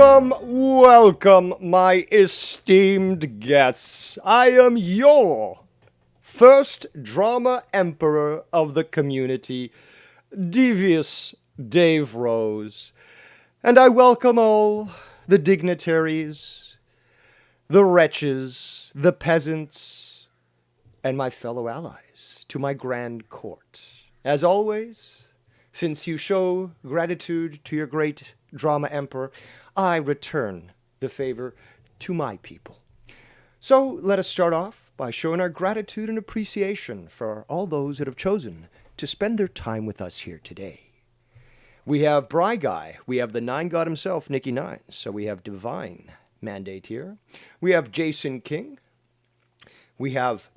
Welcome, my esteemed guests. I am your first drama emperor of the community, Devious Dave Rose. And I welcome all the dignitaries, the wretches, the peasants, and my fellow allies to my grand court. As always, since you show gratitude to your great drama emperor, I return the favor to my people. So let us start off by showing our gratitude and appreciation for all those that have chosen to spend their time with us here today. We have Bry Guy. We have the Nine God himself, Nicky Nine. So we have Divine Mandate here. We have Jason King. We have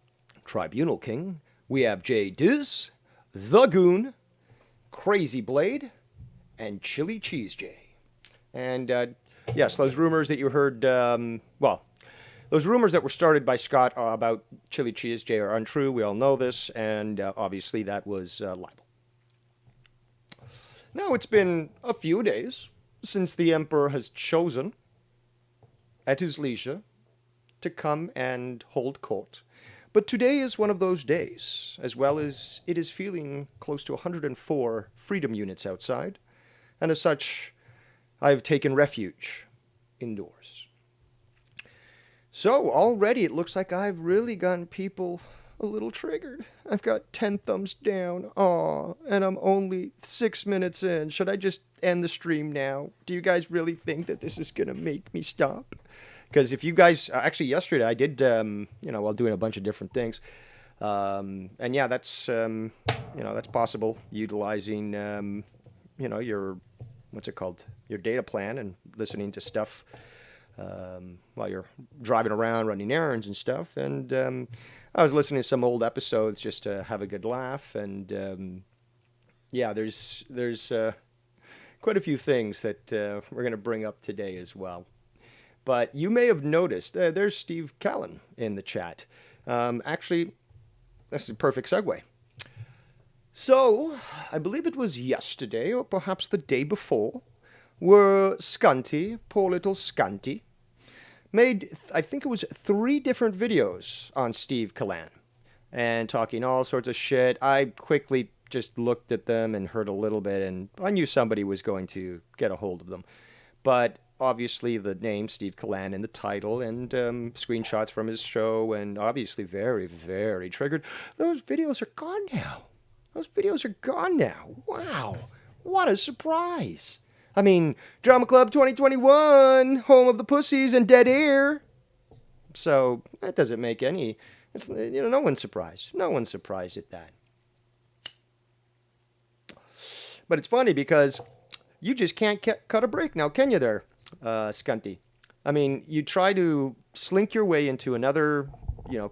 Tribunal King. We have Jay Diz, The Goon, Crazy Blade, and Chili Cheese Jay. And yes, those rumors that you heard, those rumors that were started by Scott about Chili Cheese Jay are untrue. We all know this, and obviously that was libel. Now it's been a few days since the Emperor has chosen, at his leisure, to come and hold court. But today is one of those days, as well as it is feeling close to 104 freedom units outside, and as such, I have taken refuge indoors. So already it looks like I've really gotten people a little triggered. I've got 10 thumbs down. Aw, and I'm only 6 minutes in. Should I just end the stream now? Do you guys really think that this is going to make me stop? Because if you guys, actually yesterday I did, while doing a bunch of different things. And yeah, that's, that's possible utilizing, your, what's it called? Your data plan and listening to stuff while you're driving around, running errands and stuff. And I was listening to some old episodes just to have a good laugh. And yeah, there's quite a few things that we're going to bring up today as well. But you may have noticed, there's Steve Callan in the chat. Actually, that's a perfect segue. So, I believe it was yesterday, or perhaps the day before, where Scunty, poor little Scunty, made, I think it was 3 different videos on Steve Callan, and talking all sorts of shit. I quickly just looked at them and heard a little bit, and I knew somebody was going to get a hold of them. But obviously the name Steve Callan in the title, and screenshots from his show, and obviously very, very triggered. Those videos are gone now. Wow, what a surprise. I mean, Drama Club 2021, home of the pussies and dead air. So that doesn't make any, no one's surprised. No one's surprised at that. But it's funny because you just can't cut a break now, can you there, Scunty? I mean, you try to slink your way into another,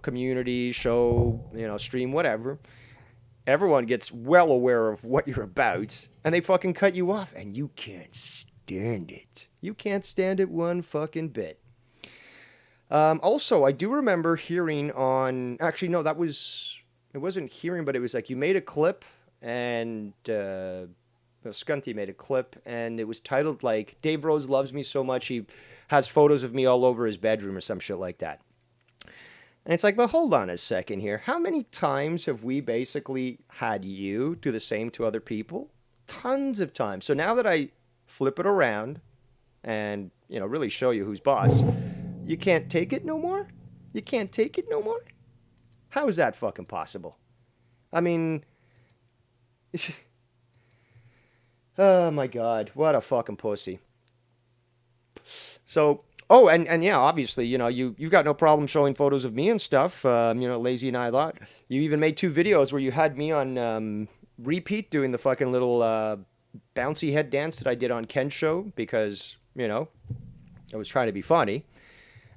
community, show, stream, whatever. Everyone gets well aware of what you're about, and they fucking cut you off, and you can't stand it. You can't stand it one fucking bit. Also, I do remember hearing on, actually, no, it wasn't hearing, but it was like you made a clip, and Scunty made a clip, and it was titled like, Dave Rose loves me so much, he has photos of me all over his bedroom or some shit like that. And it's like, but hold on a second here. How many times have we basically had you do the same to other people? Tons of times. So now that I flip it around and, really show you who's boss, you can't take it no more? You can't take it no more? How is that fucking possible? I mean, oh my God, what a fucking pussy. So, oh, and yeah, obviously, you've got no problem showing photos of me and stuff, Lazy and I a lot. You even made 2 videos where you had me on repeat doing the fucking little bouncy head dance that I did on Ken's show because, I was trying to be funny.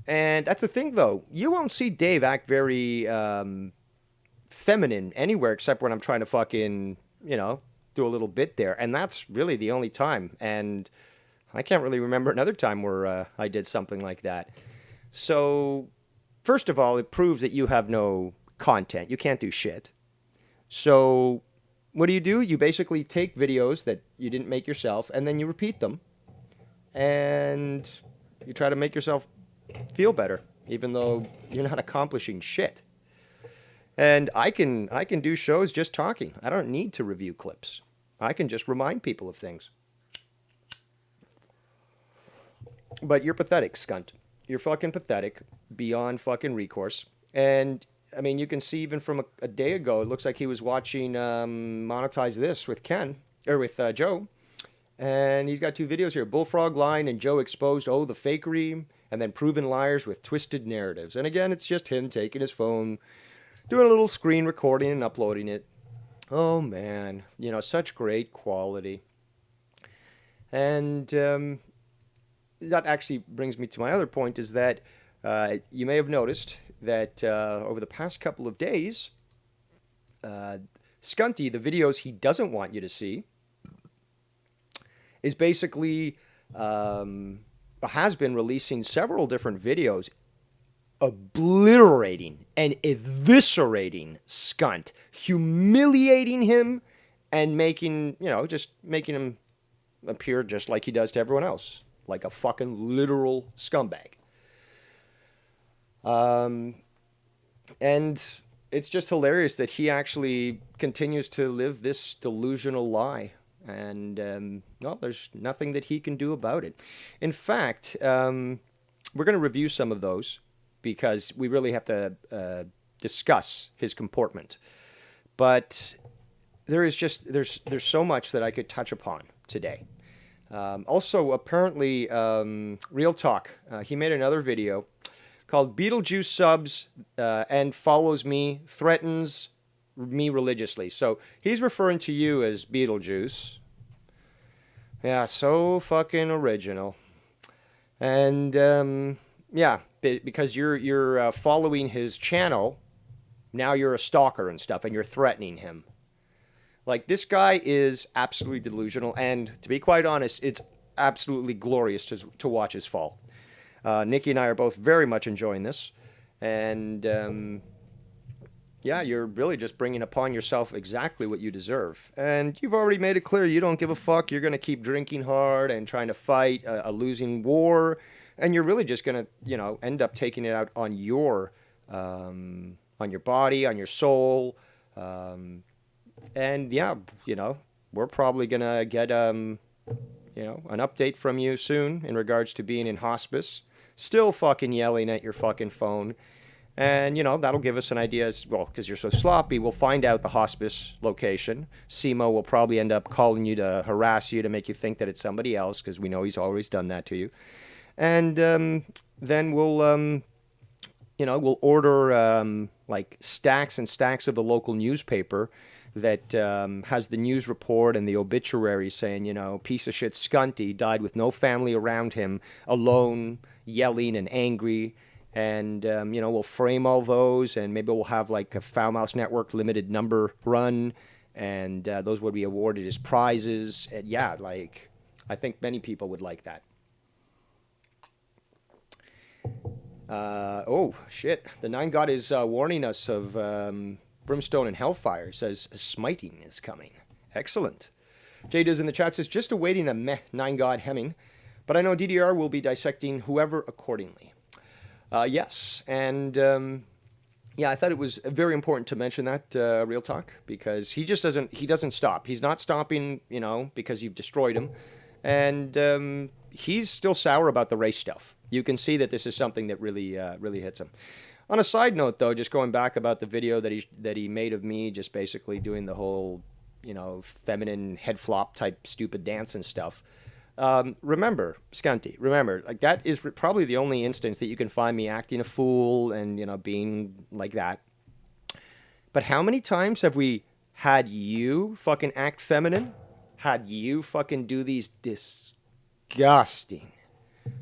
And that's the thing, though. You won't see Dave act very feminine anywhere except when I'm trying to fucking, do a little bit there. And that's really the only time. And I can't really remember another time where I did something like that. So, first of all, it proves that you have no content. You can't do shit. So, what do? You basically take videos that you didn't make yourself, and then you repeat them. and you try to make yourself feel better, even though you're not accomplishing shit. And I can do shows just talking. I don't need to review clips. I can just remind people of things. But you're pathetic, Skunt. You're fucking pathetic beyond fucking recourse. And I mean, you can see even from a day ago, it looks like he was watching Monetize This with Ken, or with Joe. And he's got 2 videos here, Bullfrog Line and Joe Exposed, the fakery, and then Proven Liars with Twisted Narratives. And again, it's just him taking his phone, doing a little screen recording and uploading it. Oh, man. Such great quality. And that actually brings me to my other point, is that you may have noticed that over the past couple of days, Skunty, the videos he doesn't want you to see, is basically has been releasing several different videos obliterating and eviscerating Skunt, humiliating him, and making him appear just like he does to everyone else, like a fucking literal scumbag. And it's just hilarious that he actually continues to live this delusional lie. And, there's nothing that he can do about it. In fact, we're going to review some of those because we really have to discuss his comportment. But there's so much that I could touch upon today. Also, apparently, Real Talk, he made another video called Beetlejuice Subs and Follows Me, Threatens Me Religiously. So he's referring to you as Beetlejuice. Yeah, so fucking original. And because you're following his channel, now you're a stalker and stuff, and you're threatening him. Like, this guy is absolutely delusional, and to be quite honest, it's absolutely glorious to watch his fall. Nikki and I are both very much enjoying this, and you're really just bringing upon yourself exactly what you deserve. And you've already made it clear you don't give a fuck. You're going to keep drinking hard and trying to fight a losing war, and you're really just going to, end up taking it out on your body, on your soul, and we're probably going to get an update from you soon in regards to being in hospice. Still fucking yelling at your fucking phone. And, that'll give us an idea as well, because you're so sloppy. We'll find out the hospice location. Simo will probably end up calling you to harass you, to make you think that it's somebody else, because we know he's always done that to you. And then we'll order like stacks and stacks of the local newspaper that has the news report and the obituary saying, piece of shit Skunty died with no family around him, alone, yelling and angry. And, we'll frame all those, and maybe we'll have like a Foul Mouse Network limited number run, and those would be awarded as prizes. And I think many people would like that. Shit. The Nine God is warning us of brimstone and hellfire. It says smiting is coming. Excellent. Jade is in the chat, says, just awaiting a meh Nine God hemming, but I know DDR will be dissecting whoever accordingly. Yes, and I thought it was very important to mention that, Real Talk, because he doesn't stop. He's not stopping, because you've destroyed him, and he's still sour about the race stuff. You can see that this is something that really hits him. On a side note, though, just going back about the video that he made of me, just basically doing the whole, feminine head flop type stupid dance and stuff. Remember, Skunty, like that is probably the only instance that you can find me acting a fool and, being like that. But how many times have we had you fucking act feminine? Had you fucking do these disgusting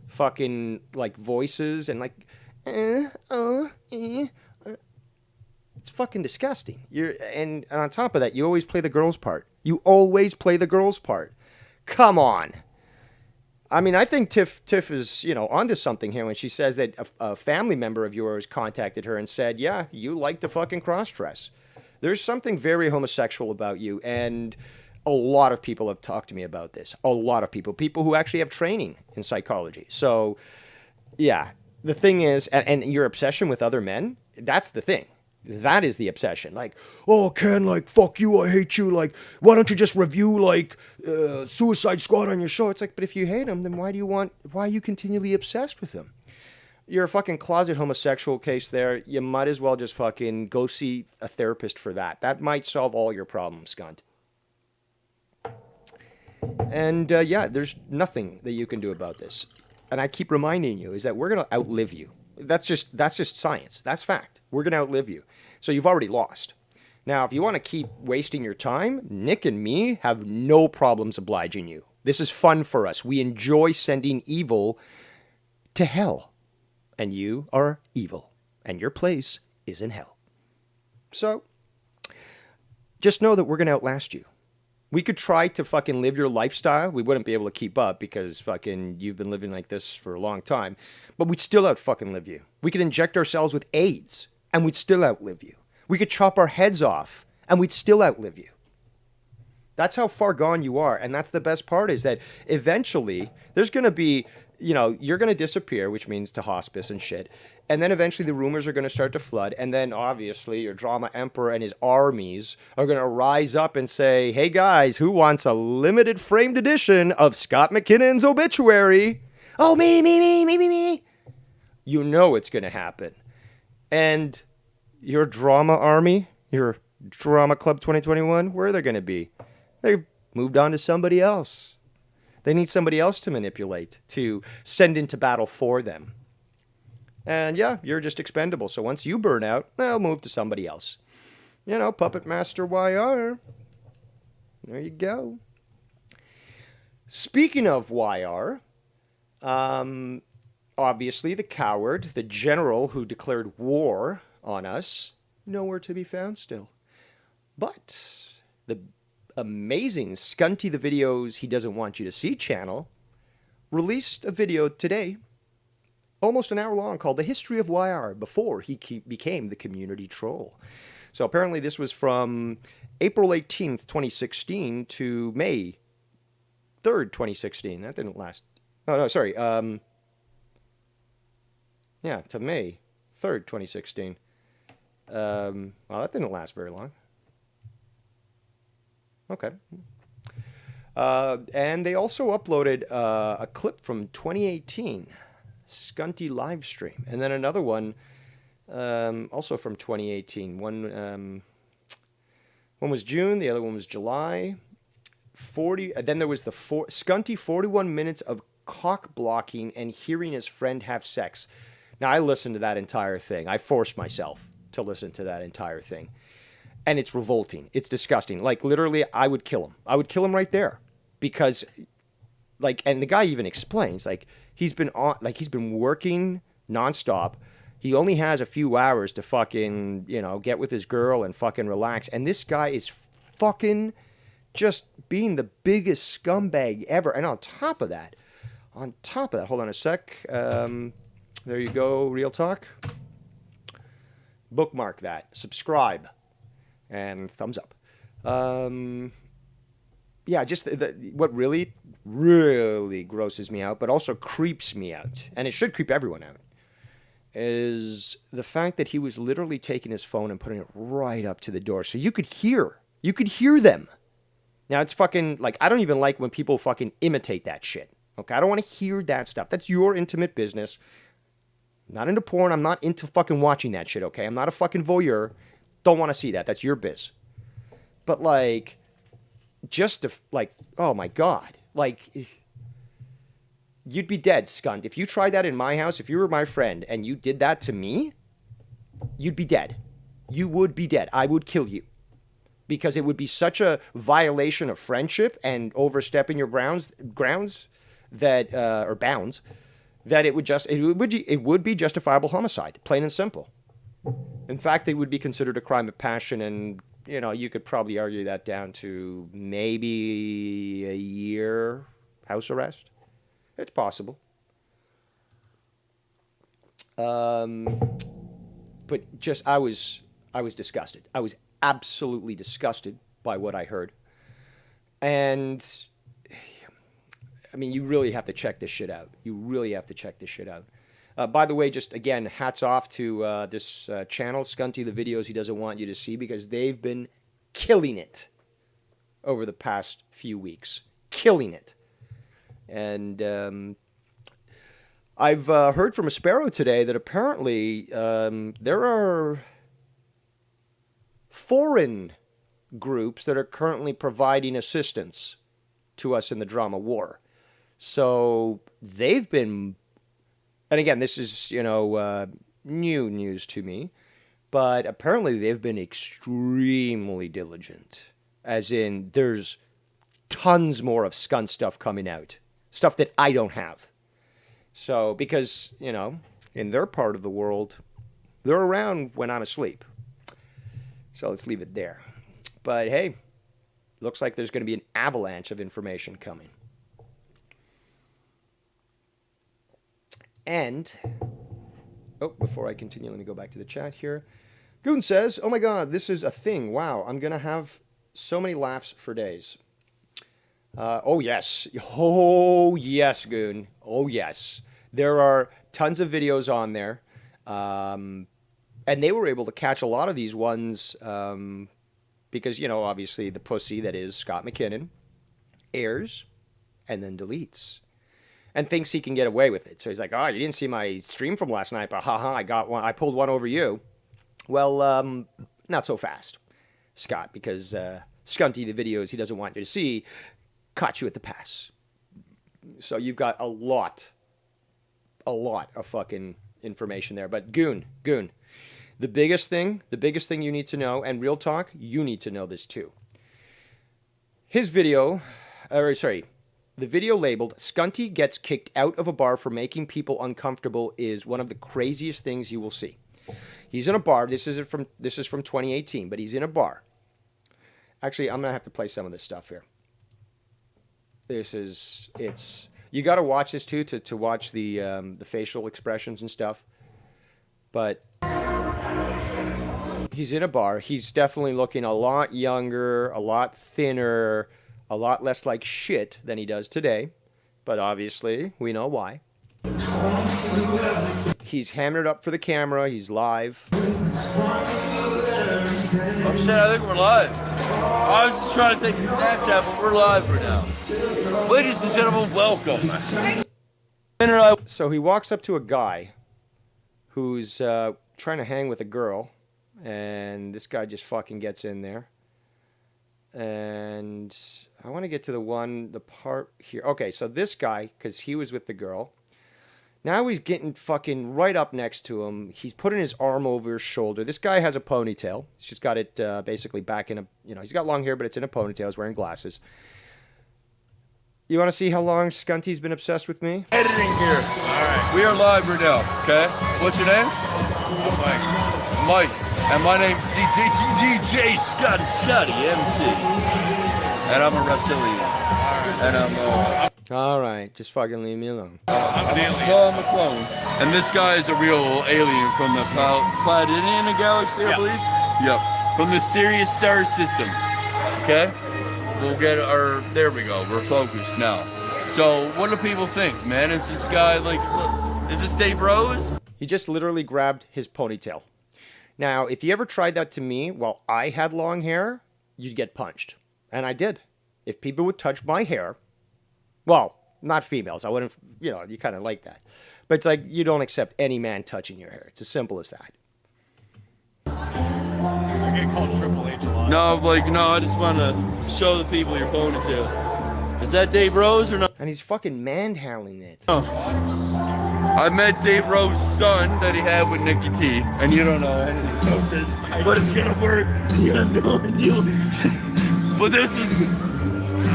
fucking like voices and like, it's fucking disgusting. And on top of that, you always play the girl's part. Come on. I mean, I think Tiff is, onto something here when she says that a family member of yours contacted her and said, yeah, you like to fucking cross-dress. There's something very homosexual about you, and A lot of people have talked to me about this. A lot of people who actually have training in psychology. So, yeah, the thing is, and your obsession with other men, that's the thing. That is the obsession. Like, oh, Ken, like, fuck you, I hate you. Like, why don't you just review, like, Suicide Squad on your show? It's like, but if you hate him, then why are you continually obsessed with him? You're a fucking closet homosexual case there. You might as well just fucking go see a therapist for that. That might solve all your problems, scunt. And yeah, there's nothing that you can do about this. And I keep reminding you is that we're going to outlive you. That's just science. That's fact. We're going to outlive you. So you've already lost. Now, if you want to keep wasting your time, Nick and me have no problems obliging you. This is fun for us. We enjoy sending evil to hell. And you are evil. And your place is in hell. So just know that we're going to outlast you. We could try to fucking live your lifestyle. We wouldn't be able to keep up because fucking you've been living like this for a long time. But we'd still out fucking live you. We could inject ourselves with AIDS and we'd still outlive you. We could chop our heads off and we'd still outlive you. That's how far gone you are. And that's the best part is that eventually there's going to be, you know, you're going to disappear, which means to hospice and shit. And then eventually the rumors are going to start to flood. And then obviously your drama emperor and his armies are going to rise up and say, hey guys, who wants a limited framed edition of Scott McKinnon's obituary? Oh, me. You know it's going to happen. And your drama army, your drama club 2021, where are they going to be? They've moved on to somebody else. They need somebody else to manipulate, to send into battle for them. And yeah, you're just expendable. So once you burn out, they'll move to somebody else. You know, Puppet Master YR. There you go. Speaking of YR, obviously the coward, the general who declared war on us, nowhere to be found still. But the amazing Scunty the Videos He Doesn't Want You to See channel released a video today, almost an hour long, called The History of YR before he became the community troll. So apparently this was from April 18th, 2016 to May 3rd, 2016. That didn't last. Oh, no, sorry. Yeah, to May 3rd, 2016. Well, that didn't last very long. Okay. And they also uploaded a clip from 2018, Scunty live stream, and then another one also from 2018. One was June, the other one was July. 40. Then there was the Scunty 41 minutes of cock blocking and hearing his friend have sex. Now I listened to that entire thing. I forced myself to listen to that entire thing. And it's revolting. It's disgusting. Like, literally, I would kill him. I would kill him right there. Because, like, and the guy even explains, like, he's been working nonstop. He only has a few hours to fucking, you know, get with his girl and fucking relax. And this guy is fucking just being the biggest scumbag ever. And on top of that, hold on a sec. There you go, Real Talk. Bookmark that. Subscribe. And thumbs up. Yeah, just what really, really grosses me out, but also creeps me out, and it should creep everyone out, is the fact that he was literally taking his phone and putting it right up to the door, so you could hear them. Now, it's fucking, like, I don't even like when people fucking imitate that shit, okay? I don't want to hear that stuff. That's your intimate business. I'm not into porn. I'm not into fucking watching that shit, okay? I'm not a fucking voyeur. Don't want to see that. That's your biz. But, like, just to, like, oh my God. Like, you'd be dead, scunt. If you tried that in my house, if you were my friend and you did that to me, you'd be dead. You would be dead. I would kill you. Because it would be such a violation of friendship and overstepping your grounds that, or bounds, that it would be justifiable homicide, plain and simple. In fact, it would be considered a crime of passion, and, you know, you could probably argue that down to maybe a year house arrest. It's possible. But just, I was disgusted. I was absolutely disgusted by what I heard. And I mean, you really have to check this shit out. You really have to check this shit out. By the way, just again, hats off to this channel, Scunty, the videos he doesn't want you to see, because they've been killing it over the past few weeks. Killing it. And I've heard from a Sparrow today that apparently there are foreign groups that are currently providing assistance to us in the drama war. So they've been, and again, this is, new news to me, but apparently they've been extremely diligent. As in, there's tons more of Skunt stuff coming out. Stuff that I don't have. So, because, in their part of the world, they're around when I'm asleep. So let's leave it there. But hey, looks like there's going to be an avalanche of information coming. And, before I continue, let me go back to the chat here. Goon says, oh my god, this is a thing. Wow, I'm going to have so many laughs for days. Oh, yes. Oh, yes, Goon. Oh, yes. There are tons of videos on there. And they were able to catch a lot of these ones because, obviously the pussy that is Scott McKinnon airs and then deletes. And thinks he can get away with it. So he's like, oh, you didn't see my stream from last night, but haha, I got one. I pulled one over you. Well, not so fast, Scott, because Scunty, the videos he doesn't want you to see, caught you at the pass. So you've got a lot of fucking information there. But Goon, the biggest thing you need to know, and real talk, you need to know this too. The video labeled "Scunty gets kicked out of a bar for making people uncomfortable" is one of the craziest things you will see. He's in a bar. This is from 2018, but he's in a bar. Actually, I'm gonna have to play some of this stuff here. You got to watch this too to watch the facial expressions and stuff. But he's in a bar. He's definitely looking a lot younger, a lot thinner, a lot less like shit than he does today. But obviously, we know why. He's hammered up for the camera. He's live. Oh shit, I think we're live. I was just trying to take a Snapchat, but we're live right now. Ladies and gentlemen, welcome. So he walks up to a guy who's trying to hang with a girl, and this guy just fucking gets in there. And I want to get to the part here. Okay, so this guy, because he was with the girl, now he's getting fucking right up next to him. He's putting his arm over his shoulder. This guy has a ponytail. He's just got it basically back in a, he's got long hair, but it's in a ponytail. He's wearing glasses. You want to see how long Scunty's been obsessed with me? Editing here. All right. We are live right now, okay? What's your name? Mike. And my name's DJ Scotty MC. And I'm a reptilian. And all right, just fucking leave me alone. I'm a clone. And this guy is a real alien from the Pleiadian galaxy, I believe? Yep. From the Sirius star system. Okay? We'll get there we go. We're focused now. So, what do people think, man? Is this guy is this Dave Rose? He just literally grabbed his ponytail. Now, if you ever tried that to me while I had long hair, you'd get punched. And I did. If people would touch my hair, well, not females. I wouldn't, you kind of like that. But it's like you don't accept any man touching your hair. It's as simple as that. I get called Triple H a lot. No, I just want to show the people your ponytail. Is that Dave Rose or not? And he's fucking manhandling it. Oh. I met Dave Rose's son that he had with Nikki T, and you don't know anything about this, but it's gonna work. But this is,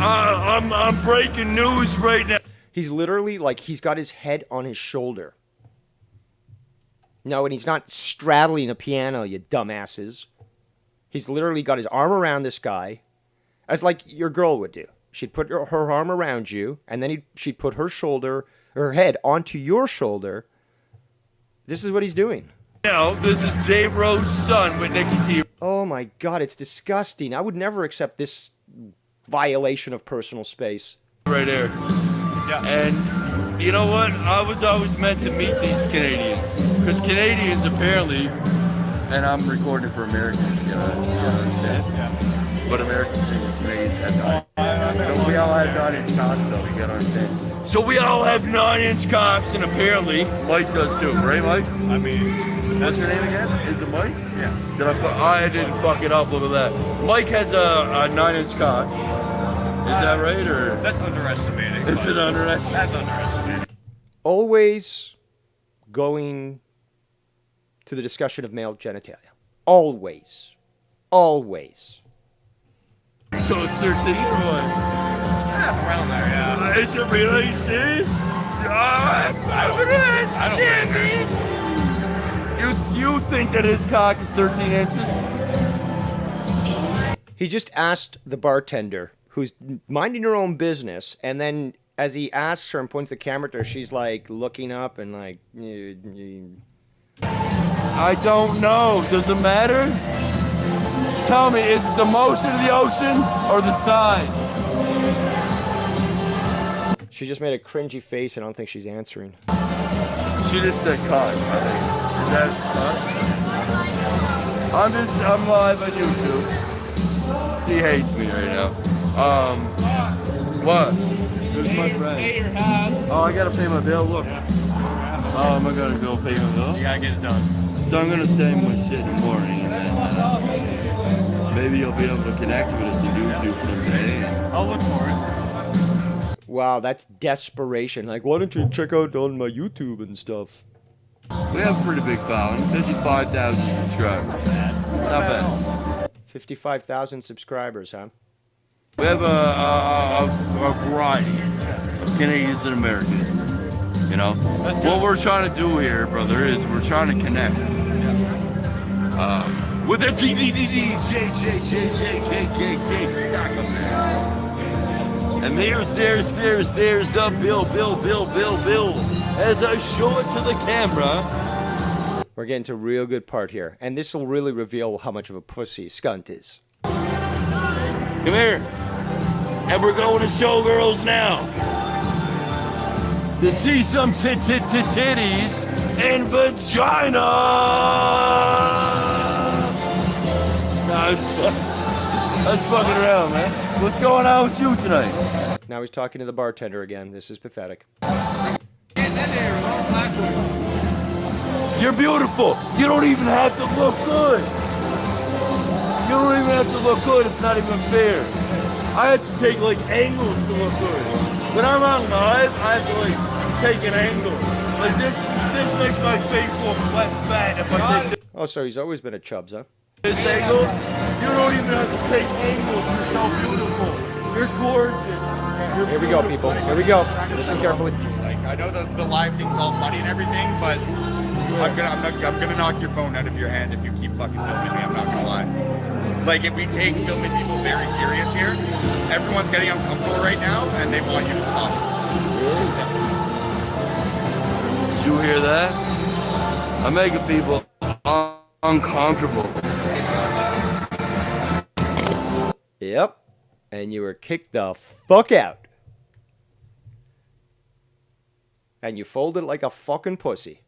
I'm breaking news right now. He's literally he's got his head on his shoulder. No, and he's not straddling a piano, you dumbasses. He's literally got his arm around this guy, as like your girl would do. She'd put her arm around you, and then she'd put her head onto your shoulder. This is what he's doing. Now, this is Dave Rose's son with Nikki T. Oh my God, it's disgusting. I would never accept this violation of personal space. Right there. Yeah. And you know what? I was always meant to meet these Canadians. Because Canadians apparently, and I'm recording it for Americans, you understand? Yeah. But Americans think Canadians have 9. We all have 9-inch cocks, though, you gotta understand. So we all have 9-inch cocks, and apparently Mike does too, right, Mike? I mean, What's your name again? Is it Mike? yeah. I didn't fuck it up. Look at that. Mike has a 9-inch cock. Is that right, or That's underestimating. is it underestimated? That's underestimating. Always going to the discussion of male genitalia. Always. Always. So it's 13 or what? Yeah, around there, yeah. Is it really serious? I don't Jimmy. You think that his cock is 13 inches? He just asked the bartender, who's minding her own business, and then as he asks her and points the camera to her, she's like looking up and like... I don't know. Does it matter? Tell me, is it the motion of the ocean or the size? She just made a cringy face, and I don't think she's answering. She just said cock, I think. Is that cock? I'm live on YouTube. She hates me right now. What? Who's my friend? Oh, I gotta pay my bill. Look. Oh, am I gonna go pay my bill? You gotta get it done. So I'm gonna say my shit in the morning, and then maybe you'll be able to connect with us on YouTube someday. I'll look for it. Wow, that's desperation. Like, why don't you check out on my YouTube and stuff? We have a pretty big following, 55,000 subscribers. Not bad. 55,000 subscribers, huh? We have a variety of Canadians and Americans. You know, what we're trying to do here, brother, is we're trying to connect with the stack of man. And there's the bill. As I show it to the camera. We're getting to a real good part here, and this will really reveal how much of a pussy Skunt is. Come here. And we're going to showgirls now. To see some titties and vagina. No, I was fucking around, man. What's going on with you tonight? Now he's talking to the bartender again. This is pathetic. You're beautiful. You don't even have to look good. You don't even have to look good. It's not even fair. I have to take like angles to look good. When I'm on live, I have to like take an angle. Like this makes my face look less fat if I take Oh, so he's always been a Chubbs, huh? this angle. You don't even have to take angles. You're so beautiful. You're gorgeous. Here we go, people. Here we go. Listen carefully. Like, I know the live thing's all funny and everything, but I'm gonna knock your phone out of your hand if you keep fucking filming me. I'm not gonna lie. Like, if we take filming people very serious here, everyone's getting uncomfortable right now, and they want you to stop. Did you hear that? I'm making people uncomfortable. Yep. And you were kicked the fuck out. And you folded like a fucking pussy.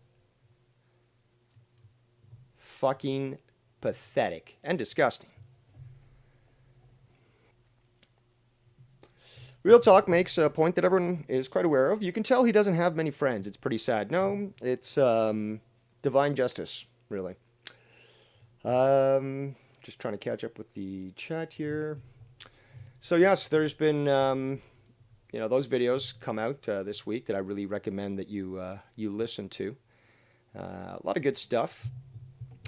Fucking pathetic and disgusting. Real Talk makes a point that everyone is quite aware of. You can tell he doesn't have many friends. It's pretty sad. No, it's divine justice, really. Just trying to catch up with the chat here. So yes, there's been, those videos come out this week that I really recommend that you listen to. A lot of good stuff.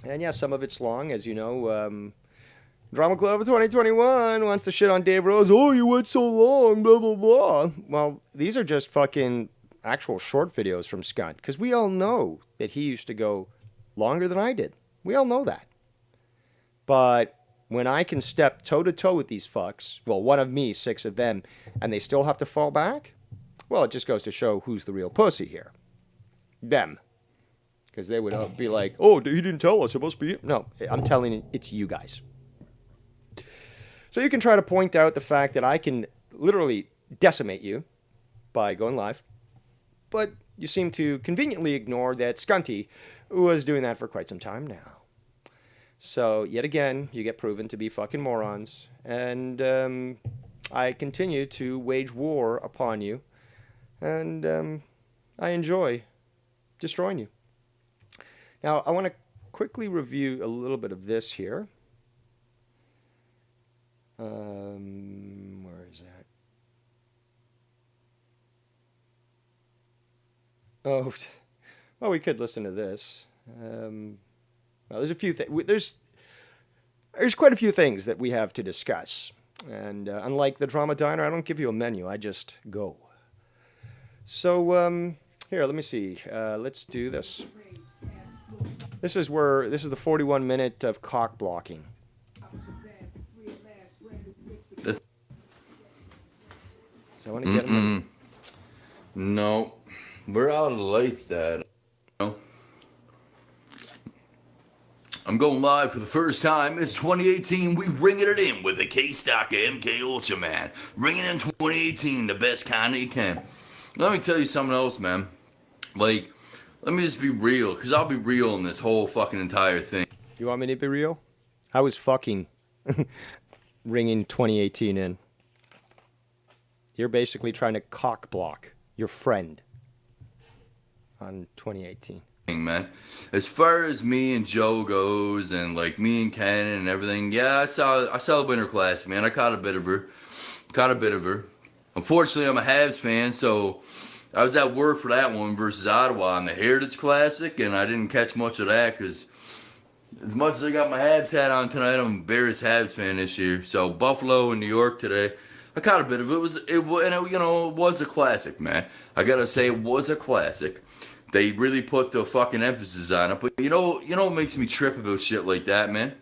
And yeah, some of it's long, as you know. Drama Club of 2021 wants to shit on Dave Rose. Oh, you went so long, blah, blah, blah. Well, these are just fucking actual short videos from Skunt. Because we all know that he used to go longer than I did. We all know that. But when I can step toe-to-toe with these fucks, well, one of me, 6 of them, and they still have to fall back, well, it just goes to show who's the real pussy here. Them. Because they would be like, oh, he didn't tell us, it must be you. No, I'm telling you, it's you guys. So you can try to point out the fact that I can literally decimate you by going live, but you seem to conveniently ignore that Scunty was doing that for quite some time now. So yet again, you get proven to be fucking morons, and I continue to wage war upon you, and I enjoy destroying you. Now, I want to quickly review a little bit of this here. Where is that? Oh, well, we could listen to this. Well, there's a few things. There's quite a few things that we have to discuss. And unlike the Drama Diner, I don't give you a menu. I just go. So, here, let me see. Let's do this. This is the 41 minute of cock blocking. So I want to get him. No, we're out of the lights, Dad. No. I'm going live for the first time. It's 2018. We ringing it in with a K-Stock MK Ultra, man. Ringing in 2018, the best kind of you can. Let me tell you something else, man. Like, let me just be real, because I'll be real in this whole fucking entire thing. You want me to be real? I was fucking ringing 2018 in. You're basically trying to cock block your friend on 2018. Man, as far as me and Joe goes, and like me and Ken and everything, yeah, I saw the Winter Classic, man. I caught a bit of her. Unfortunately, I'm a Habs fan, so I was at work for that one versus Ottawa on the Heritage Classic, and I didn't catch much of that because as much as I got my Habs hat on tonight, I'm a embarrassed Habs fan this year. So Buffalo and New York today, I caught a bit of it. It was a classic, man. I gotta say, it was a classic. They really put the fucking emphasis on it. But you know what makes me trip about shit like that, man?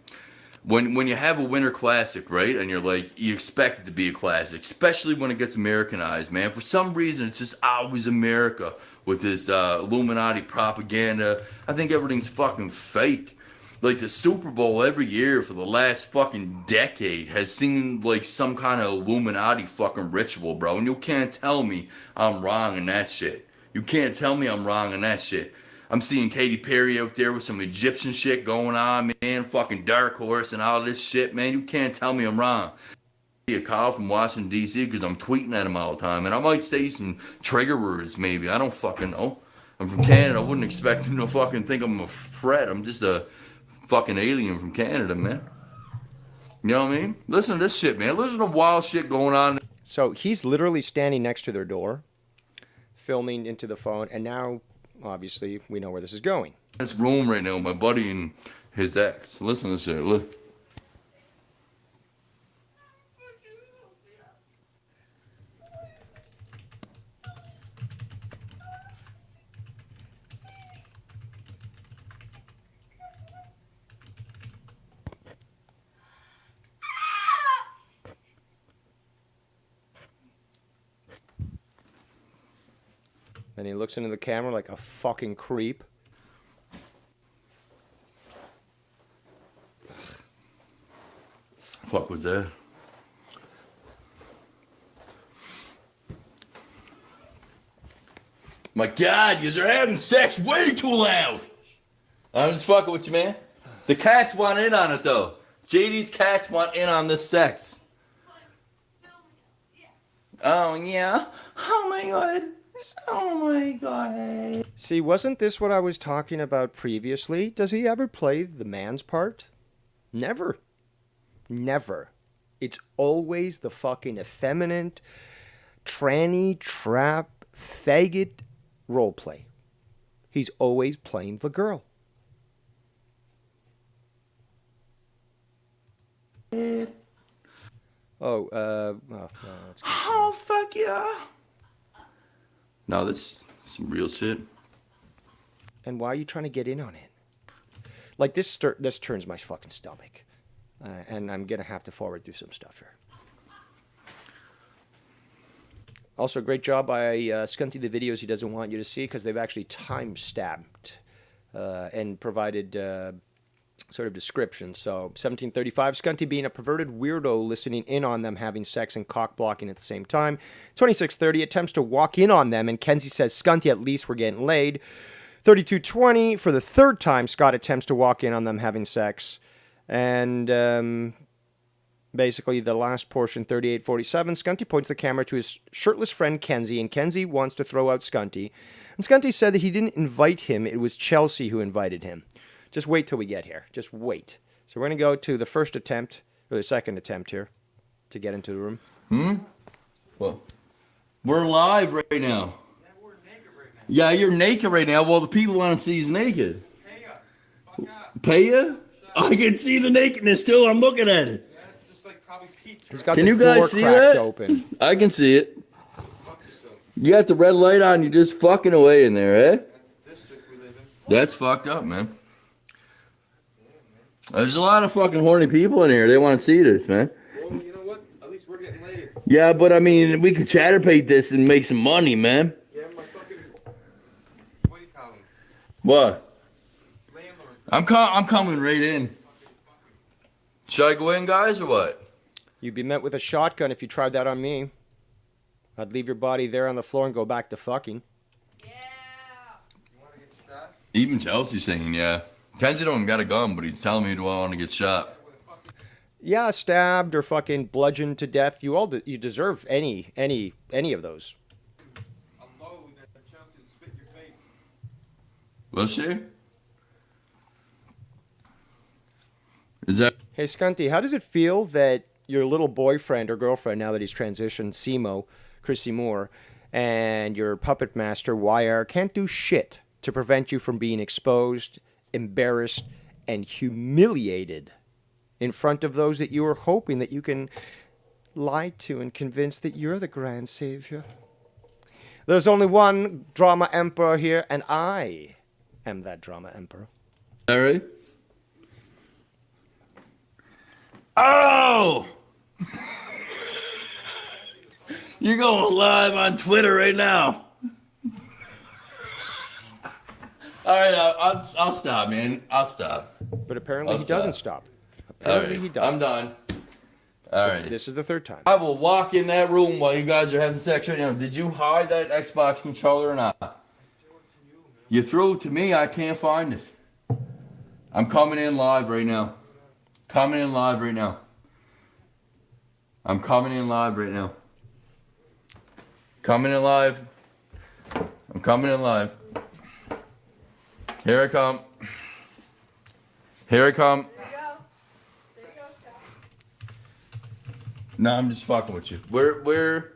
When you have a Winter Classic, right, and you're like, you expect it to be a classic, especially when it gets Americanized, man. For some reason, it's just always America with this Illuminati propaganda. I think everything's fucking fake. Like, the Super Bowl every year for the last fucking decade has seemed like some kind of Illuminati fucking ritual, bro. And you can't tell me I'm wrong in that shit. You can't tell me I'm wrong in that shit. I'm seeing Katy Perry out there with some Egyptian shit going on, man. Fucking Dark Horse and all this shit, man. You can't tell me I'm wrong. A call from Washington, D.C. because I'm tweeting at him all the time. And I might say some trigger words, maybe. I don't fucking know. I'm from Canada. I wouldn't expect him to fucking think I'm a threat. I'm just a fucking alien from Canada, man. You know what I mean? Listen to this shit, man. Listen to wild shit going on. So he's literally standing next to their door, filming into the phone, and now, obviously, we know where this is going. This room right now, my buddy and his ex. Listen to this shit. Look. Then he looks into the camera like a fucking creep. Fuck was that? My God, you're having sex way too loud. I'm just fucking with you, man. The cats want in on it, though. JD's cats want in on this sex. Oh, yeah? Oh, my God. Oh, my God. See, wasn't this what I was talking about previously? Does he ever play the man's part? Never. Never. It's always the fucking effeminate, tranny, trap, faggot roleplay. He's always playing the girl. Oh, fuck yeah. No, that's some real shit. And why are you trying to get in on it? Like, this turns my fucking stomach. And I'm going to have to forward through some stuff here. Also, great job by Scunty the videos he doesn't want you to see, because they've actually time-stamped and provided sort of description. So 1735, Skunty being a perverted weirdo listening in on them having sex and cock blocking at the same time. 2630, attempts to walk in on them, and Kenzie says, Skunty, at least we're getting laid. 3220, for the third time, Scott attempts to walk in on them having sex. And basically the last portion, 3847, Skunty points the camera to his shirtless friend Kenzie, and Kenzie wants to throw out Skunty. And Skunty said that he didn't invite him, it was Chelsea who invited him. Just wait till we get here. Just wait. So we're going to go to the first attempt, or the second attempt here, to get into the room. Well, we're live right now. Yeah, we're naked right now. Yeah, you're naked right now. Well, the people want to see you naked. Pay us. Fuck up. Pay you? I can see the nakedness too. I'm looking at it. Yeah, it's just like probably pizza. He's got Can the you guys door see cracked that? open. I can see it. Fuck yourself. You got the red light on. You're just fucking away in there, eh? That's the district we live in. That's fucked up, man. There's a lot of fucking horny people in here. They want to see this, man. Well, you know what? At least we're getting later. Yeah, but I mean, we could chatterpate this and make some money, man. Yeah, my fucking. What do you call him? What? Landlord. I'm coming right in. Should I go in, guys, or what? You'd be met with a shotgun if you tried that on me. I'd leave your body there on the floor and go back to fucking. You want to get shot? Even Chelsea's saying, yeah. Kenzie don't even got a gun, but he's telling me, do I want to get shot? Yeah, stabbed or fucking bludgeoned to death. You all you deserve any of those. A load that Chelsea will spit in your face. Will she? Is that... Hey, Skunty, how does it feel that your little boyfriend or girlfriend, now that he's transitioned, Simo, Chrissy Moore, and your puppet master, YR, can't do shit to prevent you from being exposed, embarrassed, and humiliated in front of those that you are hoping that you can lie to and convince that you're the grand savior? There's only one drama emperor here, and I am that drama emperor. Larry? Oh! You're going live on Twitter right now. All right, I'll stop, man. I'll stop. But apparently I'll he doesn't stop. All Apparently right, he doesn't. I'm done. All right. This is the third time. I will walk in that room while you guys are having sex right now. Did you hide that Xbox controller or not? You threw it to me. I can't find it. I'm coming in live right now. Coming in live right now. I'm coming in live right now. Coming in live. I'm coming in live. Here I come. Here I come. No, I'm just fucking with you. Where?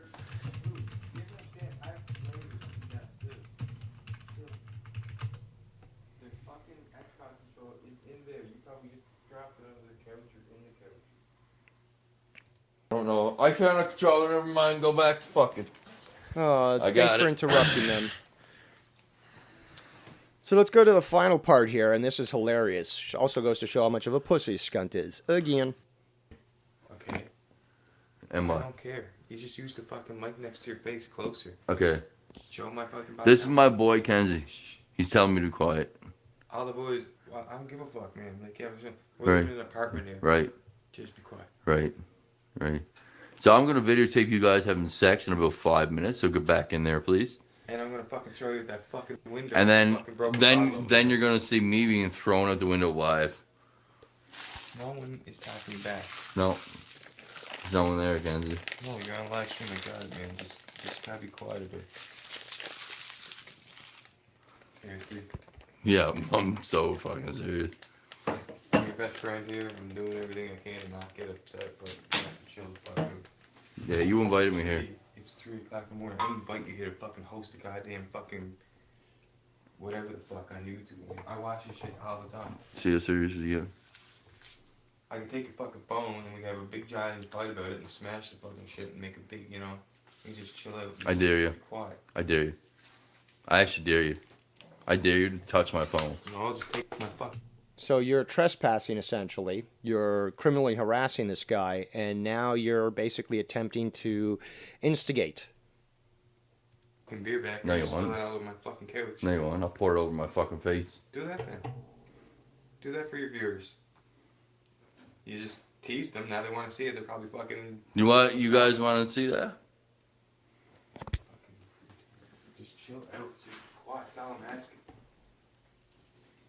I don't know. I found a controller. Never mind. Go back to fucking. Oh, I thanks got for it. interrupting them. So let's go to the final part here, and this is hilarious. Also goes to show how much of a pussy Skunt is. Again. Okay. Am I I? don't care. You just use the fucking mic next to your face closer. Okay. Show my fucking body. This is my boy Kenzie. He's telling me to be quiet. All the boys. Well, I don't give a fuck, man. Like, yeah, we're Right. living in an apartment here. Right. Just be quiet. Right. Right. So I'm gonna videotape you guys having sex in about 5 minutes. So get back in there, please. And I'm gonna fucking throw you at that fucking window. And then, Fucking broken then, bottle. then you're gonna see me being thrown out the window live. No one is talking back. No, there's no one there, Kenzie. No, you're on live stream. My God, man, just gotta be quiet a bit. Seriously, Yeah, I'm so fucking serious. I'm your best friend here. I'm doing everything I can to not get upset, but you have to chill the fuck out. Yeah, you invited me here. It's 3 o'clock in the morning. I didn't invite you here to fucking host a goddamn fucking whatever the fuck on YouTube. I watch this shit all the time. See how serious you get. I can take your fucking phone and we have a big giant fight about it and smash the fucking shit and make a big, you know, you just chill out. I dare you. Be quiet. I dare you. I actually dare you. I dare you to touch my phone. No, I'll just take my fucking. So you're trespassing, essentially. You're criminally harassing this guy, and now you're basically attempting to instigate. Beer back No, and you spill won't. it all over my fucking couch. No, you won't. I'll pour it over my fucking face. Do that then. Do that for your viewers. You just teased them. Now they want to see it. They're probably fucking. You guys want to see that? Just chill out. Just quiet. That's all I'm asking.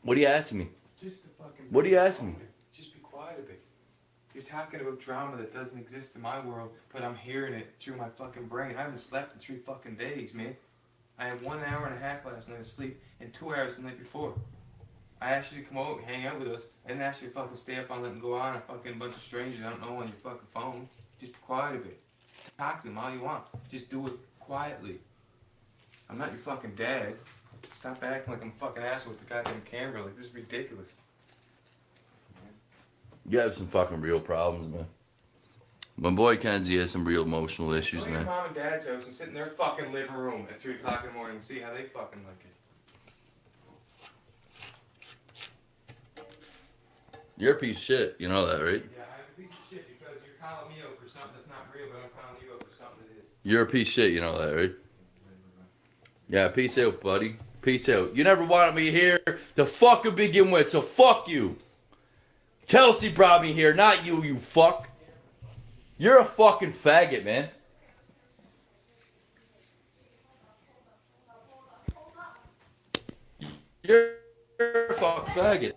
What are you asking me? Just to fucking. What are you asking me? Just be quiet a bit. You're talking about drama that doesn't exist in my world, but I'm hearing it through my fucking brain. I haven't slept in 3 fucking days, man. I had 1 hour and a half last night of sleep and 2 hours the night before. I asked you to come over and hang out with us. I didn't ask you to fucking stay up on it and go on a fucking bunch of strangers I don't know on your fucking phone. Just be quiet a bit. Talk to them all you want. Just do it quietly. I'm not your fucking dad. Stop acting like I'm a fucking asshole with the goddamn camera. Like, this is ridiculous. You have some fucking real problems, man. My boy Kenzie has some real emotional issues, Go to your man. mom and dad's house and sit in their fucking living room at 3 o'clock in the morning and see how they fucking like it. You're a piece of shit. You know that, right? Yeah, I'm a piece of shit because you're calling me out for something that's not real, but I'm calling you out for something that is. You're a piece of shit. You know that, right? Yeah, peace out, buddy. Peace out. You never wanted me here to fucking begin with, so fuck you. Chelsea brought me here, not you, you fuck. You're a fucking faggot, man. You're a fucking faggot.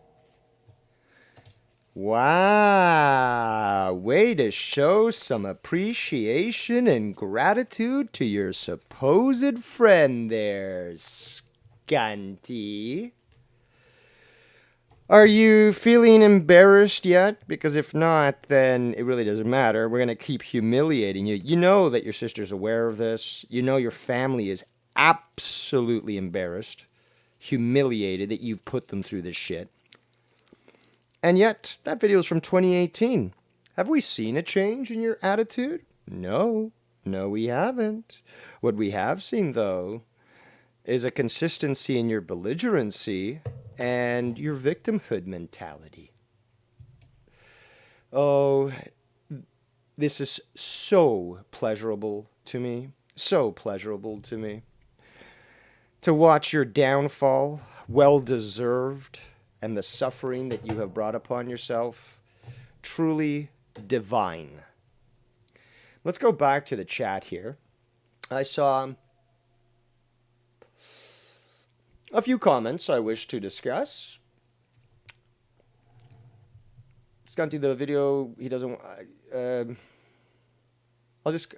Wow, way to show some appreciation and gratitude to your supposed friend there, Scanty. Are you feeling embarrassed yet? Because if not, then it really doesn't matter. We're going to keep humiliating you. You know that your sister's aware of this. You know your family is absolutely embarrassed, humiliated that you've put them through this shit. And yet, that video is from 2018. Have we seen a change in your attitude? No. No, we haven't. What we have seen, though, is a consistency in your belligerency and your victimhood mentality. Oh, this is so pleasurable to me. So pleasurable to me. To watch your downfall, well-deserved, and the suffering that you have brought upon yourself, truly divine. Let's go back to the chat here. I saw a few comments I wish to discuss. Skunty, the video, he doesn't...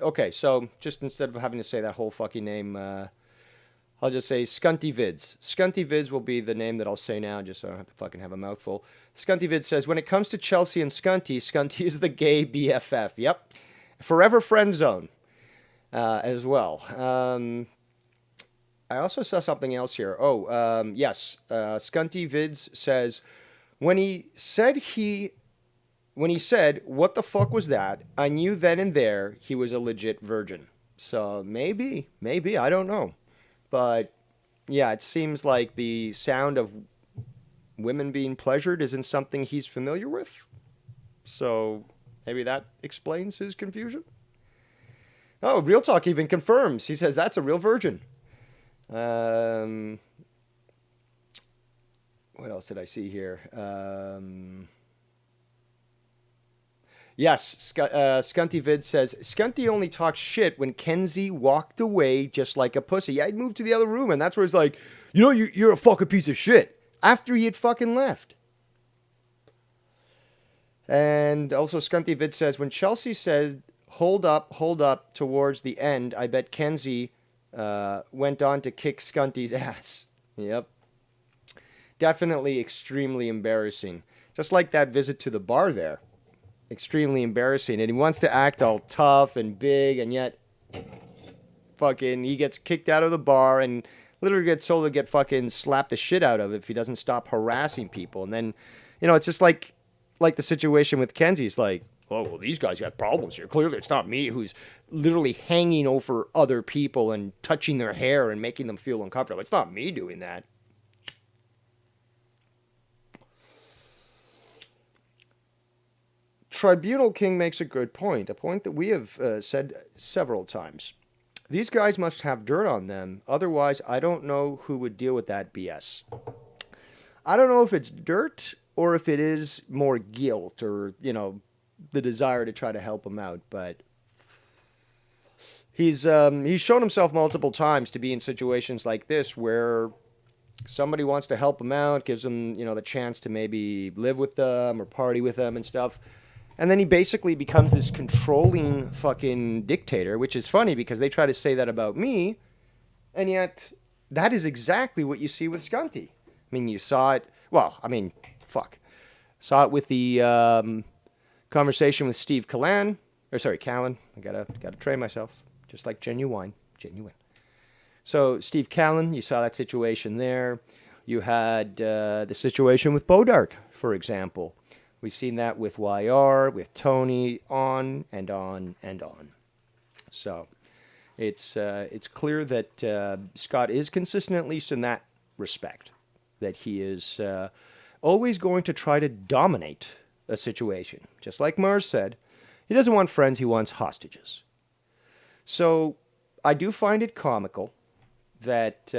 Okay, so just instead of having to say that whole fucking name... I'll just say Skunty Vids. Skunty Vids will be the name that I'll say now, just so I don't have to fucking have a mouthful. Skunty Vids says, when it comes to Chelsea and Skunty, Skunty is the gay BFF. Yep. Forever friend zone as well. I also saw something else here. Yes. Skunty Vids says, when he said, what the fuck was that? I knew then and there he was a legit virgin. So maybe, I don't know. But, yeah, it seems like the sound of women being pleasured isn't something he's familiar with. So maybe that explains his confusion. Oh, Real Talk even confirms. He says that's a real virgin. What else did I see here? Yes, Skunty Vid says, Skunty only talks shit when Kenzie walked away just like a pussy. Yeah, he moved to the other room, and that's where he's like, you know, you're a fucking piece of shit. After he had fucking left. And also Skunty Vid says, when Chelsea said, hold up, towards the end, I bet Kenzie went on to kick Skunty's ass. Yep. Definitely extremely embarrassing. Just like that visit to the bar there. Extremely embarrassing. And he wants to act all tough and big, and yet fucking he gets kicked out of the bar and literally gets told to get fucking slapped the shit out of if he doesn't stop harassing people. And then, you know, it's just like the situation with Kenzie. It's like, oh, well, these guys have problems here. Clearly it's not me who's literally hanging over other people and touching their hair and making them feel uncomfortable. It's not me doing that. Tribunal King makes a good point, a point that we have said several times. These guys must have dirt on them, otherwise I don't know who would deal with that BS. I don't know if it's dirt or if it is more guilt or, the desire to try to help him out. But he's shown himself multiple times to be in situations like this where somebody wants to help him out, gives him, the chance to maybe live with them or party with them and stuff. And then he basically becomes this controlling fucking dictator, which is funny because they try to say that about me. And yet that is exactly what you see with Skunty. I mean, you saw it. Well, I mean, fuck. Saw it with the conversation with Steve Callan. Callan. I gotta train myself. Just like genuine. So Steve Callan, you saw that situation there. You had the situation with Bodark, for example. We've seen that with YR, with Tony, on and on and on. So it's clear that Scott is consistent, at least in that respect, that he is always going to try to dominate a situation. Just like Mars said, he doesn't want friends, he wants hostages. So I do find it comical that...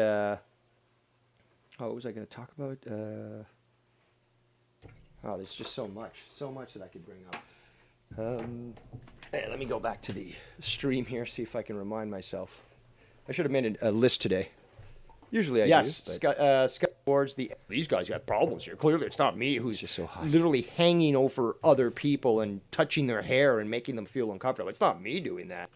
what was I going to talk about? There's just so much that I could bring up. Let me go back to the stream here, see if I can remind myself. I should have made a list today. Usually I do. Yes, Scott towards these guys have problems here. Clearly it's not me who's just so high. Literally hanging over other people and touching their hair and making them feel uncomfortable. It's not me doing that.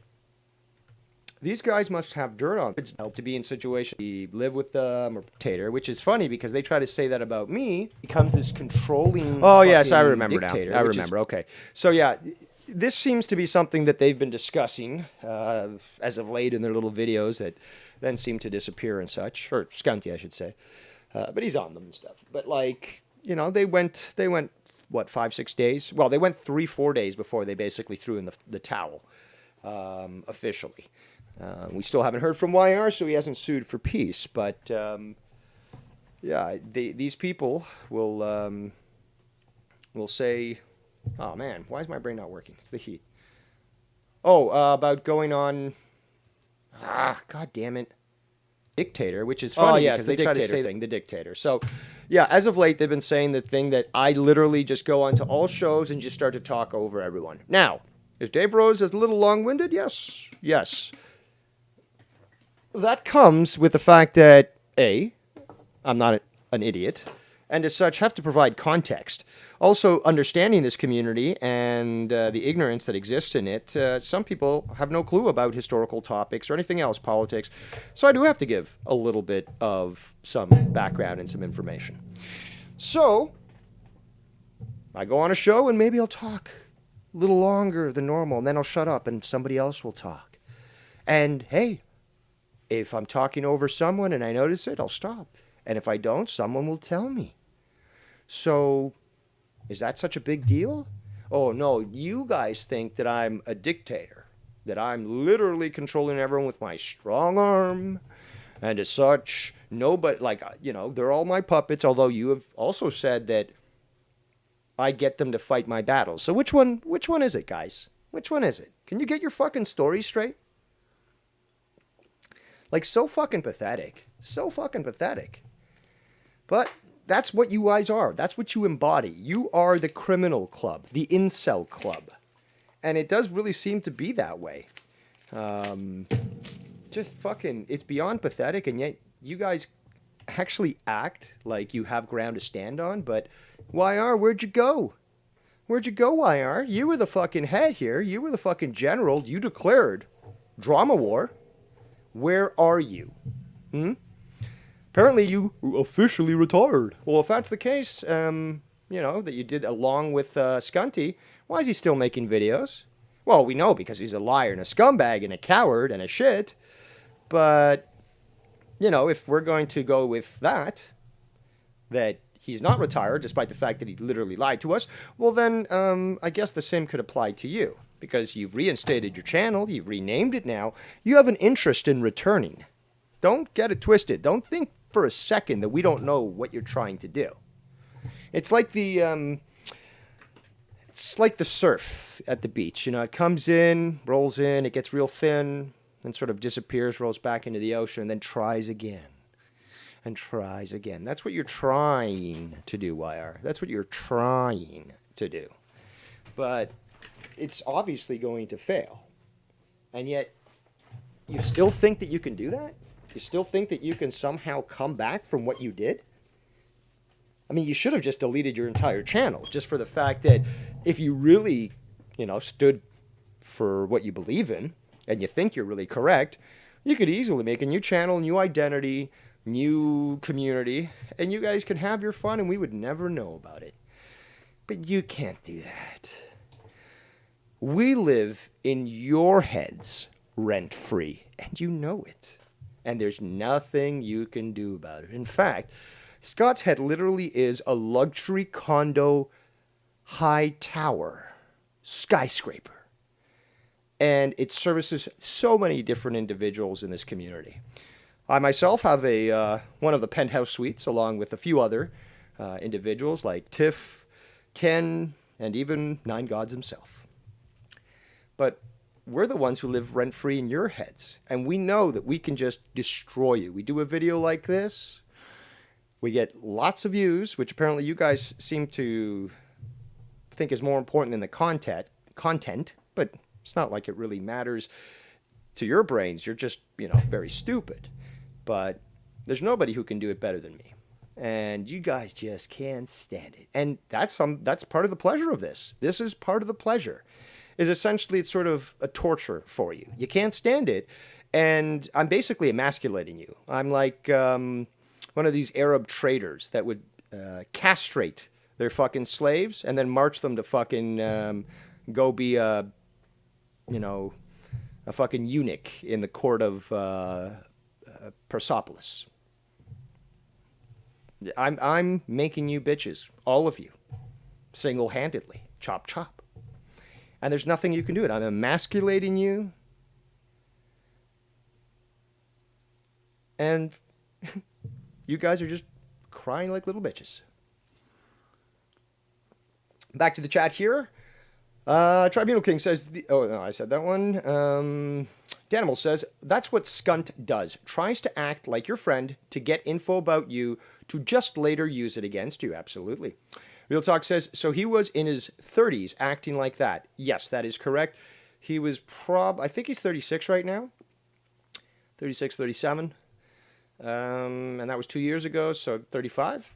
These guys must have dirt on it to be in situations to live with them or dictator, which is funny because they try to say that about me. Becomes this controlling. Oh yes, I remember dictator, now. I remember. Okay, so yeah, this seems to be something that they've been discussing as of late in their little videos that then seem to disappear and such, or Skunty, I should say. But he's on them and stuff. But they went what 5-6 days? Well, they went 3-4 days before they basically threw in the towel officially. We still haven't heard from YR, so he hasn't sued for peace. But these people will say, "Oh man, why is my brain not working? It's the heat." About going on. God damn it, dictator, which is funny because they try to say the dictator. So, yeah, as of late they've been saying the thing that I literally just go onto all shows and just start to talk over everyone. Now, is Dave Rose a little long-winded? Yes. That comes with the fact that, A, I'm not an idiot, and as such have to provide context. Also, understanding this community and the ignorance that exists in it, some people have no clue about historical topics or anything else, politics, so I do have to give a little bit of some background and some information. So, I go on a show and maybe I'll talk a little longer than normal, and then I'll shut up and somebody else will talk. And, hey, if I'm talking over someone and I notice it, I'll stop. And if I don't, someone will tell me. So, is that such a big deal? Oh, no, you guys think that I'm a dictator, that I'm literally controlling everyone with my strong arm, and as such, nobody, they're all my puppets, although you have also said that I get them to fight my battles. So which one is it, guys? Which one is it? Can you get your fucking story straight? So fucking pathetic. So fucking pathetic. But that's what you guys are. That's what you embody. You are the criminal club, the incel club. And it does really seem to be that way. Just fucking, it's beyond pathetic, and yet you guys actually act like you have ground to stand on. But YR, where'd you go? Where'd you go, YR? You were the fucking head here. You were the fucking general. You declared drama war. Where are you? Apparently you officially retired. Well, if that's the case, that you did along with Skunty, why is he still making videos? Well, we know because he's a liar and a scumbag and a coward and a shit. But, if we're going to go with that he's not retired, despite the fact that he literally lied to us, well then, I guess the same could apply to you. Because you've reinstated your channel, you've renamed it now, you have an interest in returning. Don't get it twisted. Don't think for a second that we don't know what you're trying to do. It's like the surf at the beach. It comes in, rolls in, it gets real thin, then sort of disappears, rolls back into the ocean, and then tries again. and tries again. That's what you're trying to do, YR. That's what you're trying to do. But it's obviously going to fail. And yet, you still think that you can do that? You still think that you can somehow come back from what you did? I mean, you should have just deleted your entire channel, just for the fact that if you really, stood for what you believe in, and you think you're really correct, you could easily make a new channel, new identity, new community, and you guys can have your fun and we would never know about it. But you can't do that. We live in your heads rent-free, and you know it. And there's nothing you can do about it. In fact, Scott's Head literally is a luxury condo high tower, skyscraper. And it services so many different individuals in this community. I myself have one of the penthouse suites along with a few other individuals like Tiff, Ken, and even Nine Gods himself. But we're the ones who live rent-free in your heads. And we know that we can just destroy you. We do a video like this. We get lots of views, which apparently you guys seem to think is more important than the content. But it's not like it really matters to your brains. You're just, very stupid. But there's nobody who can do it better than me. And you guys just can't stand it. And that's part of the pleasure of this. This is part of the pleasure. Is essentially it's sort of a torture for you. You can't stand it, and I'm basically emasculating you. I'm like one of these Arab traders that would castrate their fucking slaves and then march them to fucking go be a fucking eunuch in the court of Persepolis. I'm making you bitches, all of you, single-handedly, chop chop. And there's nothing you can do it. I'm emasculating you. And you guys are just crying like little bitches. Back to the chat here. Tribunal King says, oh, no, I said that one. Danimal says, that's what Skunt does. Tries to act like your friend to get info about you to just later use it against you. Absolutely. Real Talk says, so he was in his 30s acting like that. Yes, that is correct. He was I think he's 36 right now. 36, 37. And that was 2 years ago, so 35?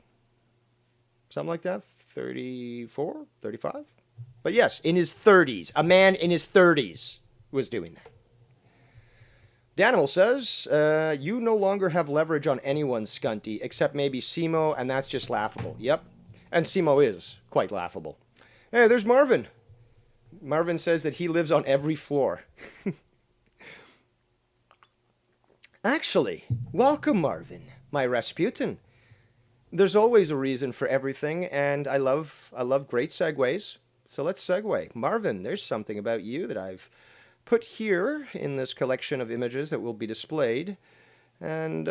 Something like that? 34? 35? But yes, in his 30s. A man in his 30s was doing that. Danimal says, you no longer have leverage on anyone, Skunty, except maybe Simo, and that's just laughable. Yep. And Simo is quite laughable. Hey, there's Marvin. Marvin says that he lives on every floor. Actually, welcome, Marvin, my Rasputin. There's always a reason for everything, and I love great segues. So let's segue. Marvin, there's something about you that I've put here in this collection of images that will be displayed. And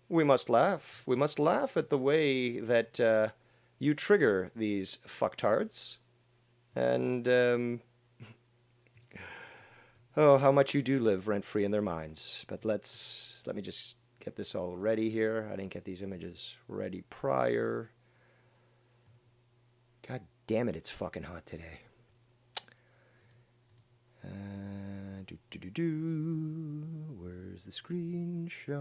we must laugh. We must laugh at the way that you trigger these fucktards. And, oh, how much you do live rent-free in their minds. But let me just get this all ready here. I didn't get these images ready prior. God damn it, it's fucking hot today. Where's the screenshot?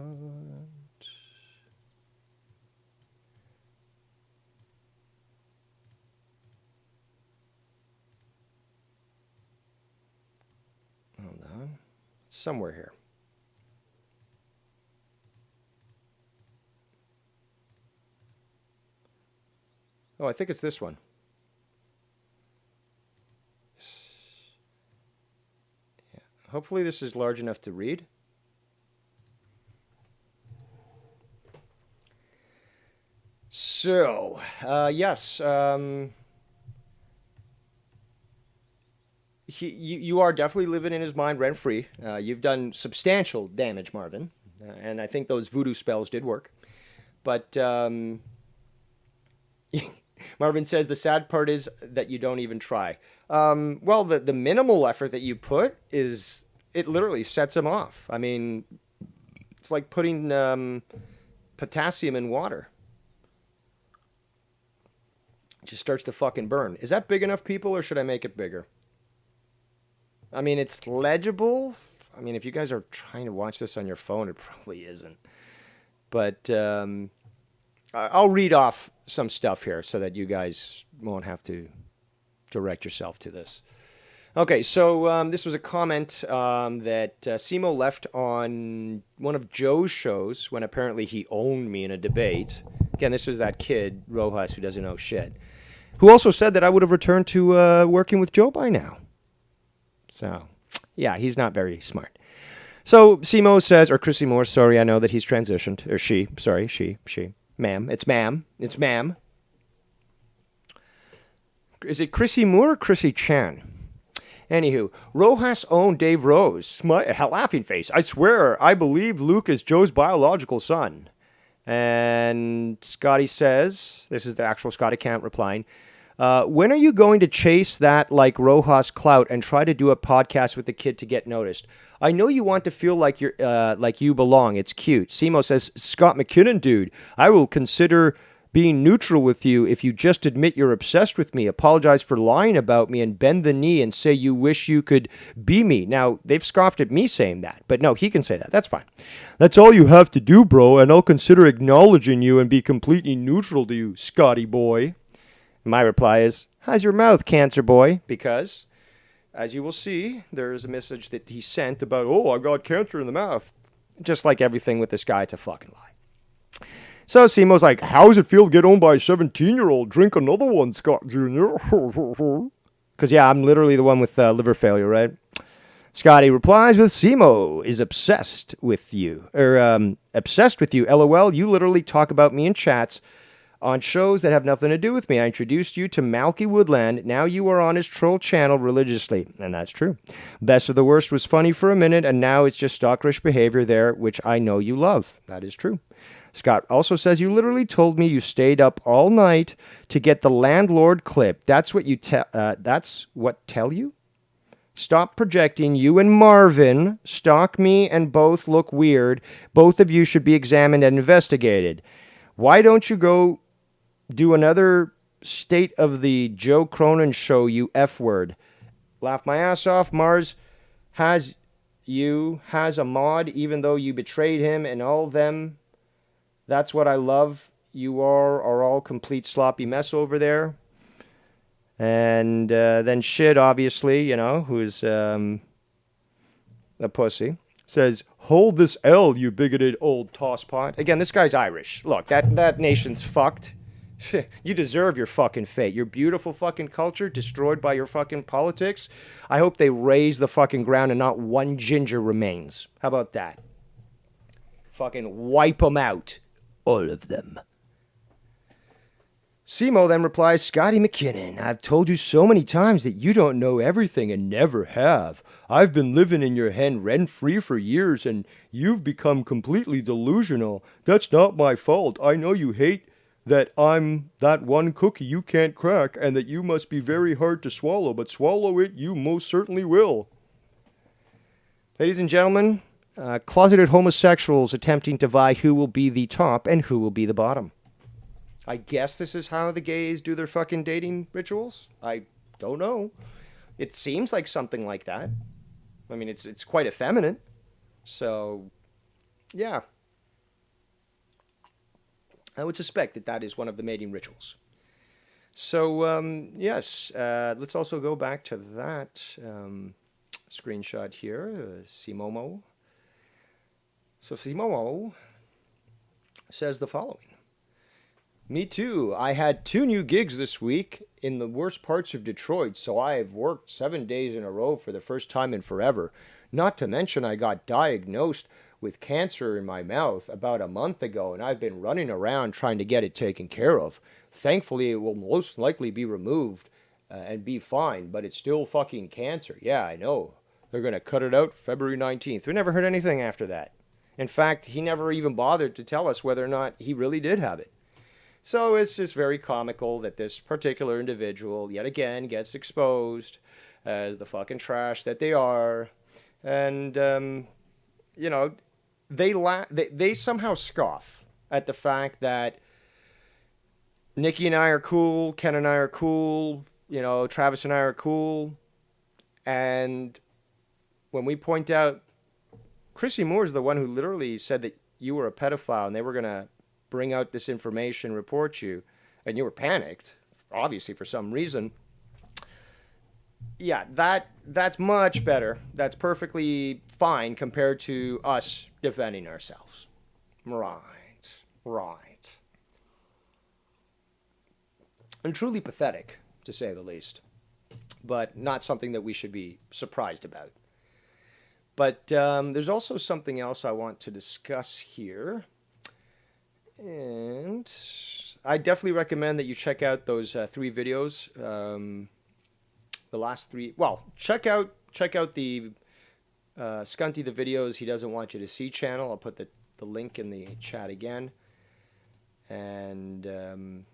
Hold on. It's somewhere here. Oh, I think it's this one. Yeah. Hopefully this is large enough to read. So, yes. You are definitely living in his mind rent-free. You've done substantial damage, Marvin. And I think those voodoo spells did work. But Marvin says the sad part is that you don't even try. Well, the minimal effort that you put it literally sets him off. I mean, it's like putting potassium in water. It just starts to fucking burn. Is that big enough, people, or should I make it bigger? I mean, it's legible. I mean, if you guys are trying to watch this on your phone, it probably isn't. But I'll read off some stuff here so that you guys won't have to direct yourself to this. Okay, so this was a comment that Simo left on one of Joe's shows when apparently he owned me in a debate. Again, this was that kid, Rojas, who doesn't know shit, who also said that I would have returned to working with Joe by now. So, yeah, he's not very smart. So Simo says, or Chrissy Moore, sorry, I know that he's transitioned, or she, sorry, she, ma'am, it's ma'am. Is it Chrissy Moore or Chrissy Chan? Anywho, Rojas owned Dave Rose. Laughing face. I swear, I believe Luke is Joe's biological son. And Scotty says, this is the actual Scotty Camp replying, when are you going to chase that like Rojas clout and try to do a podcast with the kid to get noticed? I know you want to feel like you're like you belong. It's cute. Simo says, Scott McKinnon, dude, I will consider being neutral with you if you just admit you're obsessed with me, apologize for lying about me, and bend the knee and say you wish you could be me. Now, they've scoffed at me saying that, but no, he can say that. That's fine. That's all you have to do, bro, and I'll consider acknowledging you and be completely neutral to you, Scotty boy. My reply is, how's your mouth, cancer boy? Because, as you will see, there's a message that he sent about, oh, I got cancer in the mouth. Just like everything with this guy, it's a fucking lie. So Simo's like, how does it feel to get owned by a 17-year-old? Drink another one, Scott Jr. Because, yeah, I'm literally the one with liver failure, right? Scotty replies with, Simo is obsessed with you. Obsessed with you. LOL, you literally talk about me in chats on shows that have nothing to do with me. I introduced you to Malky Woodland. Now you are on his troll channel religiously. And that's true. Best of the Worst was funny for a minute, and now it's just stalkerish behavior there, which I know you love. That is true. Scott also says, you literally told me you stayed up all night to get the landlord clip. That's what tell you? Stop projecting. You and Marvin stalk me and both look weird. Both of you should be examined and investigated. Why don't you go do another State of the Joe Cronin show, you F word? Laugh my ass off. Mars has a mod even though you betrayed him and all them. That's what I love. You are all complete sloppy mess over there. And then Shit, obviously, who's a pussy, says, hold this L, you bigoted old tosspot. Again, this guy's Irish. Look, that nation's fucked. You deserve your fucking fate. Your beautiful fucking culture destroyed by your fucking politics. I hope they raise the fucking ground and not one ginger remains. How about that? Fucking wipe them out. All of them. Simo then replies, Scotty McKinnon, I've told you so many times that you don't know everything and never have. I've been living in your head rent-free for years and you've become completely delusional. That's not my fault. I know you hate that I'm that one cookie you can't crack and that you must be very hard to swallow, but swallow it you most certainly will. Ladies and gentlemen, closeted homosexuals attempting to vie who will be the top and who will be the bottom. I guess this is how the gays do their fucking dating rituals. I don't know. It seems like something like that. I mean, it's quite effeminate. So, yeah. I would suspect that is one of the mating rituals. So, yes. Let's also go back to that screenshot here. Simomo. So Simomo says the following. Me too. I had 2 new gigs this week in the worst parts of Detroit, so I have worked 7 days in a row for the first time in forever. Not to mention I got diagnosed with cancer in my mouth about a month ago, and I've been running around trying to get it taken care of. Thankfully, it will most likely be removed and be fine, but it's still fucking cancer. Yeah, I know. They're going to cut it out February 19th. We never heard anything after that. In fact, he never even bothered to tell us whether or not he really did have it. So it's just very comical that this particular individual, yet again, gets exposed as the fucking trash that they are. And, they somehow scoff at the fact that Nikki and I are cool, Ken and I are cool, you know, Travis and I are cool. And when we point out, Chrissy Moore is the one who literally said that you were a pedophile and they were going to bring out this information, report you, and you were panicked, obviously for some reason. Yeah, that's much better. That's perfectly fine compared to us defending ourselves. Right. And truly pathetic, to say the least. But not something that we should be surprised about. But there's also something else I want to discuss here. And I definitely recommend that you check out those 3 videos. The last 3. Well, check out the Scunty the videos he doesn't want you to see channel. I'll put the link in the chat again. And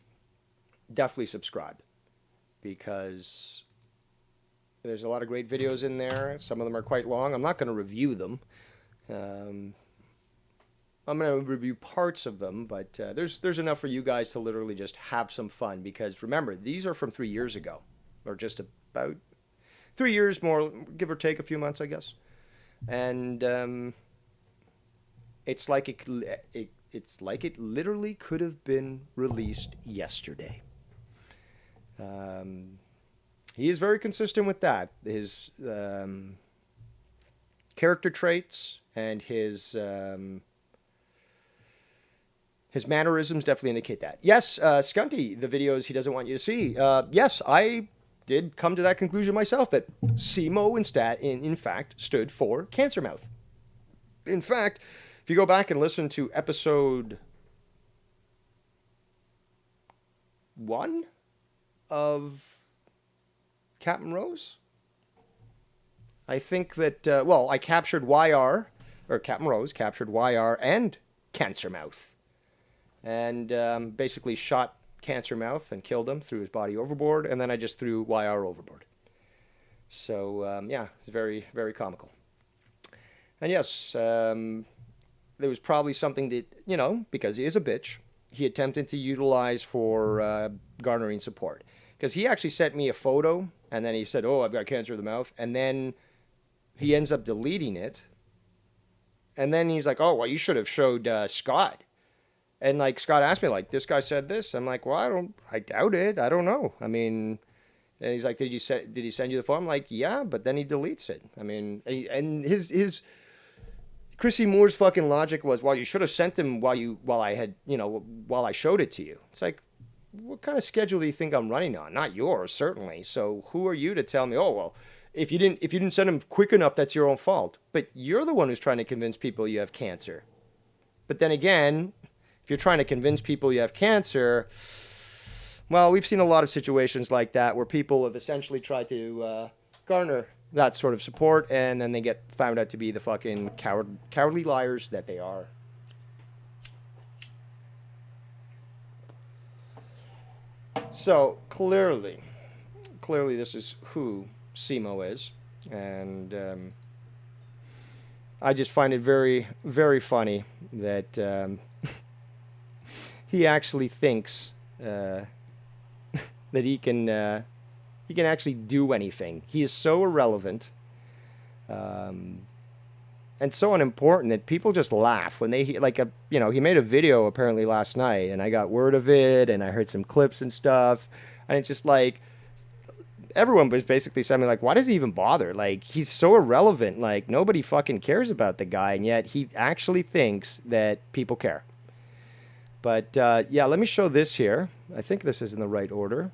definitely subscribe, because there's a lot of great videos in there. Some of them are quite long. I'm not going to review them. I'm going to review parts of them, but there's enough for you guys to literally just have some fun, because remember, these are from 3 years ago, or just about 3 years more, give or take a few months, I guess. And it's like it literally could have been released yesterday. He is very consistent with that. His character traits and his mannerisms definitely indicate that. Yes, Scunty, the videos he doesn't want you to see. Yes, I did come to that conclusion myself, that SEMO in fact stood for cancer mouth. In fact, if you go back and listen to episode 1 of Captain Rose, I think that, I captured YR, or Captain Rose captured YR and Cancer Mouth. And basically shot Cancer Mouth and killed him, threw his body overboard, and then I just threw YR overboard. So, yeah, it's very, very comical. And yes, there was probably something that, you know, because he is a bitch, he attempted to utilize for garnering support. Because he actually sent me a photo, and then he said, oh, I've got cancer of the mouth, and then he ends up deleting it. And then he's like, oh, well, you should have showed Scott. And, like, Scott asked me, like, this guy said this. I'm like, well, I doubt it. I don't know. I mean, and he's like, did he send you the phone? I'm like, yeah, but then he deletes it. I mean, and his Chrissy Moore's fucking logic was, well, you should have sent him while I showed it to you. It's like, what kind of schedule do you think I'm running on? Not yours, certainly. So who are you to tell me, oh, well, if you didn't send him quick enough, that's your own fault. But you're the one who's trying to convince people you have cancer. But then again, if you're trying to convince people you have cancer, well, we've seen a lot of situations like that where people have essentially tried to garner that sort of support, and then they get found out to be the fucking cowardly liars that they are. So clearly this is who SEMO is, and I just find it very, very funny that he actually thinks that he can actually do anything. He is so irrelevant and so unimportant that people just laugh when they he made a video apparently last night, and I got word of it, and I heard some clips and stuff, and it's just like everyone was basically saying, like, why does he even bother? Like, he's so irrelevant. Like, nobody fucking cares about the guy, and yet he actually thinks that people care. But yeah, let me show this here. I think this is in the right order.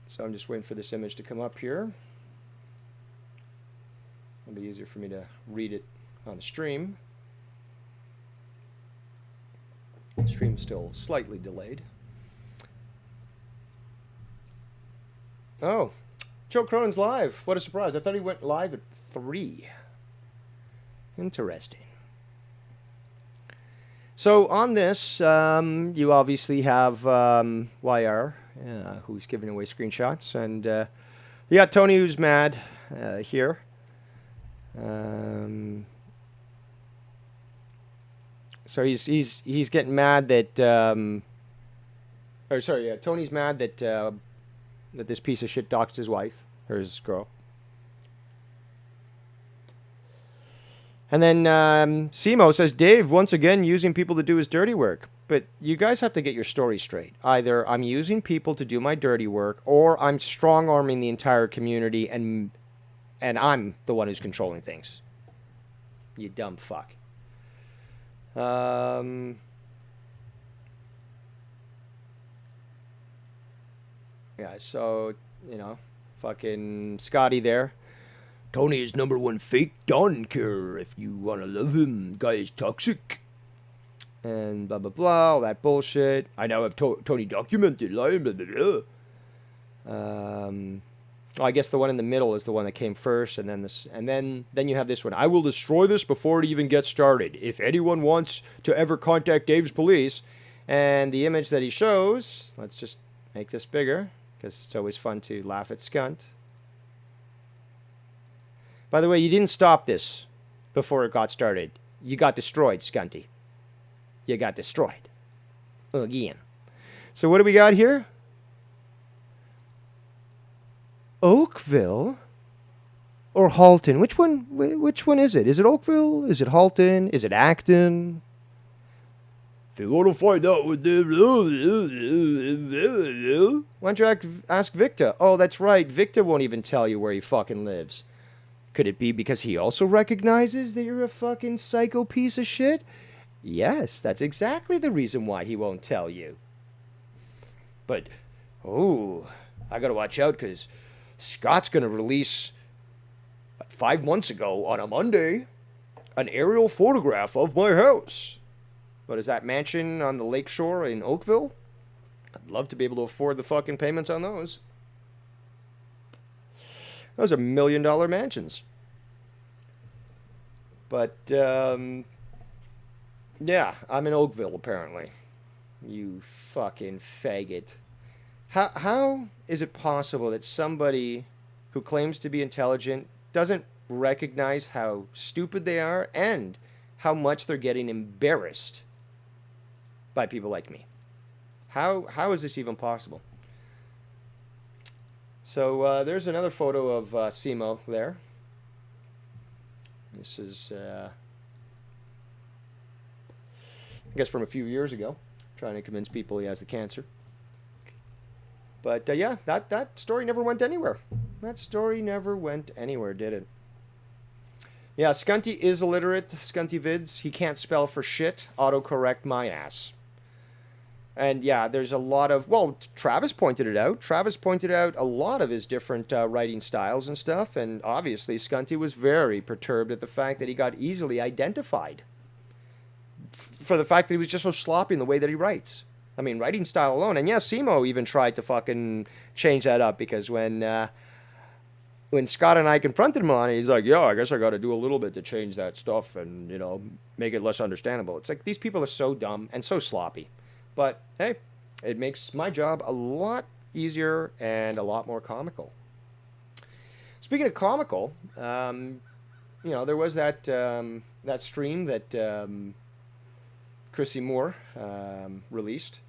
So I'm just waiting for this image to come up here. It'll be easier for me to read it on the stream. The stream's still slightly delayed. Oh, Joe Cronin's live. What a surprise. I thought he went live at 3. Interesting. So on this, you obviously have YR, who's giving away screenshots, and you got Tony, who's mad here. So he's getting mad that, Tony's mad that that this piece of shit doxed his wife or his girl. And then Simo says, Dave, once again, using people to do his dirty work. But you guys have to get your story straight. Either I'm using people to do my dirty work, or I'm strong-arming the entire community, and I'm the one who's controlling things. You dumb fuck. Yeah, so, fucking Scotty there. Tony is #1 fake. Don't care if you want to love him. Guy is toxic. And blah, blah, blah. All that bullshit. I now have Tony documented. Blah, blah, blah, blah. I guess the one in the middle is the one that came first. And then then you have this one. I will destroy this before it even gets started. If anyone wants to ever contact Dave's police. And the image that he shows, let's just make this bigger, because it's always fun to laugh at Skunt. By the way, you didn't stop this before it got started. You got destroyed, Skunty. You got destroyed. Again. So what do we got here? Oakville or Halton? Which one is it? Is it Oakville? Is it Halton? Is it Acton? If you want to find out what they... Why don't you ask Victor? Oh, that's right. Victor won't even tell you where he fucking lives. Could it be because he also recognizes that you're a fucking psycho piece of shit? Yes, that's exactly the reason why he won't tell you. But, I gotta watch out, because Scott's gonna release, 5 months ago, on a Monday, an aerial photograph of my house. What is that, mansion on the lakeshore in Oakville? I'd love to be able to afford the fucking payments on those. Those are $1 million mansions. But, yeah, I'm in Oakville, apparently. You fucking faggot. How is it possible that somebody who claims to be intelligent doesn't recognize how stupid they are and how much they're getting embarrassed by people like me? How is this even possible? So there's another photo of Simo there. This is, I guess, from a few years ago, trying to convince people he has the cancer. But yeah, that story never went anywhere. That story never went anywhere, did it? Yeah, Skunty is illiterate. Skunty vids. He can't spell for shit. Autocorrect my ass. And yeah, there's a lot of... Well, Travis pointed it out. Travis pointed out a lot of his different writing styles and stuff. And obviously, Skunty was very perturbed at the fact that he got easily identified. For the fact that he was just so sloppy in the way that he writes. I mean, writing style alone. And yeah, Simo even tried to fucking change that up. Because when Scott and I confronted him on it, he's like, yeah, I guess I got to do a little bit to change that stuff and, make it less understandable. It's like, these people are so dumb and so sloppy. But, hey, it makes my job a lot easier and a lot more comical. Speaking of comical, there was that stream that Chrissy Moore released.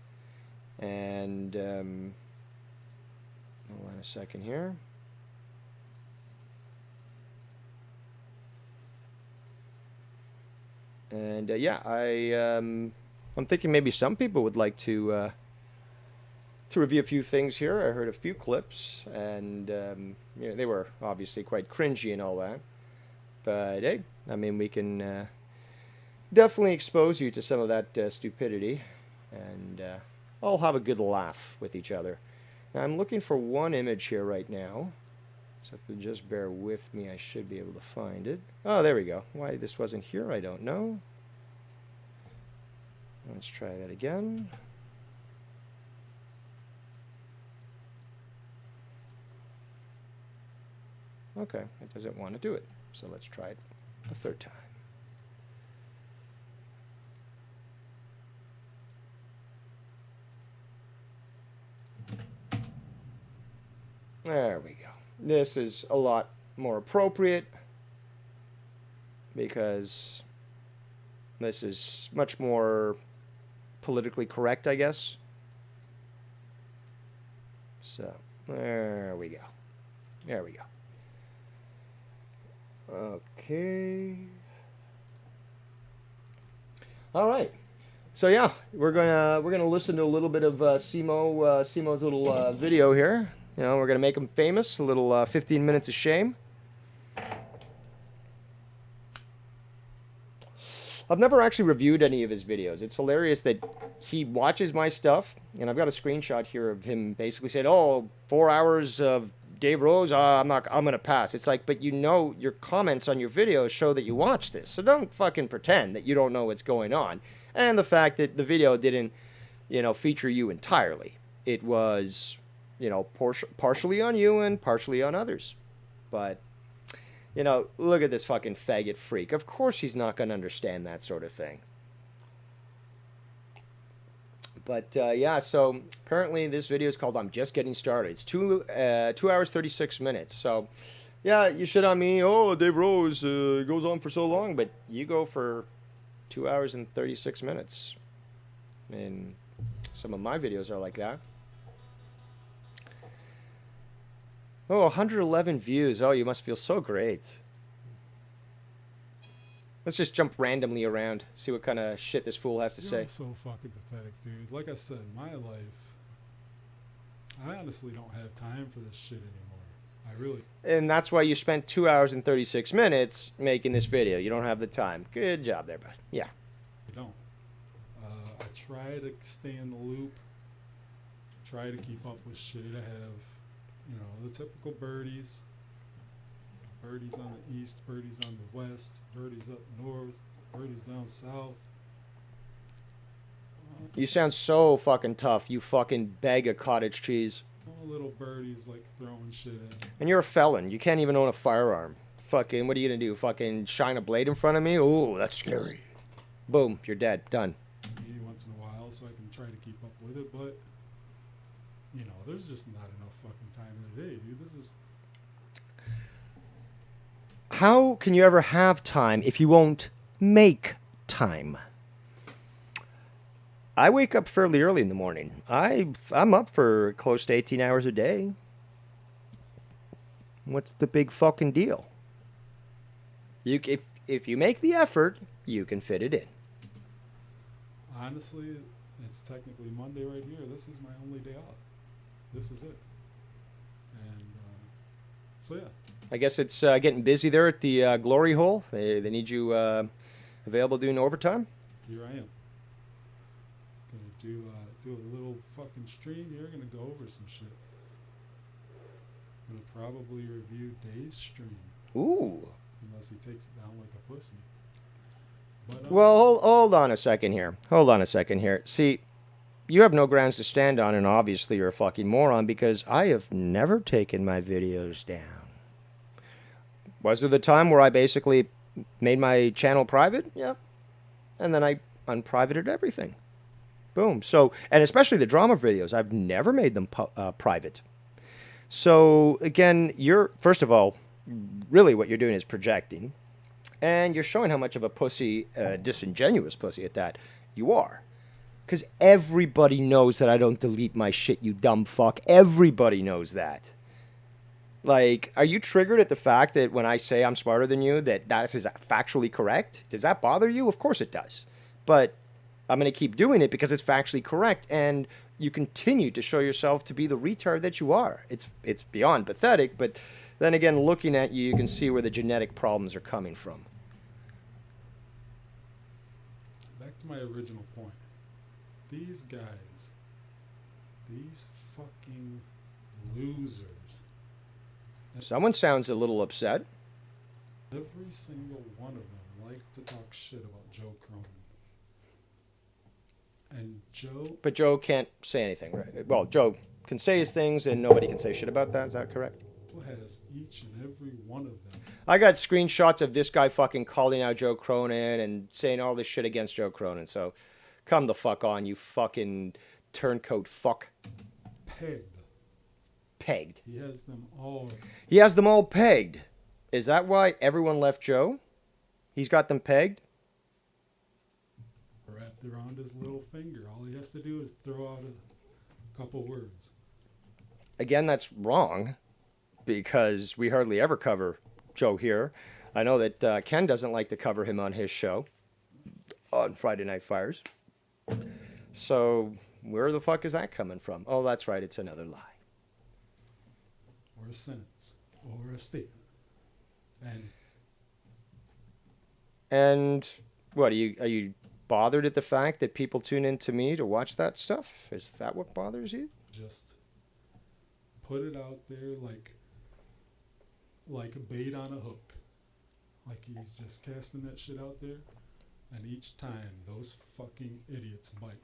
And, hold on a second here. And, yeah, I'm thinking maybe some people would like to review a few things here. I heard a few clips, and they were obviously quite cringy and all that. But hey, I mean, we can definitely expose you to some of that stupidity, and I'll have a good laugh with each other. Now, I'm looking for one image here right now, so if you just bear with me, I should be able to find it. Oh, there we go. Why this wasn't here, I don't know. Let's try that again. Okay, it doesn't want to do it. So let's try it a third time. There we go. This is a lot more appropriate because this is much more politically correct, I guess. So, there we go. There we go. Okay. All right. So yeah, we're gonna listen to a little bit of Simo's little video here. You know, we're gonna make him famous. A little 15 minutes of shame. I've never actually reviewed any of his videos. It's hilarious that he watches my stuff, and I've got a screenshot here of him basically saying, "Oh, 4 hours of Dave Rose, I'm gonna pass." It's like, but you know, your comments on your videos show that you watch this, so don't fucking pretend that you don't know what's going on. And the fact that the video didn't, you know, feature you entirely. It was, you know, partially on you and partially on others. But, you know, look at this fucking faggot freak. Of course he's not gonna understand that sort of thing. But yeah, so apparently this video is called "I'm Just Getting Started." It's 2 hours 36 minutes. So yeah, you shit on me. Oh, Dave Rose goes on for so long, but you go for 2 hours and 36 minutes. And some of my videos are like that. Oh, 111 views. Oh, you must feel so great. Let's just jump randomly around, see what kind of shit this fool has to say. You're so fucking pathetic, dude. Like I said, my life, I honestly don't have time for this shit anymore. I really. And that's why you spent 2 hours and 36 minutes making this video. You don't have the time. Good job there, bud. Yeah. I don't. I try to stay in the loop. Try to keep up with shit. I have, you know, the typical birdies. Birdies on the east, birdies on the west, birdies up north, birdies down south. You sound so fucking tough, you fucking bag of cottage cheese. All little birdies like throwing shit in. And you're a felon. You can't even own a firearm. Fucking, what are you gonna do? Fucking shine a blade in front of me? Ooh, that's scary. Boom, you're dead. Done. Maybe once in a while so I can try to keep up with it, but, you know, there's just not enough fucking time in the day, dude. This is... How can you ever have time if you won't make time? I wake up fairly early in the morning. I'm up for close to 18 hours a day. What's the big fucking deal? If you make the effort, you can fit it in. Honestly, it's technically Monday right here. This is my only day off. This is it. And so yeah. I guess it's getting busy there at the Glory Hole. They need you available doing overtime. Here I am. Gonna do a little fucking stream here. Gonna go over some shit. Gonna probably review Dave's stream. Ooh. Unless he takes it down like a pussy. But, Well, hold on a second here. Hold on a second here. See, you have no grounds to stand on, and obviously you're a fucking moron because I have never taken my videos down. Was there the time where I basically made my channel private? Yeah. And then I unprivated everything. Boom. So, and especially the drama videos, I've never made them private. So, again, first of all, really what you're doing is projecting. And you're showing how much of a pussy, disingenuous pussy at that, you are. Because everybody knows that I don't delete my shit, you dumb fuck. Everybody knows that. Like, are you triggered at the fact that when I say I'm smarter than you, that is factually correct? Does that bother you? Of course it does. But I'm going to keep doing it because it's factually correct, and you continue to show yourself to be the retard that you are. It's beyond pathetic, but then again, looking at you, you can see where the genetic problems are coming from. back to my original point. These guys, these fucking losers. Someone sounds a little upset. Every single one of them like to talk shit about Joe Cronin. And Joe... But Joe can't say anything, right? Well, Joe can say his things and nobody can say shit about that. Is that correct? has each and every one of them. I got screenshots of this guy fucking calling out Joe Cronin and saying all this shit against Joe Cronin. So come the fuck on, you fucking turncoat fuck. Pegged. pegged. He has them all. He has them all pegged. Is that why everyone left Joe? He's got them pegged? Wrapped around his little finger. All he has to do is throw out a couple words. Again, that's wrong, because we hardly ever cover Joe here. I know that Ken doesn't like to cover him on his show on Friday Night Fires. So where the fuck is that coming from? Oh, that's right. It's another lie. Or a sentence. Or a statement. And what, are you bothered at the fact that people tune in to me to watch that stuff? Is that what bothers you? Just put it out there like a bait on a hook. Like he's just casting that shit out there, and each time those fucking idiots bite.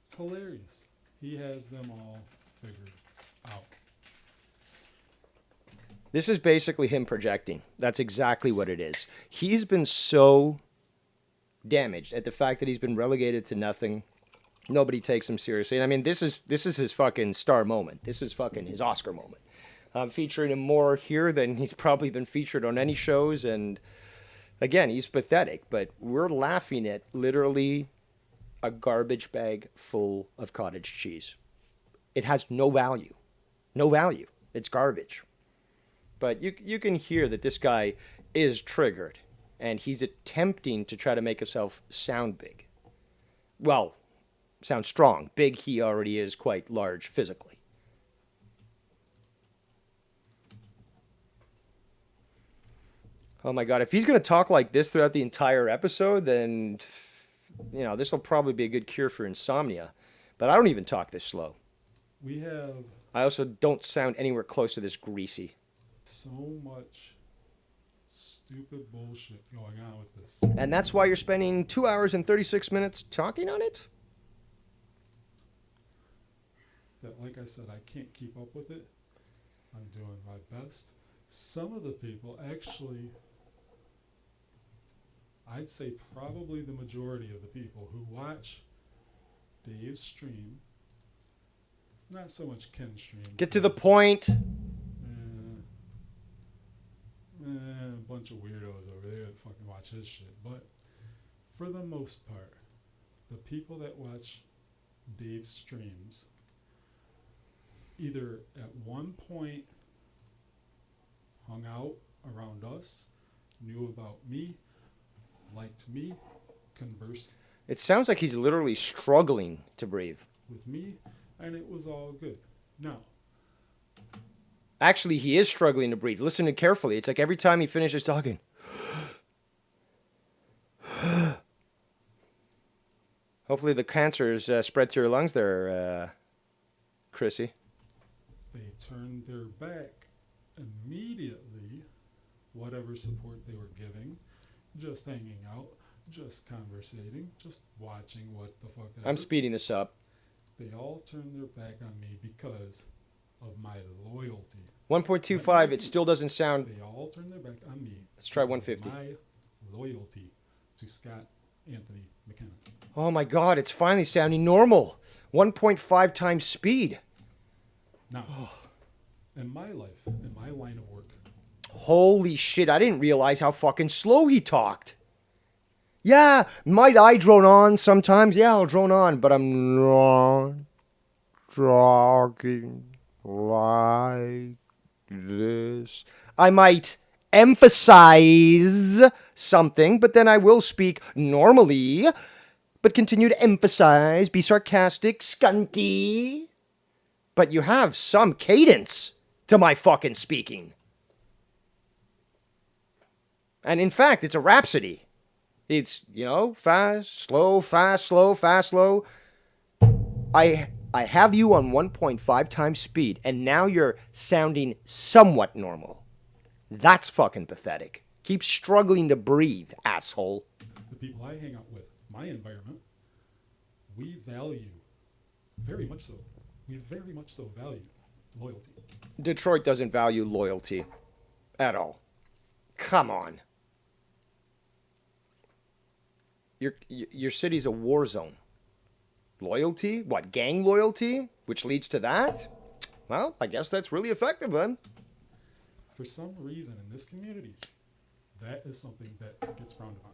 It's hilarious. He has them all figured out. This is basically him projecting. That's exactly what it is. He's been so damaged at the fact that he's been relegated to nothing. Nobody takes him seriously. And I mean, this is his fucking star moment. This is fucking his Oscar moment. I'm featuring him more here than he's probably been featured on any shows. And again, he's pathetic. But we're laughing at literally a garbage bag full of cottage cheese. It has no value. No value. It's garbage. But you can hear that this guy is triggered, and he's attempting to try to make himself sound big. Well, sound strong. Big, he already is quite large physically. Oh my God, if he's going to talk like this throughout the entire episode, then, you know, this will probably be a good cure for insomnia. But I don't even talk this slow. I also don't sound anywhere close to this greasy. So much stupid bullshit going on with this. And that's why you're spending 2 hours and 36 minutes talking on it? That, like I said, I can't keep up with it. I'm doing my best. Some of the people actually, I'd say probably the majority of the people who watch Dave's stream, not so much Ken's stream. Get to the point. A bunch of weirdos over there that fucking watch his shit. But for the most part, the people that watch Dave's streams either at one point hung out around us, knew about me, liked me, conversed It sounds like he's literally struggling to breathe. with me, and it was all good. Now, Actually, he is struggling to breathe. Listen to it carefully. It's like every time he finishes talking. Hopefully the cancer's spread to your lungs there, Chrissy. they turned their back immediately, whatever support they were giving, just hanging out, just conversating, just watching what the fuck ever. I'm speeding this up. They all turned their back on me because of my loyalty. 1.25, it still doesn't sound... They all turned their back on me. Let's try because of 150. My loyalty to Scott Anthony McKenna. Oh my God, it's finally sounding normal. 1.5 times speed. Now, in my life, in my line of work, Holy shit, I didn't realize how fucking slow he talked. Yeah, might I drone on sometimes? Yeah, I'll drone on, but I'm not talking like this. I might emphasize something, but then I will speak normally, but continue to emphasize, be sarcastic, skunty. But you have some cadence to my fucking speaking. And in fact, it's a rhapsody. It's, you know, fast, slow, fast, slow, fast, slow. I have you on 1.5 times speed, and now you're sounding somewhat normal. That's fucking pathetic. Keep struggling to breathe, asshole. the people I hang out with, my environment, we value, very much so, we very much so value loyalty. Detroit doesn't value loyalty at all. Come on. Your city's a war zone. Loyalty? What, gang loyalty? Which leads to that? Well, I guess that's really effective then. For some reason in this community, that is something that gets frowned upon.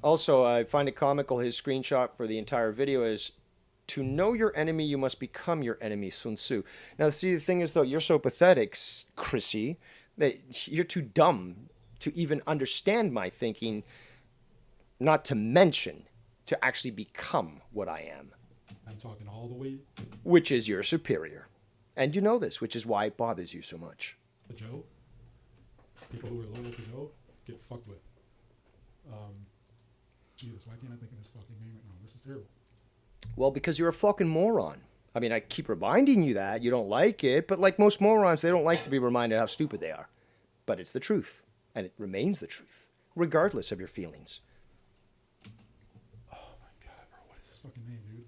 Also, I find it comical his screenshot for the entire video is, to know your enemy, you must become your enemy, Sun Tzu. Now, see, the thing is, though, you're so pathetic, Chrissy, that you're too dumb to even understand my thinking, not to mention to actually become what I am. I'm talking all the way Which is your superior. And you know this, which is why it bothers you so much. to Joe. People who are loyal to Joe get fucked with. Jesus, why can't I think of his fucking name right now? This is terrible. Well, because you're a fucking moron. I mean, I keep reminding you that. You don't like it, but like most morons, they don't like to be reminded how stupid they are. But it's the truth, and it remains the truth, regardless of your feelings. Oh my god, bro, what is his fucking name, dude?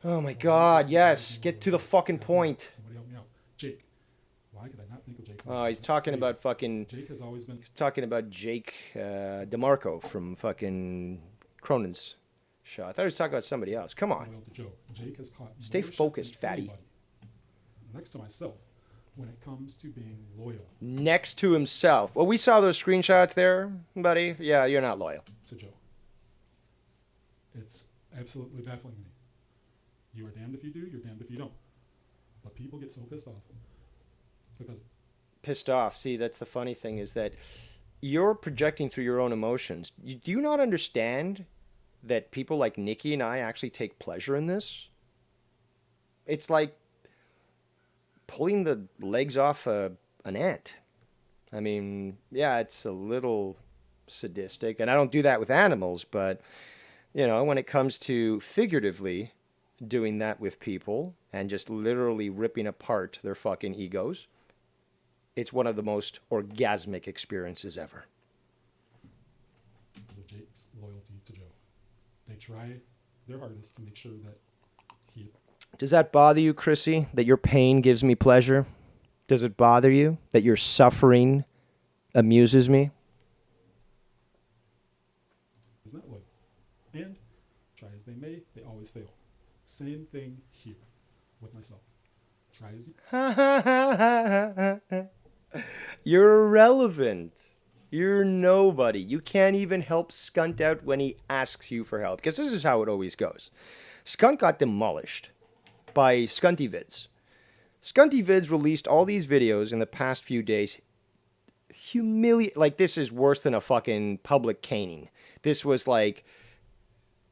Oh my god, yes, get to the fucking point. Somebody help me out. Jake. Why could I not think of Jake's Oh, name? he's talking about fucking... Jake has always been... He's talking about Jake DeMarco from fucking Cronin's show. I thought he was talking about somebody else. Come on. loyal to Joe. Jake has caught Stay more shit focused, than fatty. anybody, next to myself, when it comes to being loyal Next to himself. Well, we saw those screenshots there, buddy. Yeah, you're not loyal. to Joe. It's absolutely baffling me. You are damned if you do, you're damned if you don't. But people get so pissed off because Pissed off. See, that's the funny thing is that you're projecting through your own emotions. Do you not understand that people like Nikki and I actually take pleasure in this? It's like pulling the legs off an ant. I mean, yeah, it's a little sadistic, and I don't do that with animals, but, you know, when it comes to figuratively doing that with people and just literally ripping apart their fucking egos, it's one of the most orgasmic experiences ever. of Jake's loyalty to Joe. They try their hardest to make sure that he... Does that bother you, Chrissy, that your pain gives me pleasure? Does it bother you that your suffering amuses me? is not loyal. And, try as they may, they always fail. Same thing here with myself. Try as you... You're irrelevant. You're nobody. You can't even help Skunt out when he asks you for help. Because this is how it always goes. Skunt got demolished by Skunty Vids. Skunty Vids released all these videos in the past few days. Like, this is worse than a fucking public caning. This was like,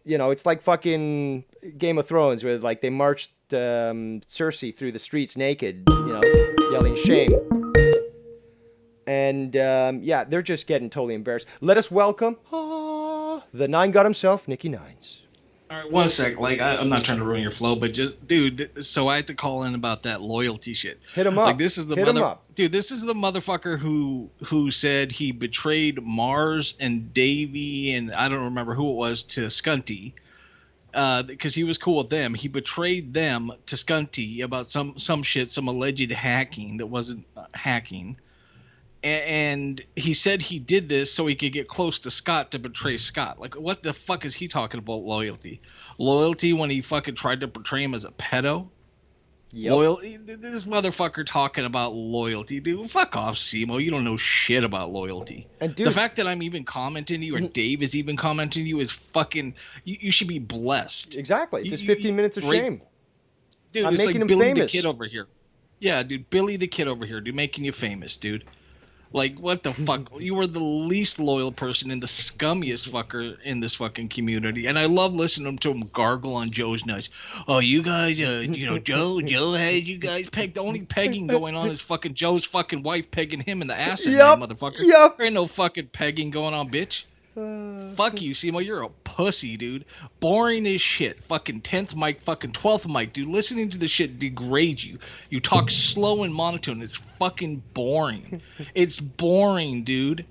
you know, it's like fucking Game of Thrones where, like, they marched Cersei through the streets naked, you know, yelling shame. And, yeah, they're just getting totally embarrassed. Let us welcome the Nine God himself, Nicky Nines. All right, one sec. Like, I'm not trying to ruin your flow, but just, dude. So I had to call in about that loyalty shit. Hit him up. Like, this is the Hit him up. dude. This is the motherfucker who said he betrayed Mars and Davey and I don't remember who it was to Skunty, because he was cool with them. He betrayed them to Skunty about some shit, some alleged hacking that wasn't hacking. And he said he did this so he could get close to Scott to betray Scott. Like, what the fuck is he talking about loyalty? Loyalty when he fucking tried to portray him as a pedo? Yep. This motherfucker talking about loyalty. Dude, fuck off, Simo. You don't know shit about loyalty. And dude, the fact that I'm even commenting to you or Dave is even commenting to you is fucking... You should be blessed. Exactly. It's just 15 minutes of shame. Dude, I'm it's making like him Billy famous. the Kid over here. Yeah, dude, Billy the Kid over here, dude, making you famous, dude. Like, what the fuck? You were the least loyal person and the scummiest fucker in this fucking community. And I love listening to him gargle on Joe's nuts. Oh, you guys, you know, Joe had you guys pegged. The only pegging going on is fucking Joe's fucking wife pegging him in the ass, motherfucker. Yep. There ain't no fucking pegging going on, bitch. Fuck you, Simo. You're a pussy, dude. Boring as shit. Fucking 10th mic, fucking 12th mic, dude. Listening to this shit degrades you. You talk slow and monotone. It's fucking boring. It's boring, dude.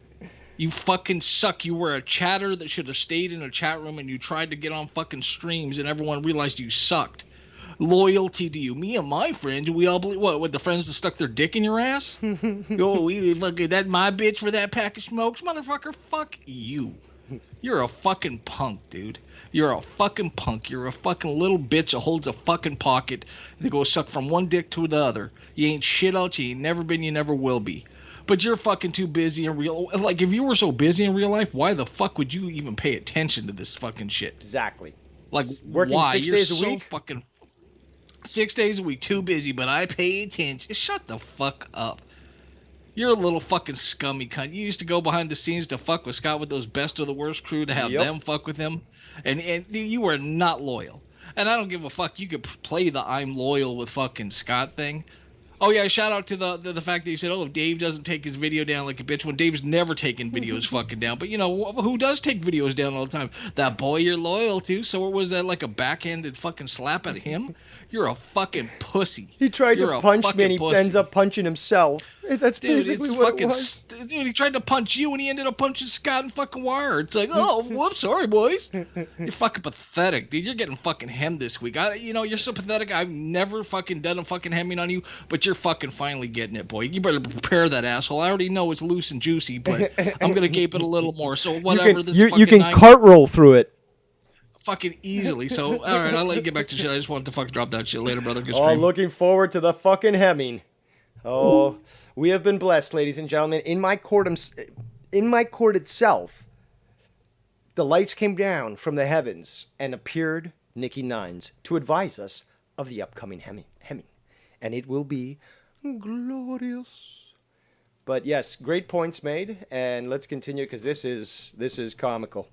You fucking suck. You were a chatter that should have stayed in a chat room and you tried to get on fucking streams and everyone realized you sucked. Loyalty to you. Me and my friends, we all believe, what, with the friends that stuck their dick in your ass? Yo, we fucking, that my bitch for that pack of smokes? Motherfucker, fuck you. You're a fucking punk, dude. You're a fucking punk. You're a fucking little bitch that holds a fucking pocket that goes suck from one dick to the other. You ain't shit else. You ain't never been. You never will be. But you're fucking too busy in real. Like, if you were so busy in real life, why the fuck would you even pay attention to this fucking shit? Exactly. Like, Working why? 6 You're days a so week? fucking 6 days a week, too busy. But I pay attention. Shut the fuck up. You're a little fucking scummy cunt. You used to go behind the scenes to fuck with Scott with those best of the worst crew to have Yep. them fuck with him. And you are not loyal. And I don't give a fuck. You could play the I'm loyal with fucking Scott thing. Oh yeah, shout out to the fact that you said, oh, if Dave doesn't take his video down like a bitch, when Dave's never taken videos fucking down. But you know, who does take videos down all the time? That boy you're loyal to. So was that like a backhanded fucking slap at him? You're a fucking pussy. He tried You're to a punch me fucking and he pussy. ends up punching himself. That's Dude, basically it's what fucking it was. dude, he tried to punch you and he ended up punching Scott and fucking Wire. It's like, oh, whoops, sorry, boys. You're fucking pathetic, dude. You're getting fucking hemmed this week. You're so pathetic. I've never fucking done a fucking hemming on you, but you're fucking finally getting it, boy. You better prepare that asshole. I already know it's loose and juicy, but I'm gonna gape it a little more. So whatever. You can cart roll through it. fucking easily. So all right, I'll let you get back to shit. I just wanted to fucking drop that shit later, brother. Good Oh, stream. looking forward to the fucking hemming. Oh, we have been blessed, ladies and gentlemen. In my court itself, the lights came down from the heavens and appeared Nikki Nines to advise us of the upcoming hemming. And it will be glorious. But yes, great points made, and let's continue because this is comical.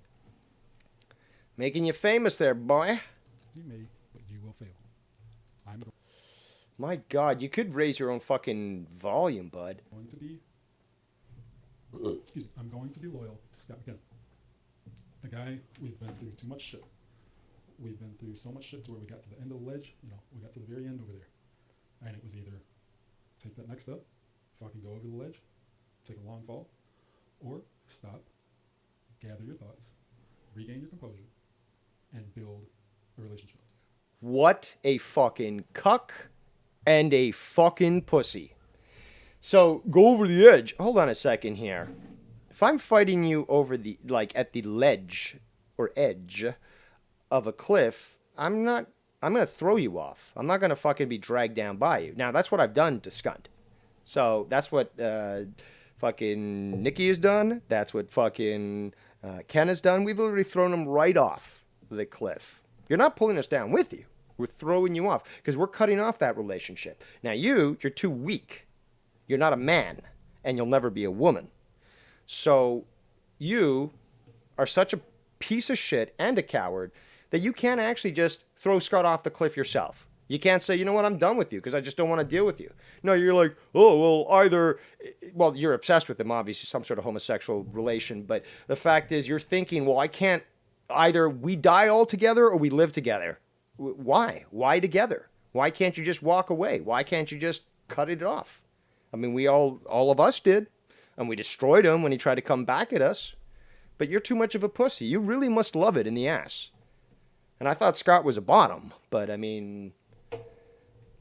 Making you famous there, boy. You may, but you will fail. I'm My God, you could raise your own fucking volume, bud. going to be. Excuse me. I'm going to be loyal to Scott McKenna. The guy, we've been through too much shit. We've been through so much shit to where we got to the end of the ledge. We got to the very end over there, and it was either take that next step, fucking go over the ledge, take a long fall, or stop, gather your thoughts, regain your composure, and build a relationship. What a fucking cuck and a fucking pussy. So, go over the edge. Hold on a second here. If I'm fighting you over the, at the ledge or edge of a cliff, I'm going to throw you off. I'm not going to fucking be dragged down by you. Now, that's what I've done to Skunt. So, that's what fucking Nikki has done. That's what fucking Ken has done. We've literally thrown him right off the cliff. You're not pulling us down with you. We're throwing you off because we're cutting off that relationship. Now, you're too weak. You're not a man, and you'll never be a woman. So, you are such a piece of shit and a coward that you can't actually just throw Scott off the cliff yourself. You can't say, you know what, I'm done with you because I just don't want to deal with you. No, you're like, oh, well, you're obsessed with him, obviously, some sort of homosexual relation. But the fact is, you're thinking, well, I can't, either we die all together or we live together. Why? Why together? Why can't you just walk away? Why can't you just cut it off? I mean, we all of us did. And we destroyed him when he tried to come back at us. But you're too much of a pussy. You really must love it in the ass. And I thought Scott was a bottom. But, I mean,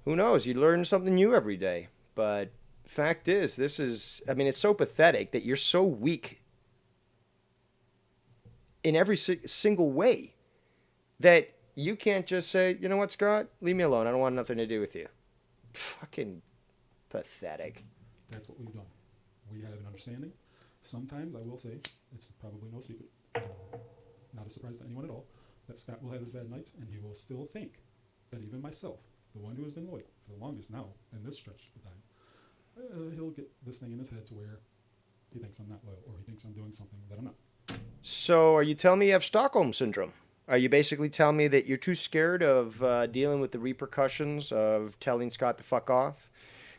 who knows? You learn something new every day. But fact is, it's so pathetic that you're so weak in every single way that you can't just say, you know what, Scott? Leave me alone. I don't want nothing to do with you. Fucking pathetic. That's what we've done. We have an understanding. Sometimes, I will say, it's probably no secret, not a surprise to anyone at all, that Scott will have his bad nights, and he will still think that even myself, the one who has been loyal for the longest now in this stretch of time, he'll get this thing in his head to where he thinks I'm not loyal, or he thinks I'm doing something that I'm not. So are you telling me you have Stockholm Syndrome? Are you basically telling me that you're too scared of dealing with the repercussions of telling Scott to fuck off?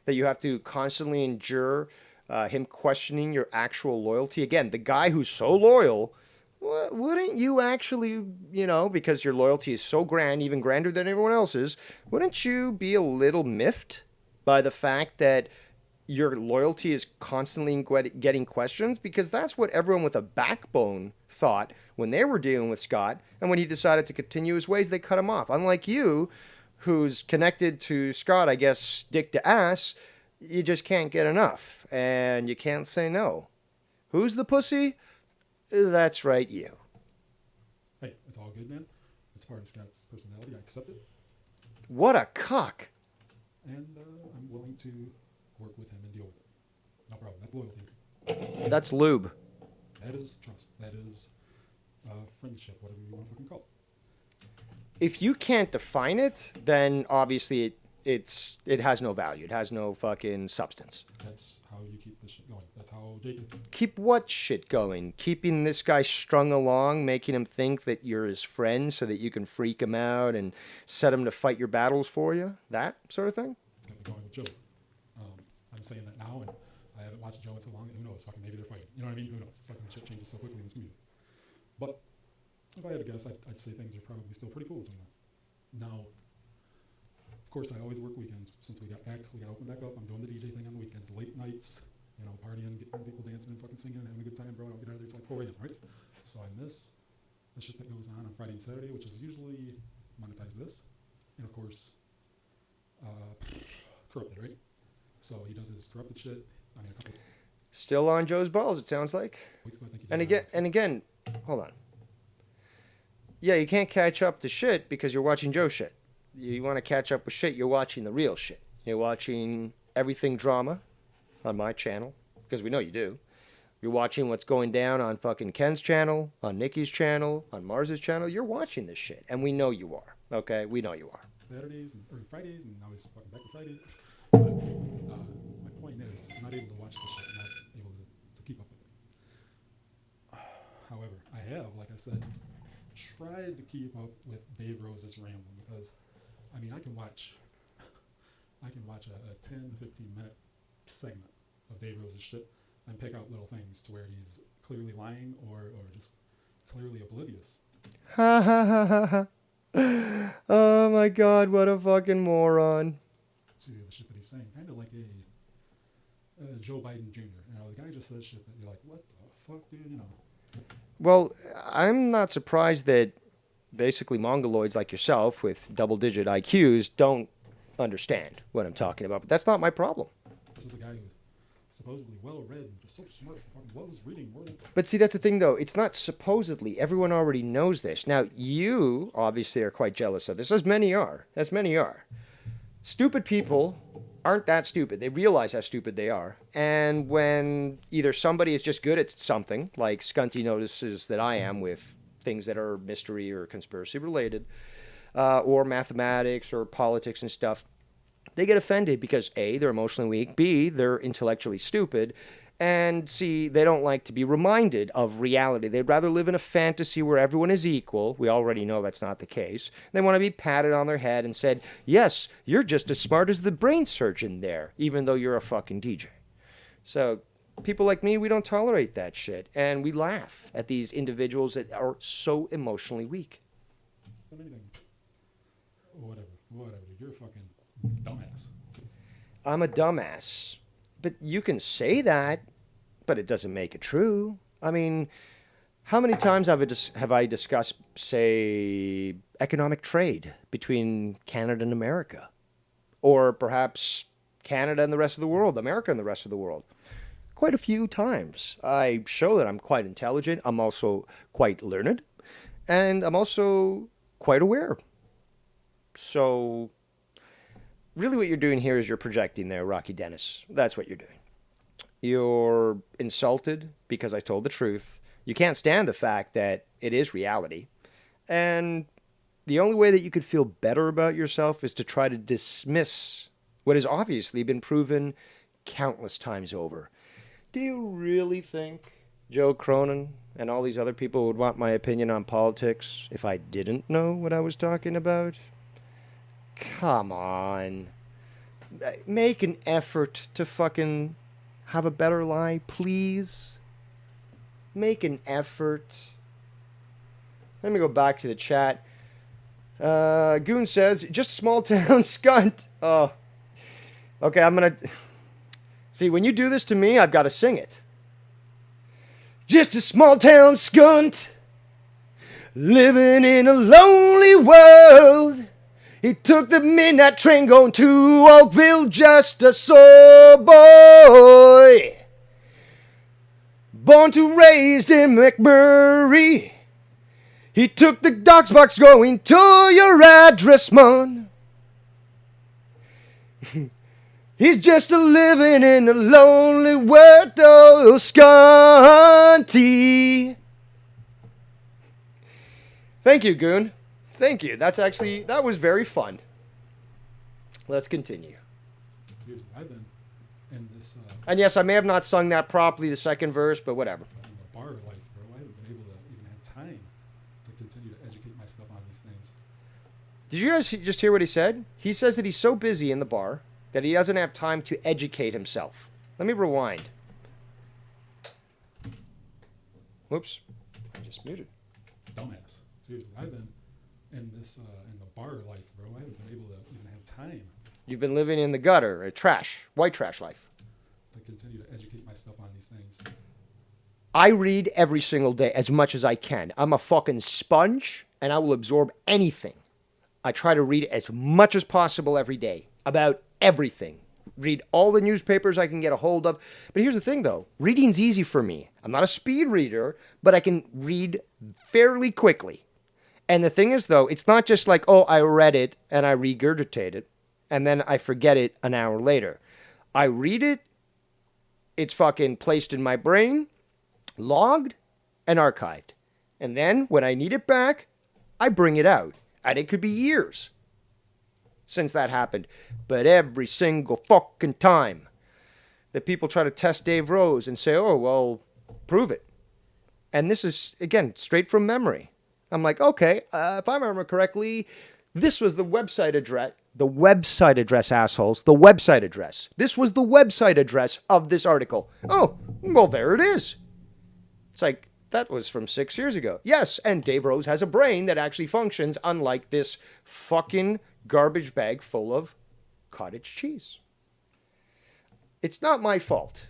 That you have to constantly endure him questioning your actual loyalty? Again, the guy who's so loyal, wouldn't you actually, because your loyalty is so grand, even grander than everyone else's, wouldn't you be a little miffed by the fact that your loyalty is constantly getting questions? Because that's what everyone with a backbone thought when they were dealing with Scott, and when he decided to continue his ways, they cut him off. Unlike you, who's connected to Scott, I guess, dick to ass, you just can't get enough, and you can't say no. Who's the pussy? That's right, you. Hey, it's all good, man. It's part of Scott's personality. I accept it. What a cuck. And I'm willing to work with him and deal with it. No problem. That's loyalty. That's lube. That is trust. That is friendship, whatever you want to fucking call it. If you can't define it, then obviously it has no value. It has no fucking substance. That's how you keep this shit going. That's how Jake is. Keep what shit going? Keeping this guy strung along, making him think that you're his friend so that you can freak him out and set him to fight your battles for you? That sort of thing? It's going to be going with Joe. I'm saying that now, and I haven't watched Joe in so long, and who knows? Fucking maybe they're fighting. You know what I mean? Who knows? Fucking shit changes so quickly in this community. But if I had to guess, I'd say things are probably still pretty cool with him now. Now, of course, I always work weekends. Since we got open back up, I'm doing the DJ thing on the weekends, late nights, you know, partying, getting people dancing and fucking singing and having a good time, bro. I don't get out of there till like 4 a.m., right? So I miss the shit that goes on Friday and Saturday, which is usually monetize this. And of course, corrupted, right? So he does his corrupted shit. I mean, a couple Still on Joe's balls, it sounds like. weeks ago, I think he And did again, hold on. Yeah, you can't catch up to shit because you're watching Joe shit. You want to catch up with shit, you're watching the real shit. You're watching everything drama on my channel, because we know you do. You're watching what's going down on fucking Ken's channel, on Nikki's channel, on Mars's channel. You're watching this shit, and we know you are. Okay, we know you are. Saturdays or Fridays, and now he's fucking back to Friday. But my point is, I'm not able to watch this shit. I'm not able to keep up with it. However, I have, like I said, tried to keep up with Dave Rose's rambling because, I mean, I can watch a 10 to 15 minute segment of Dave Rose's shit and pick out little things to where he's clearly lying or just clearly oblivious. Ha ha ha ha ha. Oh my god, what a fucking moron. To the shit that he's saying, kind of like a Joe Biden Jr. You know, the guy just says shit that you're like, what the fuck, dude? You know. Well, I'm not surprised that basically mongoloids like yourself with double-digit IQs don't understand what I'm talking about, but that's not my problem. This is the guy who's supposedly well-read and just so smart, fucking loves reading more than... But see, that's the thing, though. It's not supposedly. Everyone already knows this. Now, you obviously are quite jealous of this, as many are. As many are. Stupid people aren't that stupid. They realize how stupid they are. And when either somebody is just good at something, like Scunty notices that I am with things that are mystery or conspiracy related, or mathematics or politics and stuff, they get offended because A, they're emotionally weak, B, they're intellectually stupid, and C, they don't like to be reminded of reality. They'd rather live in a fantasy where everyone is equal. We already know that's not the case. They want to be patted on their head and said, yes, you're just as smart as the brain surgeon there, even though you're a fucking DJ. So people like me, we don't tolerate that shit, and we laugh at these individuals that are so emotionally weak. Anything. Whatever, dude. You're a fucking dumbass. I'm a dumbass. But you can say that, but it doesn't make it true. I mean, how many times have I discussed, say, economic trade between Canada and America? Or perhaps Canada and the rest of the world, America and the rest of the world? Quite a few times. I show that I'm quite intelligent. I'm also quite learned. And I'm also quite aware. So really what you're doing here is you're projecting there, Rocky Dennis. That's what you're doing. You're insulted because I told the truth. You can't stand the fact that it is reality. And the only way that you could feel better about yourself is to try to dismiss what has obviously been proven countless times over. Do you really think Joe Cronin and all these other people would want my opinion on politics if I didn't know what I was talking about? Come on. Make an effort to fucking have a better lie, please. Make an effort. Let me go back to the chat. Goon says, just a small town scunt. Oh. Okay, I'm gonna... See, when you do this to me, I've got to sing it. Just a small town skunt. Living in a lonely world. He took the midnight train going to Oakville, just a sore boy. Born born to raised in McMurray. He took the dogs box going to your address, man. He's just a living in a lonely world, oh, scanty. Thank you, Goon. Thank you. That was very fun. Let's continue. Seriously, I've been in this And yes, I may have not sung that properly, the second verse, but whatever. in the bar life, bro. I haven't been able to even have time to continue to educate myself on these things. Did you guys just hear what he said? He says that he's so busy in the bar that he doesn't have time to educate himself. Let me rewind. Whoops. I just muted. Dumbass. Seriously, I've been in this in the bar life, bro. I haven't been able to even have time You've been living in the gutter, a trash, white trash life. to continue to educate myself on these things. I read every single day as much as I can. I'm a fucking sponge, and I will absorb anything. I try to read as much as possible every day about everything. Read all the newspapers I can get a hold of. But here's the thing, though. Reading's easy for me. I'm not a speed reader, but I can read fairly quickly. And the thing is, though, it's not just like, oh, I read it and I regurgitate it, and then I forget it an hour later. I read it, it's fucking placed in my brain, logged, and archived. And then, when I need it back, I bring it out. And it could be years since that happened. But every single fucking time that people try to test Dave Rose and say, oh, well, prove it. And this is, again, straight from memory. I'm like, okay, if I remember correctly, this was the website address. The website address, assholes. The website address. This was the website address of this article. Oh, well, there it is. It's like, that was from 6 years ago. Yes, and Dave Rose has a brain that actually functions unlike this fucking garbage bag full of cottage cheese. It's not my fault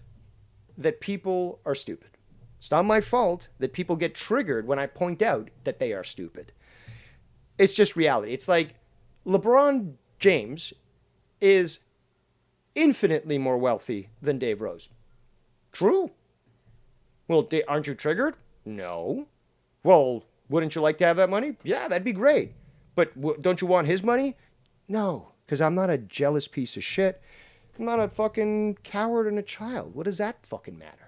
that people are stupid. It's not my fault that people get triggered when I point out that they are stupid. It's just reality. It's like LeBron James is infinitely more wealthy than Dave Rose. True. Well, aren't you triggered? No. Well, wouldn't you like to have that money? Yeah, that'd be great. But don't you want his money? No, because I'm not a jealous piece of shit. I'm not a fucking coward and a child. What does that fucking matter?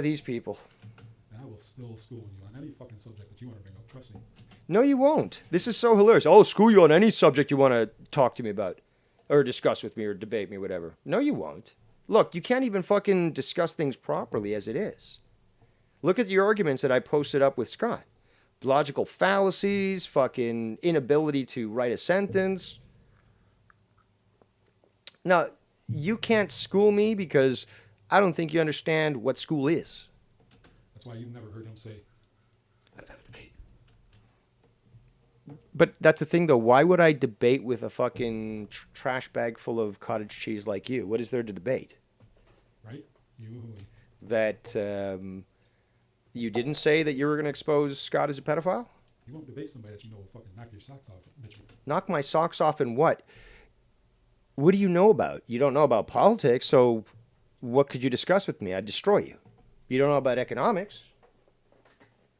These people. And I will still school you on any fucking subject that you want to bring up. Trust me. No, you won't. This is so hilarious. I'll school you on any subject you want to talk to me about. Or discuss with me or debate me, whatever. No, you won't. Look, you can't even fucking discuss things properly as it is. Look at the arguments that I posted up with Scott. Logical fallacies, fucking inability to write a sentence. Now, you can't school me because I don't think you understand what school is. That's why you've never heard him say, let's have a debate. But that's the thing, though. Why would I debate with a fucking trash bag full of cottage cheese like you? What is there to debate? Right? You. That you didn't say that you were going to expose Scott as a pedophile? You won't debate somebody that you know will fucking knock your socks off, bitch. Knock my socks off in what? What do you know about? You don't know about politics, so what could you discuss with me? I'd destroy you. You don't know about economics.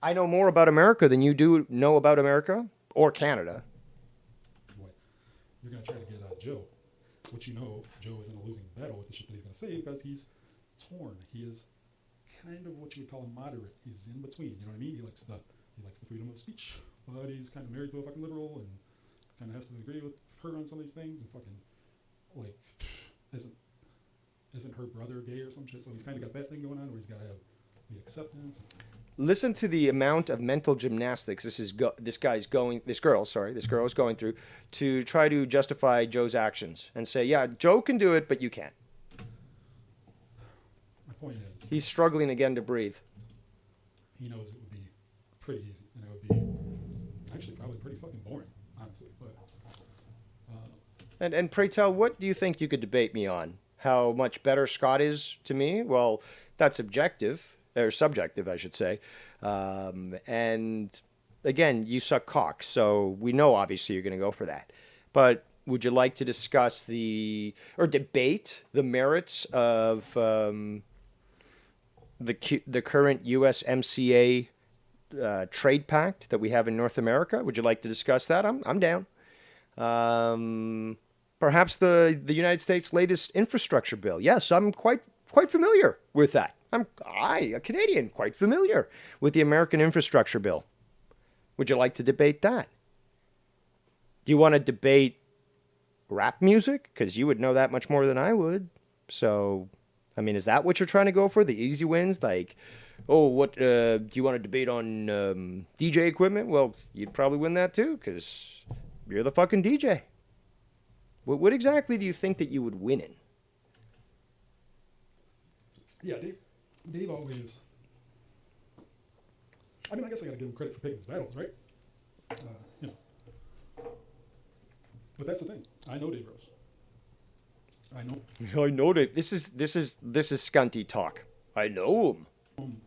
I know more about America than you do know about America or Canada. What? You're going to try to get Joe. What you know, Joe is in a losing battle with the shit that he's going to say because he's torn. He is kind of what you would call a moderate. He's in between. You know what I mean? He likes the freedom of speech, but he's kind of married to a fucking liberal and kind of has to agree with her on some of these things and fucking like isn't her brother gay or some shit? So he's kind of got that thing going on where he's got to have the acceptance. Listen to the amount of mental gymnastics this girl is going through to try to justify Joe's actions and say, yeah, Joe can do it, but you can't. My point is, He's struggling again to breathe. he knows it would be pretty easy and it would be actually probably pretty fucking boring, honestly. But And pray tell, what do you think you could debate me on? How much better Scott is to me? Well, that's objective, or subjective, I should say. And again, you suck cock, so we know obviously you're going to go for that. But would you like to discuss or debate the merits of the current USMCA trade pact that we have in North America? Would you like to discuss that? I'm down. Perhaps the United States' latest infrastructure bill. Yes, I'm quite familiar with that. A Canadian, quite familiar with the American infrastructure bill. Would you like to debate that? Do you want to debate rap music? Because you would know that much more than I would. So, I mean, is that what you're trying to go for? The easy wins? Like, oh, what, do you want to debate on DJ equipment? Well, you'd probably win that too, because you're the fucking DJ. What exactly do you think that you would win in? Yeah, Dave always. I mean, I guess I got to give him credit for picking his battles, right? You know. But that's the thing. I know Dave Rose. I know Dave. This is Scunty talk. I know him.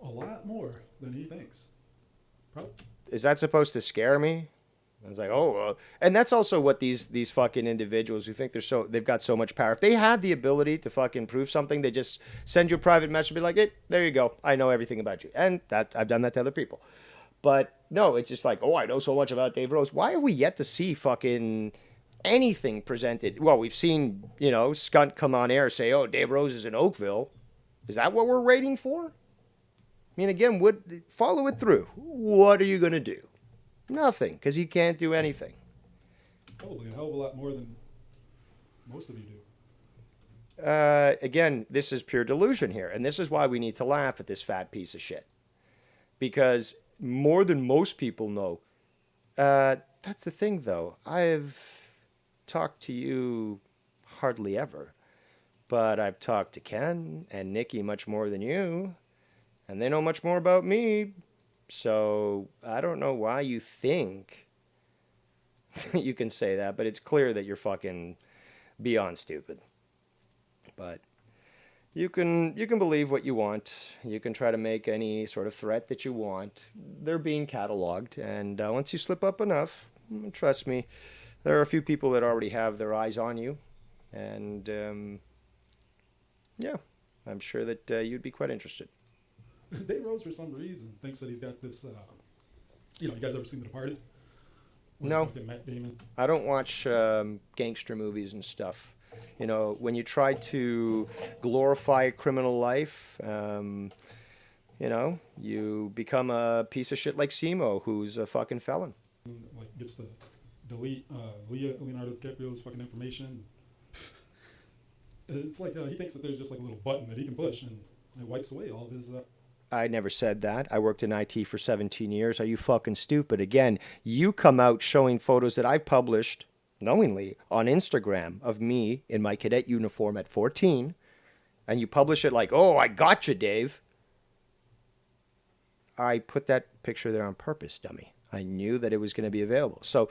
A lot more than he thinks. Probably. Is that supposed to scare me? I was like, and that's also what these fucking individuals who think they've got so much power. If they had the ability to fucking prove something, they just send you a private message and be like, hey, there you go. I know everything about you. And that I've done that to other people. But no, it's just like, I know so much about Dave Rose. Why have we yet to see fucking anything presented? Well, we've seen, Skunt come on air say, Dave Rose is in Oakville. Is that what we're waiting for? I mean, again, follow it through. What are you going to do? Nothing, because you can't do anything. Probably a hell of a lot more than most of you do. Again, this is pure delusion here, and this is why we need to laugh at this fat piece of shit. Because more than most people know, that's the thing, though. I've talked to you hardly ever, but I've talked to Ken and Nikki much more than you, and they know much more about me. So I don't know why you think you can say that, but it's clear that you're fucking beyond stupid. But you can believe what you want. You can try to make any sort of threat that you want. They're being cataloged, and once you slip up enough, trust me, there are a few people that already have their eyes on you, and yeah, I'm sure that you'd be quite interested. Dave Rose, for some reason, thinks that he's got this, you guys ever seen The Departed? No. Matt Damon. I don't watch gangster movies and stuff. When you try to glorify criminal life, you become a piece of shit like Simo, who's a fucking felon. Like, gets to delete Leonardo DiCaprio's fucking information. It's like he thinks that there's just like a little button that he can push, and it wipes away all of his... I never said that. I worked in IT for 17 years. Are you fucking stupid? Again, you come out showing photos that I've published knowingly on Instagram of me in my cadet uniform at 14, and you publish it like, I got you, Dave. I put that picture there on purpose, dummy. I knew that it was going to be available. So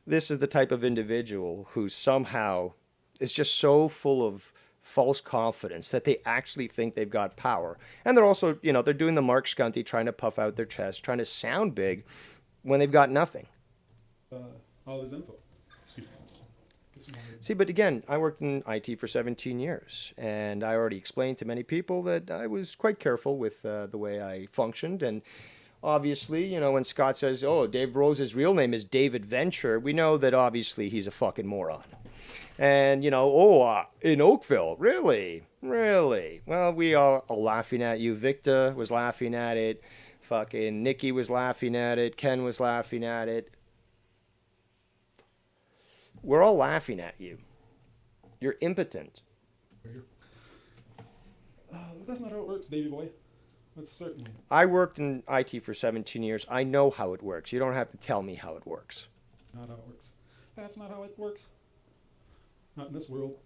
this is the type of individual who somehow is just so full of false confidence that they actually think they've got power. And they're also, they're doing the Mark Scunty, trying to puff out their chest, trying to sound big when they've got nothing. All this info. See, but again, I worked in IT for 17 years, and I already explained to many people that I was quite careful with the way I functioned. And obviously, when Scott says, Dave Rose's real name is David Venture, we know that obviously he's a fucking moron. And, in Oakville, really? Well, we all are laughing at you. Victor was laughing at it. Fucking Nikki was laughing at it. Ken was laughing at it. We're all laughing at you. You're impotent. That's not how it works, Davey boy. That's certainly... I worked in IT for 17 years. I know how it works. You don't have to tell me how it works. Not how it works. That's not how it works. Not in this world.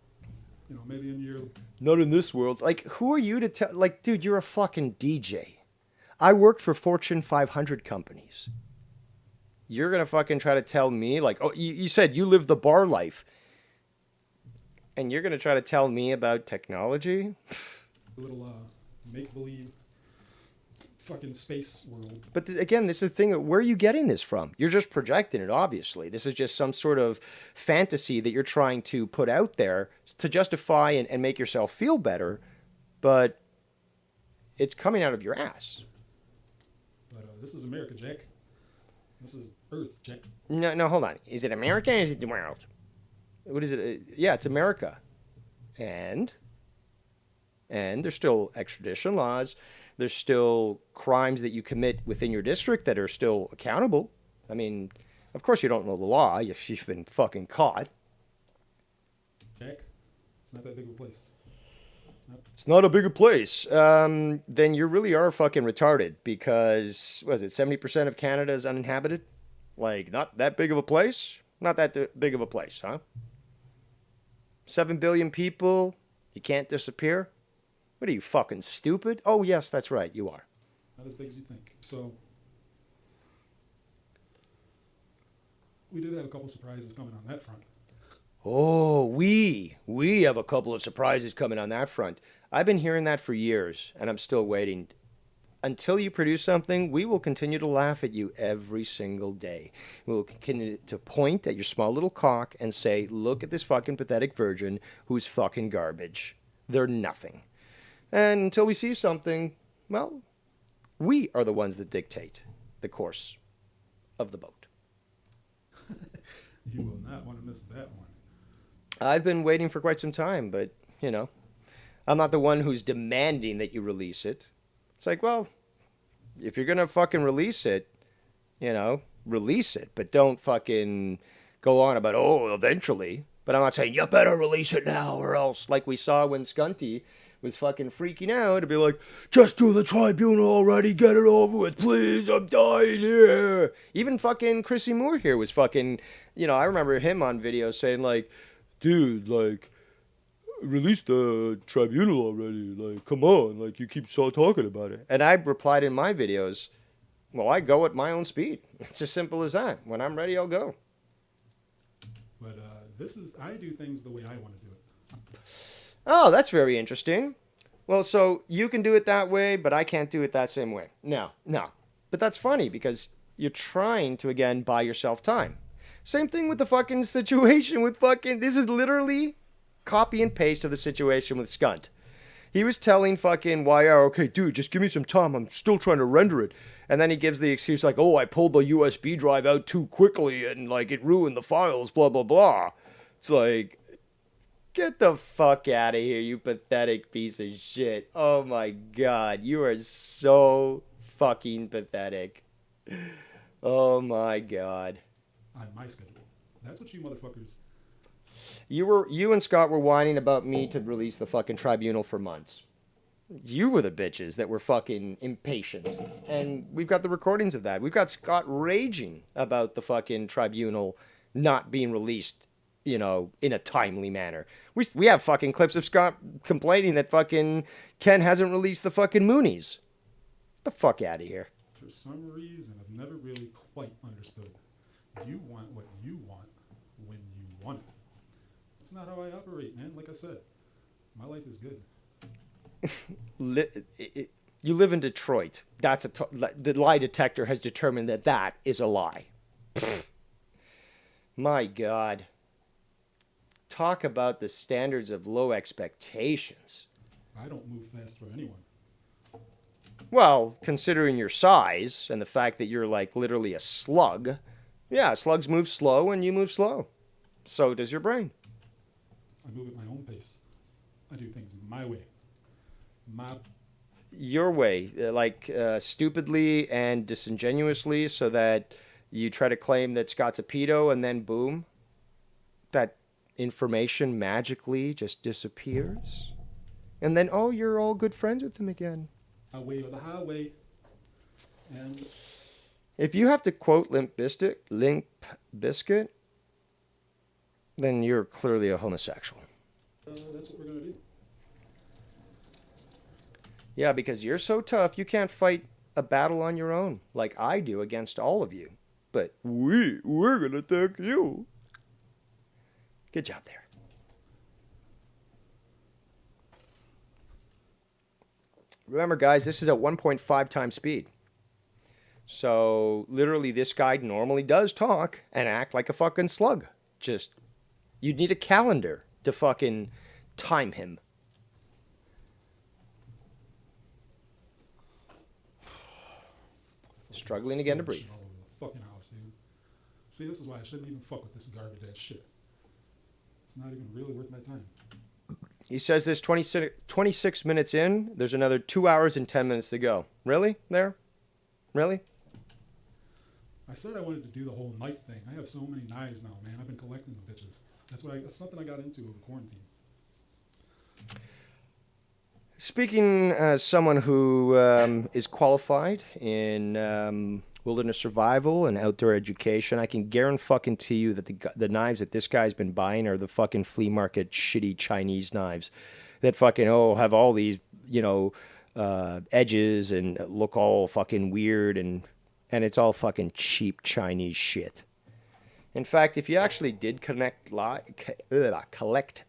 Maybe in your... Not in this world. Like, who are you to tell... Like, dude, you're a fucking DJ. I worked for Fortune 500 companies. You're going to fucking try to tell me, like, you said you live the bar life. And you're going to try to tell me about technology? A little make-believe fucking space world. But again, this is the thing. Where are you getting this from? You're just projecting it, obviously. This is just some sort of fantasy that you're trying to put out there to justify and make yourself feel better. But it's coming out of your ass. But this is America, Jack. This is Earth, Jack. No, hold on. Is it America or is it the world? What is it? Yeah, it's America. And there's still extradition laws. There's still crimes that you commit within your district that are still accountable. I mean, of course you don't know the law if you've been fucking caught. Jack, it's not that big of a place. Nope. It's not a big a place. Then you really are fucking retarded because, what is it, 70% of Canada is uninhabited? Like, not that big of a place? Not that big of a place, huh? 7 billion people, you can't disappear? What are you, fucking stupid? Oh, yes, that's right, you are. Not as big as you think. So, we do have a couple surprises coming on that front. Oh, we have a couple of surprises coming on that front. I've been hearing that for years, and I'm still waiting. Until you produce something, we will continue to laugh at you every single day. We will continue to point at your small little cock and say, look at this fucking pathetic virgin who's fucking garbage. They're nothing. And until we see something, well, we are the ones that dictate the course of the boat. You will not want to miss that one. I've been waiting for quite some time, but, you know, I'm not the one who's demanding that you release it. It's like, well, if you're going to fucking release it, you know, release it. But don't fucking go on about, oh, eventually. But I'm not saying, you better release it now or else. Like we saw when Skunty was fucking freaking out to be like, just do the tribunal already, get it over with, please, I'm dying here. Even fucking Chrissy Moore here was fucking, you know, I remember him on video saying like, dude, like, release the tribunal already. Like, come on. Like, you keep so talking about it. And I replied in my videos, well, I go at my own speed. It's as simple as that. When I'm ready, I'll go. But I do things the way I want to do it. Oh, that's very interesting. Well, so you can do it that way, but I can't do it that same way. No. But that's funny because you're trying to, again, buy yourself time. Same thing with the fucking situation with fucking... This is literally copy and paste of the situation with Skunt. He was telling fucking YR, okay, dude, just give me some time. I'm still trying to render it. And then he gives the excuse like, oh, I pulled the USB drive out too quickly and, like, it ruined the files, blah, blah, blah. It's like, get the fuck out of here, you pathetic piece of shit. Oh, my God. You are so fucking pathetic. Oh, my God. On my schedule. That's what you motherfuckers... You and Scott were whining about me to release the fucking tribunal for months. You were the bitches that were fucking impatient. And we've got the recordings of that. We've got Scott raging about the fucking tribunal not being released, you know, in a timely manner. We have fucking clips of Scott complaining that fucking Ken hasn't released the fucking Moonies. Get the fuck out of here. For some reason, I've never really quite understood. You want what you want when you want it. That's not how I operate, man. Like I said, my life is good. You live in Detroit. The lie detector has determined that is a lie. My God. Talk about the standards of low expectations. I don't move fast for anyone. Well, considering your size and the fact that you're like literally a slug, yeah, slugs move slow and you move slow. So does your brain. I move at my own pace. I do things my way. Your way, stupidly and disingenuously, so that you try to claim that Scott's a pedo and then boom, that information magically just disappears. And then, oh, you're all good friends with him again. Highway or the highway. And if you have to quote Limp Bizkit, then you're clearly a homosexual. That's what we're going to do. Yeah, because you're so tough, you can't fight a battle on your own, like I do against all of you. But we're going to attack you. Good job there. Remember, guys, this is at 1.5 times speed. So, literally, this guy normally does talk and act like a fucking slug. Just, you'd need a calendar to fucking time him. Struggling again to Spilled breathe. shit all over the fucking house, dude. See, this is why I shouldn't even fuck with this garbage ass shit. It's not even really worth my time. He says there's 26 minutes in. There's another 2 hours and 10 minutes to go. Really? There? Really? I said I wanted to do the whole knife thing. I have so many knives now, man. I've been collecting the bitches. That's something I got into over quarantine. Speaking as someone who is qualified in wilderness survival and outdoor education, I can guarantee you that the knives that this guy's been buying are the fucking flea market shitty Chinese knives that fucking, have all these, edges and look all fucking weird and it's all fucking cheap Chinese shit. In fact, if you actually did collect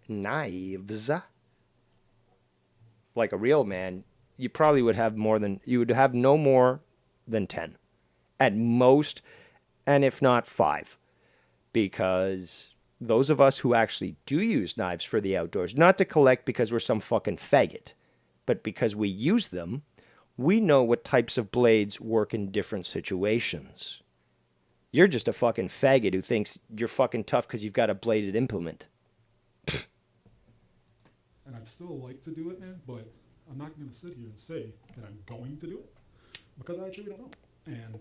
knives like a real man, you probably would have no more than 10 at most, and if not 5, because those of us who actually do use knives for the outdoors, not to collect because we're some fucking faggot, but because we use them, we know what types of blades work in different situations. You're just a fucking faggot who thinks you're fucking tough because you've got a bladed implement. And I'd still like to do it, man, but I'm not going to sit here and say that I'm going to do it because I actually don't know. And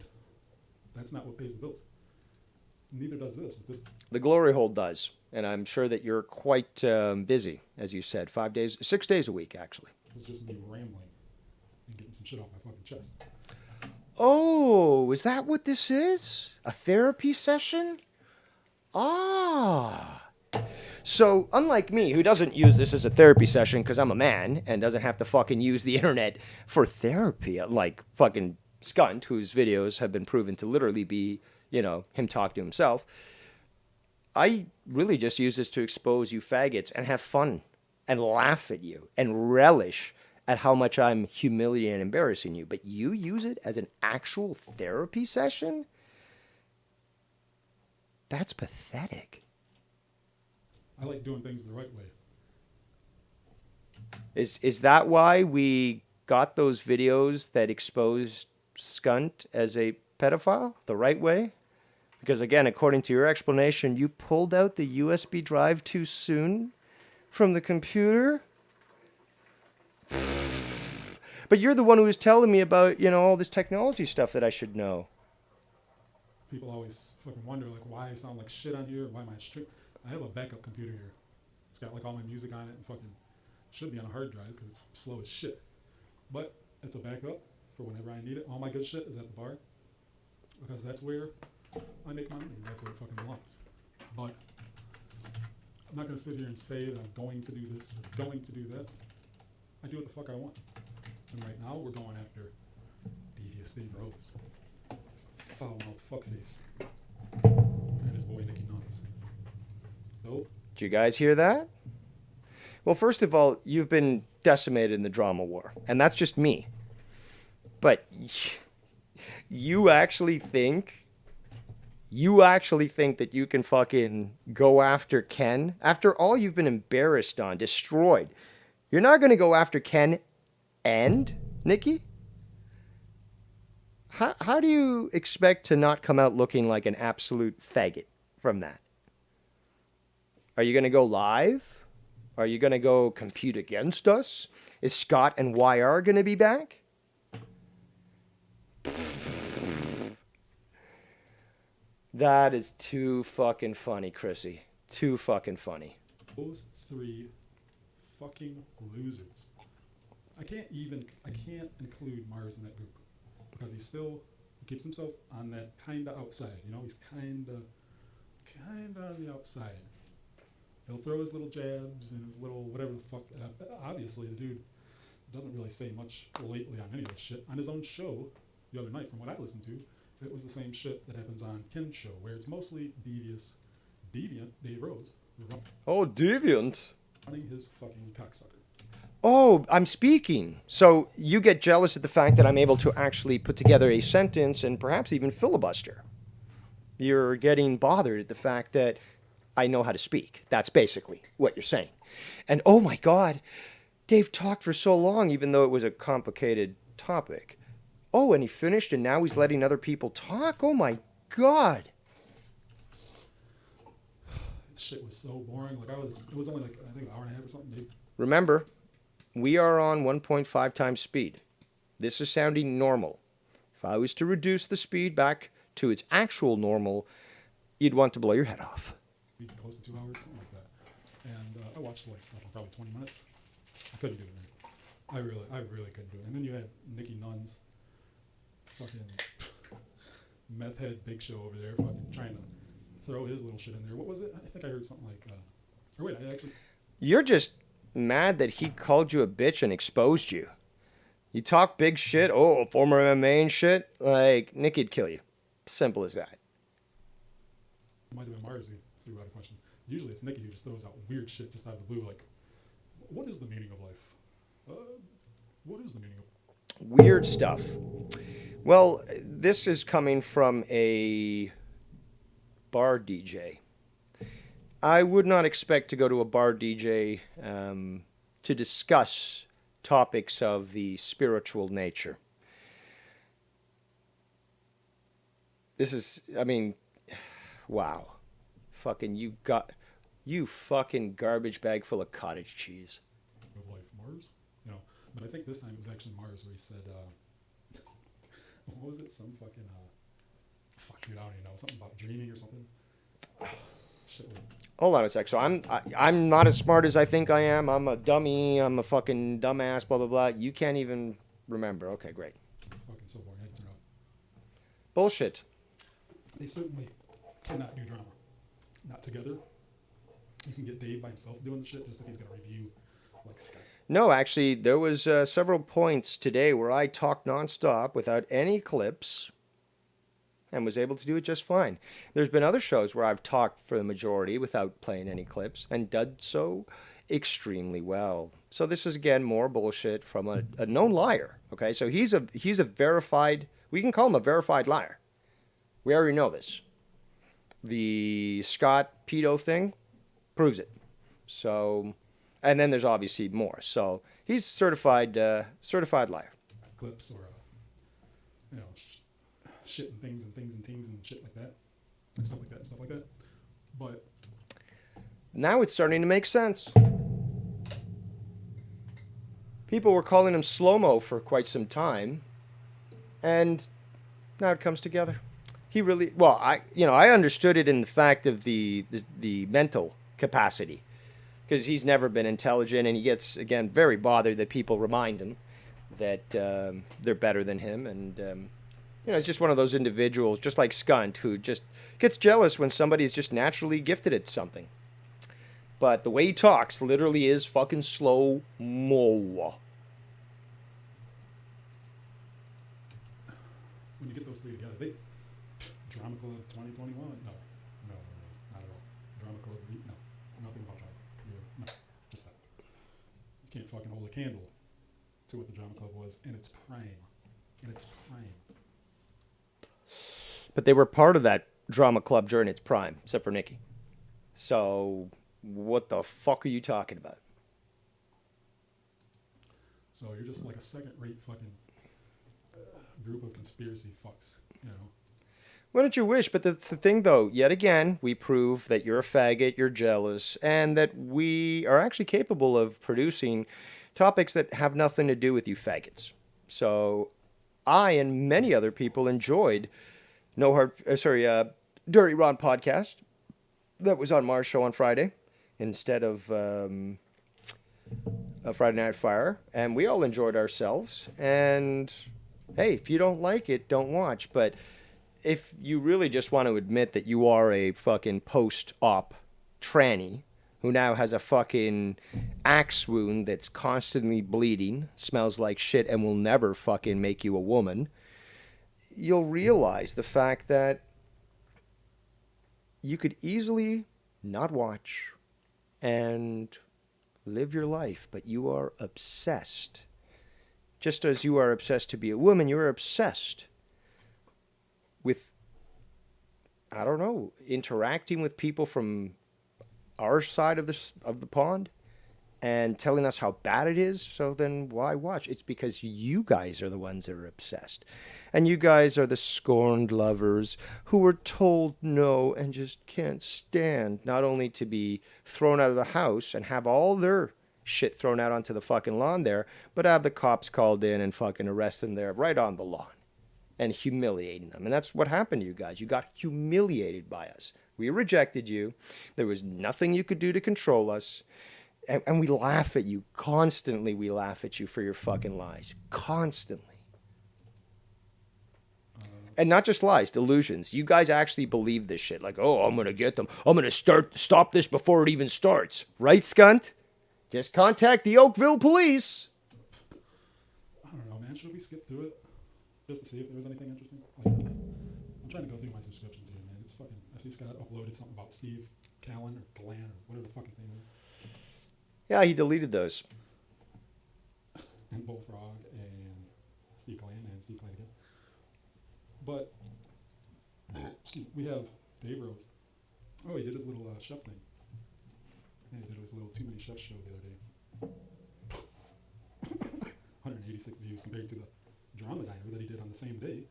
that's not what pays the bills. Neither does this. But this. The glory hole does, and I'm sure that you're quite busy, as you said, 6 days a week, actually. This is just me rambling and getting some shit off my fucking chest. Oh, is that what this is? A therapy session? Ah. So, unlike me, who doesn't use this as a therapy session because I'm a man and doesn't have to fucking use the internet for therapy, like fucking Skunt, whose videos have been proven to literally be, him talk to himself, I really just use this to expose you faggots and have fun and laugh at you and relish at how much I'm humiliating and embarrassing you. But you use it as an actual therapy session? That's pathetic. I like doing things the right way. Is that why we got those videos that exposed Skunt as a pedophile the right way? Because again, according to your explanation, you pulled out the USB drive too soon from the computer? But you're the one who was telling me about, all this technology stuff that I should know. People always fucking wonder, like, why I sound like shit on here, why am I strict? I have a backup computer here. It's got, like, all my music on it and fucking should be on a hard drive because it's slow as shit. But it's a backup for whenever I need it. All my good shit is at the bar because that's where I make my money. That's where it fucking belongs. But I'm not going to sit here and say that I'm going to do this or going to do that. I do what the fuck I want. And right now, we're going after Devious Dave Rose, foul-mouthed fuckface, and his boy Nicky Nuns. So, Did you guys hear that? Well, first of all, you've been decimated in the drama war, and that's just me. But you actually think that you can fucking go after Ken? After all you've been embarrassed on, destroyed, you're not going to go after Ken and Nikki? How do you expect to not come out looking like an absolute faggot from that? Are you going to go live? Are you going to go compete against us? Is Scott and YR going to be back? That is too fucking funny, Chrissy. Too fucking funny. those three fucking losers. I can't include Mars in that group because he keeps himself on that kind of outside. He's kind of on the outside. He'll throw his little jabs and his little whatever the fuck. Obviously, the dude doesn't really say much lately on any of this shit. On his own show the other night, from what I listened to, it was the same shit that happens on Ken's show, where it's mostly deviant Dave Rose Oh, deviant. running his fucking cocksucker. Oh, I'm speaking. So you get jealous at the fact that I'm able to actually put together a sentence and perhaps even filibuster. You're getting bothered at the fact that I know how to speak. That's basically what you're saying. And oh my God, Dave talked for so long, even though it was a complicated topic. Oh, and he finished, and now he's letting other people talk? Oh, my God. This shit was so boring. Like, it was only like, I think, an hour and a half or something, maybe. Remember, we are on 1.5 times speed. This is sounding normal. If I was to reduce the speed back to its actual normal, you'd want to blow your head off. Maybe close to 2 hours, something like that. And I watched like probably 20 minutes. I couldn't do it, man. I really couldn't do it. And then you had Nikki Nunn's fucking meth head Big Show over there, fucking trying to throw his little shit in there. What was it? I think I heard something like, or wait, I actually. You're just mad that he called you a bitch and exposed you. You talk big shit, oh, former MMA and shit, like, Nicky'd kill you. Simple as that. It might have been Mars who threw out a question. Usually it's Nikki who just throws out weird shit just out of the blue, like, what is the meaning of life? What is the meaning of Weird stuff. Well, this is coming from a bar DJ. I would not expect to go to a bar DJ to discuss topics of the spiritual nature. This is, I mean, wow. Fucking, you fucking garbage bag full of cottage cheese. life? Mars? You know, but I think this time it was actually Mars where he said, what was it? Some fucking, fuck, dude, I don't even know. Something about dreaming or something. Shit. Hold on a sec. So I'm not as smart as I think I am. I'm a dummy. I'm a fucking dumbass. Blah blah blah. You can't even remember. Okay, great. Fucking so boring. I had to turn off. Bullshit. They certainly cannot do drama. Not together. You can get Dave by himself doing the shit just if he's gonna review like Skype. No, actually, there was several points today where I talked nonstop without any clips, and was able to do it just fine. There's been other shows where I've talked for the majority without playing any clips and done so extremely well. So this is again more bullshit from a known liar. Okay, so he's a verified. We can call him a verified liar. We already know this. The Scott pedo thing proves it. So, and then there's obviously more. So he's certified liar. Clips or you know. Shit and things and things and things and shit like that and stuff like that and stuff like that. But now it's starting to make sense. People were calling him slow-mo for quite some time, and now it comes together. He really, well, I understood it in the fact of the mental capacity, because he's never been intelligent, and he gets, again, very bothered that people remind him that they're better than him, and it's just one of those individuals, just like Skunt, who just gets jealous when somebody's just naturally gifted at something. But the way he talks literally is fucking slow-mo. when you get those three together, Drama Club 2021? No, not at all. Drama Club, no, nothing about drama. No, just that. You can't fucking hold a candle to what the Drama Club was in its prime. But they were part of that drama club during its prime, except for Nikki. So, what the fuck are you talking about? So you're just like a second-rate fucking group of conspiracy fucks, you know? Wouldn't you wish? But that's the thing, though. Yet again, we prove that you're a faggot, you're jealous, and that we are actually capable of producing topics that have nothing to do with you faggots. So, I and many other people enjoyed Dirty Ron podcast that was on Mars Show on Friday instead of a Friday Night Fire, and we all enjoyed ourselves. And hey, if you don't like it, don't watch. But if you really just want to admit that you are a fucking post-op tranny who now has a fucking axe wound that's constantly bleeding, smells like shit, and will never fucking make you a woman, you'll realize the fact that you could easily not watch and live your life, but you are obsessed. Just as you are obsessed to be a woman, you're obsessed with, I don't know, interacting with people from our side of the pond and telling us how bad it is. So then why watch? It's because you guys are the ones that are obsessed. And you guys are the scorned lovers who were told no and just can't stand not only to be thrown out of the house and have all their shit thrown out onto the fucking lawn there, but have the cops called in and fucking arrest them there right on the lawn and humiliating them. And that's what happened to you guys. You got humiliated by us. We rejected you. There was nothing you could do to control us. And we laugh at you. Constantly we laugh at you for your fucking lies. Constantly. And not just lies, delusions. You guys actually believe this shit. Like, oh, I'm going to get them. I'm going to stop this before it even starts. Right, Skunt? Just contact the Oakville police. I don't know, man. Should we skip through it? Just to see if there was anything interesting? Like, I'm trying to go through my subscriptions here, man. It's fucking... I see Scott uploaded something about Steve Callan or Glenn or whatever the fuck his name is. Yeah, he deleted those. And Bullfrog and Steve Glenn and Steve Glenn again. But, excuse me, we have Dave Rose. Oh, he did his little chef thing. Yeah, he did his little Too Many Chefs show the other day. 186 views compared to the drama diner that he did on the same day.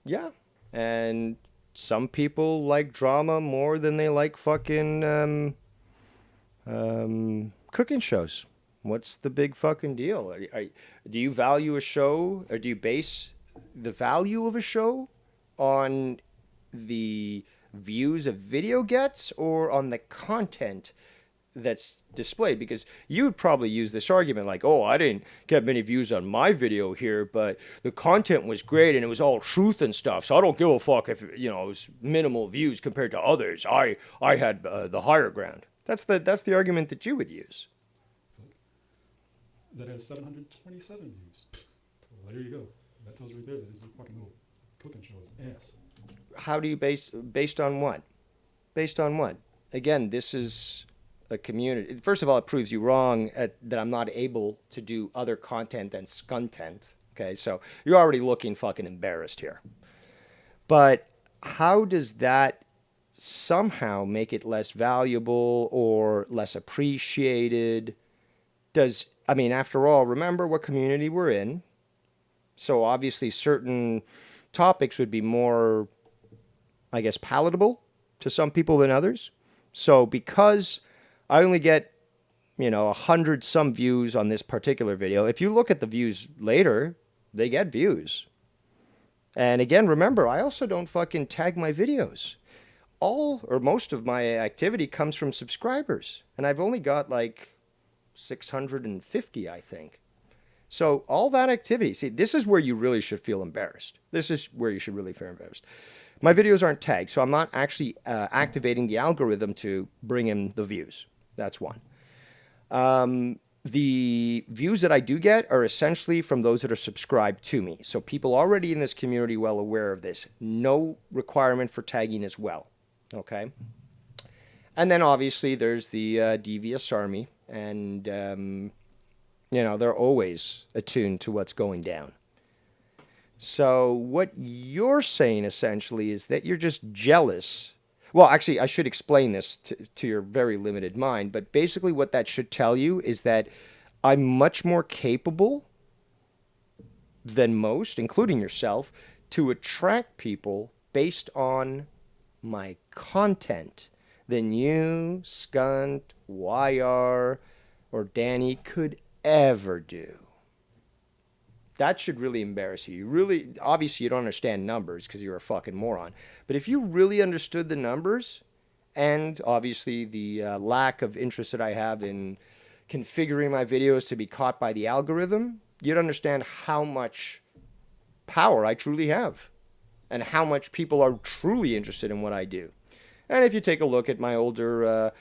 Yeah. And some people like drama more than they like fucking cooking shows. What's the big fucking deal? Do you value a show, or do you base the value of a show on the views a video gets or on the content that's displayed? Because you would probably use this argument like, oh, I didn't get many views on my video here, but the content was great and it was all truth and stuff, so I don't give a fuck if, you know, it was minimal views compared to others. I had the higher ground. That's the argument that you would use. That has 727 views. Well, there you go. That tells you right there that his fucking little cooking show is ass. How do you based on what? Based on what? Again, this is a community. First of all, it proves you wrong that I'm not able to do other content than skuntent. Okay, so you're already looking fucking embarrassed here. But how does that somehow make it less valuable or less appreciated? I mean, after all, remember what community we're in. So obviously certain topics would be more, I guess, palatable to some people than others. So because I only get, 100 some views on this particular video, if you look at the views later, they get views. And again, remember, I also don't fucking tag my videos. All or most of my activity comes from subscribers. And I've only got like 650, I think. So all that activity, see, this is where you really should feel embarrassed. This is where you should really feel embarrassed. My videos aren't tagged, so I'm not actually activating the algorithm to bring in the views. That's one. The views that I do get are essentially from those that are subscribed to me. So people already in this community well aware of this. No requirement for tagging as well. Okay? And then obviously there's the devious army, and they're always attuned to what's going down. So what you're saying essentially is that you're just jealous. Well, actually, I should explain this to your very limited mind, but basically what that should tell you is that I'm much more capable than most, including yourself, to attract people based on my content than you, Skunt, YR, or Danny could ever do. That should really embarrass you. Obviously you don't understand numbers because you're a fucking moron. But if you really understood the numbers and obviously the lack of interest that I have in configuring my videos to be caught by the algorithm, you'd understand how much power I truly have and how much people are truly interested in what I do. And if you take a look at my older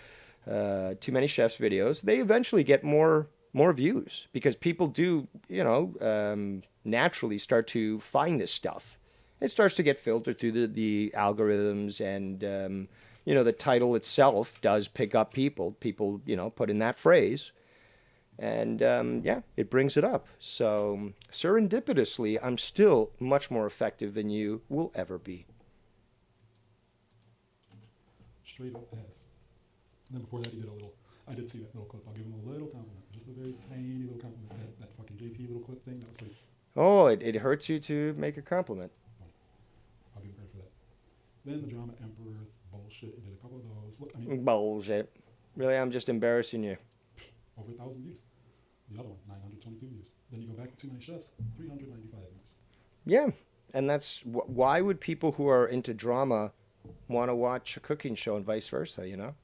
Too Many Chefs videos, they eventually get more views because people do, naturally start to find this stuff. It starts to get filtered through the algorithms, and, the title itself does pick up people. People, put in that phrase, and, it brings it up. So serendipitously, I'm still much more effective than you will ever be. Straight up ass. And then before that, he did a little I did see that little clip. I'll give him a little compliment. Just a very tiny little compliment. That fucking JP little clip thing, that was pretty. Oh, it hurts you to make a compliment. I'll give him credit for that. Then the drama Emperor bullshit. He did a couple of those. Look, I mean, Bullshit. Really, I'm just embarrassing you. over 1,000 views. The other one, 922 views. Then you go back to Too Many Chefs, 395 views. Yeah, and that's why would people who are into drama want to watch a cooking show and vice versa, you know?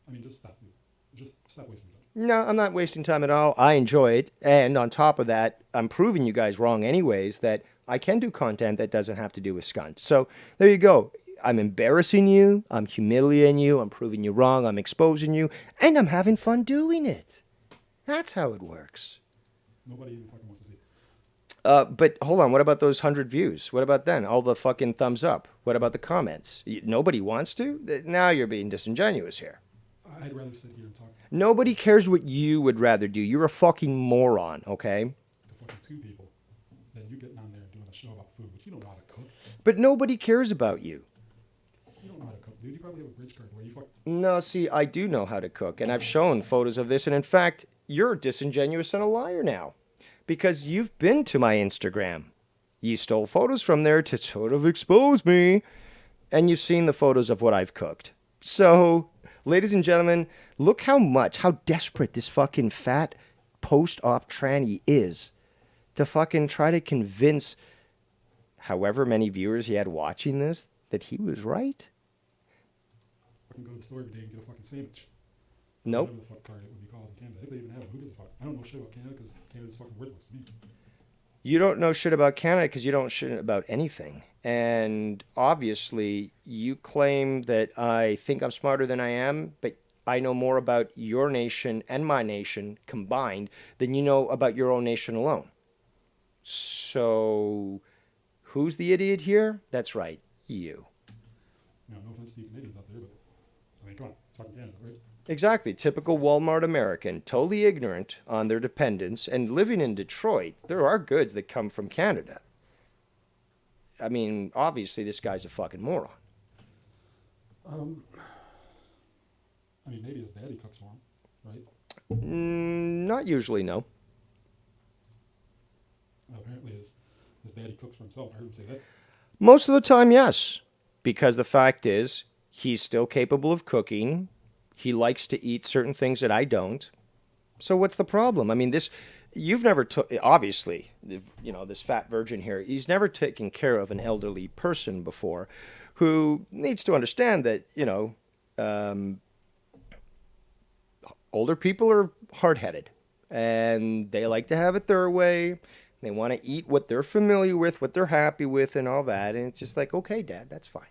I mean, just stop. Just stop wasting time. No, I'm not wasting time at all. I enjoy it. And on top of that, I'm proving you guys wrong anyways, that I can do content that doesn't have to do with scunt. So there you go. I'm embarrassing you. I'm humiliating you. I'm proving you wrong. I'm exposing you. And I'm having fun doing it. That's how it works. Nobody even fucking wants to see it. But hold on. What about those 100 views? What about then? All the fucking thumbs up. What about the comments? Nobody wants to? Now you're being disingenuous here. I'd rather sit here and talk Nobody cares what you would rather do. You're a fucking moron, okay? to fucking two people than you getting on there and doing a show about food, but you don't know how to cook. But nobody cares about you. You don't know how to cook, dude. You probably have a bridge card where you fuck. No, see, I do know how to cook, and I've shown photos of this, and in fact, you're disingenuous and a liar now. Because you've been to my Instagram. You stole photos from there to sort of expose me, and you've seen the photos of what I've cooked. So, ladies and gentlemen, look how desperate this fucking fat post-op tranny is to fucking try to convince however many viewers he had watching this that he was right. Fucking go to the store every day and get a fucking sandwich. Nope. Whatever the fuck card it would be called in Canada. If they even have it, who gives a fuck? I don't know shit about Canada because Canada's fucking worthless to me. You don't know shit about Canada because you don't shit about anything. And obviously, you claim that I think I'm smarter than I am, but I know more about your nation and my nation combined than you know about your own nation alone. So, who's the idiot here? That's right, you. You know, no offense to you Canadians out there, but I mean, come on, it's fucking Canada, right? Exactly. Typical Walmart American, totally ignorant on their dependence, and living in Detroit, there are goods that come from Canada. I mean, obviously, this guy's a fucking moron. I mean, maybe his daddy cooks for him, right? Not usually, no. Apparently his daddy cooks for himself. I heard him say that. Most of the time, yes. Because the fact is, he's still capable of cooking. He likes to eat certain things that I don't. So what's the problem? I mean, you've never took, obviously, you know, this fat virgin here, he's never taken care of an elderly person before who needs to understand that, you know, older people are hard-headed and they like to have it their way. They want to eat what they're familiar with, what they're happy with and all that. And it's just like, okay, Dad, that's fine.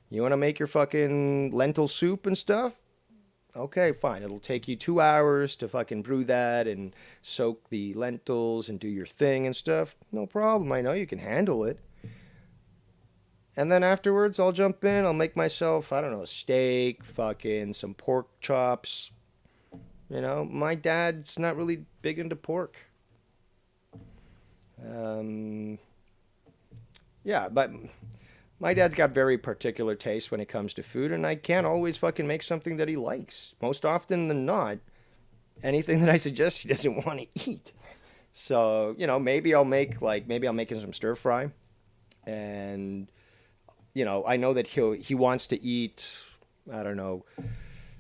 You want to make your fucking lentil soup and stuff? Okay, fine. It'll take you 2 hours to fucking brew that and soak the lentils and do your thing and stuff. No problem. I know you can handle it. And then afterwards, I'll jump in. I'll make myself, I don't know, a steak, fucking some pork chops. You know, my dad's not really big into pork. Yeah, but my dad's got very particular taste when it comes to food, and I can't always fucking make something that he likes. Most often than not, anything that I suggest he doesn't want to eat. So, you know, maybe I'll make him some stir fry, and you know, I know that he wants to eat, I don't know,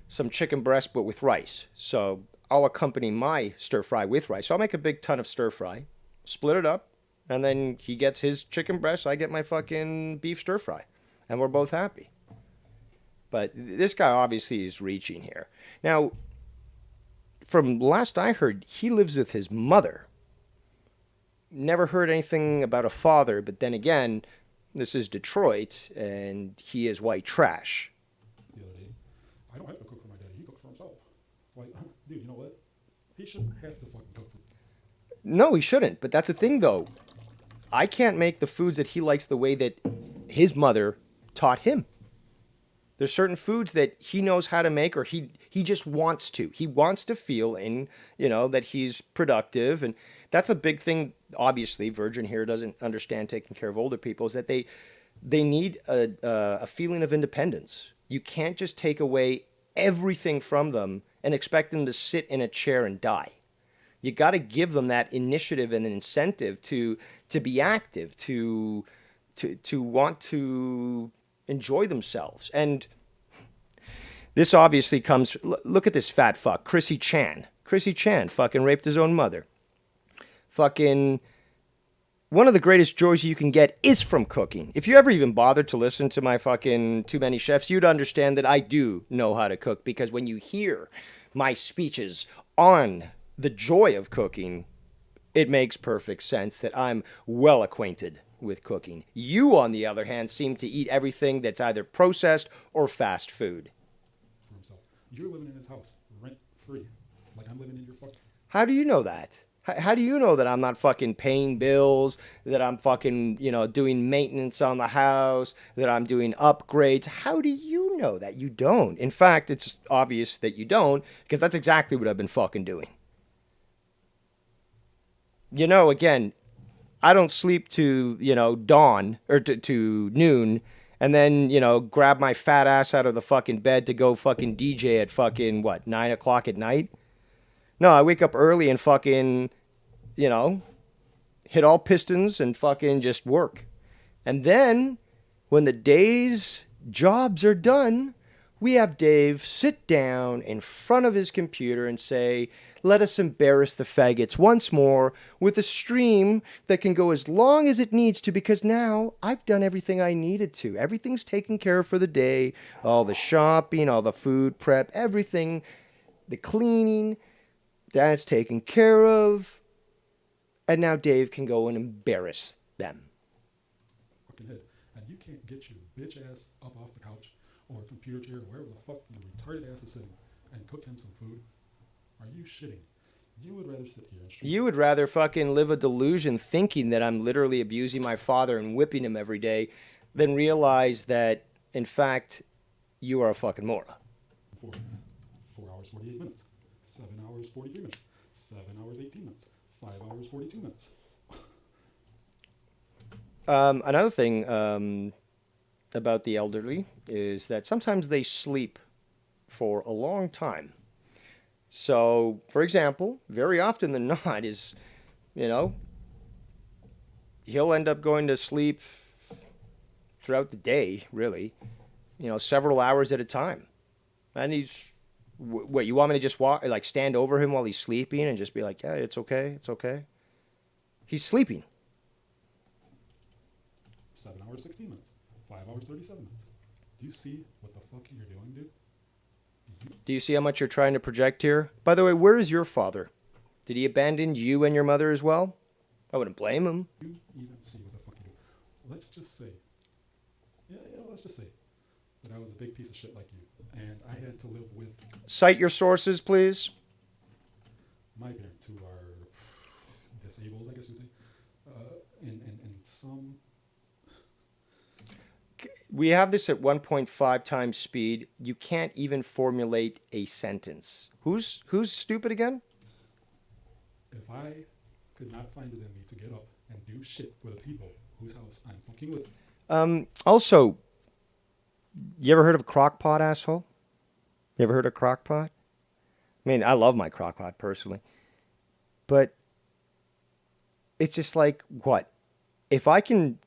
some chicken breast but with rice. So I'll accompany my stir fry with rice. So I'll make a big ton of stir fry, split it up, and then he gets his chicken breast, I get my fucking beef stir fry, and we're both happy. But this guy obviously is reaching here. Now, from last I heard, he lives with his mother. Never heard anything about a father, but then again, this is Detroit, and he is white trash. The other day, I don't have to cook for my daddy. He cooks for himself. Like, dude, you know what? He shouldn't have to fucking cook for. No, he shouldn't. But that's the thing, though. I can't make the foods that he likes the way that his mother taught him. There's certain foods that he knows how to make, or he just wants to. He wants to feel that he's productive, and that's a big thing. Obviously, Virgin here doesn't understand taking care of older people, is that they need a feeling of independence. You can't just take away everything from them and expect them to sit in a chair and die. You got to give them that initiative and an incentive to be active, to want to enjoy themselves. And this obviously comes, look at this fat fuck, Chrissy Chan. Chrissy Chan fucking raped his own mother. Fucking, one of the greatest joys you can get is from cooking. If you ever even bothered to listen to my fucking Too Many Chefs, you'd understand that I do know how to cook, because when you hear my speeches on the joy of cooking, it makes perfect sense that I'm well acquainted with cooking. You, on the other hand, seem to eat everything that's either processed or fast food. For himself. You're living in his house, rent free, like I'm living in your fucking. How do you know that? How do you know that I'm not fucking paying bills, that I'm fucking, doing maintenance on the house, that I'm doing upgrades? How do you know that? You don't. In fact, it's obvious that you don't, because that's exactly what I've been fucking doing. Again, I don't sleep to, dawn or to noon and then, grab my fat ass out of the fucking bed to go fucking DJ at fucking, 9 o'clock at night? No, I wake up early and fucking, hit all pistons and fucking just work. And then when the day's jobs are done, we have Dave sit down in front of his computer and say, let us embarrass the faggots once more with a stream that can go as long as it needs to, because now I've done everything I needed to. Everything's taken care of for the day. All the shopping, all the food prep, everything, the cleaning, that's taken care of. And now Dave can go and embarrass them. Fucking head. And you can't get your bitch ass up off the couch or a computer chair or wherever the fuck your retarded ass is sitting and cook him some food. Are you shitting? You would rather sit here and stream. You would rather fucking live a delusion thinking that I'm literally abusing my father and whipping him every day than realize that, in fact, you are a fucking moron. 4 hours, 48 minutes. 7 hours, 43 minutes. 7 hours, 18 minutes. 5 hours, 42 minutes. Another thing about the elderly is that sometimes they sleep for a long time. So, for example, very often than not is, he'll end up going to sleep throughout the day, really, several hours at a time. And he's, what, you want me to just stand over him while he's sleeping and just be like, yeah, it's okay, it's okay? He's sleeping. 7 hours, 16 minutes. 5 hours, 37 minutes. Do you see what the fuck you're doing, dude? Do you see how much you're trying to project here? By the way, where is your father? Did he abandon you and your mother as well? I wouldn't blame him. You even see what the fuck you do. Let's just say, let's just say that I was a big piece of shit like you, and I had to live with Cite your sources, please. my parents, who are disabled, I guess you'd say, and some. We have this at 1.5 times speed. You can't even formulate a sentence. Who's stupid again? If I could not find it in me to get up and do shit for the people whose house I'm fucking with. Also, you ever heard of a crock pot, asshole? You ever heard of crock pot? I mean, I love my crock pot personally. But it's just like, what? If I can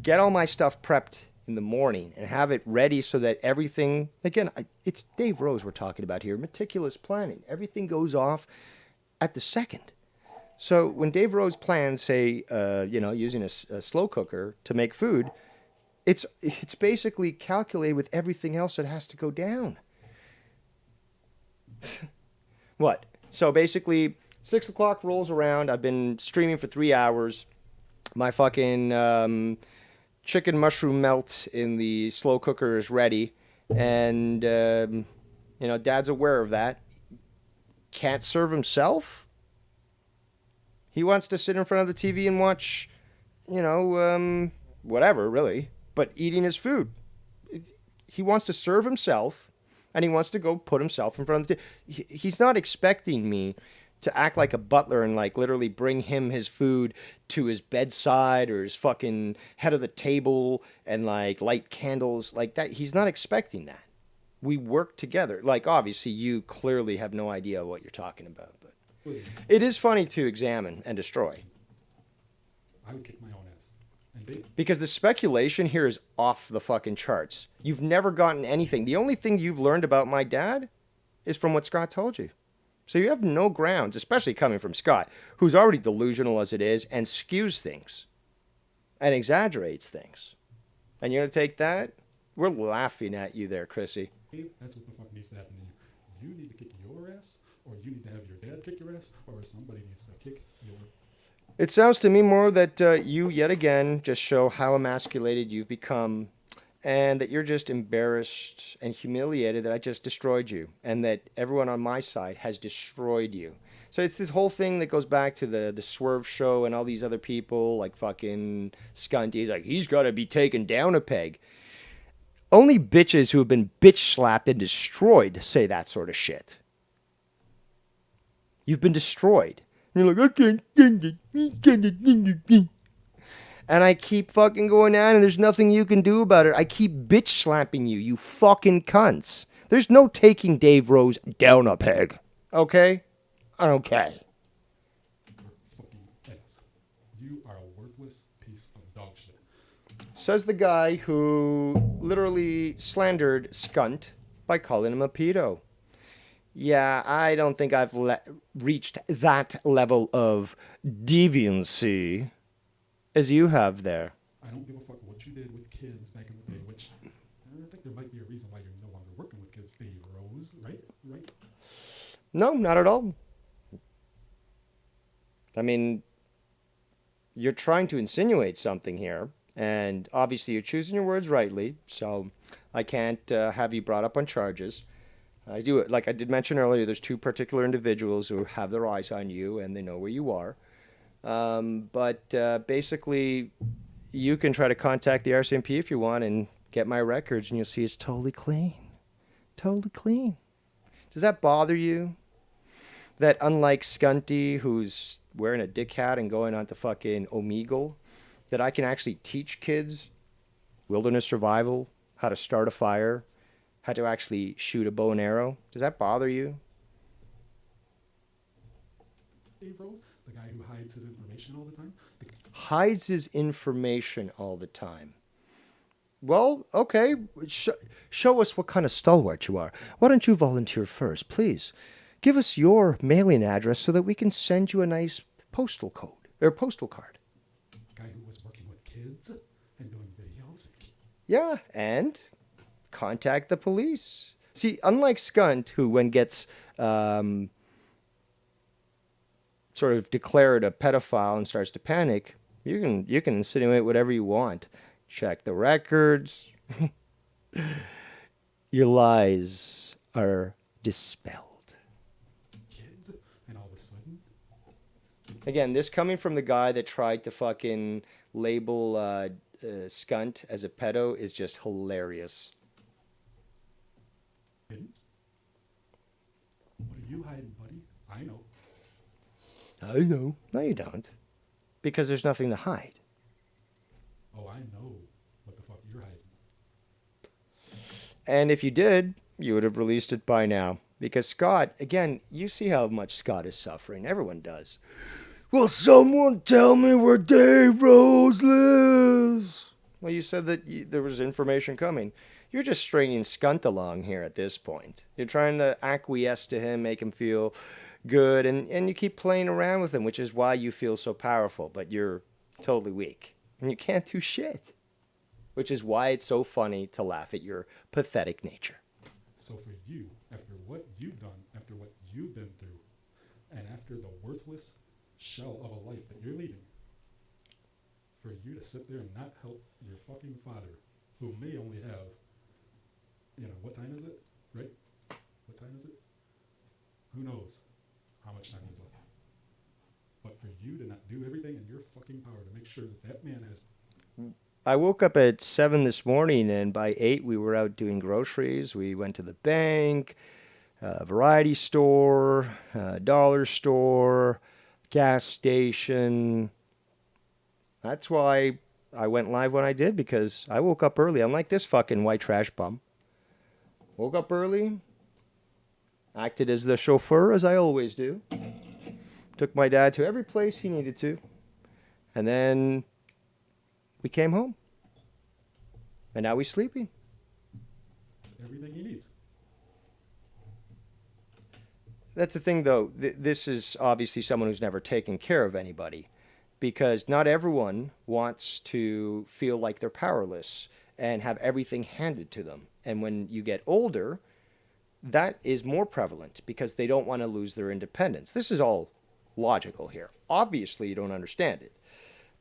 get all my stuff prepped in the morning and have it ready so that everything, again, it's Dave Rose we're talking about here, meticulous planning. Everything goes off at the second. So when Dave Rose plans, say, using a slow cooker to make food, it's basically calculated with everything else that has to go down. What? So basically, 6 o'clock rolls around. I've been streaming for 3 hours. My fucking chicken mushroom melt in the slow cooker is ready. And, Dad's aware of that. Can't serve himself. He wants to sit in front of the TV and watch, whatever, really. But eating his food. He wants to serve himself, and he wants to go put himself in front of the TV. He's not expecting me to act like a butler and literally bring him his food to his bedside or his fucking head of the table and light candles like that. He's not expecting that. We work together. Like, obviously, you clearly have no idea what you're talking about, but Well, it is funny to examine and destroy. I would kick my own ass. And they, Because the speculation here is off the fucking charts. You've never gotten anything. The only thing you've learned about my dad is from what Scott told you. So you have no grounds, especially coming from Scott, who's already delusional as it is and skews things and exaggerates things. And you're going to take that? We're laughing at you there, Chrissy. that's what the fuck needs to happen to you. You need to kick your ass, or you need to have your dad kick your ass, or somebody needs to kick your. It sounds to me more that you, yet again, just show how emasculated you've become and that you're just embarrassed and humiliated that I just destroyed you and that everyone on my side has destroyed you. So it's this whole thing that goes back to the Swerve Show and all these other people like fucking Scunt. He's like, he's got to be taken down a peg. Only bitches who have been bitch slapped and destroyed say that sort of shit. You've been destroyed. And you're like, I can't. And I keep fucking going on and there's nothing you can do about it. I keep bitch slapping you, you fucking cunts. There's no taking Dave Rose down a peg. Okay? Okay. Your fucking ass. You are a worthless piece of dog shit. Says the guy who literally slandered Skunt by calling him a pedo. Yeah, I don't think I've reached that level of deviancy as you have there. I don't give a fuck what you did with kids back in the day, which I think there might be a reason why you're no longer working with kids, Dave Rose, right? Right? No, not at all. I mean, you're trying to insinuate something here, and obviously you're choosing your words rightly, so I can't have you brought up on charges. I do, like I did mention earlier, there's two particular individuals who have their eyes on you and they know where you are. But basically, you can try to contact the RCMP if you want and get my records, and you'll see it's totally clean. Totally clean. Does that bother you? That unlike Scunty, who's wearing a dick hat and going on to fucking Omegle, that I can actually teach kids wilderness survival, how to start a fire, how to actually shoot a bow and arrow? Does that bother you? Dave Rose, the guy who hides his information all the time. Hides his information all the time. Well, okay. Show us what kind of stalwart you are. Why don't you volunteer first, please? Give us your mailing address so that we can send you a nice postal code or postal card. Guy who was working with kids and doing videos with kids. Yeah, and contact the police. See, unlike Skunt, who when gets sort of declared a pedophile and starts to panic, you can insinuate whatever you want. Check the records. Your lies are dispelled. Kids, and all of a sudden, Again, this coming from the guy that tried to fucking label Skunt as a pedo is just hilarious. didn't. What are you hiding, buddy? I know. I know. No, you don't. Because there's nothing to hide. Oh, I know what the fuck you're hiding. And if you did, you would have released it by now. Because Scott, again, you see how much Scott is suffering. Everyone does. Will someone tell me where Dave Rose lives? Well, you said that there was information coming. You're just stringing Skunt along here at this point. You're trying to acquiesce to him, make him feel good, and you keep playing around with him, which is why you feel so powerful, but you're totally weak. And you can't do shit. Which is why it's so funny to laugh at your pathetic nature. So for you, after what you've done, after what you've been through, and after the worthless shell of a life that you're leading, for you to sit there and not help your fucking father, who may only have, what time is it? Right? What time is it? Who knows how much time he's left. But for you to not do everything in your fucking power to make sure that that man has... I woke up at 7 this morning, and by 8 we were out doing groceries. We went to the bank, variety store, dollar store, gas station. That's why I went live when I did, because I woke up early. Unlike this fucking white trash bum. Woke up early. Acted as the chauffeur, as I always do. Took my dad to every place he needed to. And then we came home. And now he's sleeping. It's everything he needs. That's the thing, though. This is obviously someone who's never taken care of anybody. Because not everyone wants to feel like they're powerless and have everything handed to them. And when you get older, that is more prevalent because they don't want to lose their independence. This is all logical here. Obviously, you don't understand it.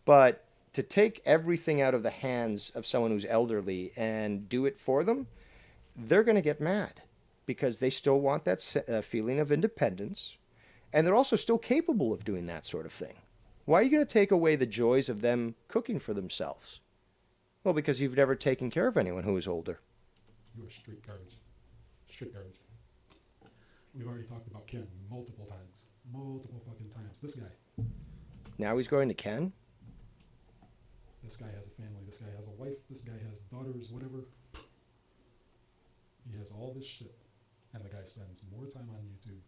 But to take everything out of the hands of someone who's elderly and do it for them, they're going to get mad because they still want that feeling of independence. And they're also still capable of doing that sort of thing. Why are you going to take away the joys of them cooking for themselves? Well, because you've never taken care of anyone who is older. You are street garbage. Street garbage. We've already talked about Ken multiple times. Multiple fucking times. This guy. Now he's going to Ken? This guy has a family. This guy has a wife. This guy has daughters, whatever. He has all this shit. And the guy spends more time on YouTube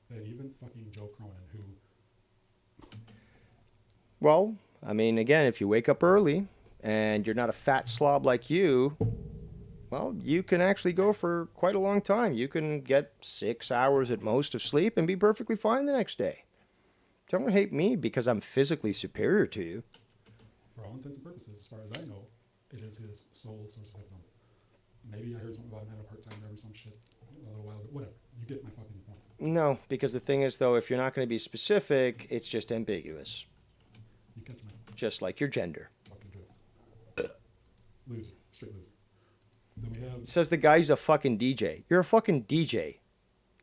than even fucking Joe Cronin, who... Well, I mean, again, if you wake up early and you're not a fat slob like you, well, you can actually go for quite a long time. You can get 6 hours at most of sleep and be perfectly fine the next day. Don't hate me because I'm physically superior to you. For all intents and purposes, as far as I know, it is his sole source of income. Maybe I heard something about him having a part-time job or some shit a little while ago. Whatever. You get my fucking point. No, because the thing is, though, if you're not going to be specific, it's just ambiguous. You catch me. Just like your gender. Fucking joke. Loser. Straight loser. Then we have... Says the guy who's a fucking DJ. You're a fucking DJ.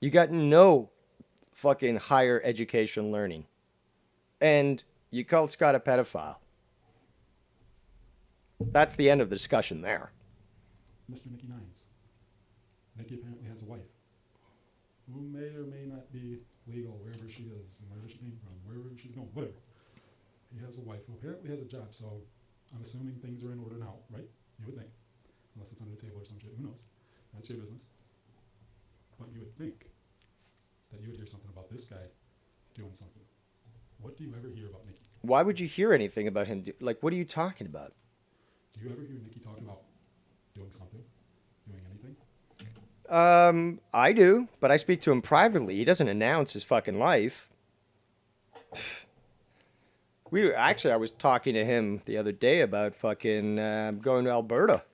You got no fucking higher education learning. And you called Scott a pedophile. That's the end of the discussion there. Mr. Nikki Nines. Nikki apparently has a wife who may or may not be legal wherever she is and wherever she came from, wherever she's going, whatever. He has a wife who apparently has a job, so I'm assuming things are in order now, right? You would think. Unless it's under the table or some shit. Who knows? That's your business. But you would think that you would hear something about this guy doing something. What do you ever hear about Nikki? Why would you hear anything about him? Like, what are you talking about? Do you ever hear Nikki talk about doing something? Doing anything? I do, but I speak to him privately. He doesn't announce his fucking life. I was talking to him the other day about fucking going to Alberta.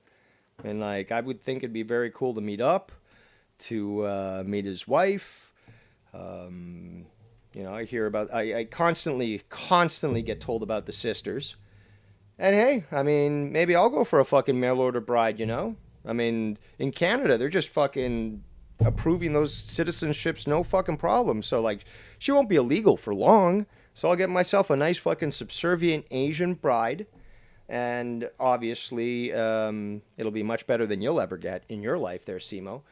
And, like, I would think it'd be very cool to meet up, to meet his wife. I hear about... I constantly get told about the sisters. And, hey, I mean, maybe I'll go for a fucking mail order bride, you know? I mean, in Canada, they're just fucking approving those citizenships, no fucking problem. So, like, she won't be illegal for long. So I'll get myself a nice fucking subservient Asian bride. And obviously, it'll be much better than you'll ever get in your life there, Simo.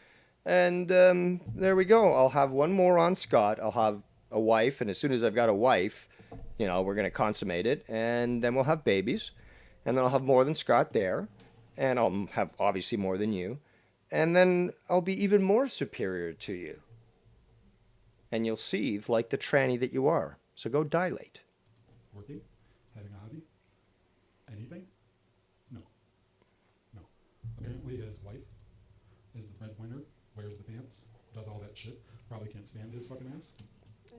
And there we go. I'll have one more on Scott. I'll have a wife. And as soon as I've got a wife, we're going to consummate it. And then we'll have babies. And then I'll have more than Scott there. And I'll have obviously more than you. And then I'll be even more superior to you. And you'll seethe like the tranny that you are. So go dilate. Working? Having a hobby? Anything? No. Apparently his wife is the breadwinner, wears the pants, does all that shit. Probably can't stand his fucking ass.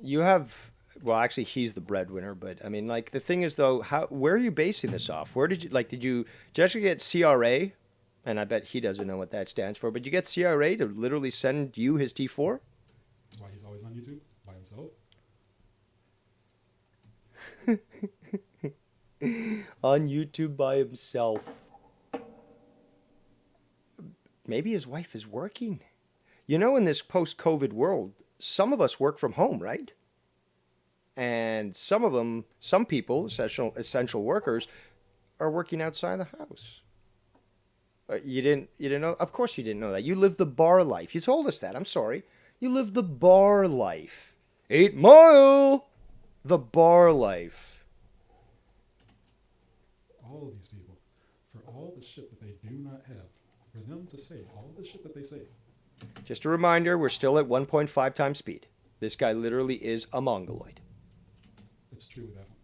You have... Well, actually, he's the breadwinner, but I mean, like, the thing is, though, where are you basing this off? Where did you actually get CRA? And I bet he doesn't know what that stands for, but you get CRA to literally send you his T4? That's why he's always on YouTube, by himself. On YouTube by himself. Maybe his wife is working. In this post-COVID world, some of us work from home, right? And some people, essential workers, are working outside the house. You didn't know? Of course you didn't know that. You live the bar life. You told us that. I'm sorry. You live the bar life. 8 Mile! The bar life. All of these people, for all the shit that they do not have, for them to say all the shit that they say, Just a reminder, we're still at 1.5 times speed. This guy literally is a mongoloid. It's truly baffling.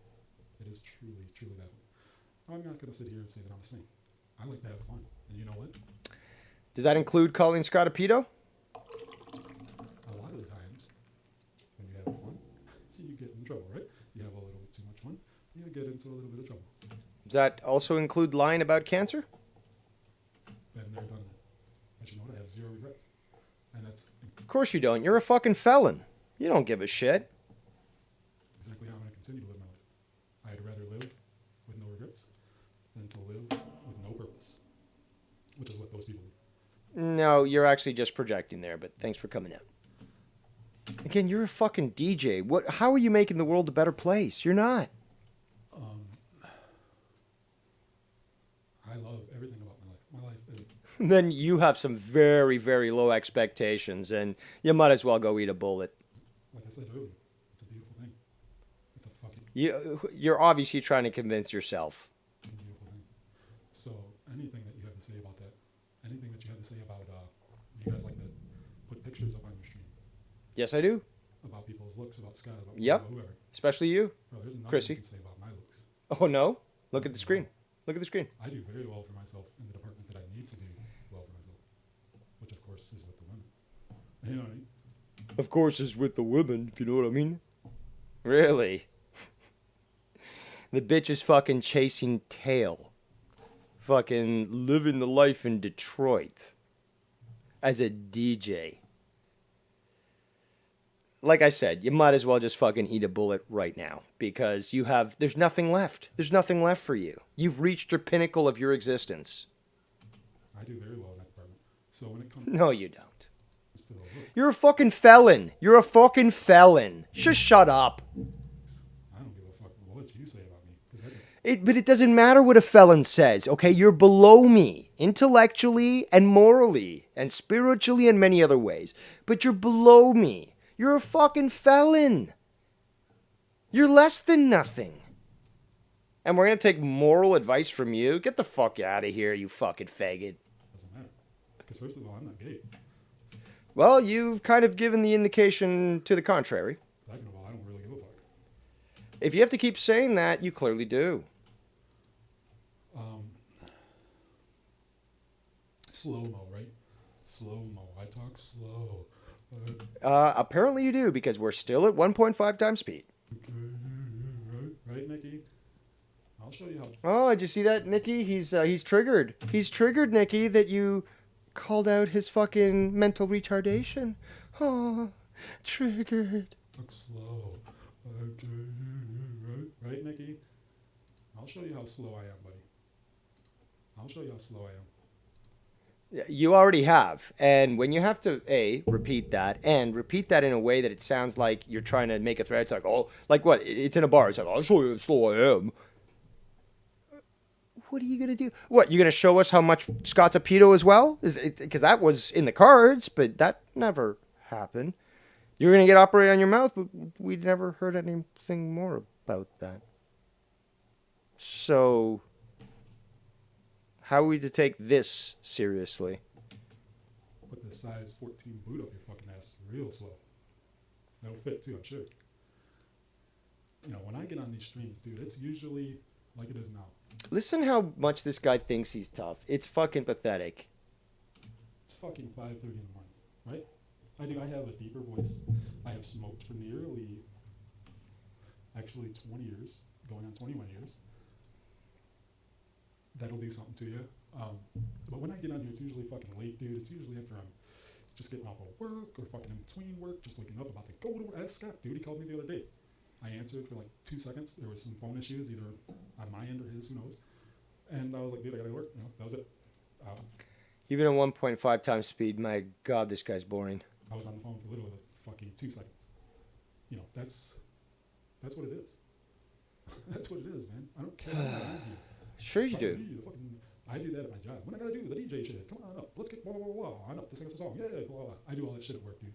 It is truly, truly baffling. I'm not going to sit here and say that I'm the same. I like to have fun. And you know what? Does that include calling Scott a pedo? A lot of the times, when you have fun, you get in trouble, right? You have a little bit too much fun, you get into a little bit of trouble. Does that also include lying about cancer? Been there, done that. But you know what? I have zero regrets. And that's Of course you don't. You're a fucking felon. You don't give a shit. exactly how I'm going to continue to live my life. I'd rather live with no regrets than to live with no purpose, which is what those people do. No, you're actually just projecting there, but thanks for coming out. Again, you're a fucking DJ. How are you making the world a better place? You're not. I love everything about my life. My life is Then you have some very, very low expectations, and you might as well go eat a bullet. like I said earlier, it's a beautiful thing. It's a fucking You're obviously trying to convince yourself. beautiful thing. So anything that you have to say about that, anything that you have to say about, you guys like to put pictures up on your stream Yes, I do. about people's looks, about Scott, about Yep. whoever. Especially you. Bro, there's nothing Chrissy. you can say about my looks. Oh, no? Look at the screen. Look at the screen. I do very well for myself in the department that I need to do well for myself, which of course is with the women. You know what I mean? Of course, it's with the women, if you know what I mean. Really? The bitch is fucking chasing tail. Fucking living the life in Detroit. As a DJ. Like I said, you might as well just fucking eat a bullet right now. Because there's nothing left. There's nothing left for you. You've reached the pinnacle of your existence. I do very well in that department. So when it comes No, you don't. to the look, You're a fucking felon. You're a fucking felon. Just shut up. I don't give a fuck what you say about me. 'Cause I don't. But it doesn't matter what a felon says, okay? You're below me, intellectually and morally and spiritually and many other ways. But you're below me. You're a fucking felon. You're less than nothing. And we're going to take moral advice from you? Get the fuck out of here, you fucking faggot. Doesn't matter. Because first of all, I'm not gay. Well, you've kind of given the indication to the contrary. Second of all, I don't really give a fuck. If you have to keep saying that, you clearly do. Slow-mo, right? Slow-mo. I talk slow. Apparently you do, because we're still at 1.5 times speed. Right, Nikki? I'll show you how. Oh, did you see that, Nikki? He's triggered. He's triggered, Nikki, that you called out his fucking mental retardation. Oh, triggered. Talk slow. Right, Nikki? I'll show you how slow I am, buddy. I'll show you how slow I am. You already have. And when you have to, repeat that, and repeat that in a way that it sounds like you're trying to make a threat, it's like, oh, like what? It's in a bar. It's like, I'll show you how slow I am. What are you going to do? What, you going to show us how much Scott's a pedo as well? Because that was in the cards, but that never happened. You're going to get operated on your mouth, but we never heard anything more about that. So, how are we to take this seriously? Put the size 14 boot up your fucking ass real slow. That'll fit too, I'm sure. You know, when I get on these streams, dude, it's usually like it is now. Listen how much this guy thinks he's tough. It's fucking pathetic. It's fucking 5:30 in the morning, right? I have a deeper voice. I have smoked for nearly, actually 20 years, going on 21 years. That'll do something to you. But when I get on here, it's usually fucking late, dude. It's usually after I'm just getting off of work or fucking in between work, just waking up about to go to work. Ask Scott, dude. He called me the other day. I answered for like 2 seconds. There was some phone issues, either on my end or his, who knows. And I was like, dude, I gotta go to work. You know, that was it. Even at 1.5 times speed, my God, this guy's boring. I was on the phone for literally fucking 2 seconds. You know, that's what it is. That's what it is, man. I don't care what I'm on here. Sure you do. I do that at my job. What I gotta do, the DJ shit. Come on up. Let's get blah, blah, blah, blah. On up to sing us a song. Yeah, blah, blah, blah. I do all that shit at work, dude.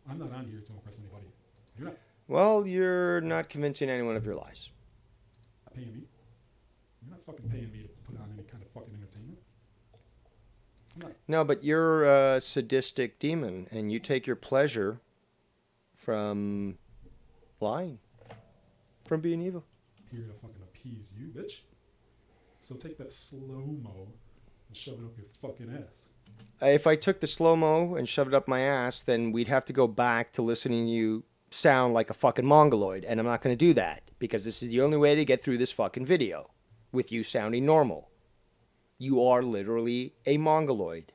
I'm not on here to impress anybody. You're not. Well, you're not convincing anyone of your lies. Paying me. You're not fucking paying me to put on any kind of fucking entertainment. No, but you're a sadistic demon, and you take your pleasure from lying, from being evil. Here to fucking appease you, bitch. So take that slow-mo and shove it up your fucking ass. If I took the slow-mo and shoved it up my ass, then we'd have to go back to listening to you sound like a fucking mongoloid, and I'm not going to do that, because this is the only way to get through this fucking video, with you sounding normal. You are literally a mongoloid.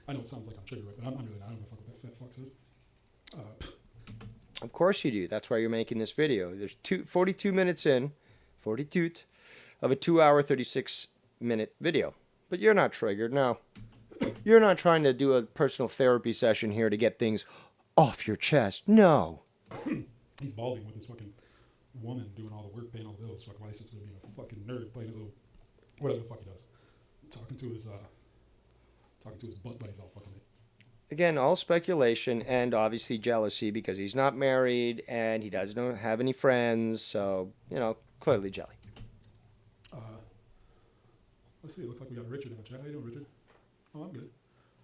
I know it sounds like I'm triggered, but I'm really not. I don't give a fuck what that fat fuck says. Of course you do. That's why you're making this video. There's 42 minutes in, 42 of a 2-hour, 36-minute video. But you're not triggered, no. You're not trying to do a personal therapy session here to get things off your chest. No. He's balding with his fucking woman doing all the work, paying all the bills. Fucking while he sits there being a fucking nerd, playing his little whatever the fuck he does, talking to his butt buddies all fucking day. Again, all speculation and obviously jealousy because he's not married and he doesn't have any friends. So, clearly jelly. Let's see. It looks like we got Richard in the chat. How you doing, Richard? Oh, I'm good.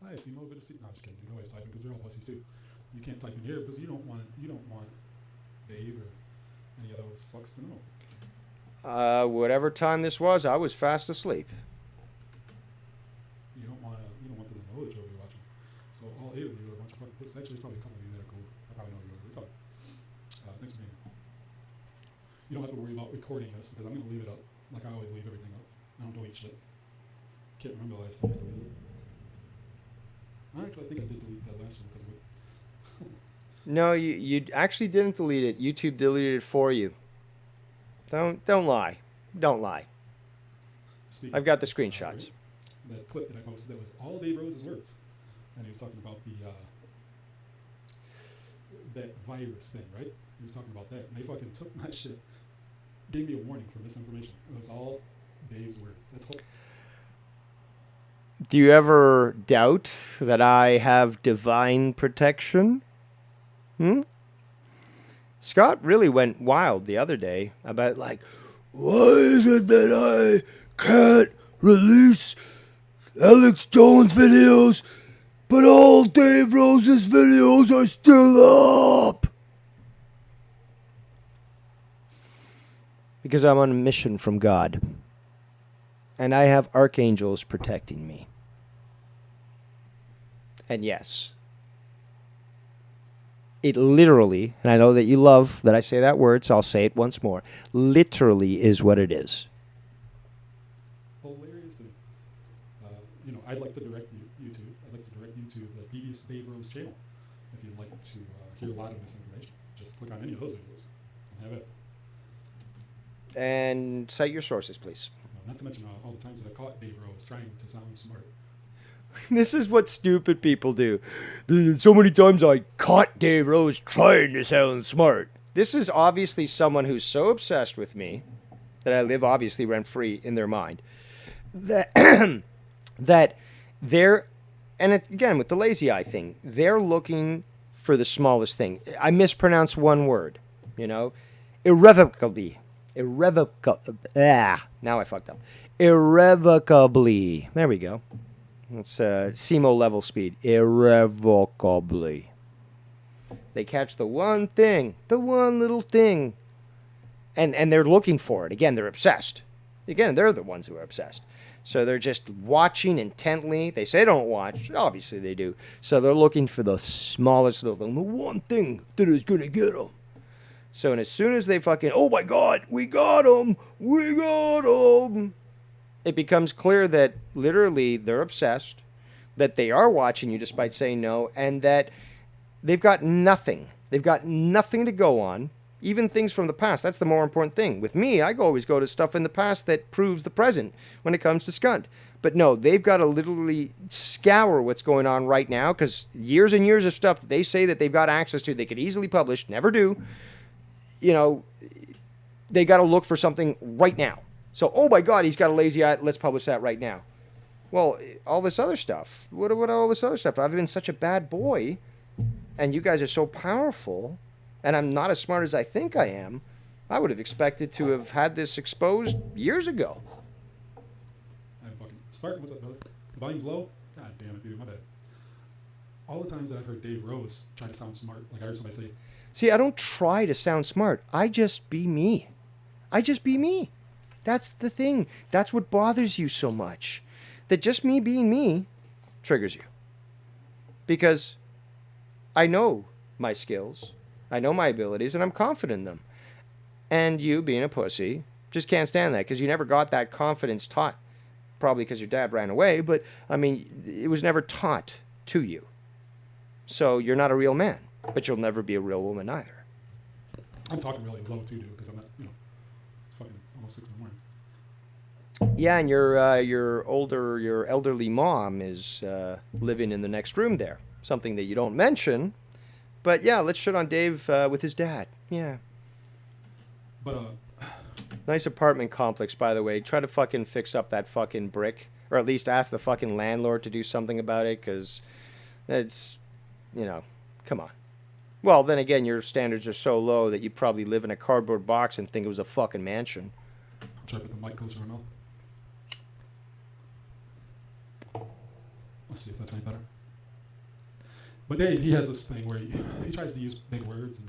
Hi, Simo. Good to see. No, I'm just kidding. Nobody's typing because they're all pussies too. You can't type in here because you don't want Dave or any of those fucks to know. Whatever time this was, I was fast asleep. You don't want them to know that you're watching. So all 8 of you are a bunch of fucking pussies. Actually, there's probably a couple of you that are cool. I probably know you are. It's all right. Thanks for being here. You don't have to worry about recording this because I'm going to leave it up like I always leave everything up. I don't delete shit. Can't remember the last time I deleted it. Actually, I think I did delete that last one because of it. No, you actually didn't delete it. YouTube deleted it for you. Don't lie. Don't lie. Speaking I've got the screenshots. That clip that I posted, that was all Dave Rose's words. And he was talking about that virus thing, right? He was talking about that. And they fucking took my shit, gave me a warning for misinformation. It was all Dave's words. That's all. Do you ever doubt that I have divine protection? Scott really went wild the other day about why is it that I can't release Alex Jones videos, but all Dave Rose's videos are still up? Because I'm on a mission from God. And I have archangels protecting me. And yes, it literally, and I know that you love that I say that word, so I'll say it once more, literally is what it is. Hilarious to me. I'd like to direct YouTube. I'd like to direct you to the Devious Dave Rose channel if you'd like to hear a lot of this information. Just click on any of those videos and have it. And cite your sources, please. Not to mention all the times that I caught Dave Rose trying to sound smart. This is what stupid people do. So many times I caught Dave Rose trying to sound smart. This is obviously someone who's so obsessed with me that I live obviously rent-free in their mind. That they're, and again with the lazy eye thing, they're looking for the smallest thing. I mispronounced one word, irrevocably. Now I fucked up. Irrevocably. There we go. It's Simo level speed. Irrevocably. They catch the one thing, the one little thing, and they're looking for it. Again, they're obsessed. Again, they're the ones who are obsessed. So they're just watching intently. They say don't watch. Obviously they do. So they're looking for the smallest little thing, the one thing that is going to get them. So and as soon as they fucking, oh my God, we got him, it becomes clear that literally they're obsessed, that they are watching you despite saying no, and that they've got nothing. They've got nothing to go on, even things from the past. That's the more important thing. With me, I always go to stuff in the past that proves the present when it comes to Skunt. But no, they've got to literally scour what's going on right now, because years and years of stuff that they say that they've got access to, they could easily publish, never do. They got to look for something right now. So, oh my God, he's got a lazy eye. Let's publish that right now. Well, all this other stuff. What all this other stuff? I've been such a bad boy, and you guys are so powerful, and I'm not as smart as I think I am. I would have expected to have had this exposed years ago. I'm fucking starting. What's up, brother? The volume's low. God damn it, dude. My bad. All the times that I've heard Dave Rose try to sound smart, like I heard somebody say, See, I don't try to sound smart. I just be me. I just be me. That's the thing. That's what bothers you so much. That just me being me triggers you. Because I know my skills, I know my abilities, and I'm confident in them. And you, being a pussy, just can't stand that because you never got that confidence taught. Probably because your dad ran away, but, I mean, it was never taught to you. So you're not a real man, but you'll never be a real woman either. I'm talking really low too, dude, because I'm not, it's fucking almost 6 in the morning. Yeah, and your elderly mom is living in the next room there. Something that you don't mention. But yeah, let's shit on Dave with his dad. Yeah. But, Nice apartment complex, by the way. Try to fucking fix up that fucking brick. Or at least ask the fucking landlord to do something about it, because it's, come on. Well, then again, your standards are so low that you probably live in a cardboard box and think it was a fucking mansion. I'll try to put the mic closer to my mouth. Let's see if that's any better. But Dave, he has this thing where he tries to use big words and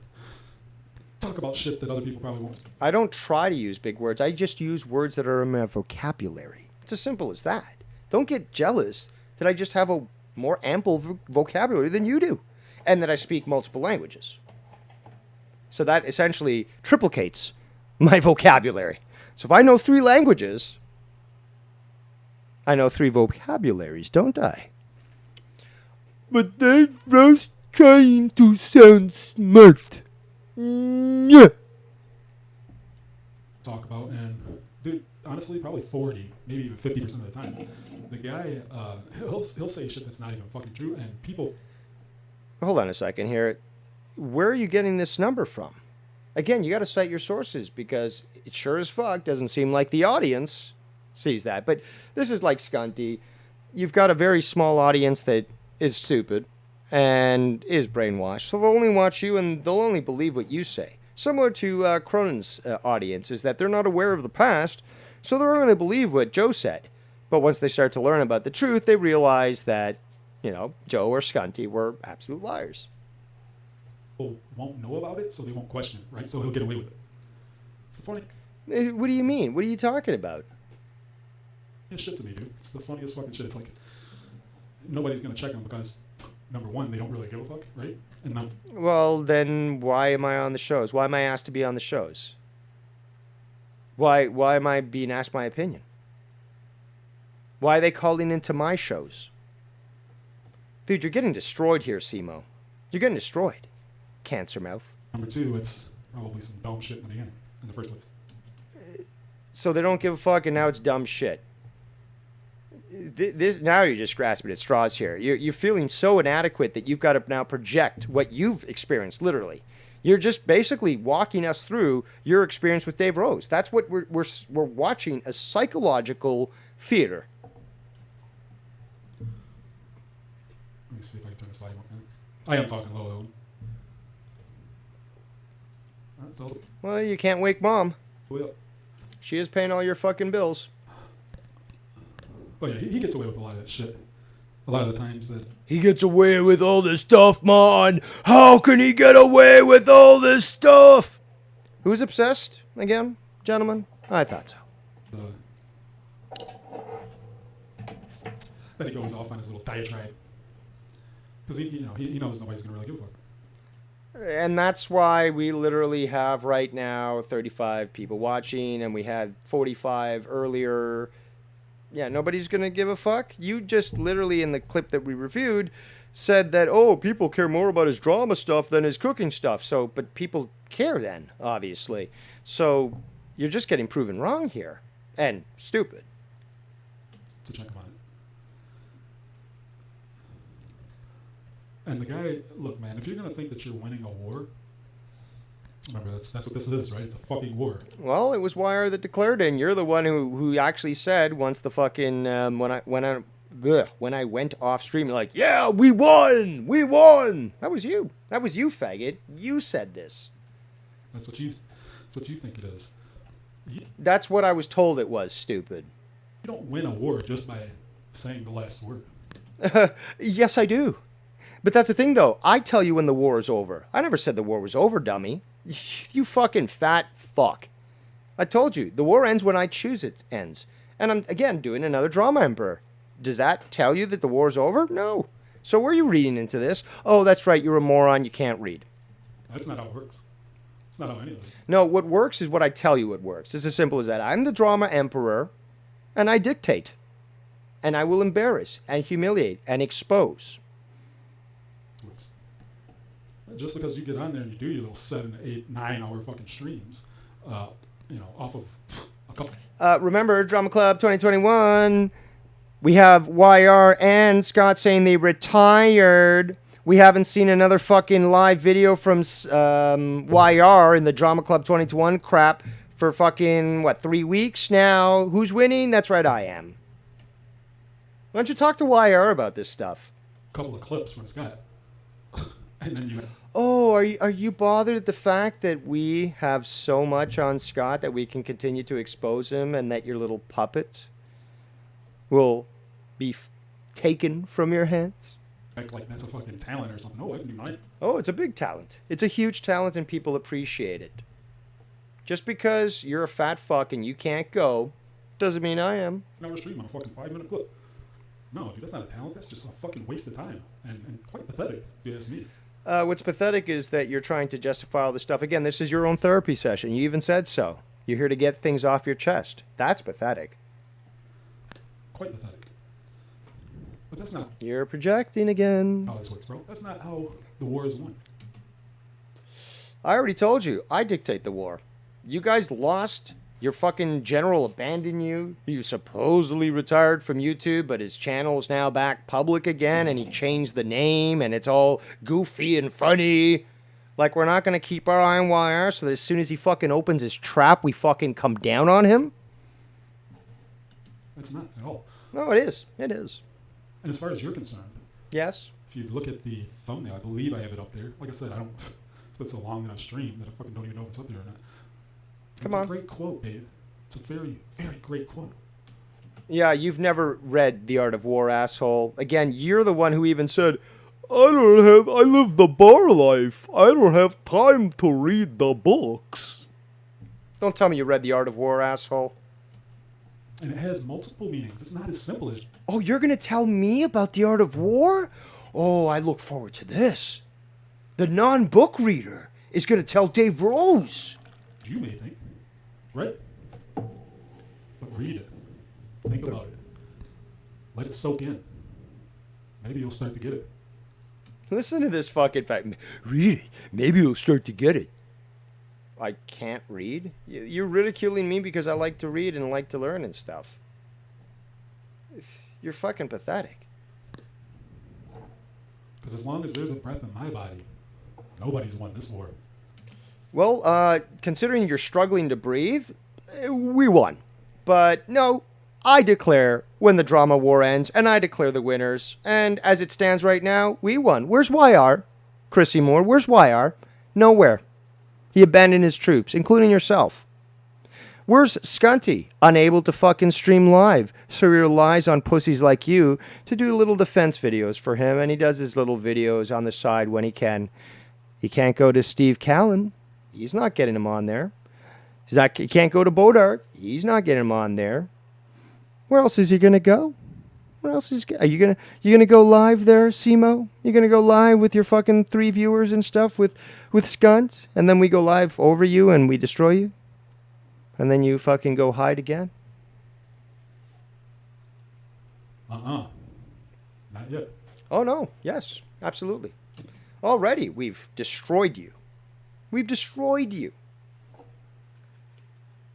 talk about shit that other people probably won't. I don't try to use big words. I just use words that are in my vocabulary. It's as simple as that. Don't get jealous that I just have a more ample vocabulary than you do, and that I speak multiple languages. So that essentially triplicates my vocabulary. So if I know 3 languages, I know 3 vocabularies, don't I? But they're just trying to sound smart. Yeah. Talk about, and dude, honestly, probably 40, maybe even 50% of the time, the guy, he'll say shit that's not even fucking true, and people. Hold on a second here. Where are you getting this number from? Again, you got to cite your sources, because it sure as fuck doesn't seem like the audience sees that. But this is like Scunty. You've got a very small audience that is stupid and is brainwashed, so they'll only watch you and they'll only believe what you say. Similar to Cronin's audience, is that they're not aware of the past, so they're going to believe what Joe said. But once they start to learn about the truth, they realize that, Joe or Scunty were absolute liars. People won't know about it, so they won't question it, right? So he'll get away with it. It's the funny. What do you mean? What are you talking about? It's shit to me, dude. It's the funniest fucking shit. It's like nobody's gonna check them because, number one, they don't really give a fuck, right? And Well, then why am I on the shows? Why am I asked to be on the shows? Why am I being asked my opinion? Why are they calling into my shows? Dude, you're getting destroyed here, Simo. You're getting destroyed. Cancer mouth. number two, it's probably some dumb shit in the beginning, in the first place. So they don't give a fuck, and now it's dumb shit. This now you're just grasping at straws here. You're feeling so inadequate that you've got to now project what you've experienced, literally. You're just basically walking us through your experience with Dave Rose. That's what we're watching, a psychological theater. Let me see if I can turn this volume up. I am talking low, though. That's all. Well, you can't wake Mom. Well, She is paying all your fucking bills. oh yeah, he gets away with a lot of that shit. A lot of the times that He gets away with all this stuff, man. How can he get away with all this stuff? Who's obsessed again, gentlemen? I thought so. Then he goes off on his little diatribe because he knows nobody's gonna really give a fuck. And that's why we literally have right now 35 people watching, and we had 45 earlier. Yeah, nobody's going to give a fuck. You just literally, in the clip that we reviewed, said that, oh, people care more about his drama stuff than his cooking stuff. So, but people care then, obviously. So you're just getting proven wrong here. And stupid. To check him on it. And the guy, look, man, if you're gonna think that you're winning a war, remember that's what this is, right? It's a fucking war. Well, it was Wire that declared it, and you're the one who actually said once the fucking when I went off stream, you're like, yeah, we won. That was you, faggot. You said this. That's what you It's what you think it is. You That's what I was told it was, stupid. don't win a war just by saying the last word. Yes, I do. But that's the thing, though. I tell you when the war is over. I never said the war was over, dummy. You fucking fat fuck. I told you, the war ends when I choose it ends. And I'm, again, doing another drama emperor. Does that tell you that the war's over? No. So where are you reading into this? Oh, that's right, you're a moron, you can't read. That's not how it works. It's not how any of this. No, what works is what I tell you it works. It's as simple as that. I'm the drama emperor, and I dictate. And I will embarrass, and humiliate, and expose. Works. Just because you get on there and you do your little 7, 8, 9 hour fucking streams, off of a couple. Remember, Drama Club 2021, we have YR and Scott saying they retired. We haven't seen another fucking live video from YR in the Drama Club 2021 crap for fucking, 3 weeks now? Who's winning? That's right, I am. Why don't you talk to YR about this stuff? Couple of clips from Scott. And then you Oh, are you bothered at the fact that we have so much on Scott that we can continue to expose him and that your little puppet will be taken from your hands? act like that's a fucking talent or something. No, I can do mine. Oh, it's a big talent. It's a huge talent and people appreciate it. Just because you're a fat fuck and you can't go doesn't mean I am. An hour stream on a fucking 5-minute clip. No, dude, that's not a talent. That's just a fucking waste of time and quite pathetic, if you ask me. What's pathetic is that you're trying to justify all this stuff. Again, this is your own therapy session. You even said so. You're here to get things off your chest. That's pathetic. Quite pathetic. But that's not You're projecting again. how this works, bro. That's not how the war is won. I already told you. I dictate the war. You guys lost. Your fucking general abandoned you. You supposedly retired from YouTube, but his channel is now back public again, and he changed the name, and it's all goofy and funny. Like, we're not going to keep our eye on YR, so that as soon as he fucking opens his trap, we fucking come down on him? That's not at all. No, it is. It is. And as far as you're concerned, Yes. if you look at the thumbnail, I believe I have it up there. Like I said, I don't. It's been so long that I stream that I fucking don't even know if it's up there or not. Come It's on. a great quote, babe. It's a very, very great quote. Yeah, you've never read The Art of War, asshole. Again, you're the one who even said, I live the bar life. I don't have time to read the books. Don't tell me you read The Art of War, asshole. And it has multiple meanings. It's not as simple as Oh, you're going to tell me about The Art of War? Oh, I look forward to this. The non-book reader is going to tell Dave Rose. you may think. Right? But read it. Think about it. Let it soak in. Maybe you'll start to get it. Listen to this fucking fact. Read it. Maybe you'll start to get it. I can't read? You're ridiculing me because I like to read and like to learn and stuff. You're fucking pathetic. Because as long as there's a breath in my body, nobody's won this war. Well, considering you're struggling to breathe, we won. But no, I declare when the drama war ends, and I declare the winners. And as it stands right now, we won. Where's YR? Chrissy Moore, where's YR? Nowhere. He abandoned his troops, including yourself. Where's Scunty? Unable to fucking stream live, so he relies on pussies like you to do little defense videos for him, and he does his little videos on the side when he can. He can't go to Steve Callan. He's not getting him on there. He can't go to Bodart. He's not getting him on there. Where else is he gonna go? Where else are you gonna go live there, Simo? You gonna go live with your fucking 3 viewers and stuff with Skunt, and then we go live over you and we destroy you, and then you fucking go hide again? Not yet. Oh no, yes, absolutely. Already we've destroyed you. We've destroyed you.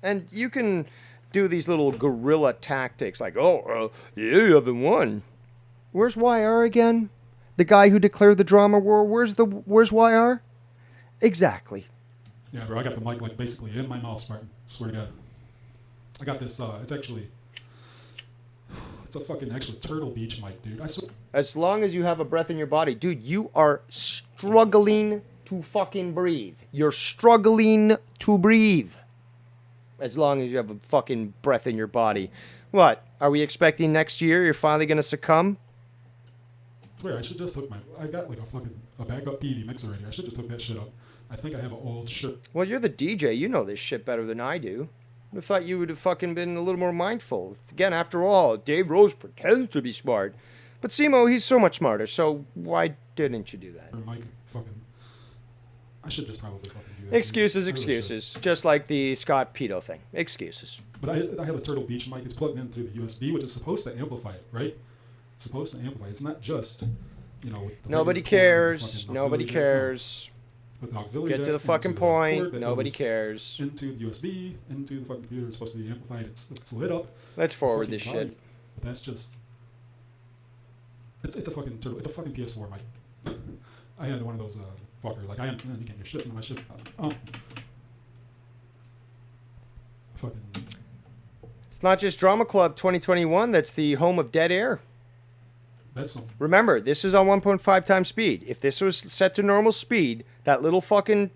And you can do these little guerrilla tactics like, yeah, you haven't won. Where's YR again? The guy who declared the drama war? Where's YR? Exactly. Yeah, bro, I got the mic like basically in my mouth, Spartan. Swear to God. I got this, it's a fucking actually Turtle Beach mic, dude. I swear. As long as you have a breath in your body. Dude, you are struggling to fucking breathe. You're struggling to breathe. As long as you have a fucking breath in your body. What? Are we expecting next year you're finally going to succumb? Where I should just hook I got like a backup PV mixer right here. I should just hook that shit up. I think I have an old shirt. Well, you're the DJ. You know this shit better than I do. I thought you would have fucking been a little more mindful. Again, after all, Dave Rose pretends to be smart. But Simo, he's so much smarter, so why didn't you do that? Or Mike, I should just probably fucking do that. Excuses. Just like the Scott Pedo thing. Excuses. But I have a Turtle Beach mic. It's plugged in through the USB, which is supposed to amplify it, right? It's supposed to amplify it. It's not just, with the Nobody regular cares. fucking Nobody auxiliary jack. cares. But the auxiliary Get to the jack fucking into point. cord that Nobody goes cares. Into the USB, into the fucking computer. It's supposed to be amplified. It's lit up. Let's forward Fucking this volume. shit. But that's just. It's a fucking turtle. It's a fucking PS4 mic. I had one of those fucker. Like you can't hear shit into my shit. Fucking. It's not just Drama Club 2021 that's the home of dead air. That's some. Remember, this is on 1.5 times speed. If this was set to normal speed, that little fucking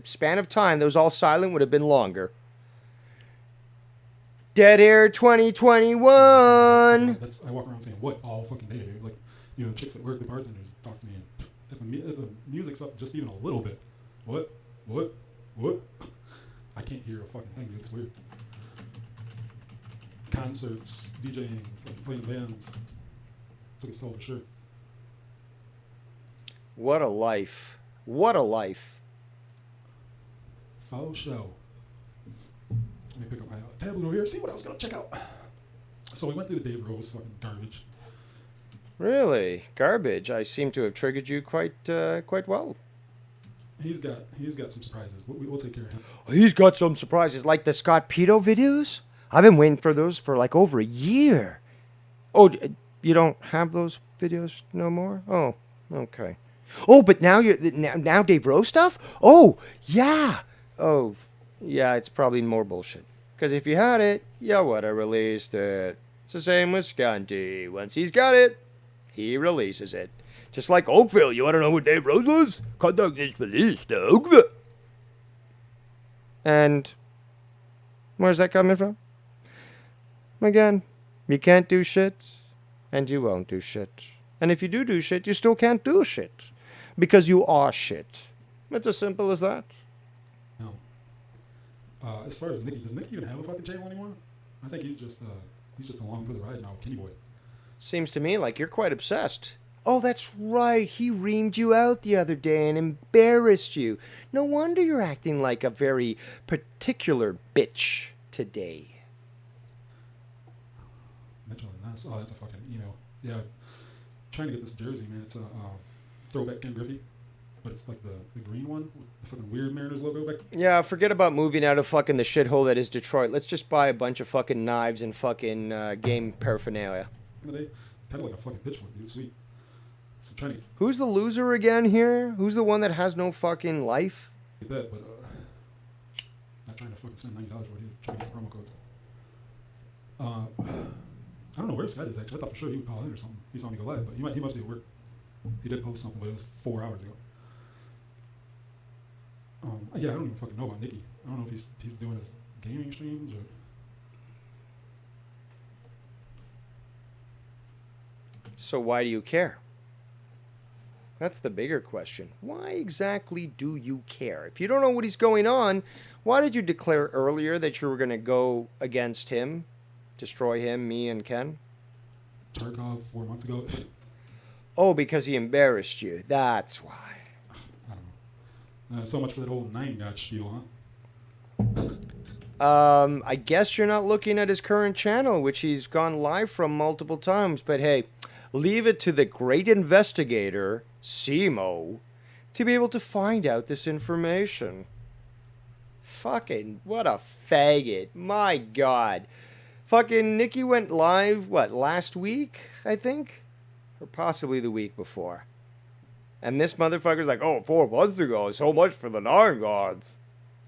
span of time that was all silent would have been longer. Dead Air 2021. I walk around saying what all fucking day, dude. Like, chicks that work, the bartenders talk to me, and if the music's up just even a little bit, what, I can't hear a fucking thing, dude. It's weird. Concerts, DJing, fucking playing bands. It's like a stole for sure. What a life. What a life. Faux show. Let me pick up my tablet over here, see what I was gonna check out. So we went through the Dave Rose fucking garbage. Really? Garbage. I seem to have triggered you quite well. He's got some surprises. We'll take care of him. He's got some surprises, like the Scott Pedo videos. I've been waiting for those for like over a year. Oh, you don't have those videos no more? Oh, okay. Oh, but now now Dave Rose stuff? Oh, yeah. Oh, yeah, it's probably more bullshit. Because if you had it, you would have released it. It's the same with Scanty. Once he's got it, he releases it. Just like Oakville. You want to know who Dave Rose was? Contact this police to Oakville. And where's that coming from? Again, you can't do shit, and you won't do shit. And if you do shit, you still can't do shit. Because you are shit. It's as simple as that. No. As far as Nicky, does Nicky even have a fucking channel anymore? I think he's just along for the ride now with Kenny Boy. Seems to me like you're quite obsessed. Oh, that's right. He reamed you out the other day and embarrassed you. No wonder you're acting like a very particular bitch today. Mitchell and Ness. Oh, that's a fucking email. Yeah. Trying to get this jersey, man. It's a throwback Ken Griffey. But it's like the green one with the fucking weird Mariners logo back. Yeah, forget about moving out of fucking the shithole that is Detroit. Let's just buy a bunch of fucking knives and fucking game paraphernalia. Kind of like a fucking pitchfork, dude. Sweet. So trying to Who's the loser again here? Who's the one that has no fucking life? get that, but not trying to fucking spend $90 for it either. Trying to get some promo codes. I don't know where Scott is actually. I thought for sure he would call in or something. He saw me go live, but he must be at work. He did post something, but it was 4 hours ago. Yeah, I don't even fucking know about Nicky. I don't know if he's doing his gaming streams or. So why do you care? That's the bigger question. Why exactly do you care? If you don't know what he's going on, why did you declare earlier that you were going to go against him, destroy him, me, and Ken? Tarkov 4 months ago. Oh, because he embarrassed you. That's why. I don't know. So much for that old 9-God spiel, huh? I guess you're not looking at his current channel, which he's gone live from multiple times. But hey, leave it to the great investigator, Simo, to be able to find out this information. Fucking, what a faggot. My God. Fucking Nicky went live, last week, I think? Or possibly the week before. And this motherfucker's like, 4 months ago, so much for the Nine Gods.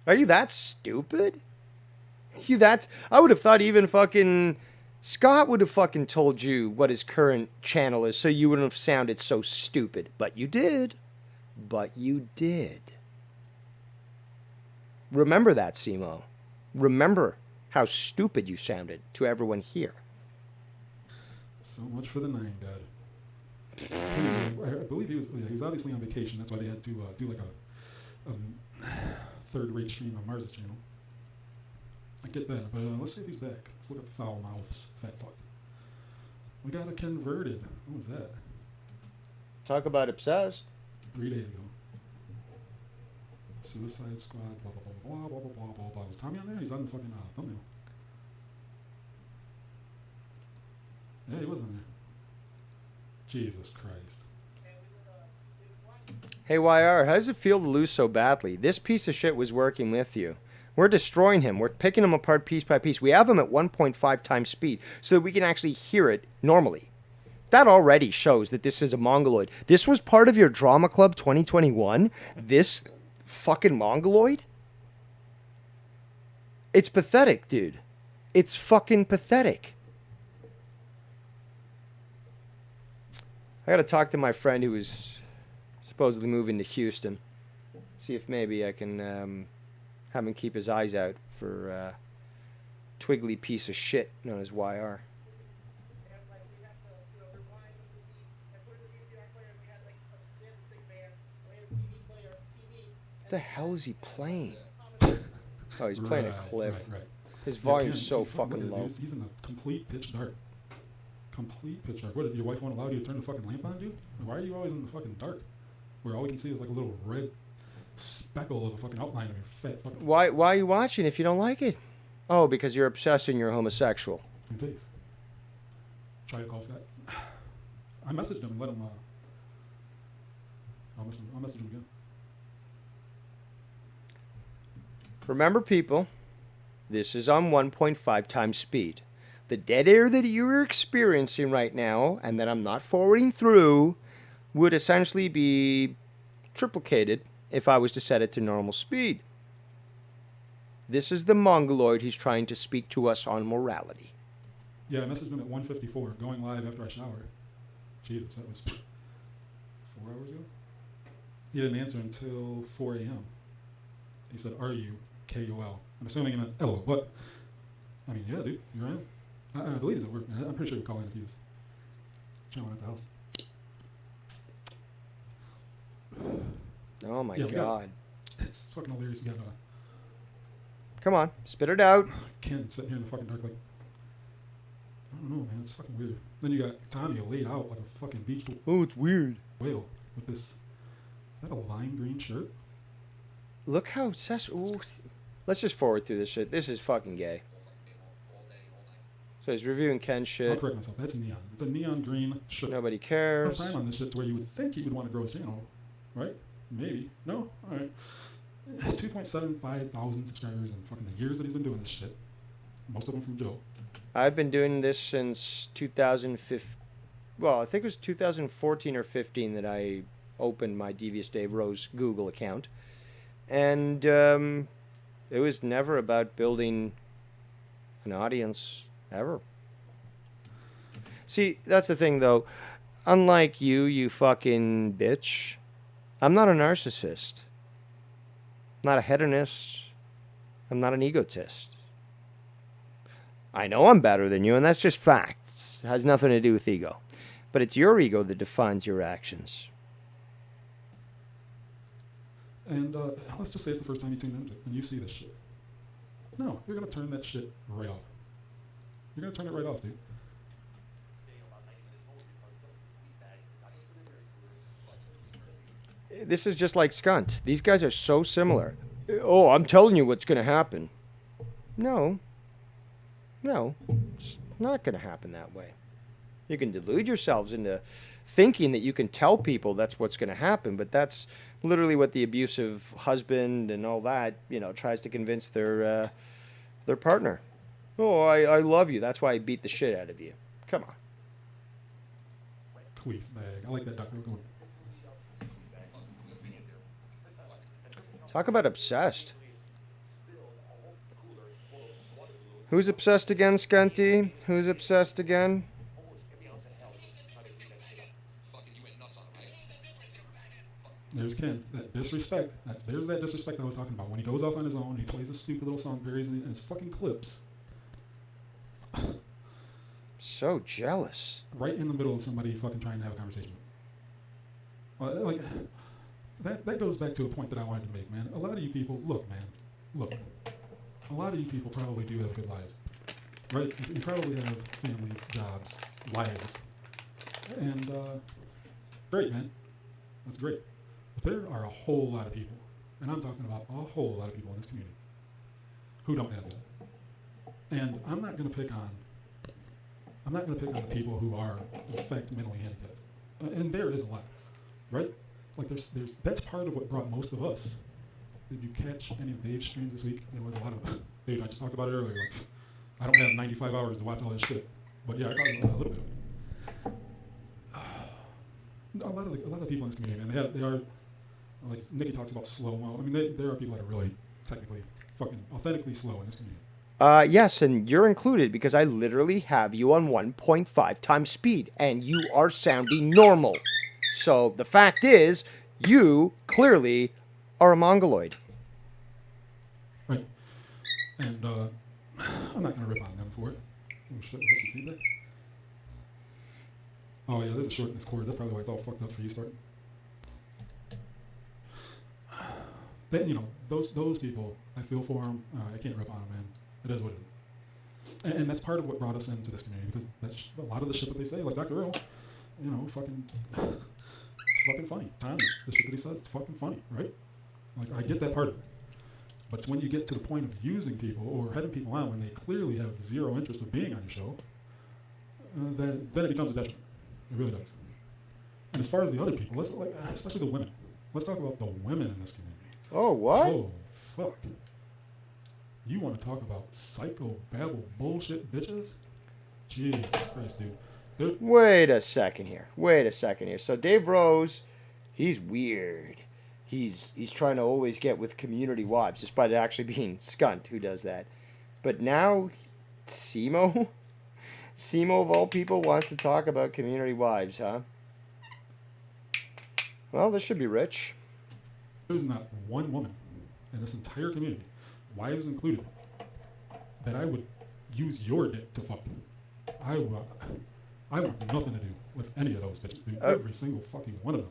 Are you that stupid? I would have thought even fucking Scott would have fucking told you what his current channel is so you wouldn't have sounded so stupid. But you did. But you did. Remember that, Simo. Remember how stupid you sounded to everyone here. So much for the 9 God. I believe he was obviously on vacation. That's why they had to do like a third-rate stream on Mars's channel. I get that, but let's see if he's back. Let's look at foul mouths, fat fuck. We got a converted. What was that? Talk about obsessed. 3 days ago. Suicide Squad, blah, blah, blah, blah, blah, blah, blah, blah, blah. Was Tommy on there? He's on the fucking thumbnail. Yeah, he was on there. Jesus Christ. Hey, YR, how does it feel to lose so badly? This piece of shit was working with you. We're destroying him. We're picking him apart piece by piece. We have him at 1.5 times speed so that we can actually hear it normally. That already shows that this is a mongoloid. This was part of your Drama Club 2021? This fucking mongoloid? It's pathetic, dude. It's fucking pathetic. I gotta talk to my friend who was supposedly moving to Houston. See if maybe I can have him keep his eyes out for a twiggly piece of shit known as YR. What the hell is he playing? Oh, he's playing a clip. Right. His Yeah, volume's Ken, so look at fucking it, low. dude. He's in the complete pitch dark. Complete pitch dark. What, did your wife won't allow you to turn the fucking lamp on, dude? Why are you always in the fucking dark? Where all we can see is like a little red speckle of a fucking outline of your fat fucking... Why are you watching if you don't like it? Oh, because you're obsessed and you're homosexual. Please. Try to call Scott. I messaged him and let him... I'll message him again. Remember, people, this is on 1.5 times speed. The dead air that you're experiencing right now, and that I'm not forwarding through, would essentially be triplicated if I was to set it to normal speed. This is the mongoloid who's trying to speak to us on morality. Yeah, I messaged him at 1:54, going live after I showered. Jesus, that was 4 hours ago? He didn't answer until 4 a.m. He said, "Are you KOL?" I'm assuming he meant LOL. What? I mean, yeah, dude, you're right. I believe he's at work. I'm pretty sure he'll call in if he was chilling at the house. Oh my Yeah, god. It's fucking hilarious. You got Come on, spit it out. Ken sitting here in the fucking dark like, I don't know, man. It's fucking weird. Then you got Tommy laid out like a fucking beach Oh, it's weird. whale with this. Is that a lime green shirt? Look how obsessed. Ooh. Let's just forward through this shit. This is fucking gay. So he's reviewing Ken's I'll shit. correct myself. That's neon. It's a neon green shirt. Nobody Enough cares. time on this shit to where you would think he would want to grow his channel, right? Maybe. No? Alright. 2.75 thousand subscribers in fucking the years that he's been doing this shit. Most of them from Joe. I've been doing this since 2015. Well, I think it was 2014 or 15 that I opened my Devious Dave Rose Google account. And it was never about building an audience, ever. See, that's the thing, though. Unlike you, you fucking bitch, I'm not a narcissist. I'm not a hedonist. I'm not an egotist. I know I'm better than you, and that's just facts. It has nothing to do with ego. But it's your ego that defines your actions. And let's just say it's the first time you tune into it and you see this shit. No, you're going to turn that shit right off. You're going to turn it right off, dude. This is just like Skunt. These guys are so similar. Oh, I'm telling you what's going to happen. No. No. It's not going to happen that way. You can delude yourselves into thinking that you can tell people that's what's going to happen, but that's literally what the abusive husband and all that, tries to convince their partner. Oh, I love you. That's why I beat the shit out of you. Come on. Queef bag. I like that, Dr. Go. Talk about obsessed. Who's obsessed again, Skunty? Who's obsessed again? There's Ken. That disrespect. There's that disrespect I was talking about. When he goes off on his own, he plays this stupid little song, buries in his fucking clips. So jealous. Right in the middle of somebody fucking trying to have a conversation. Like, that goes back to a point that I wanted to make, man. A lot of you people, look. A lot of you people probably do have good lives. Right? You probably have families, jobs, lives. And, great, man. That's great. But there are a whole lot of people, and I'm talking about a whole lot of people in this community, who don't have that. And I'm not gonna pick on the people who are in fact mentally handicapped. And there is a lot, right? Like there's that's part of what brought most of us. Did you catch any of Dave's streams this week? There was a lot of Dave, I just talked about it earlier. Like, I don't have 95 hours to watch all this shit. But yeah, I talked about it a little bit. A lot of people in this community, man, they are, like Nikki talks about slow-mo. I mean, there are people that are really technically fucking authentically slow in this community. Yes, and you're included because I literally have you on 1.5 times speed, and you are sounding normal. So the fact is, you clearly are a mongoloid. Right. And I'm not going to rip on them for it. Oh shit, was that some feedback? Oh yeah, there's a short in this cord. That's probably why it's all fucked up for you, Spartan. Then, you know, those people, I feel for them. I can't rip on them, man. It is what it is. And that's part of what brought us into this community, because that's a lot of the shit that they say, like Dr. Earl, you know, fucking, it's fucking funny. Tommy, the shit that he says, it's fucking funny, right? Like, I get that part of it. But it's when you get to the point of using people or having people on when they clearly have zero interest of being on your show, then it becomes a detriment. It really does. And as far as the other people, let's like, especially the women. Let's talk about the women in this community. Oh, what? Oh, fuck. You want to talk about psycho babble bullshit bitches? Jesus Christ, dude. Wait a second here. So Dave Rose, he's weird. He's trying to always get with community wives, despite it actually being Skunt who does that. But now, Simo of all people wants to talk about community wives, huh? Well, this should be rich. There's not one woman in this entire community, wives included, that I would use your dick to fuck. I want nothing to do with any of those bitches, dude. Every single fucking one of them.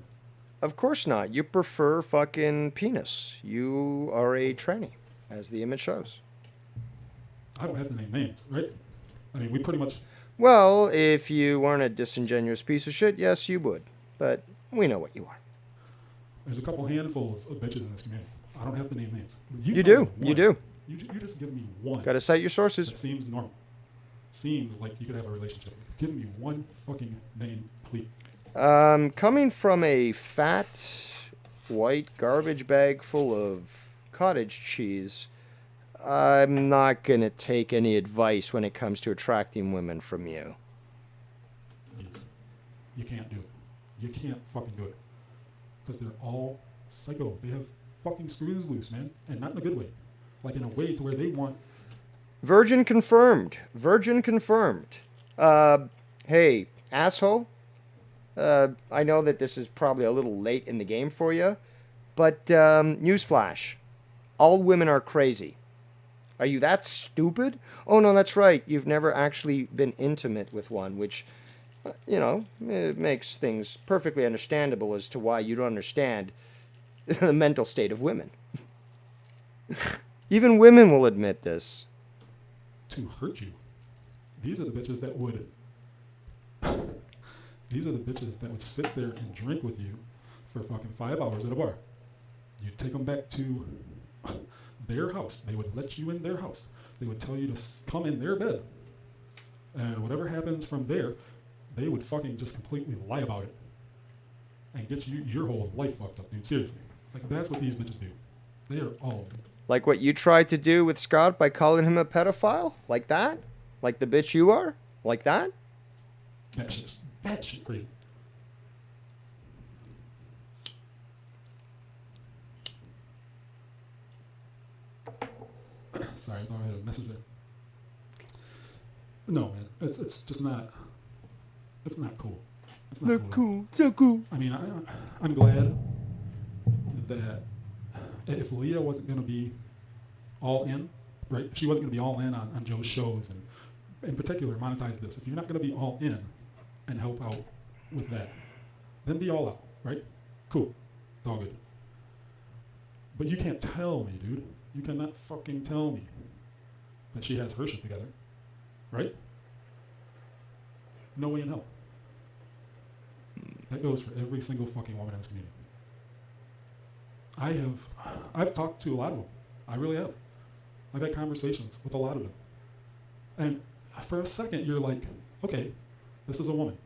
Of course not. You prefer fucking penis. You are a tranny, as the image shows. I don't have to name names, right? I mean, we pretty much... Well, if you weren't a disingenuous piece of shit, yes, you would. But we know what you are. There's a couple handfuls of bitches in this community. I don't have to name names. You do. You just give me one. Gotta cite your sources. That seems normal. Seems like you could have a relationship with. Give me one fucking name, please. Coming from a fat, white garbage bag full of cottage cheese, I'm not gonna take any advice when it comes to attracting women from you. Please. You can't do it. You can't fucking do it. Because they're all psycho. They have fucking screws loose, man. And not in a good way. Like in a way to where they want... Virgin confirmed. Hey, asshole. I know that this is probably a little late in the game for you, but newsflash. All women are crazy. Are you that stupid? Oh, no, that's right. You've never actually been intimate with one, which, you know, it makes things perfectly understandable as to why you don't understand the mental state of women. Even women will admit this. To hurt you. These are the bitches that would... These are the bitches that would sit there and drink with you for fucking 5 hours at a bar. You take them back to their house. They would let you in their house. They would tell you to come in their bed. And whatever happens from there, they would fucking just completely lie about it. And get you your whole life fucked up, dude. Seriously. Like, that's what these bitches do. They are all... Like what you tried to do with Scott by calling him a pedophile? Like that? Like the bitch you are? Like that? That shit's crazy. Sorry, I thought I had a message there. No, man, it's just not. It's not cool. It's not cool. So cool. I mean, I'm glad that if Leah wasn't going to be all in, right? If she wasn't going to be all in on Joe's shows and in particular monetize this, if you're not going to be all in and help out with that, then be all out, right? Cool. It's all good. But you can't tell me, dude. You cannot fucking tell me that she has her shit together, right? No way in hell. That goes for every single fucking woman in this community. I've talked to a lot of them. I really have. I've had conversations with a lot of them. And for a second, you're like, okay, this is a woman.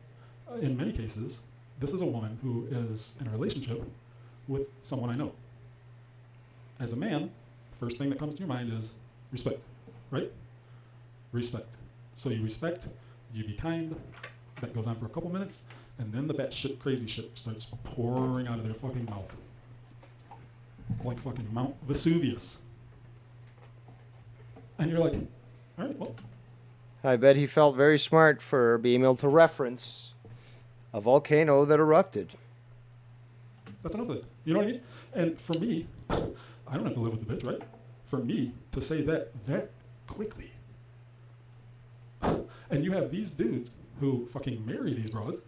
In many cases, this is a woman who is in a relationship with someone I know. As a man, first thing that comes to your mind is respect, right? Respect. So you respect, you be kind, that goes on for a couple minutes, and then the batshit crazy shit starts pouring out of their fucking mouth. Like fucking Mount Vesuvius. And you're like, all right, well. I bet he felt very smart for being able to reference a volcano that erupted. That's enough of it. You know what I mean? And for me, I don't have to live with the bitch, right? For me to say that quickly. And you have these dudes who fucking marry these broads.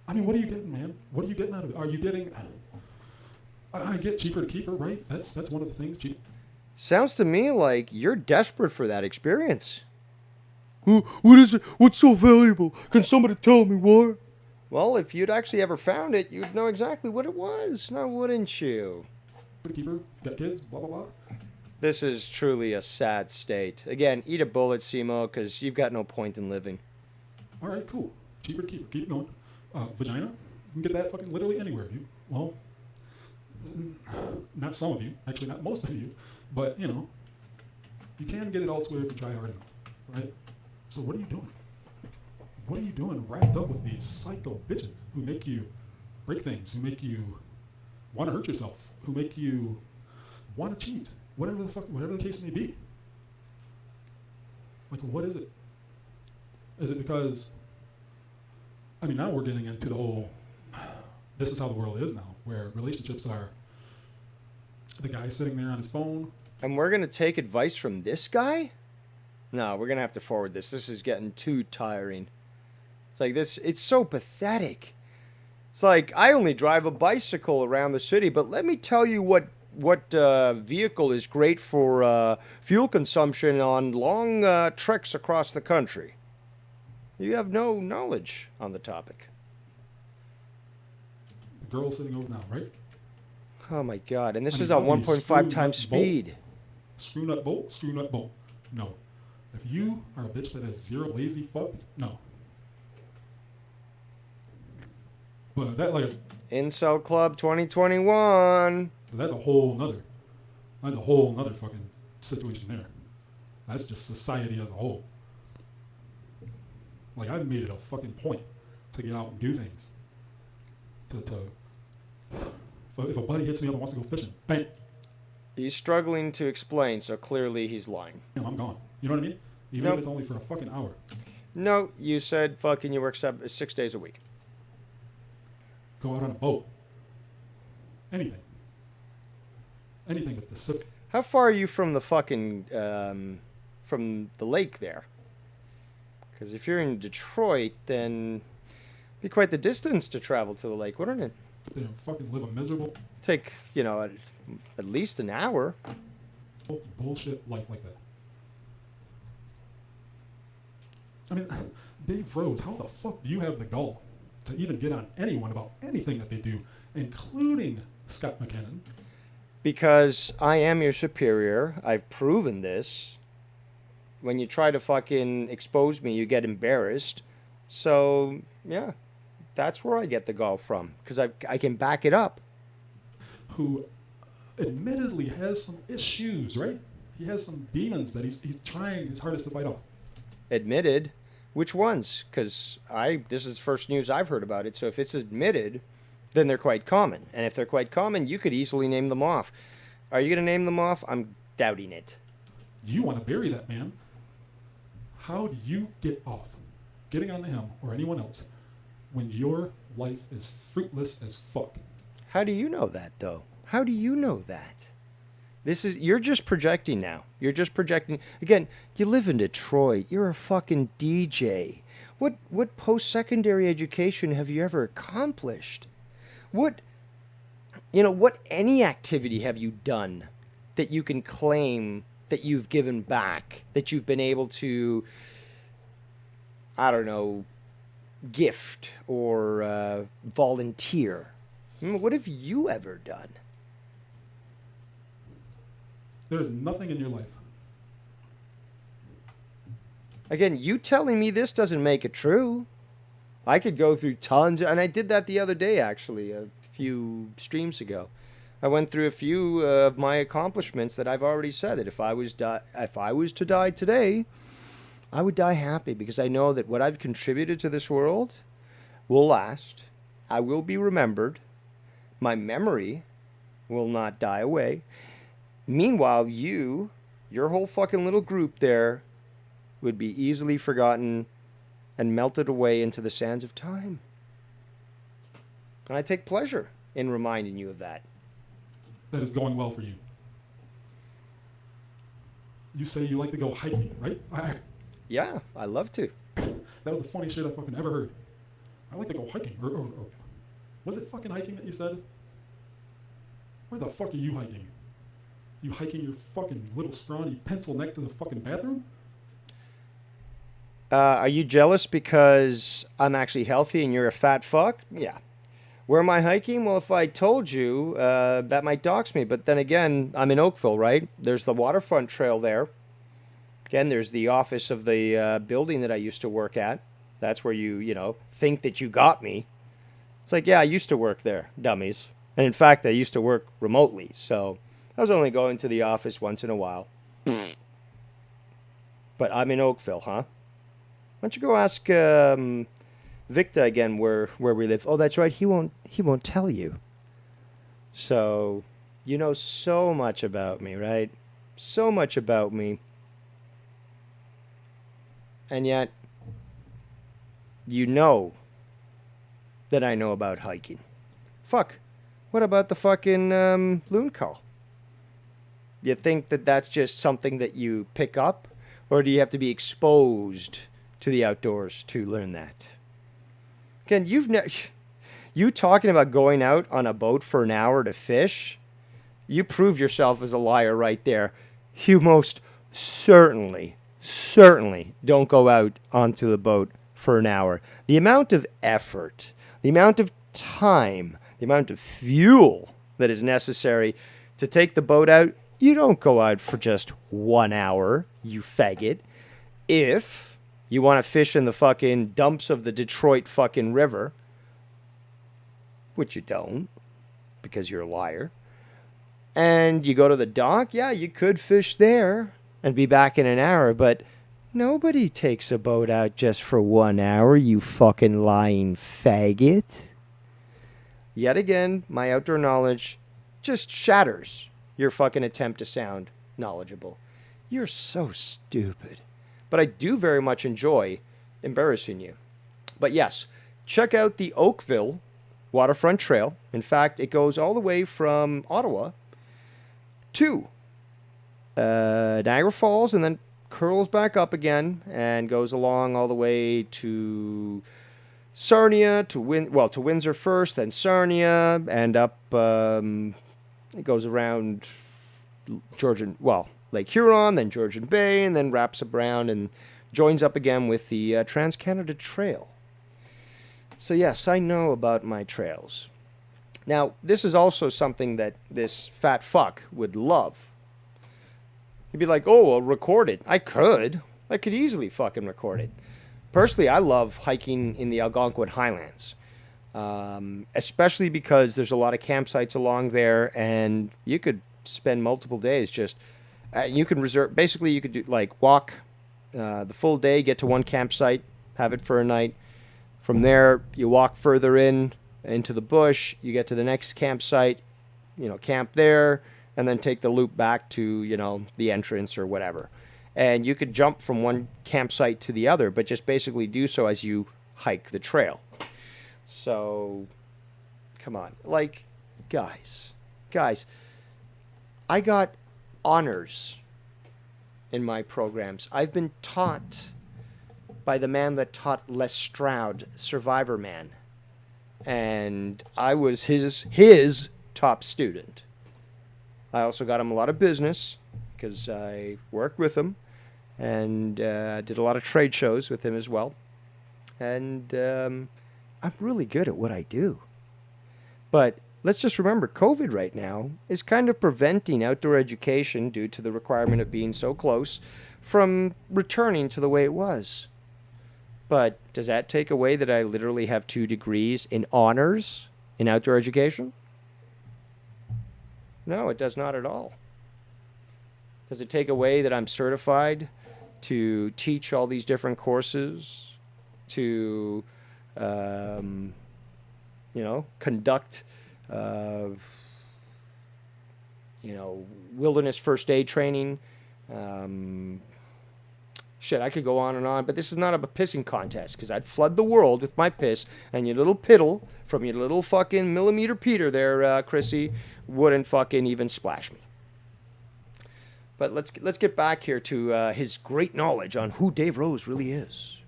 I mean, what are you getting, man? What are you getting out of it? Are you getting... I get cheaper to keep her, right? That's one of the things. Sounds to me like you're desperate for that experience. What is it? What's so valuable? Can somebody tell me why? Well, if you'd actually ever found it, you'd know exactly what it was, now wouldn't you? To keep her, got kids, blah, blah, blah. This is truly a sad state. Again, eat a bullet, Simo, because you've got no point in living. All right, cool. Cheaper to keep her. Keep going. Vagina, you can get that fucking literally anywhere. Well, not some of you, actually not most of you, but, you know, you can get it elsewhere if you try hard enough, right? So what are you doing? What are you doing wrapped up with these psycho bitches who make you break things, who make you want to hurt yourself, who make you want to cheat, whatever the case may be? Like, what is it? Is it because, I mean, now we're getting into the whole, this is how the world is now, where relationships are the guy sitting there on his phone. And we're going to take advice from this guy? No, we're going to have to forward this. This is getting too tiring. It's like this, it's so pathetic. It's like, I only drive a bicycle around the city, but let me tell you what vehicle is great for fuel consumption on long treks across the country. You have no knowledge on the topic. The girl sitting over now, right? Oh my God, and this is at 1.5 times speed. Screw nut bolt, screw nut bolt. No. If you are a bitch that has zero lazy fuck, no. But that, like, Incel Club 2021. that's a whole nother fucking situation there. That's just society as a whole. Like, I've made it a fucking point to get out and do things. If a buddy hits me up and wants to go fishing, bang. He's struggling to explain, so clearly he's lying. I'm gone. You know what I mean? Even Nope. if it's only for a fucking hour. No, you said fucking you work 6 days a week. Go out on a boat. Anything. Anything but the sip. How far are you from the fucking, from the lake there? Because if you're in Detroit, then it'd be quite the distance to travel to the lake, wouldn't it? They fucking live a miserable, Take, you know, at least an hour. bullshit life like that. I mean, Dave Rose, how the fuck do you have the gall to even get on anyone about anything that they do, including Scott McKinnon? Because I am your superior. I've proven this. When you try to fucking expose me, you get embarrassed. So, yeah, that's where I get the gall from. Because I can back it up. Who admittedly has some issues, right? He has some demons that he's trying his hardest to fight off. Admitted? Which ones? Because this is the first news I've heard about it. So if it's admitted, then they're quite common. And if they're quite common, you could easily name them off. Are you going to name them off? I'm doubting it. You want to bury that man. How do you get off getting onto him or anyone else when your life is fruitless as fuck. How do you know that, though? How do you know that? You're just projecting now. You're just projecting. Again, you live in Detroit. You're a fucking DJ. What post-secondary education have you ever accomplished? What any activity have you done that you can claim that you've given back, that you've been able to, I don't know, gift or volunteer? What have you ever done? There is nothing in your life. Again, you telling me this doesn't make it true. I could go through tons, and I did that the other day, actually, a few streams ago. I went through a few of my accomplishments that I've already said that if I was to die today, I would die happy because I know that what I've contributed to this world will last. I will be remembered. My memory will not die away. Meanwhile, your whole fucking little group there would be easily forgotten and melted away into the sands of time. And I take pleasure in reminding you of that. That is going well for you. You say you like to go hiking, right? Yeah, I love to. That was the funniest shit I fucking ever heard. I like to go hiking. Or was it fucking hiking that you said? Where the fuck are you hiking? You hiking your fucking little scrawny pencil neck to the fucking bathroom? Are you jealous because I'm actually healthy and you're a fat fuck? Yeah. Where am I hiking? Well, if I told you, that might dox me. But then again, I'm in Oakville, right? There's the waterfront trail there. Again, there's the office of the building that I used to work at. That's where you think that you got me. It's like, yeah, I used to work there, dummies. And in fact, I used to work remotely. So I was only going to the office once in a while. But I'm in Oakville, huh? Why don't you go ask Victor again where we live? Oh, that's right. He won't tell you. So you know so much about me, right? So much about me. And yet you know that I know about hiking. Fuck. What about the fucking loon call? You think that that's just something that you pick up? Or do you have to be exposed to the outdoors to learn that? Again, you talking about going out on a boat for an hour to fish, you prove yourself as a liar right there. You most certainly don't go out onto the boat for an hour. The amount of effort, the amount of time, the amount of fuel that is necessary to take the boat out, you don't go out for just 1 hour, you faggot. If you want to fish in the fucking dumps of the Detroit fucking river, which you don't, because you're a liar, and you go to the dock, yeah, you could fish there and be back in an hour, but nobody takes a boat out just for 1 hour, you fucking lying faggot. Yet again, my outdoor knowledge just shatters your fucking attempt to sound knowledgeable. You're so stupid. But I do very much enjoy embarrassing you. But yes, check out the Oakville Waterfront Trail. In fact, it goes all the way from Ottawa to Niagara Falls and then curls back up again and goes along all the way to Sarnia, to Windsor first, then Sarnia, and up, it goes around Lake Huron, then Georgian Bay, and then wraps up around and joins up again with the Trans-Canada Trail. So yes, I know about my trails. Now, this is also something that this fat fuck would love. He'd be like, oh, well, record it. I could easily fucking record it. Personally, I love hiking in the Algonquin Highlands, especially because there's a lot of campsites along there, and you could spend multiple days just... you can reserve... Basically, you could do walk the full day, get to one campsite, have it for a night. From there, you walk further into the bush, you get to the next campsite, camp there, and then take the loop back to, the entrance or whatever. And you could jump from one campsite to the other, but just basically do so as you hike the trail. So, come on. Like, guys, I got honors in my programs. I've been taught by the man that taught Les Stroud, Survivor Man. And I was his top student. I also got him a lot of business because I worked with him and did a lot of trade shows with him as well. And I'm really good at what I do. But let's just remember, COVID right now is kind of preventing outdoor education due to the requirement of being so close from returning to the way it was. But does that take away that I literally have 2 degrees in honors in outdoor education? No, it does not at all. Does it take away that I'm certified to teach all these different courses, to, conduct, wilderness first aid training? Shit, I could go on and on, but this is not a pissing contest, because I'd flood the world with my piss, and your little piddle from your little fucking millimeter Peter there, Chrissy, wouldn't fucking even splash me. But let's get back here to his great knowledge on who Dave Rose really is.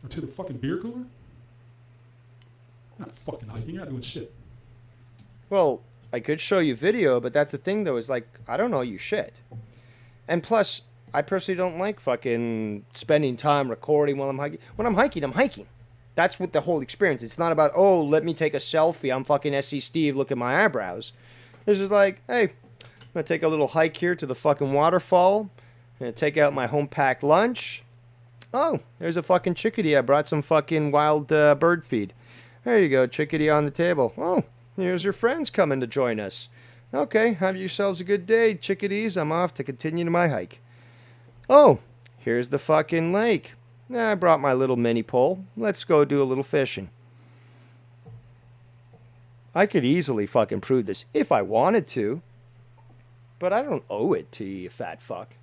Or to the fucking beer cooler? Not fucking hiking, you're not doing shit. Well, I could show you video, but that's the thing, though, is like, I don't know you shit. And plus, I personally don't like fucking spending time recording while I'm hiking. When I'm hiking, I'm hiking. That's what the whole experience. It's not about, oh, let me take a selfie. I'm fucking SC Steve. Look at my eyebrows. This is like, hey, I'm going to take a little hike here to the fucking waterfall. I'm going to take out my home-packed lunch. Oh, there's a fucking chickadee. I brought some fucking wild bird feed. There you go, chickadee on the table. Oh, here's your friends coming to join us. Okay, have yourselves a good day, chickadees. I'm off to continue my hike. Oh, here's the fucking lake. I brought my little mini pole. Let's go do a little fishing. I could easily fucking prove this if I wanted to. But I don't owe it to you, fat fuck.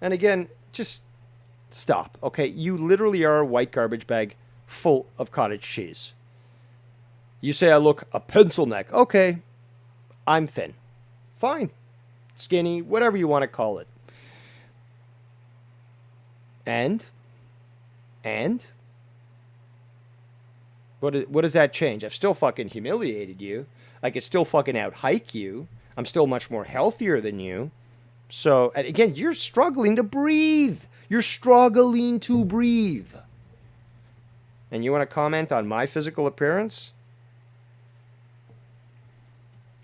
And again, just stop, okay? You literally are a white garbage bag full of cottage cheese. You say I look a pencil neck. Okay, I'm thin. Fine. Skinny, whatever you want to call it. And what does that change? I've still fucking humiliated you. I could still fucking out-hike you. I'm still much more healthier than you. So, and again, you're struggling to breathe. You're struggling to breathe. And you want to comment on my physical appearance?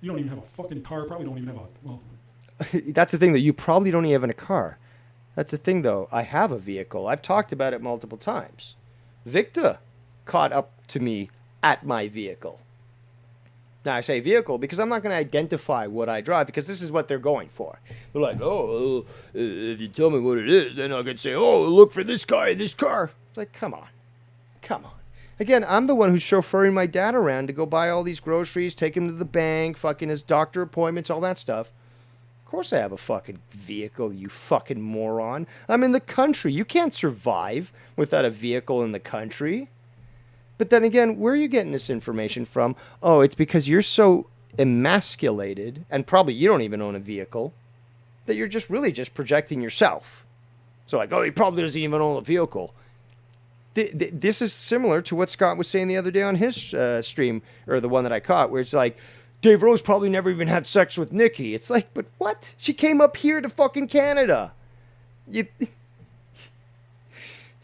You don't even have a fucking car. Probably don't even have a, well. That's the thing, that you probably don't even have a car. That's the thing, though. I have a vehicle. I've talked about it multiple times. Victor caught up to me at my vehicle. Now, I say vehicle because I'm not going to identify what I drive, because this is what they're going for. They're like, oh, if you tell me what it is, then I can say, oh, look for this guy in this car. It's like, come on. Come on. Again, I'm the one who's chauffeuring my dad around to go buy all these groceries, take him to the bank, fucking his doctor appointments, all that stuff. Of course I have a fucking vehicle, you fucking moron. I'm in the country. You can't survive without a vehicle in the country. But then again, where are you getting this information from? Oh, it's because you're so emasculated, and probably you don't even own a vehicle, that you're just really just projecting yourself. So like, oh, he probably doesn't even own a vehicle. This is similar to what Scott was saying the other day on his stream, or the one that I caught, where it's like, Dave Rose probably never even had sex with Nikki. It's like, but what? She came up here to fucking Canada.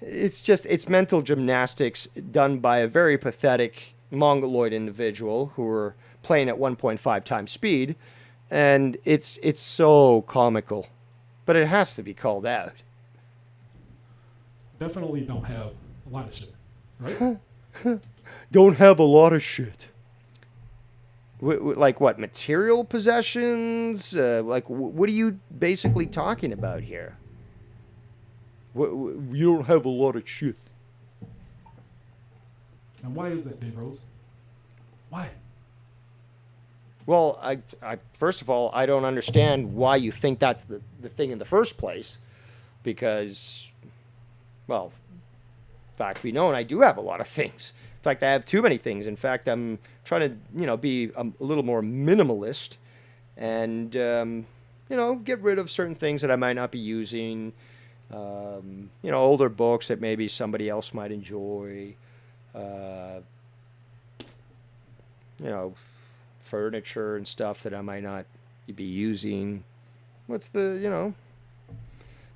It's mental gymnastics done by a very pathetic mongoloid individual who were playing at 1.5 times speed, and it's so comical, but it has to be called out. Definitely don't have a lot of shit, right? Don't have a lot of shit. Like what? Material possessions? What are you basically talking about here? You don't have a lot of shit. And why is that, Dave Rose? Why? Well, I first of all, I don't understand why you think that's the thing in the first place. Because, well, fact be known, I do have a lot of things. In fact, I have too many things. In fact, I'm trying to, be a little more minimalist and, get rid of certain things that I might not be using. Older books that maybe somebody else might enjoy. Furniture and stuff that I might not be using. What's the,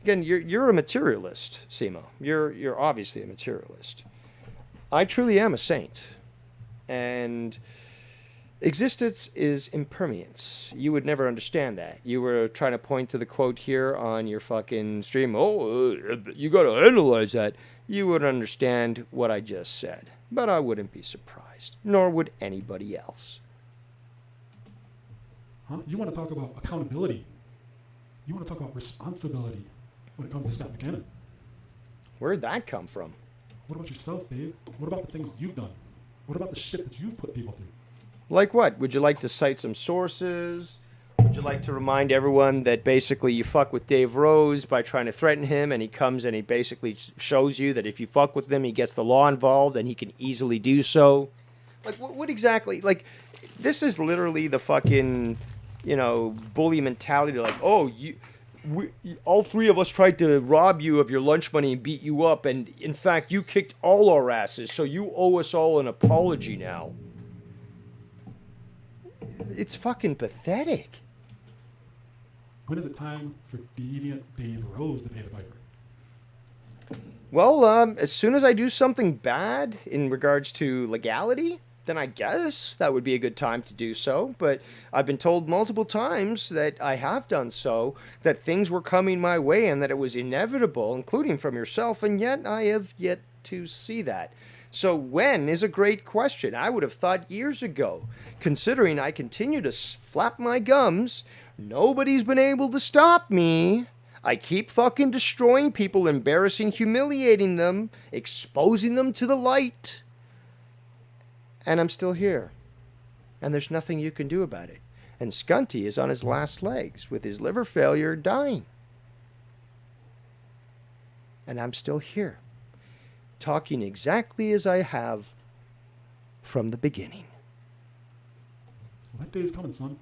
Again, you're a materialist, Simo. You're obviously a materialist. I truly am a saint. And existence is impermanence. You would never understand that. You were trying to point to the quote here on your fucking stream. You got to analyze that. You would understand what I just said. But I wouldn't be surprised. Nor would anybody else. Huh? You want to talk about accountability. You want to talk about responsibility when it comes to Scott McKinnon. Where'd that come from? What about yourself, babe? What about the things you've done? What about the shit that you've put people through? Like what? Would you like to cite some sources? Would you like to remind everyone that basically you fuck with Dave Rose by trying to threaten him, and he comes and he basically shows you that if you fuck with him, he gets the law involved and he can easily do so? Like, what exactly? Like, this is literally the fucking, bully mentality. Like, all three of us tried to rob you of your lunch money and beat you up, and in fact, you kicked all our asses, so you owe us all an apology now. It's fucking pathetic. When is it time for deviant Dave Rose to pay the piper? Well, as soon as I do something bad in regards to legality, then I guess that would be a good time to do so. But I've been told multiple times that I have done so, that things were coming my way and that it was inevitable, including from yourself, and yet I have yet to see that. So when is a great question. I would have thought years ago, considering I continue to flap my gums, nobody's been able to stop me. I keep fucking destroying people, embarrassing, humiliating them, exposing them to the light. And I'm still here. And there's nothing you can do about it. And Skunty is on his last legs with his liver failure dying. And I'm still here, talking exactly as I have from the beginning. Well, that day is coming, son.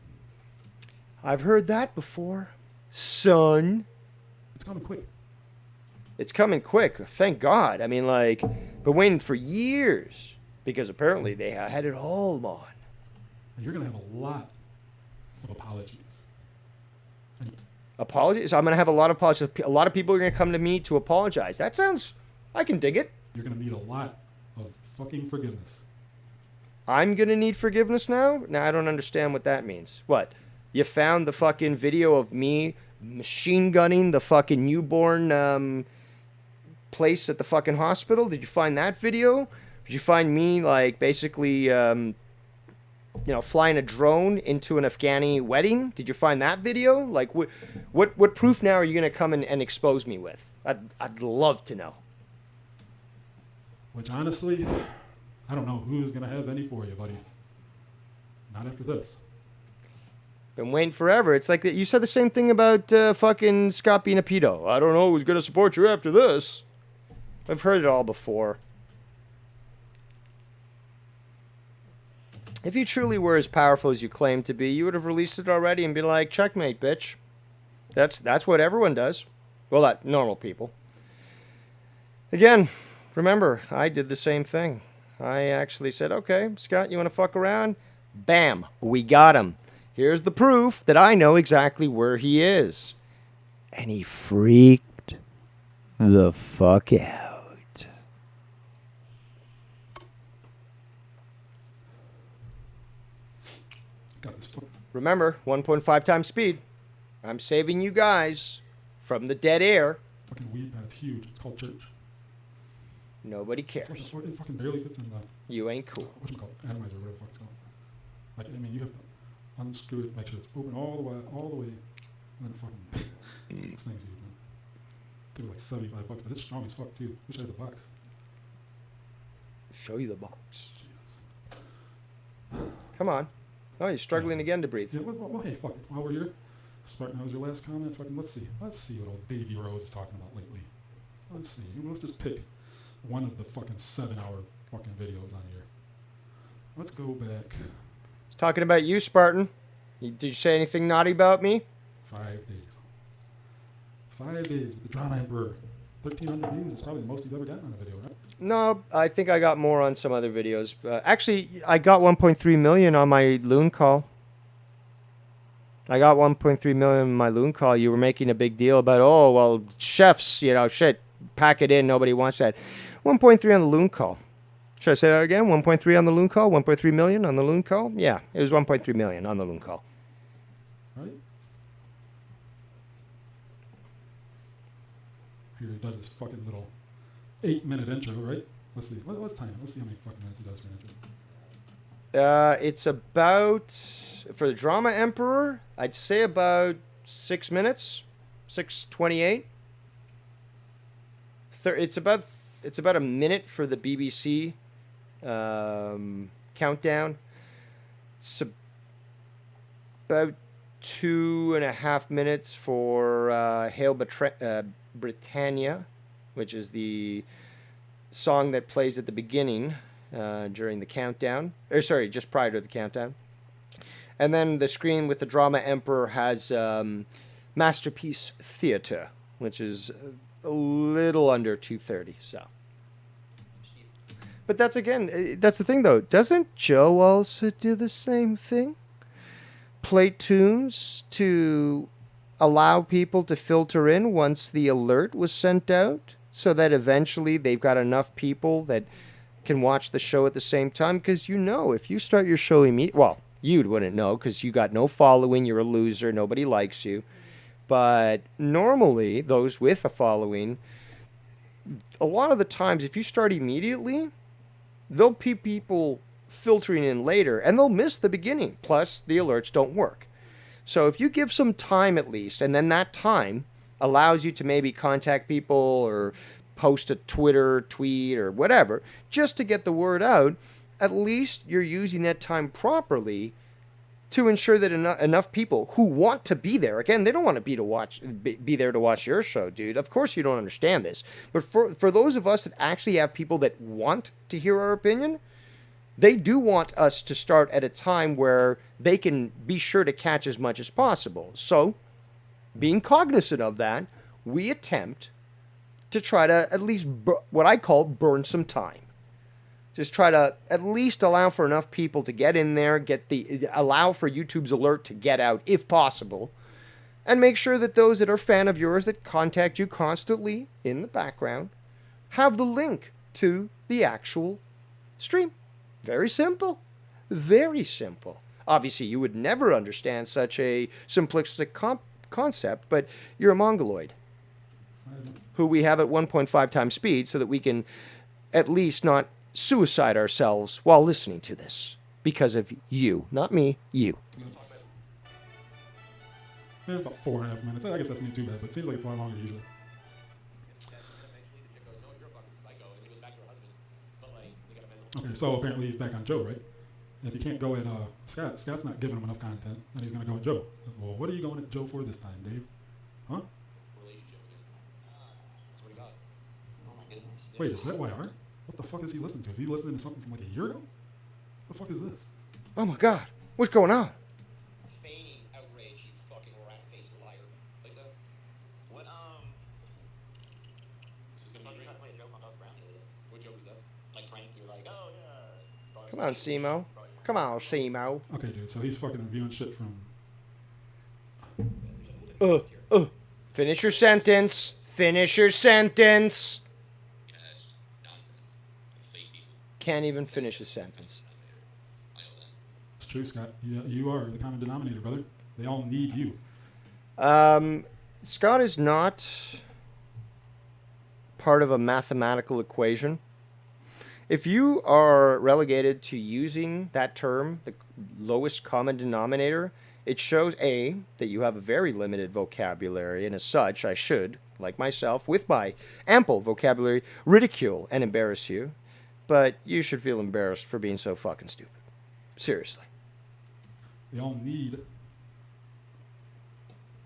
I've heard that before, son. It's coming quick. It's coming quick, thank God. I mean, been waiting for years. Because apparently they had it all on. And you're going to have a lot of apologies. Apologies? I'm going to have a lot of apologies. A lot of people are going to come to me to apologize. That sounds... I can dig it. You're going to need a lot of fucking forgiveness. I'm going to need forgiveness now? Now, I don't understand what that means. What? You found the fucking video of me machine gunning the fucking newborn place at the fucking hospital? Did you find that video? Did you find me, basically, flying a drone into an Afghani wedding? Did you find that video? What proof now are you going to come and expose me with? I'd love to know. Which, honestly, I don't know who's going to have any for you, buddy. Not after this. Been waiting forever. It's like that. You said the same thing about fucking Scott being a pedo. I don't know who's going to support you after this. I've heard it all before. If you truly were as powerful as you claim to be, you would have released it already and be like, checkmate, bitch. That's what everyone does. Well, not normal people. Again, remember, I did the same thing. I actually said, okay, Scott, you want to fuck around? Bam, we got him. Here's the proof that I know exactly where he is. And he freaked the fuck out. Remember, 1.5 times speed. I'm saving you guys from the dead air. Fucking weed, that's huge. It's called church. Nobody cares. It fucking barely fits in the... You ain't cool. Whatchamacallit? Atomizer, whatever the fuck it's called. You have to unscrew it, make sure it's open all the way, and then it fucking... This thing's huge, man. It was like $75, but it's strong as fuck, too. Wish I had the box. Show you the box. Jesus. Come on. Oh, you're struggling again to breathe. Yeah, well, hey, fuck it. While we're here, Spartan, that was your last comment. Fucking, let's see what old Davey Rose is talking about lately. Let's see. Let's just pick one of the fucking 7-hour fucking videos on here. Let's go back He's talking about you, Spartan. Did you say anything naughty about me? 5 days. 5 days with the Drama Emperor. 1,300 views is probably the most you've ever gotten on a video, right? No, I think I got more on some other videos. Actually, I got 1.3 million on my loon call. I got 1.3 million on my loon call. You were making a big deal about, oh, well, chefs, you know, shit, pack it in. Nobody wants that. 1.3 on the loon call. Should I say that again? 1.3 on the loon call? 1.3 million on the loon call? Yeah, it was 1.3 million on the loon call. Right? Here he does his fucking little 8-minute intro, right? Let's see. Let's time it. Let's see how many fucking minutes he does for an intro. It's about, for the Drama Emperor, I'd say about 6 minutes, 6:28. It's about a minute for the BBC countdown. It's about 2.5 minutes for Hail Britannia, which is the song that plays at the beginning during the countdown. Just prior to the countdown. And then the screen with the Drama Emperor has Masterpiece Theatre, which is a little under 2:30. So, but that's the thing though. Doesn't Joe also do the same thing? Play tunes to allow people to filter in once the alert was sent out, so that eventually they've got enough people that can watch the show at the same time. Because if you start your show immediately, well, you wouldn't know because you got no following, you're a loser, nobody likes you. But normally, those with a following, a lot of the times, if you start immediately, there'll be people filtering in later, and they'll miss the beginning. Plus, the alerts don't work. So if you give some time at least, and then that time allows you to maybe contact people or post a Twitter tweet or whatever, just to get the word out, at least you're using that time properly to ensure that enough people who want to be there, again, they don't want to be there to watch your show, dude. Of course you don't understand this. But for those of us that actually have people that want to hear our opinion, they do want us to start at a time where they can be sure to catch as much as possible. So, being cognizant of that, we attempt to try to at least what I call burn some time. Just try to at least allow for enough people to get in there, allow for YouTube's alert to get out if possible, and make sure that those that are fan of yours that contact you constantly in the background have the link to the actual stream. Very simple. Very simple. Obviously, you would never understand such a simplistic concept, but you're a mongoloid who we have at 1.5 times speed so that we can at least not suicide ourselves while listening to this because of you. Not me, you. About 4.5 minutes. I guess that's not too bad, but it seems like it's a lot longer usually. Okay, so apparently he's back on Joe, right? If he can't go at Scott's not giving him enough content, then he's going to go at Joe. Well, what are you going at Joe for this time, Dave? Huh? Relationship again. That's what he got. Oh my goodness. Wait, is that YR? What the fuck is he listening to? Is he listening to something from like a year ago? What the fuck is this? Oh my God. What's going on? Feigning outrage, you fucking rat-faced liar. Like that? What, She's gonna be trying to play a joke on Dr. Brown the other day. What joke is that? Like prank, you're like, oh yeah. Come on, Simo. Come on, Simo. Okay, dude, so he's fucking reviewing shit from... Finish your sentence. Finish your sentence. Yes, nonsense. Fake people. Can't even finish a sentence. I know that. It's true, Scott. You are the common denominator, brother. They all need you. Scott is not part of a mathematical equation. If you are relegated to using that term, the lowest common denominator, it shows, A, that you have a very limited vocabulary, and as such, I should, like myself, with my ample vocabulary, ridicule and embarrass you. But you should feel embarrassed for being so fucking stupid. Seriously. They all need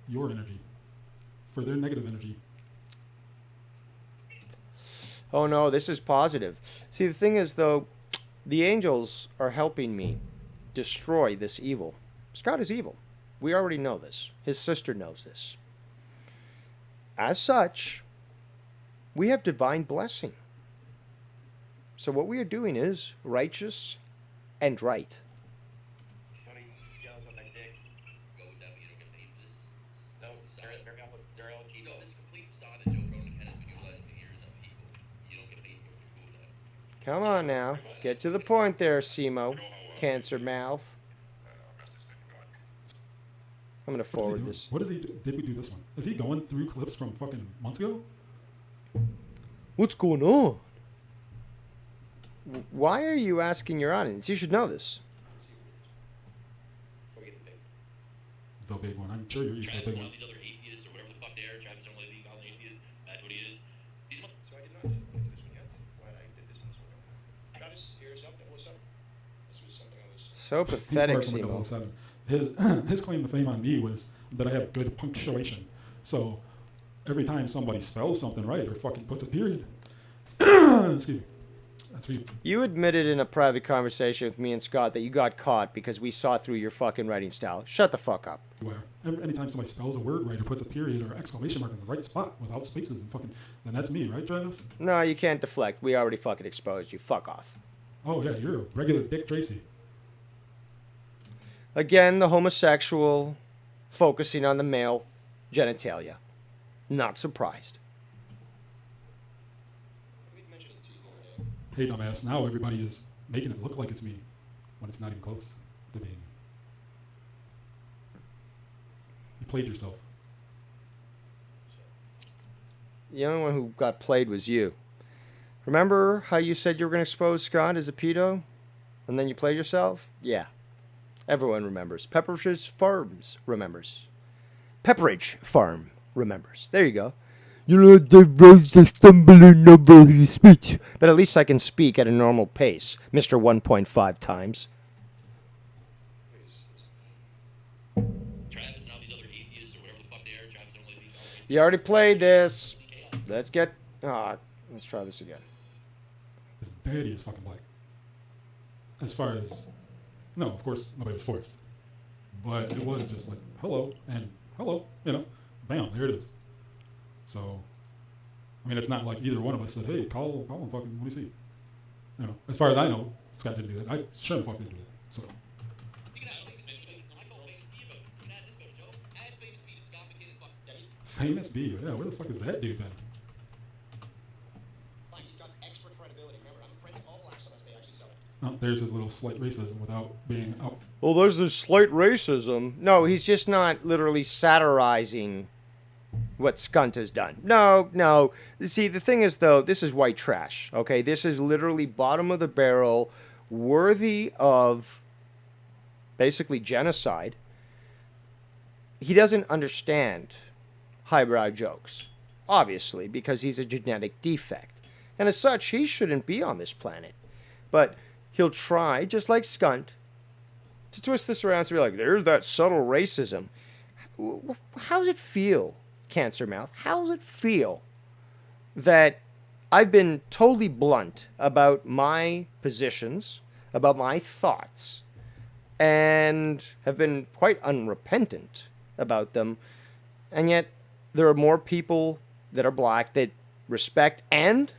your energy for their negative energy. Oh no, this is positive. See, the thing is, though, the angels are helping me destroy this evil. Scott is evil. We already know this. His sister knows this. As such, we have divine blessing. So what we are doing is righteous and right. Tony yells at my dick. Go with that, but you don't get paid for this. No, they're all cheap. So this complete facade that Joe Rogan has been utilizing for years on people. You don't get paid for it. You're cool with that. Come on now. Get to the point there, Simo. Cancer mouth. I'm going to forward this. What is he do? Did we do this one? Is he going through clips from fucking months ago? What's going on? Why are you asking your audience? You should know this. Before we get the big. The big one. I'm sure you're used to the Travis, big one one. of these other atheists or whatever the fuck they are. Travis don't really leave out atheists. That's what he is. These So I did not get to this one yet. Glad I did this one as well. Travis, here's up. What's up? This was something I was. So He's pathetic, far from a Simo. 007. His claim to fame on me was that I have good punctuation. So every time somebody spells something right or fucking puts a period, excuse me, that's me. You admitted in a private conversation with me and Scott that you got caught because we saw through your fucking writing style. Shut the fuck up. Anytime somebody spells a word right or puts a period or exclamation mark in the right spot without spaces and fucking, then that's me, right, Travis? No, you can't deflect. We already fucking exposed you. Fuck off. Oh yeah, you're a regular Dick Tracy. Again, the homosexual focusing on the male genitalia. Not surprised. We've mentioned it to you the other day. Hey dumbass, now everybody is making it look like it's me when it's not even close to being me. You played yourself. The only one who got played was you. Remember how you said you were going to expose Scott as a pedo? And then you played yourself? Yeah. Everyone remembers. Pepperidge Farms remembers. Pepperidge Farm remembers. There you go. You know, the rose is stumbling over his speech. But at least I can speak at a normal pace, Mr. 1.5 times. Please. Travis and all these other atheists or whatever the fuck they are. Travis don't really leave out atheists. You already played this. Let's get... let's try this again. His daddy is fucking black. As far as, no, of course nobody was forced, but it was just like hello and hello, you know, bam, there it is. So, I mean, it's not like either one of us said, hey, call him, fucking, let me see. You know, as far as I know, Scott didn't do that. I sure the fuck didn't do that. So, famous B, yeah, where the fuck is that dude then? Like he's got extra credibility. Remember, I'm friends with all blacks unless they actually sell it. Oh, there's his little slight racism without being out. Well, there's this slight racism. No, he's just not literally satirizing what Skunt has done. No. See, the thing is, though, this is white trash, okay? This is literally bottom of the barrel, worthy of basically genocide. He doesn't understand highbrow jokes, obviously, because he's a genetic defect. And as such, he shouldn't be on this planet. But he'll try, just like Skunt, to twist this around to be like, there's that subtle racism. How does it feel, Cancer Mouth? How does it feel that I've been totally blunt about my positions, about my thoughts, and have been quite unrepentant about them, and yet there are more people that are black that respect and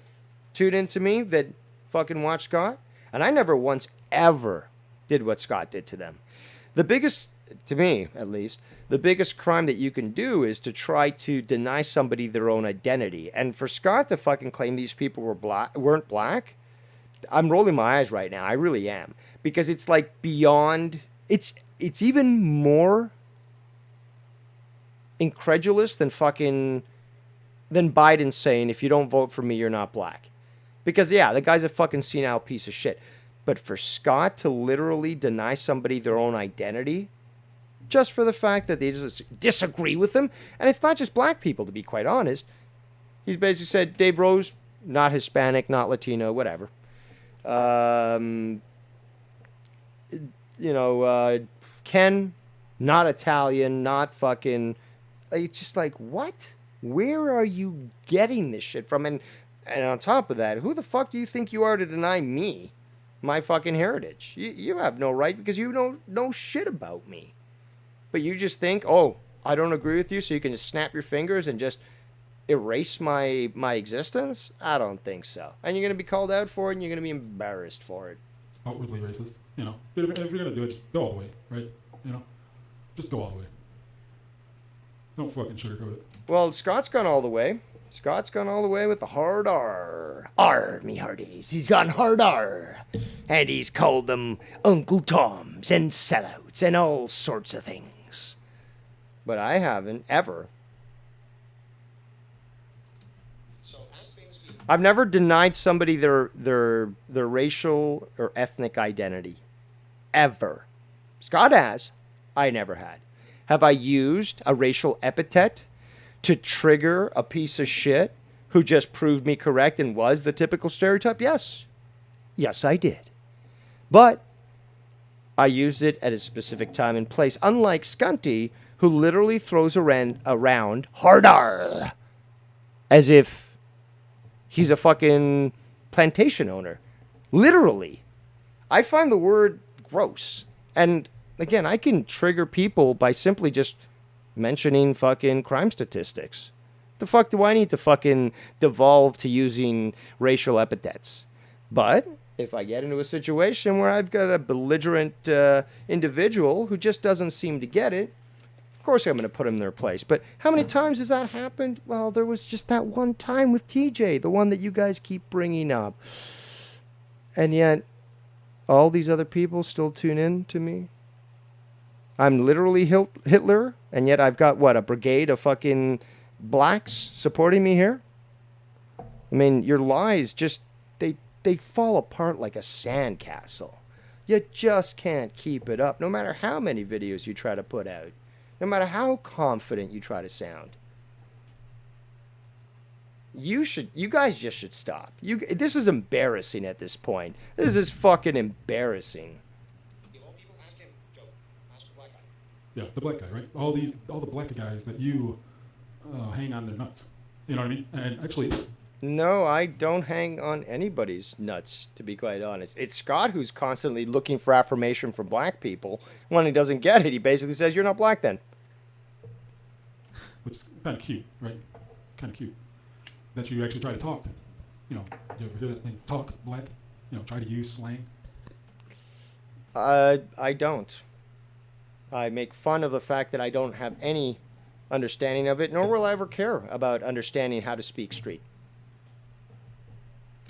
tune into me that fucking watch Scott? And I never once ever did what Scott did to them. The biggest, to me at least, the biggest crime that you can do is to try to deny somebody their own identity. And for Scott to fucking claim these people weren't black, I'm rolling my eyes right now. I really am. Because it's like beyond, it's even more incredulous than Biden saying, if you don't vote for me, you're not black. Because, yeah, the guy's a fucking senile piece of shit. But for Scott to literally deny somebody their own identity just for the fact that they just disagree with him, and it's not just black people, to be quite honest. He's basically said, Dave Rose, not Hispanic, not Latino, whatever. Ken, not Italian, not fucking... It's just like, what? Where are you getting this shit from? And And on top of that, who the fuck do you think you are to deny me my fucking heritage? You have no right because you don't know shit about me. But you just think, oh, I don't agree with you, so you can just snap your fingers and just erase my existence? I don't think so. And you're going to be called out for it, and you're going to be embarrassed for it. Outwardly racist, you know. If you're gonna do it, just go all the way, right? You know, just go all the way. Don't fucking sugarcoat it. Well, Scott's gone all the way. Scott's gone all the way with the hard R. R, me hearties. He's gone hard R. And he's called them Uncle Toms and sellouts and all sorts of things. But I haven't, ever. So as things be, I've never denied somebody their racial or ethnic identity. Ever. Scott has. I never had. Have I used a racial epithet to trigger a piece of shit who just proved me correct and was the typical stereotype? Yes. Yes, I did. But I used it at a specific time and place, unlike Skunty, who literally throws around harder as if he's a fucking plantation owner. Literally. I find the word gross. And again, I can trigger people by simply just mentioning fucking crime statistics. The fuck do I need to fucking devolve to using racial epithets? But if I get into a situation where I've got a belligerent individual who just doesn't seem to get it, of course I'm going to put him in their place. But how many times has that happened? Well, there was just that one time with TJ, the one that you guys keep bringing up. And yet, all these other people still tune in to me. I'm literally Hitler, and yet I've got, what, a brigade of fucking blacks supporting me here? I mean, your lies just, they fall apart like a sandcastle. You just can't keep it up, no matter how many videos you try to put out, no matter how confident you try to sound. You guys just should stop. This is embarrassing at this point. This is fucking embarrassing. if all people ask him, Joe, ask the black guy. Yeah, the black guy, right? All the black guys that you hang on their nuts. You know what I mean? And actually, No, I don't hang on anybody's nuts, to be quite honest. It's Scott who's constantly looking for affirmation from black people. When he doesn't get it, he basically says, "You're not black then." which is kind of cute, right? Kind of cute that you actually try to talk. You know, you ever hear that thing? Talk black. You know, try to use slang. I don't. I make fun of the fact that I don't have any understanding of it, nor will I ever care about understanding how to speak street.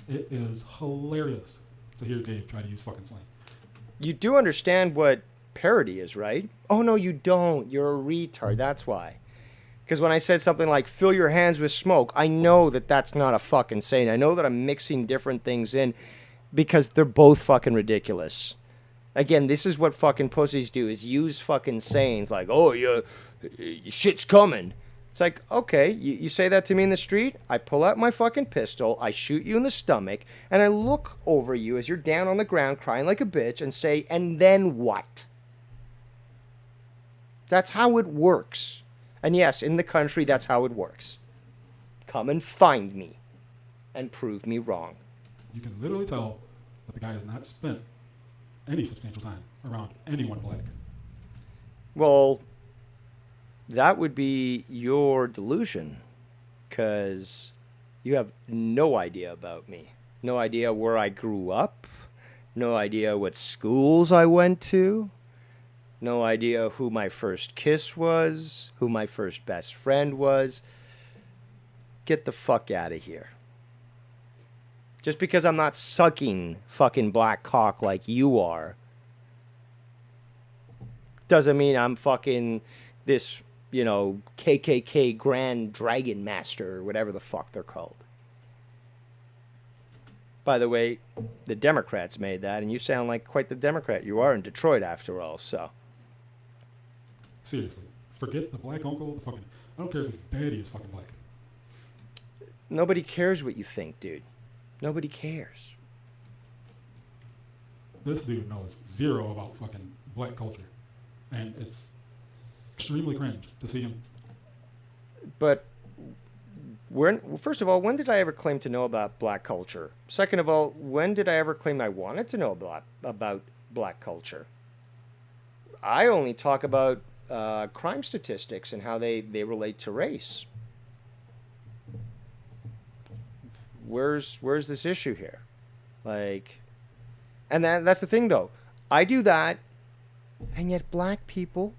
It is hilarious to hear Gabe try to use fucking slang. You do understand what parody is, right? Oh, no, you don't. You're a retard. That's why. Because when I said something like, fill your hands with smoke, I know that that's not a fucking saying. I know that I'm mixing different things in because they're both fucking ridiculous. Again, this is what fucking pussies do, is use fucking sayings like, oh, shit's coming. It's like, okay, you say that to me in the street, I pull out my fucking pistol, I shoot you in the stomach, and I look over you as you're down on the ground crying like a bitch and say, and then what? That's how it works. And yes, in the country, that's how it works. Come and find me and prove me wrong. You can literally tell that the guy has not spent any substantial time around anyone black. Well, that would be your delusion, because you have no idea about me. No idea where I grew up. No idea what schools I went to. No idea who my first kiss was, who my first best friend was. Get the fuck out of here. Just because I'm not sucking fucking black cock like you are, doesn't mean I'm fucking this, you know, KKK Grand Dragon Master or whatever the fuck they're called. By the way, the Democrats made that, and you sound like quite the Democrat you are in Detroit after all, so. Seriously. Forget the black uncle, the fucking, I don't care if his daddy is fucking black. Nobody cares what you think, dude. Nobody cares. This dude knows zero about fucking black culture. And it's extremely cringe to see him. But First of all, when did I ever claim to know about black culture? Second of all, when did I ever claim I wanted to know about black culture? I only talk about crime statistics and how they relate to race. Where's this issue here? Like, and that's the thing though. I do that, and yet black people,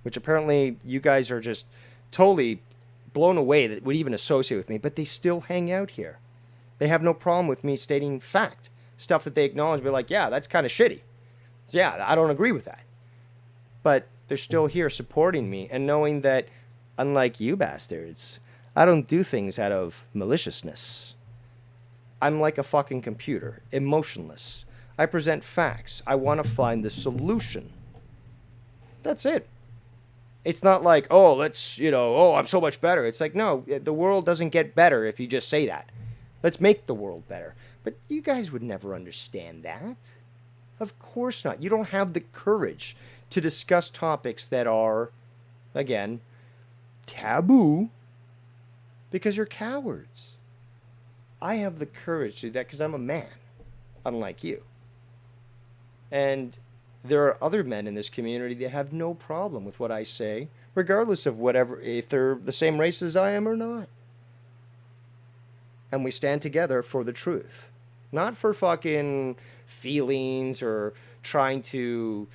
which apparently you guys are just totally blown away that would even associate with me, but they still hang out here. They have no problem with me stating fact, stuff that they acknowledge, be like, yeah, that's kind of shitty. Yeah, I don't agree with that. But they're still here supporting me and knowing that, unlike you bastards, I don't do things out of maliciousness. I'm like a fucking computer, emotionless. I present facts. I want to find the solution. That's it. It's not like, oh, let's, oh, I'm so much better. It's like, no, the world doesn't get better if you just say that. Let's make the world better. But you guys would never understand that. Of course not. You don't have the courage to discuss topics that are, again, taboo because you're cowards. I have the courage to do that because I'm a man, unlike you. And there are other men in this community that have no problem with what I say, regardless of whatever, if they're the same race as I am or not. And we stand together for the truth. Not for fucking feelings or trying to,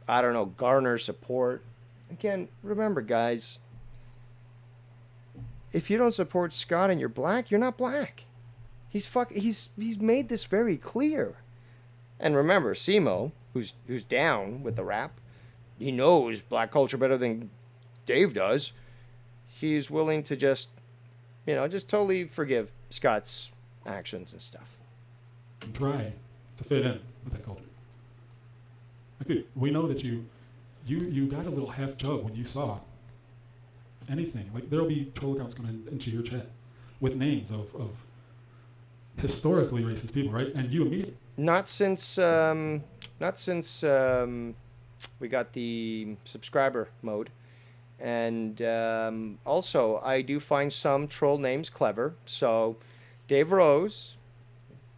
I don't know, garner support. Again, remember, guys, if you don't support Scott and you're black, you're not black. He's made this very clear. And remember, Simo, who's down with the rap, he knows black culture better than Dave does. He's willing to just totally forgive Scott's actions and stuff. And try to fit in with that culture. Like, dude, we know that you got a little half jug when you saw anything. Like, there'll be troll accounts coming into your chat with names of historically racist people, right? And you immediately. Not since we got the subscriber mode. And also, I do find some troll names clever. So, Dave Rose,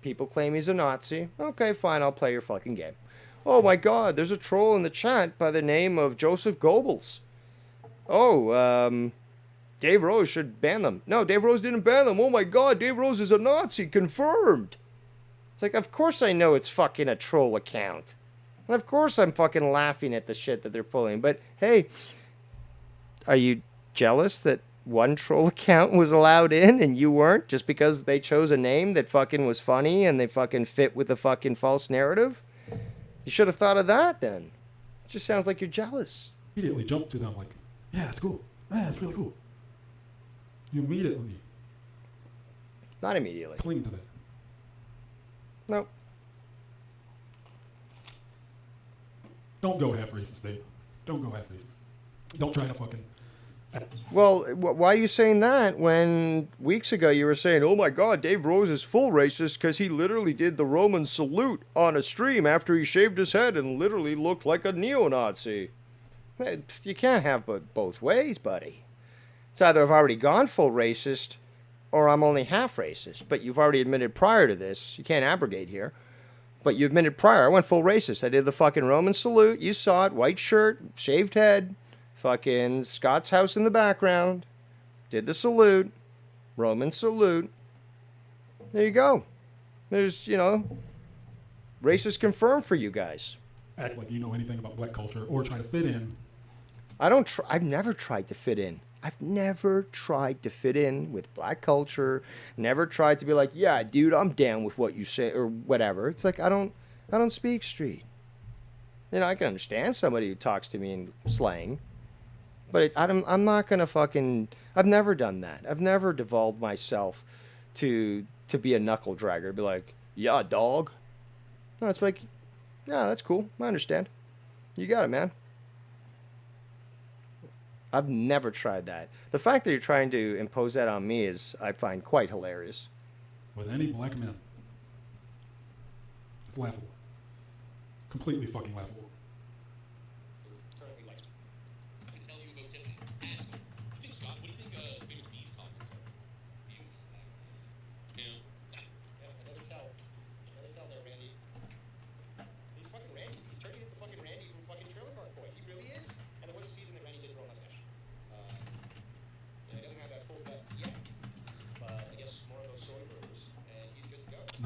people claim he's a Nazi. Okay, fine, I'll play your fucking game. Oh my god, there's a troll in the chat by the name of Joseph Goebbels. Oh, Dave Rose should ban them. No, Dave Rose didn't ban them. Oh my god, Dave Rose is a Nazi, confirmed. It's like, of course I know it's fucking a troll account. And of course I'm fucking laughing at the shit that they're pulling. But hey, are you jealous that one troll account was allowed in and you weren't, just because they chose a name that fucking was funny and they fucking fit with the fucking false narrative? You should have thought of that then. It just sounds like you're jealous. Immediately jump to them like, yeah, it's cool. Yeah, it's really cool. You immediately. Not immediately. Cling to that. Nope. Don't go half racist, Dave. Don't go half racist. Don't try to fucking. Well, why are you saying that when weeks ago you were saying, oh my god, Dave Rose is full racist because he literally did the Roman salute on a stream after he shaved his head and literally looked like a neo-Nazi? You can't have both ways, buddy. It's either I've already gone full racist or I'm only half racist. But you've already admitted prior to this. You can't abrogate here. But you admitted prior. I went full racist. I did the fucking Roman salute. You saw it. White shirt, shaved head. Fucking Scott's house in the background. Did the salute. Roman salute. There you go. There's, racist confirmed for you guys. Act like you know anything about black culture or try to fit in. I've never tried to fit in. I've never tried to fit in with black culture. Never tried to be like, yeah, dude, I'm down with what you say or whatever. It's like I don't speak street. I can understand somebody who talks to me in slang, but I'm not gonna fucking. I've never done that. I've never devolved myself to be a knuckle dragger. Be like, yeah, dog. No, it's like, yeah, that's cool. I understand. You got it, man. I've never tried that. The fact that you're trying to impose that on me is, I find, quite hilarious. With any black men. It's laughable. Completely fucking laughable. Currently licensed. I can tell you about Tiffany. Ask her. You think Scott, what do you think famous bees talk and stuff?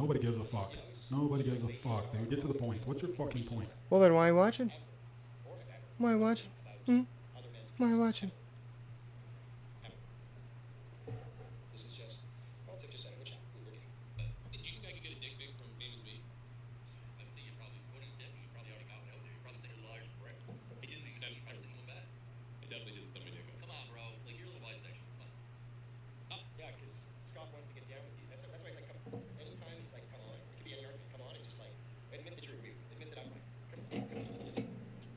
Nobody gives a fuck. Nobody gives a fuck. They get to the point. What's your fucking point? Well, then why are you watching? Why are you watching? Why are you watching? This is just, well, Tiff just said it, which we were getting. Do you think I could get a dick pic from famous me? I would say you probably, according to Tim, you probably already got one out there. You probably said your large correct. It didn't make sense. You probably sent one back. It definitely didn't send my dick. Come on, bro. Like, you're a little bisexual. Come on. Yeah, because Scott wants to get down with you. That's why he's like, come on. Anytime he's like, come on. It could be any argument. Come on. It's just like, admit that you're weak. Admit that I'm right. Come on.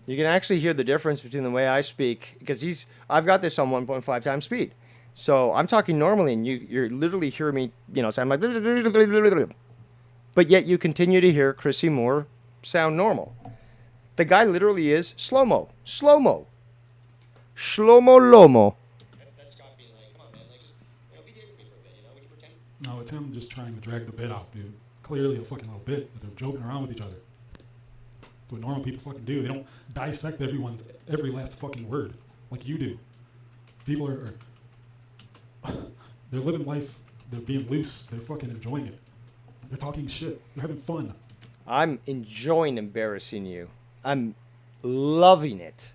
You can actually hear the difference between the way I speak, because I've got this on 1.5 times speed. So I'm talking normally, and you're literally hearing me, sound like, but yet you continue to hear Chrissy Moore sound normal. The guy literally is slow-mo, shlomo lomo. That's Scott being like, come on, man. Like, just, be there with me for a bit, We can pretend. No, it's him just trying to drag the bit out, dude. Clearly a fucking little bit that they're joking around with each other. That's what normal people fucking do. They don't dissect every last fucking word like you do. People are they're living life. They're being loose. They're fucking enjoying it. They're talking shit. They're having fun. I'm enjoying embarrassing you. I'm loving it.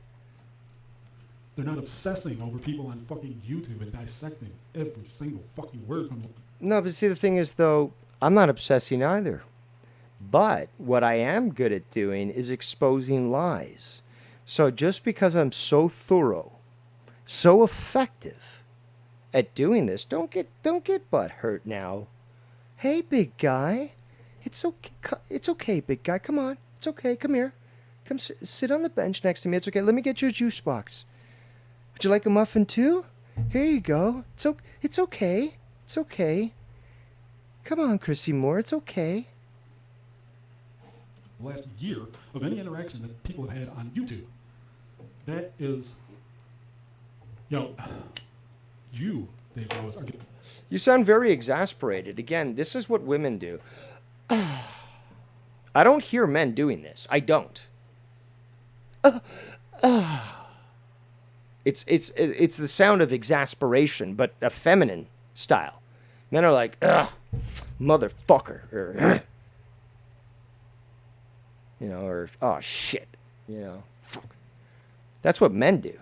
They're not obsessing over people on fucking YouTube and dissecting every single fucking word from them. No, but see, the thing is, though, I'm not obsessing either. But what I am good at doing is exposing lies. So just because I'm so thorough, so effective at doing this, don't get butt hurt now. Hey, big guy, it's okay, big guy. Come on, it's okay. Come here, come sit on the bench next to me. It's okay. Let me get you a juice box. Would you like a muffin too? Here you go. It's okay. It's okay. Come on, Chrissy Moore. It's okay. The last year of any interaction that people have had on YouTube. That is, you, Dave Rose, are getting... You sound very exasperated. Again, this is what women do. I don't hear men doing this. I don't. It's the sound of exasperation, but a feminine style. Men are like, ugh, motherfucker, or, or oh shit, fuck. That's what men do.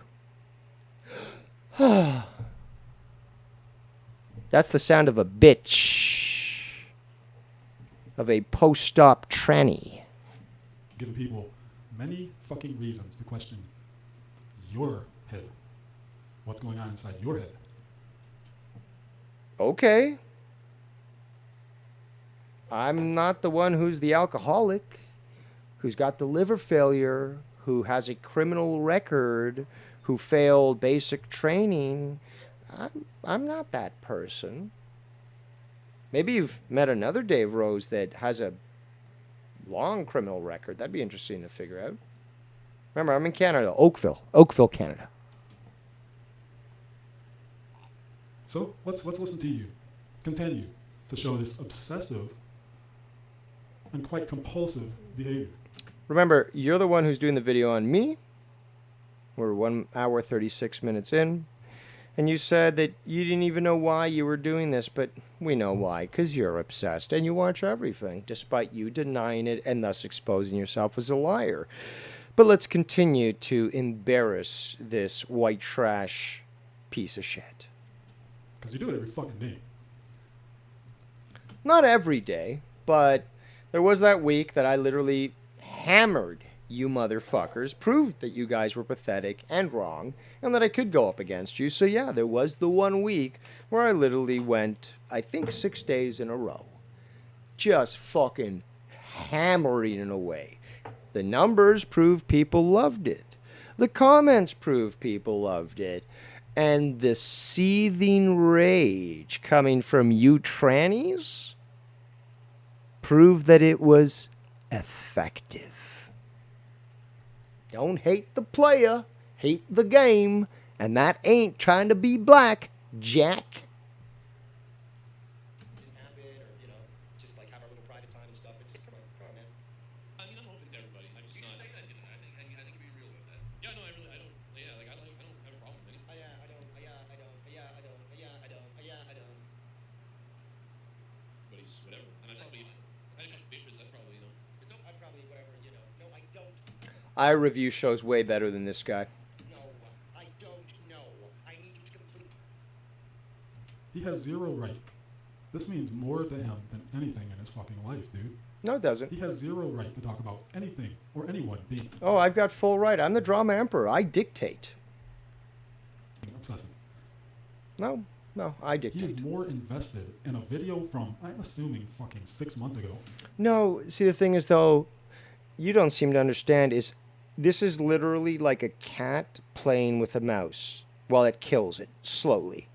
That's the sound of a bitch, of a post-op tranny. Giving people many fucking reasons to question your head. What's going on inside your head? Okay. I'm not the one who's the alcoholic, who's got the liver failure, who has a criminal record, who failed basic training. I'm not that person. Maybe you've met another Dave Rose that has a long criminal record. That'd be interesting to figure out. Remember, I'm in Canada, Oakville, Canada. So let's listen to you continue to show this obsessive and quite compulsive behavior. Remember, you're the one who's doing the video on me. We're 1 hour, 36 minutes in. And you said that you didn't even know why you were doing this, but we know why, because you're obsessed and you watch everything, despite you denying it and thus exposing yourself as a liar. But let's continue to embarrass this white trash piece of shit. Because you do it every fucking day. Not every day, but there was that week that I literally hammered you motherfuckers, proved that you guys were pathetic and wrong, and that I could go up against you. So yeah, there was the 1 week where I literally went, I think 6 days in a row, just fucking hammering it away. The numbers prove people loved it. The comments prove people loved it. And the seething rage coming from you trannies proved that it was effective. Don't hate the player, hate the game, and that ain't trying to be black, Jack. Didn't happen, or just like have our little private time and stuff. But just come on, man. I mean, I'm open to everybody. I'm just You not. can say that, Jim. I think you'd be real with that. Yeah, no, I don't. Yeah, like I don't have a problem with it. I don't. But he's whatever, and I probably I review shows way better than this guy. No, I don't know. I need you to complete. He has zero right. This means more to him than anything in his fucking life, dude. No, it doesn't. He has zero right to talk about anything or anyone being Oh, I've got full right. I'm the drama emperor. I dictate. obsessive. No, I He is dictate. more invested in a video from, I'm assuming, fucking 6 months ago. No, see, the thing is, though, you don't seem to understand is this is literally like a cat playing with a mouse while it kills it slowly.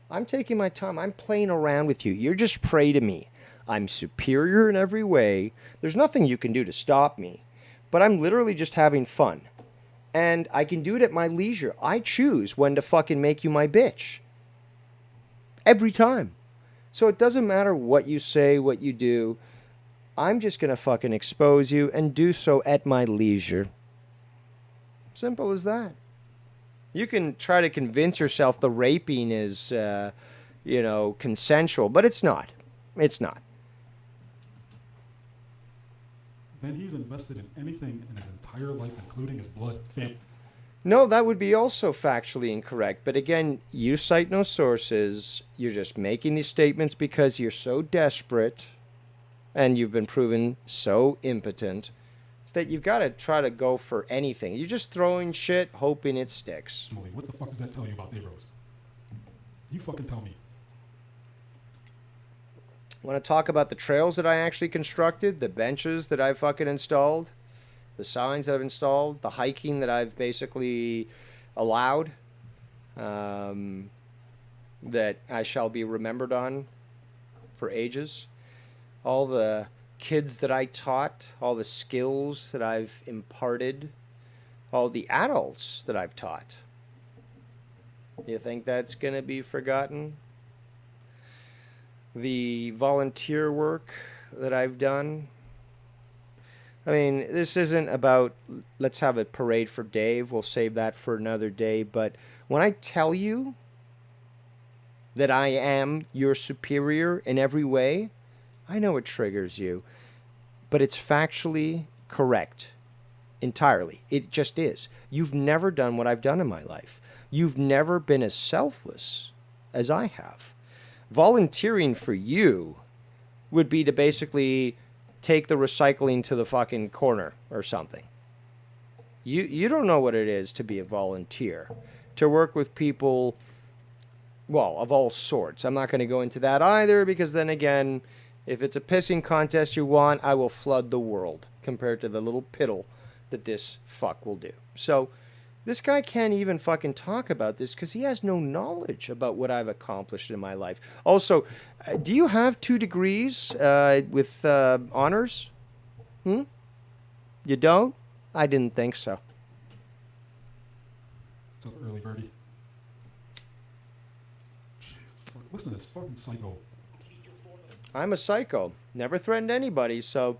I'm taking my time. I'm playing around with you. You're just prey to me. I'm superior in every way. There's nothing you can do to stop me. But I'm literally just having fun. And I can do it at my leisure. I choose when to fucking make you my bitch. Every time. So it doesn't matter what you say, what you do. I'm just going to fucking expose you and do so at my leisure. Simple as that. You can try to convince yourself the raping is, consensual, but it's not. It's not. Then he's invested in anything in his entire life, including his blood, family. No, that would be also factually incorrect. But again, you cite no sources. You're just making these statements because you're so desperate and you've been proven so impotent that you've got to try to go for anything. You're just throwing shit, hoping it sticks. What the fuck does that tell you about Dave Rose? You fucking tell me. Want to talk about the trails that I actually constructed, the benches that I've fucking installed, the signs that I've installed, the hiking that I've basically allowed, that I shall be remembered on for ages, all the kids that I taught, all the skills that I've imparted, all the adults that I've taught. You think that's going to be forgotten? The volunteer work that I've done. I mean, this isn't about let's have a parade for Dave. We'll save that for another day. But when I tell you that I am your superior in every way, I know it triggers you. But it's factually correct. Entirely. It just is. You've never done what I've done in my life. You've never been as selfless as I have. Volunteering for you would be to basically take the recycling to the fucking corner or something. You don't know what it is to be a volunteer. To work with people, well, of all sorts. I'm not going to go into that either because then again, if it's a pissing contest you want, I will flood the world compared to the little piddle that this fuck will do. So this guy can't even fucking talk about this because he has no knowledge about what I've accomplished in my life. Also, do you have 2 degrees with honors? You don't? I didn't think so. What's up, early birdie? Jesus, fuck. Listen to this fucking psycho. I'm a psycho. Never threatened anybody, so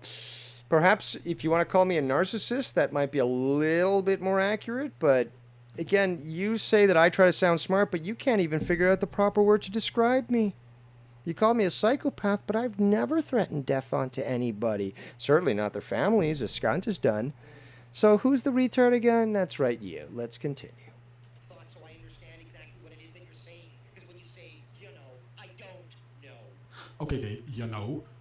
perhaps if you want to call me a narcissist, that might be a little bit more accurate, but again, you say that I try to sound smart, but you can't even figure out the proper word to describe me. You call me a psychopath, but I've never threatened death onto anybody. Certainly not their families, as Scant has done. So who's the retard again? That's right, you. Let's continue. Thought so I understand exactly what it is that you're saying. Because when you say, I don't know. Okay, Dave,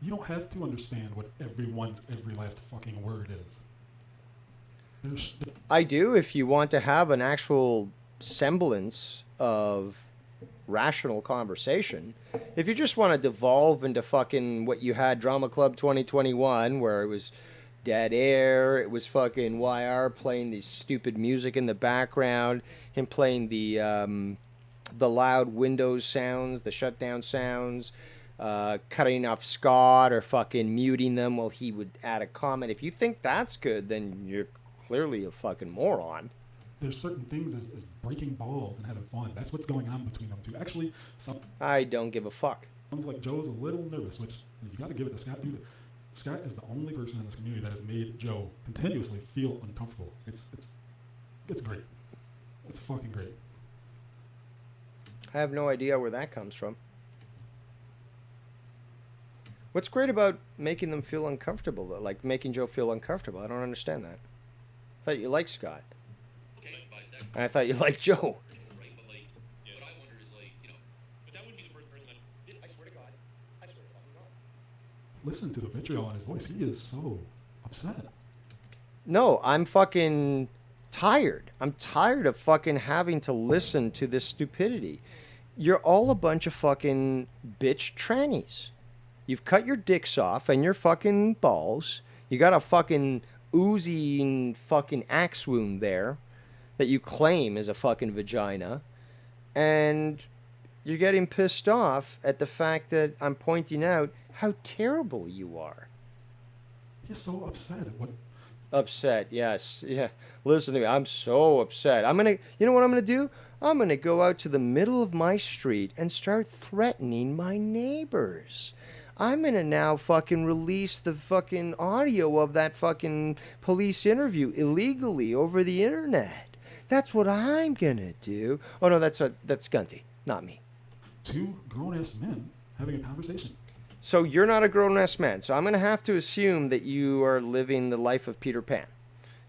you don't have to understand what everyone's every last fucking word is. I do if you want to have an actual semblance of rational conversation. If you just want to devolve into fucking what you had Drama Club 2021, where it was dead air, it was fucking YR playing the stupid music in the background, him playing the loud Windows sounds, the shutdown sounds, cutting off Scott or fucking muting them while he would add a comment. If you think that's good, then you're clearly a fucking moron. There's certain things as breaking balls and having fun. That's what's going on between them two. Actually, I don't give a fuck. Sounds like Joe's a little nervous, which you got to give it to Scott. Dude, Scott is the only person in this community that has made Joe continuously feel uncomfortable. It's great. It's fucking great. I have no idea where that comes from. What's great about making them feel uncomfortable, though? Like making Joe feel uncomfortable? I don't understand that. thought you liked Scott. Okay, bisexual, And I thought you liked Joe. right? But like, what I wonder is like, but that wouldn't be the first person that. This, I swear to God. I swear to fucking God. Listen to the vitriol in his voice. He is so upset. No, I'm fucking tired. I'm tired of fucking having to listen to this stupidity. You're all a bunch of fucking bitch trannies. You've cut your dicks off and your fucking balls. You got a fucking oozing fucking axe wound there that you claim is a fucking vagina. And you're getting pissed off at the fact that I'm pointing out how terrible you are. He's so upset at what. Upset, yes. Yeah. Listen to me. I'm so upset. You know what I'm gonna do? I'm gonna go out to the middle of my street and start threatening my neighbors. I'm gonna now fucking release the fucking audio of that fucking police interview illegally over the internet. That's what I'm gonna do. Oh no, that's Gunty, not me. Two grown-ass men having a conversation. So you're not a grown-ass man. So I'm going to have to assume that you are living the life of Peter Pan.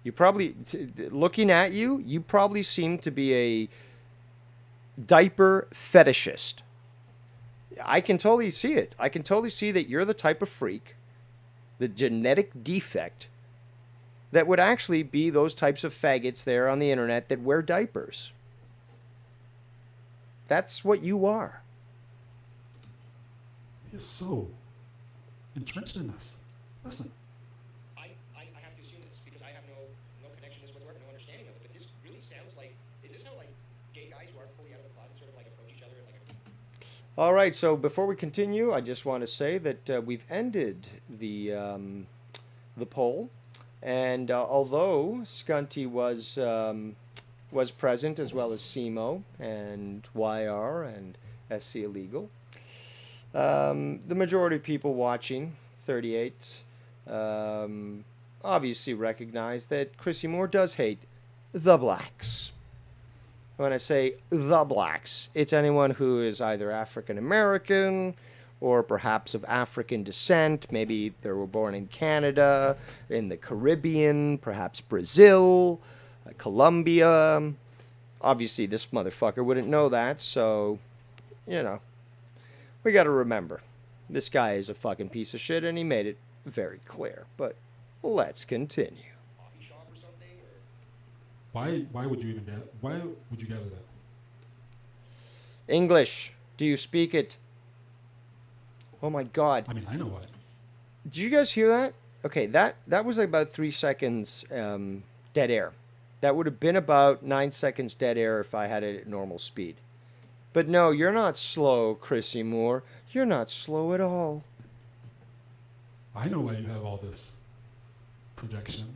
You probably, looking at you, you probably seem to be a diaper fetishist. I can totally see it. I can totally see that you're the type of freak, the genetic defect, that would actually be those types of faggots there on the internet that wear diapers. That's what you are. He is so entrenched in this. Listen. I have to assume this because I have no connection to this whatsoever, no understanding of it. But this really sounds like, is this how like gay guys who aren't fully out of the closet sort of like approach each other and like All right, so before we continue, I just want to say that we've ended the poll, and although Skunty was present as well as SEMO and YR and SC Illegal, the majority of people watching, 38, obviously recognize that Chrissy Moore does hate the blacks. When I say the blacks, it's anyone who is either African American or perhaps of African descent. Maybe they were born in Canada, in the Caribbean, perhaps Brazil, Colombia. Obviously, this motherfucker wouldn't know that, so, you know. We got to remember, this guy is a fucking piece of shit, and he made it very clear. But let's continue. coffee shop or something? Or Why would you even get? Why would you gather that? English. Do you speak it? Oh my God. I mean, I know why. Did you guys hear that? Okay, that was like about 3 seconds dead air. That would have been about 9 seconds dead air if I had it at normal speed. But no, you're not slow, Chrissy Moore. You're not slow at all. I know why you have all this projection.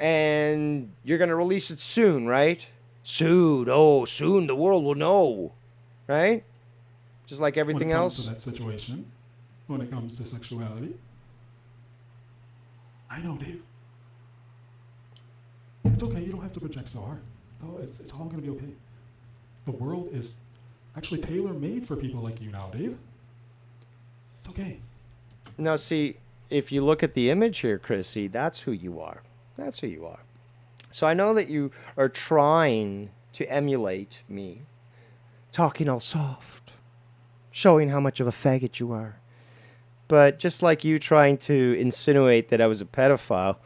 And you're going to release it soon, right? Soon. Oh, soon the world will know. Right? Just like everything when it else. comes to that situation, when it comes to sexuality, I know, Dave. It's okay. You don't have to project so hard. It's all going to be okay. The world is actually tailor-made for people like you now, Dave. It's okay. Now, see, if you look at the image here, Chrissy, that's who you are. That's who you are. So I know that you are trying to emulate me, talking all soft, showing how much of a faggot you are. But just like you trying to insinuate that I was a pedophile,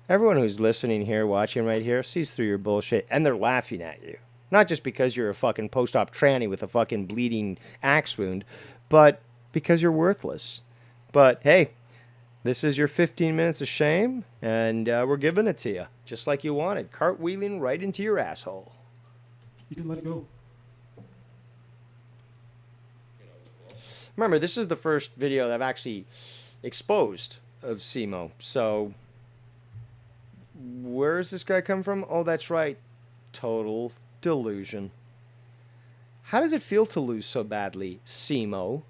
everyone who's listening here, watching right here, sees through your bullshit, and they're laughing at you. Not just because you're a fucking post-op tranny with a fucking bleeding axe wound, but because you're worthless. But hey, this is your 15 minutes of shame, and we're giving it to you, just like you wanted, cartwheeling right into your asshole. You can let it go. Remember, this is the first video that I've actually exposed of SEMO, so where's this guy come from? Oh, that's right, total delusion. How does it feel to lose so badly, SEMO?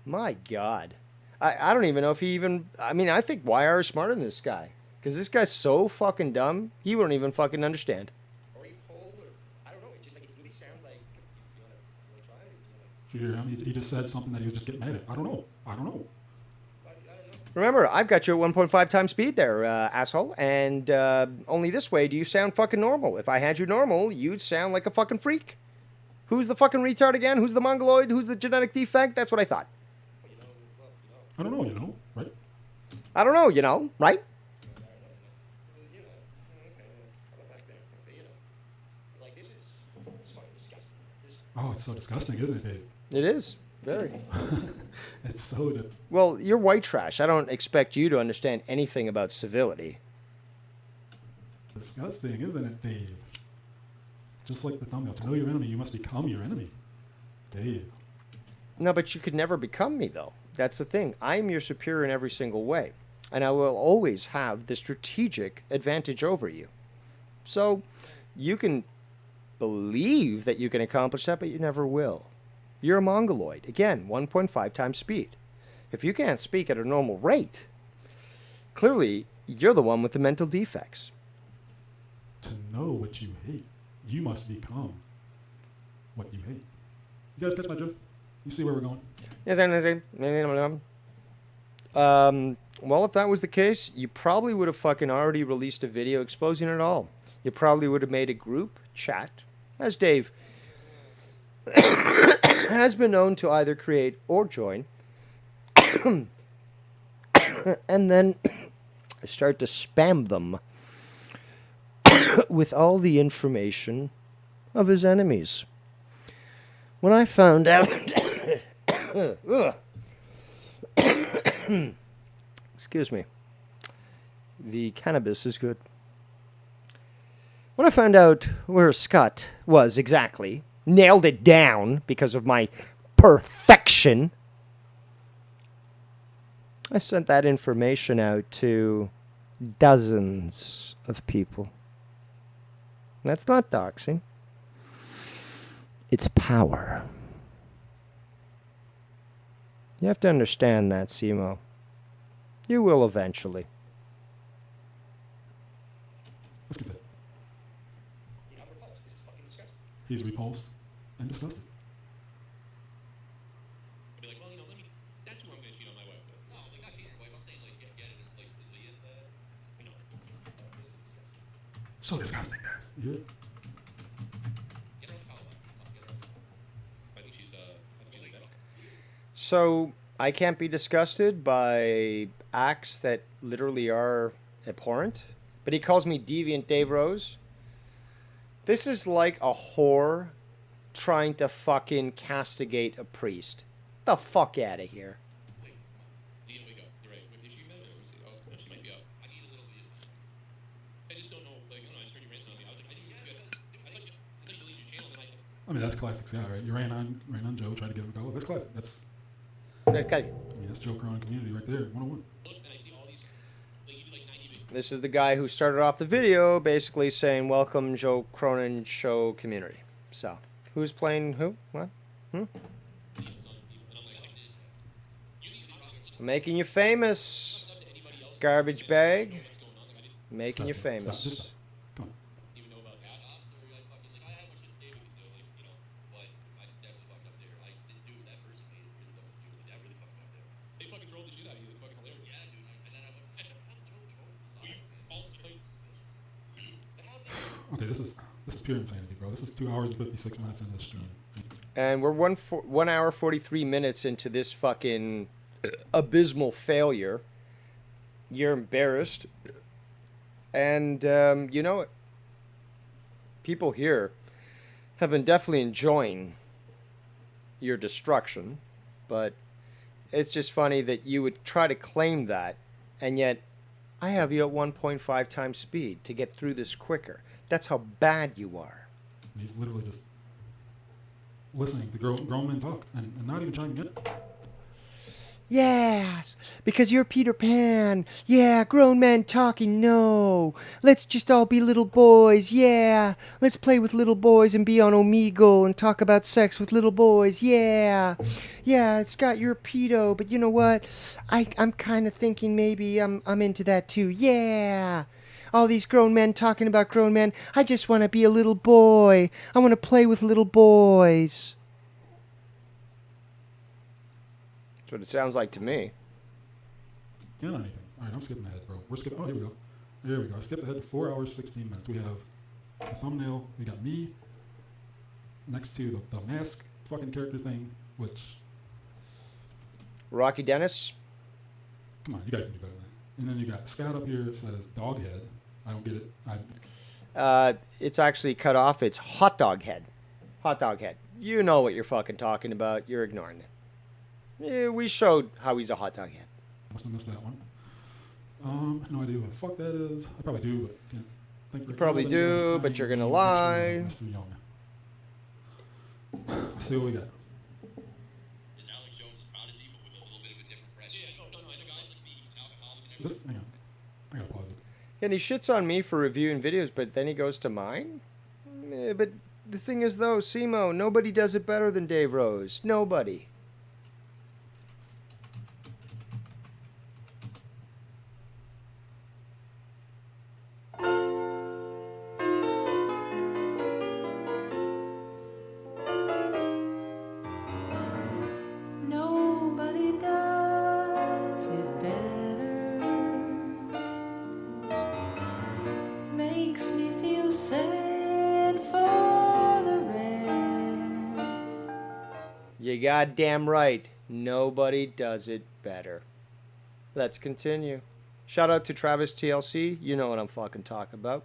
My God. I don't even know if he even... I mean, I think YR is smarter than this guy. Because this guy's so fucking dumb, he won't even fucking understand. Or you pull, or I don't know. It's just like it really sounds like you want to try it. Did you hear him? He just said something that he was just getting mad at. I don't know. I don't know. Remember, I've got you at 1.5 times speed there, asshole. And only this way do you sound fucking normal. If I had you normal, you'd sound like a fucking freak. Who's the fucking retard again? Who's the mongoloid? Who's the genetic defect? That's what I thought. I don't know, you know, right? I don't know, you know, right? Like, this is fucking disgusting. Oh, it's so disgusting, isn't it, Dave? It is. Very. It's so... Well, you're white trash. I don't expect you to understand anything about civility. disgusting, isn't it, Dave? Just like the thumbnail. To know your enemy, you must become your enemy. Dave. No, but you could never become me, though. That's the thing. I'm your superior in every single way. And I will always have the strategic advantage over you. So you can believe that you can accomplish that, but you never will. You're a mongoloid. Again, 1.5 times speed. If you can't speak at a normal rate, clearly you're the one with the mental defects. To know what you hate, you must become what you hate. You guys catch my drift? You see where we're going? Yes, well, if that was the case, you probably would have fucking already released a video exposing it all. You probably would have made a group chat, as Dave has been known to either create or join, and then start to spam them with all the information of his enemies. When I found out... Excuse me. The cannabis is good. When I found out where Scott was exactly, nailed it down because of my perfection, I sent that information out to dozens of people. That's not doxing. It's power. You have to understand that, Simo. You will eventually. Let's get that. I'm repulsed. This is fucking disgusting. He's repulsed and disgusted. I'd be like, well, let me. That's who I'm gonna cheat on my wife with. No, like not cheating on your wife. I'm saying like get it and like is the This is disgusting. So disgusting, guys. Yeah. get her on the call. Get her on the call. I think she's like that. So, I can't be disgusted by acts that literally are abhorrent, but he calls me deviant Dave Rose. This is like a whore trying to fucking castigate a priest. The fuck out of here. Wait, Nina, wake up. You're right. Wait, is she in bed? Let me see. Oh, she might be up. I need a little bit. I just don't know. Like, I don't know. I just heard you ranting on me. I was like, I didn't get it. I thought you deleted your channel, and I mean, that's classic Scott, right? You ran on Joe, tried to give him a go. That's classic. That's, Okay. I mean, that's Joe Cronin community right there, 101. looked and I see all these. Like, you do like 90 videos. This is the guy who started off the video basically saying, welcome Joe Cronin show community. So, who's playing who? What? And I'm like, I did. You need to talk to Making you famous. anybody else. Garbage bag. What's going on? Like, I didn't Making you Stop, famous. Stop, just stop. Come on. even know about that officer. Like, fucking, like, I have much shit to say with this deal, like, but I definitely fucked up there. I didn't do it that person made it really fucking do it. That really fucked me up there. They fucking trolled the shit out of you. It's fucking hilarious. Yeah, dude. And then I'm like, how the troll? All the trolls. But how they Okay, this is pure insanity, bro. This is 2 hours and 56 minutes in this stream. And we're 1 hour 43 minutes into this fucking abysmal failure. You're embarrassed. And you know what? People here have been definitely enjoying your destruction. But it's just funny that you would try to claim that. And yet, I have you at 1.5 times speed to get through this quicker. That's how bad you are. And he's literally just listening to grown men talk and not even chiming in. Yes, because you're Peter Pan. Yeah, grown men talking. No, let's just all be little boys. Yeah, let's play with little boys and be on Omegle and talk about sex with little boys. Yeah, Scott, you're a pedo, but you know what? I'm kind of thinking maybe I'm into that too. Yeah. All these grown men talking about grown men. I just want to be a little boy. I want to play with little boys. That's what it sounds like to me. scan anything. All right, I'm skipping ahead, bro. We're skipping. Oh, here we go. There we go. I skipped ahead to 4 hours, 16 minutes. We have a thumbnail. We got me next to the mask fucking character thing, which, Rocky Dennis. come on, you guys can do better than that. And then you got Scott up here that says dog head. I don't get it. It's actually cut off. It's hot dog head. Hot dog head. You know what you're fucking talking about. You're ignoring it. Yeah, we showed how he's a hot dog head. Must have missed that one. No idea what the fuck that is. I probably do, but can't think. You probably do, but you're gonna lie. Let's see what we got. Is Alex Jones Prodigy, but with a little bit of a different fresh? Yeah, no, and the guys like me, he's an alcoholic and everything. Hang on. I gotta pause it. And he shits on me for reviewing videos, but then he goes to mine? But the thing is, though, Simo, nobody does it better than Dave Rose. Nobody. Nobody does it better. Makes me feel sad for the rest. You goddamn right. Nobody does it better. Let's continue. Shout out to Travis TLC. You know what I'm fucking talking about.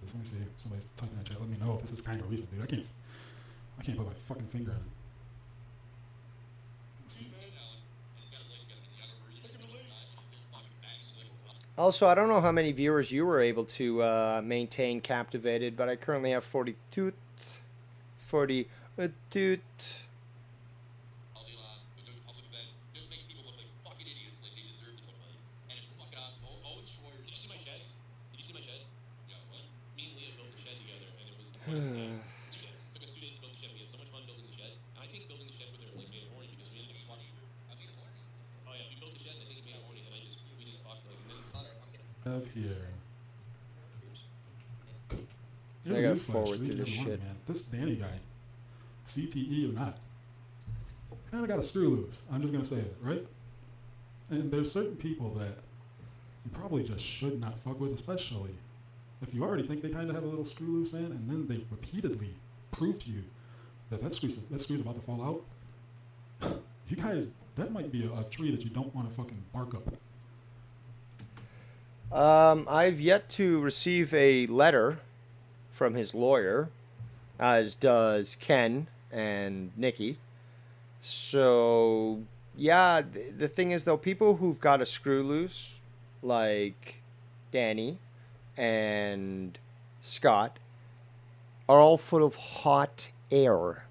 Let me see. Somebody's typing in the chat. Let me know if this is kind of recent, dude. I can't put my fucking finger on it. Let's see. Also, I don't know how many viewers you were able to maintain captivated, but I currently have 42. 40. Just makes people look like fucking idiots, like they deserve to look like. And it's fucking awesome. Owen Schroyer, did you see my shed? Did you see my shed? Yeah, what? Me and Leah built the shed together, and it was the funnest thing. 2 days. It took us 2 days to build the shed. We had so much fun building the shed. And I think building the shed with her like made it horny because we ended up funny. I made it horny. Oh yeah, we built the shed and I think it made it horny, and we just fucked like and then Up here. I gotta forward through this shit. Man. This Danny guy, CTE or not, kind of got a screw loose. I'm just gonna say it, right? And there's certain people that you probably just should not fuck with, especially if you already think they kind of have a little screw loose, man, and then they repeatedly prove to you that screw's about to fall out. You guys, that might be a tree that you don't want to fucking bark up. I've yet to receive a letter from his lawyer, as does Ken and Nikki. So, yeah, the thing is, though, people who've got a screw loose, like Danny and Scott, are all full of hot air.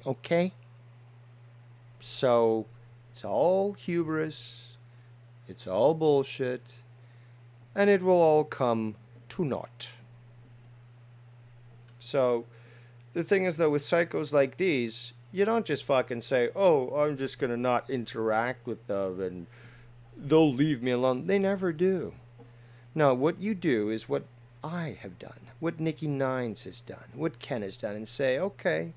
Okay? So, it's all hubris, it's all bullshit, and it will all come to naught. So, the thing is, though, with psychos like these, you don't just fucking say, oh, I'm just going to not interact with them and they'll leave me alone. They never do. No, what you do is what I have done, what Nikki Nines has done, what Ken has done, and say, okay,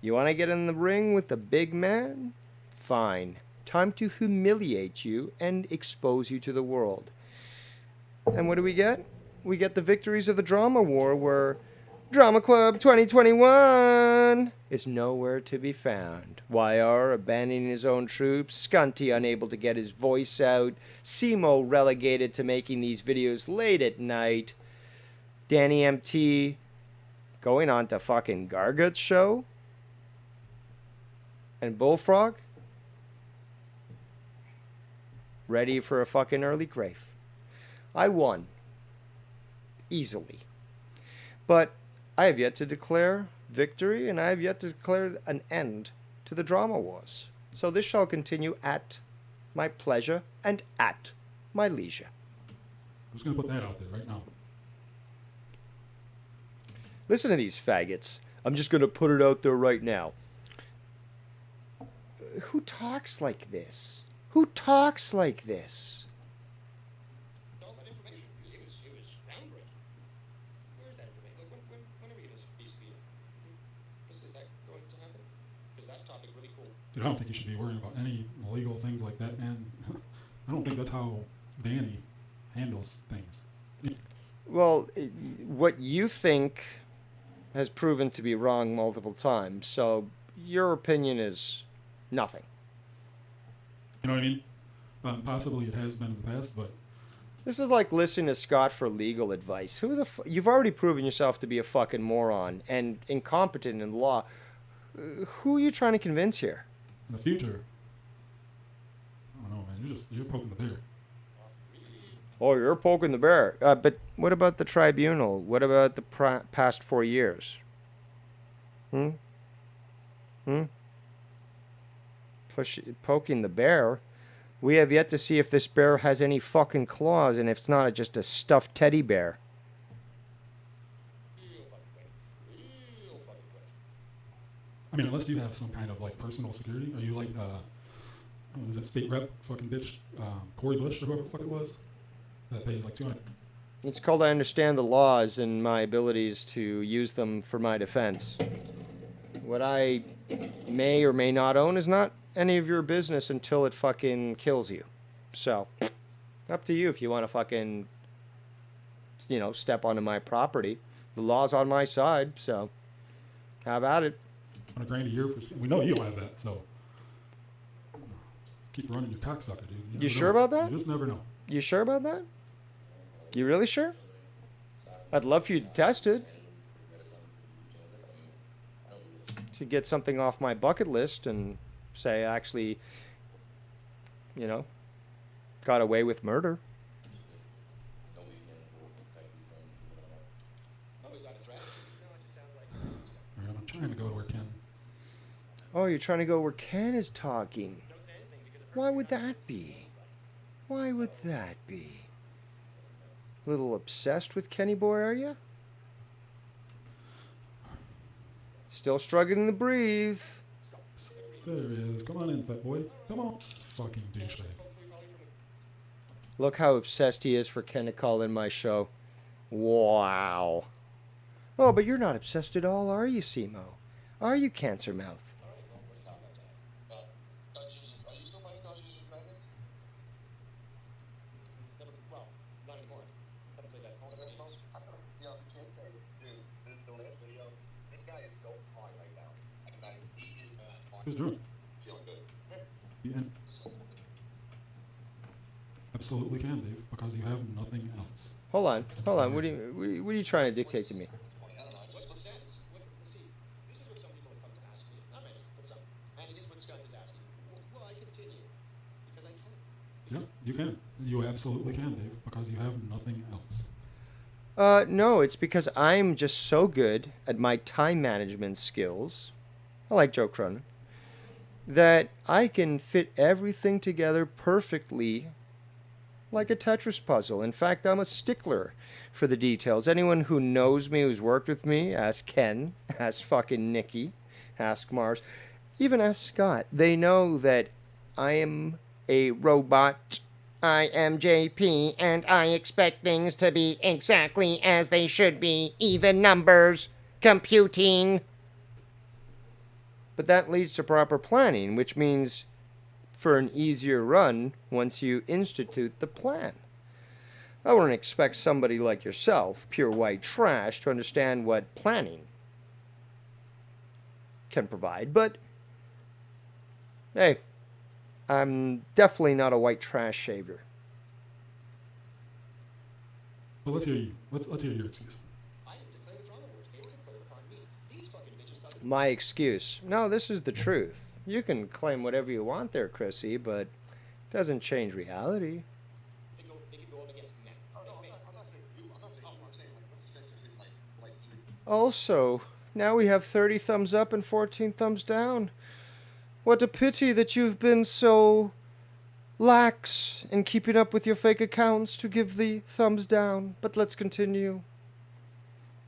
you want to get in the ring with the big man? Fine. Time to humiliate you and expose you to the world. And what do we get? We get the victories of the drama war, where Drama Club 2021 is nowhere to be found. YR abandoning his own troops, Scunty unable to get his voice out, Simo relegated to making these videos late at night, Danny MT going on to fucking Gargut's show, and Bullfrog ready for a fucking early grave. I won. Easily. But I have yet to declare victory, and I have yet to declare an end to the drama wars. So this shall continue at my pleasure and at my leisure. I'm just going to put that out there right now. Listen to these faggots. I'm just going to put it out there right now. Who talks like this? Who talks like this? All that information, it was groundbreaking. Where is that information? Like, when are we going to be speeding? Is that going to happen? Because that topic really cool. Dude, I don't think you should be worrying about any illegal things like that, man. I don't think that's how Danny handles things. Well, what you think has proven to be wrong multiple times, so your opinion is nothing. You know what I mean? Possibly it has been in the past, but This is like listening to Scott for legal advice. You've already proven yourself to be a fucking moron and incompetent in law. Who are you trying to convince here? in the future, I don't know, man. You're poking the bear. Oh, you're poking the bear. But what about the tribunal? What about the past 4 years? Poking the bear? We have yet to see if this bear has any fucking claws, and if it's not just a stuffed teddy bear. Real fucking quick. I mean, unless you have some kind of like personal security. Are you like, what was it, state rep fucking bitch, Corey Bush or whoever the fuck it was, that pays like 200. It's called I understand the laws and my abilities to use them for my defense. What I may or may not own is not any of your business until it fucking kills you. So, up to you if you want to fucking, step onto my property. The law's on my side, so how about it? $100,000 a year for. We know you don't have that, so keep running your cocksucker, dude. You never sure know. about that? You just never know. You sure about that? You really sure? I'd love for you to test it. To get something off my bucket list and say I actually, got away with murder. Oh, is that a threat? No, it just sounds like something. All right, I'm trying to go to where Ken. Oh, you're trying to go where Ken is talking. Don't say anything because Why would that be? Why would that be? A little obsessed with Kenny Boy, are you? Still struggling to breathe. There he is. Come on in, fat boy. Come on. Fucking douchebag. Look how obsessed he is for Ken to call in my show. Wow. Oh, but you're not obsessed at all, are you, Simo? Are you, Cancer Mouth? Are you still playing Dungeons and Dragons? Well, not anymore. Haven't played that in I'm gonna, I can't say, dude, the last video, this guy is so high right now. I cannot even, he is Who's drunk? feeling good. You absolutely can, Dave, because you have nothing else. Hold on. What are you trying to dictate to me? I don't know. What's the sense? See, this is what some people have come to ask me. Not many, but some. And it is what Scott is asking. Will I continue? Because I can. Yeah, you can. You absolutely can, Dave, because you have nothing else. No, it's because I'm just so good at my time management skills. I like Joe Cronin. That I can fit everything together perfectly like a Tetris puzzle. In fact, I'm a stickler for the details. Anyone who knows me, who's worked with me, ask Ken, ask fucking Nikki, ask Mars, even ask Scott. They know that I am a robot. I am JP, and I expect things to be exactly as they should be. Even numbers. Computing. But that leads to proper planning, which means for an easier run once you institute the plan. I wouldn't expect somebody like yourself, pure white trash, to understand what planning can provide, but hey, I'm definitely not a white trash shaver. Well, let's hear you. Let's hear your excuse. I didn't declare the drama wars. They were declared upon me. These fucking bitches thought My excuse. No, this is the truth. You can claim whatever you want there, Chrissy, but it doesn't change reality. they could go up against men. Oh, no, I'm not saying you. I'm not saying you. I'm saying, like, what's the sense of him, like Also, now we have 30 thumbs up and 14 thumbs down. What a pity that you've been so lax in keeping up with your fake accounts to give the thumbs down. But let's continue.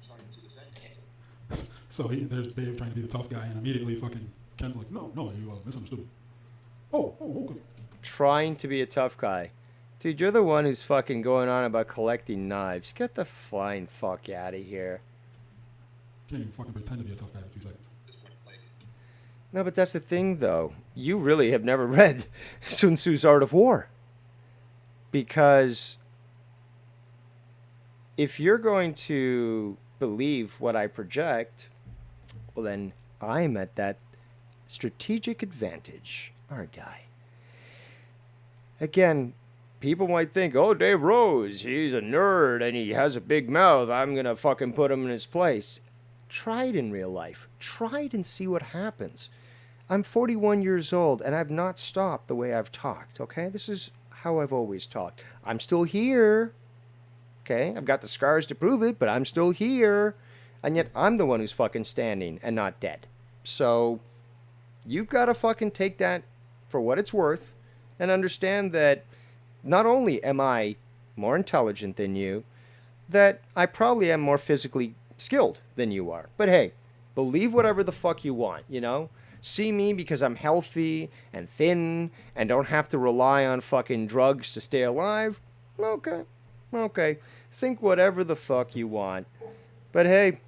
trying to defend him. So there's Dave trying to be the tough guy, and immediately fucking Ken's like, no, you misunderstood. Oh, okay. Trying to be a tough guy. Dude, you're the one who's fucking going on about collecting knives. Get the flying fuck out of here. Can't even fucking pretend to be a tough guy for 2 seconds. This point, like, No, but that's the thing, though. You really have never read Sun Tzu's Art of War. Because if you're going to believe what I project, well, then I'm at that strategic advantage, aren't I? Again, people might think, oh, Dave Rose, he's a nerd and he has a big mouth. I'm going to fucking put him in his place. Try it in real life. Try it and see what happens. I'm 41 years old and I've not stopped the way I've talked, okay? This is how I've always talked. I'm still here, okay? I've got the scars to prove it, but I'm still here. And yet I'm the one who's fucking standing and not dead. So you've got to fucking take that for what it's worth and understand that not only am I more intelligent than you, that I probably am more physically skilled than you are. But hey, believe whatever the fuck you want, you know? See me because I'm healthy and thin and don't have to rely on fucking drugs to stay alive? Okay. Okay. Think whatever the fuck you want. But hey,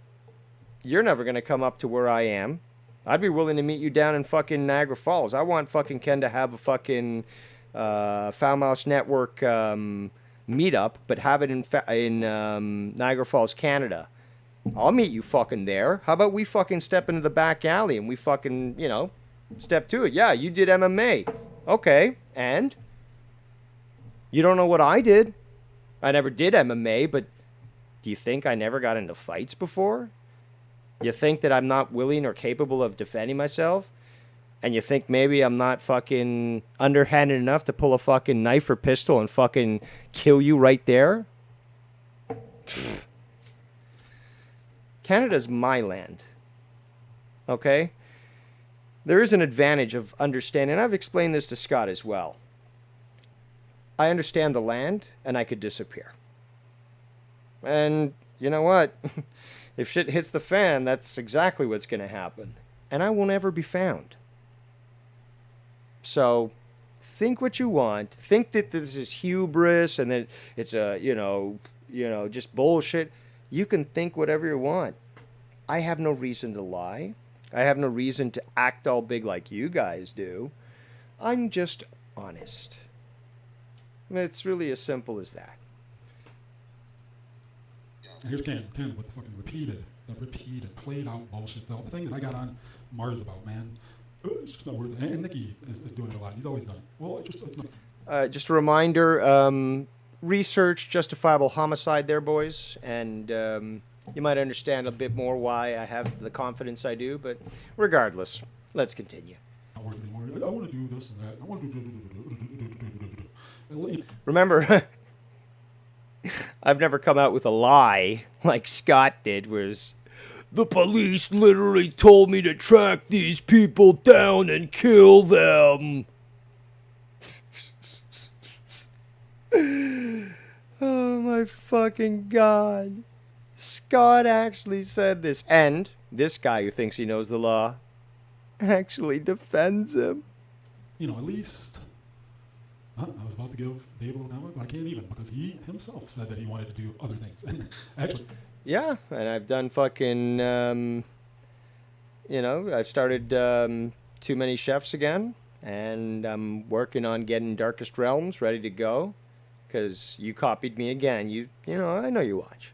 you're never going to come up to where I am. I'd be willing to meet you down in fucking Niagara Falls. I want fucking Ken to have a fucking Foul Mouse Network meetup, but have it in Niagara Falls, Canada. I'll meet you fucking there. How about we fucking step into the back alley and we fucking, you know, step to it. Yeah, you did MMA. Okay, and? You don't know what I did. I never did MMA, but do you think I never got into fights before? You think that I'm not willing or capable of defending myself? And you think maybe I'm not fucking underhanded enough to pull a fucking knife or pistol and fucking kill you right there? Pfft. Canada's my land. Okay? There is an advantage of understanding, and I've explained this to Scott as well. I understand the land, and I could disappear. And you know what? If shit hits the fan, that's exactly what's going to happen. And I will never be found. So, think what you want. Think that this is hubris and that it's a, just bullshit. You can think whatever you want. I have no reason to lie. I have no reason to act all big like you guys do. I'm just honest. It's really as simple as that. Here's Ken with the fucking repeated, played out bullshit. The thing that I got on Mars about, man, it's just not worth it. And Nikki is doing it a lot. He's always done it. Well, it's not. Just a reminder, research justifiable homicide there, boys, and you might understand a bit more why I have the confidence I do, but regardless, let's continue. I want to do this and that. I want to do. Remember, I've never come out with a lie like Scott did, was the police literally told me to track these people down and kill them. Oh my fucking God. Scott actually said this. And this guy who thinks he knows the law actually defends him. You know, at least I was about to give Dave a little downward, but I can't even because he himself said that he wanted to do other things. And actually, yeah, and I've done fucking, I've started Too Many Chefs again, and I'm working on getting Darkest Realms ready to go, because you copied me again. I know you watch.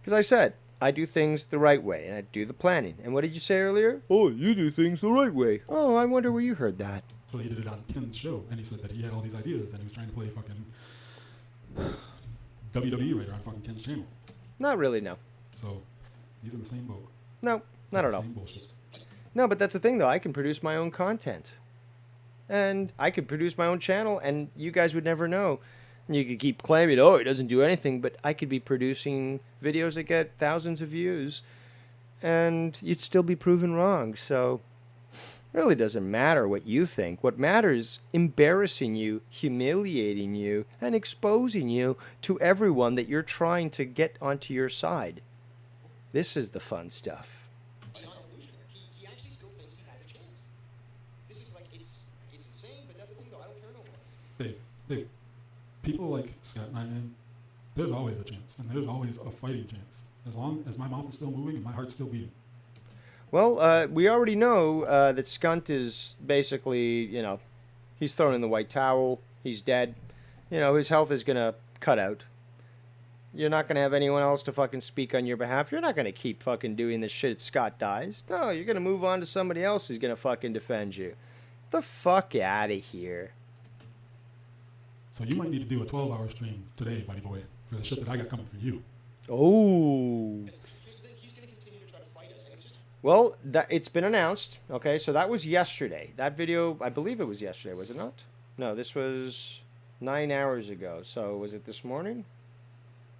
Because I said, I do things the right way, and I do the planning. And what did you say earlier? Oh, you do things the right way. Oh, I wonder where you heard that. So he did it on Ken's show, and he said that he had all these ideas, and he was trying to play fucking WWE writer on fucking Ken's channel. Not really, no. So he's in the same boat. No, not at all. Same bullshit. No, but that's the thing, though. I can produce my own content. And I could produce my own channel, and you guys would never know. And you could keep claiming, oh, he doesn't do anything, but I could be producing videos that get thousands of views, and you'd still be proven wrong. So it really doesn't matter what you think. What matters is embarrassing you, humiliating you, and exposing you to everyone that you're trying to get onto your side. This is the fun stuff. Not illusionary. He actually still thinks he has a chance. This is like, it's insane, but that's the thing though, I don't care no more. Dave, people like Scott and I, man, there's always a chance, and there's always a fighting chance. As long as my mouth is still moving and my heart's still beating. Well, we already know that Skunt is basically, he's thrown in the white towel. He's dead. His health is going to cut out. You're not going to have anyone else to fucking speak on your behalf. You're not going to keep fucking doing this shit if Scott dies. No, you're going to move on to somebody else who's going to fucking defend you. The fuck out of here. So you might need to do a 12-hour stream today, buddy boy, for the shit that I got coming for you. Oh. Here's the thing, he's going to continue to try to fight us, and it's just... Well, it's been announced. Okay, so that was yesterday. That video, I believe it was yesterday, was it not? No, this was 9 hours ago. So was it this morning?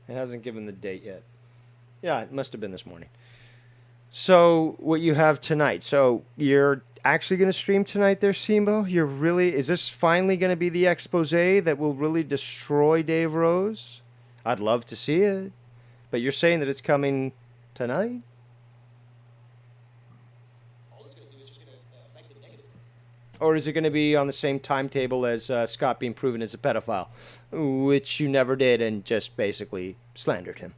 It hasn't given the date yet. Yeah, it must have been this morning. So what you have tonight. So you're actually going to stream tonight there, Simbo? Is this finally going to be the expose that will really destroy Dave Rose? I'd love to see it. But you're saying that it's coming tonight? All it's going to do is just going to affect it negatively. Or is it going to be on the same timetable as Scott being proven as a pedophile, which you never did and just basically slandered him?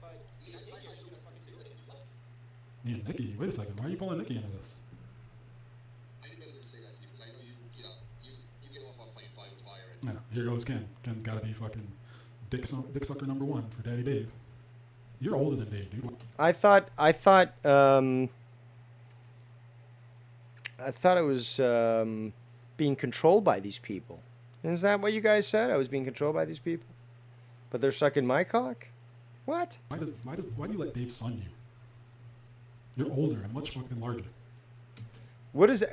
But, see, I thought you guys were going to fucking do it, and you left. Me and Nikki, wait a second. Why are you pulling Nikki into this? I didn't mean to say that to you because I know you get off on playing fire with fire. And Yeah, here goes Ken. Ken's got to be fucking dick sucker number one for Daddy Dave. You're older than Dave, dude. I thought it was being controlled by these people. Is that what you guys said? I was being controlled by these people? But they're sucking my cock? What? Why do you let Dave son you? You're older and much fucking larger. What is it?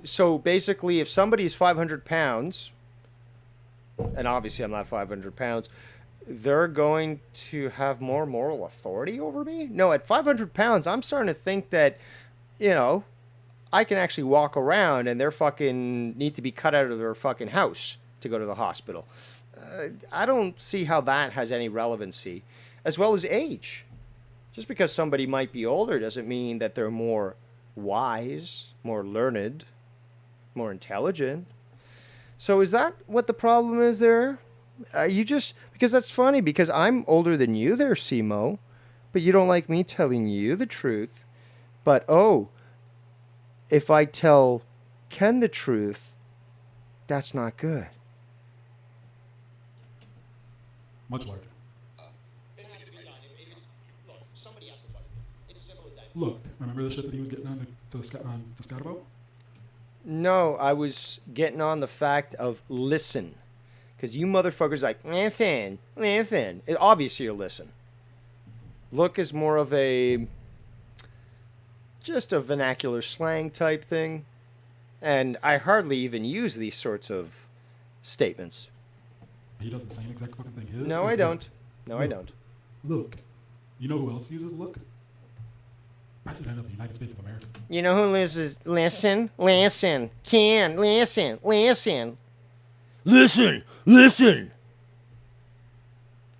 So basically if somebody's 500 pounds, and obviously I'm not 500 pounds, they're going to have more moral authority over me? No, at 500 pounds, I'm starting to think that, I can actually walk around and they're fucking need to be cut out of their fucking house to go to the hospital. I don't see how that has any relevancy, as well as age. Just because somebody might be older doesn't mean that they're more wise, more learned, more intelligent. So is that what the problem is there? Are you just... Because that's funny, because I'm older than you there, Simo, but you don't like me telling you the truth. But, if I tell Ken the truth, that's not good. Much larger. It has to be done. If it's, look, somebody has to fight it. It's as simple as that. Look, remember the shit that he was getting on to Scott about? No, I was getting on the fact of listen. Because you motherfuckers like, listen. Obviously you're listen. Look is more of just a vernacular slang type thing. And I hardly even use these sorts of statements. He does the same exact fucking thing. No, I don't. No, I don't. Look. You know who else uses look? President of the United States of America. You know who uses listen? Ken, listen.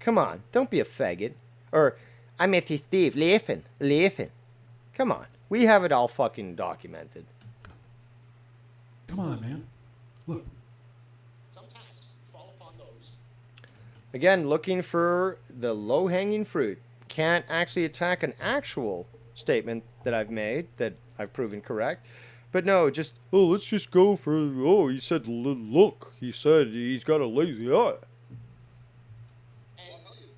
Come on, don't be a faggot. Or, I met you, Steve, listen. Come on, we have it all fucking documented. Come on, man. Look. Some tasks fall upon those. Again, looking for the low-hanging fruit. Can't actually attack an actual statement that I've made that I've proven correct. But no, let's just go for, he said look. He said he's got a lazy eye. Well, I'll tell you,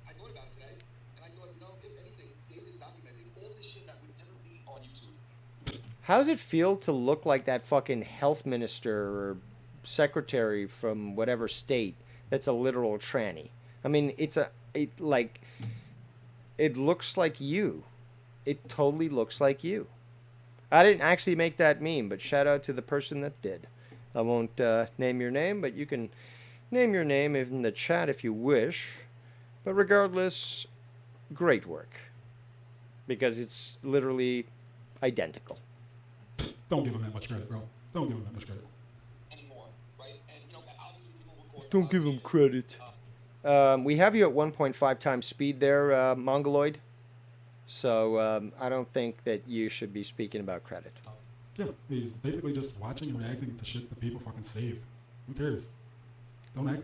I thought about it today, and I thought, if anything, David is documenting all this shit that would never be on YouTube. How does it feel to look like that fucking health minister or secretary from whatever state that's a literal tranny? I mean, it looks like you. It totally looks like you. I didn't actually make that meme, but shout out to the person that did. I won't name your name, but you can name your name in the chat if you wish. But regardless, great work. Because it's literally identical. Don't give him that much credit, bro. Don't give him that much credit. Anymore, right? And, obviously people record... Don't give him credit. We have you at 1.5 times speed there, Mongoloid. So I don't think that you should be speaking about credit. Yeah, he's basically just watching and reacting to shit that people fucking saved. Who cares? Don't act.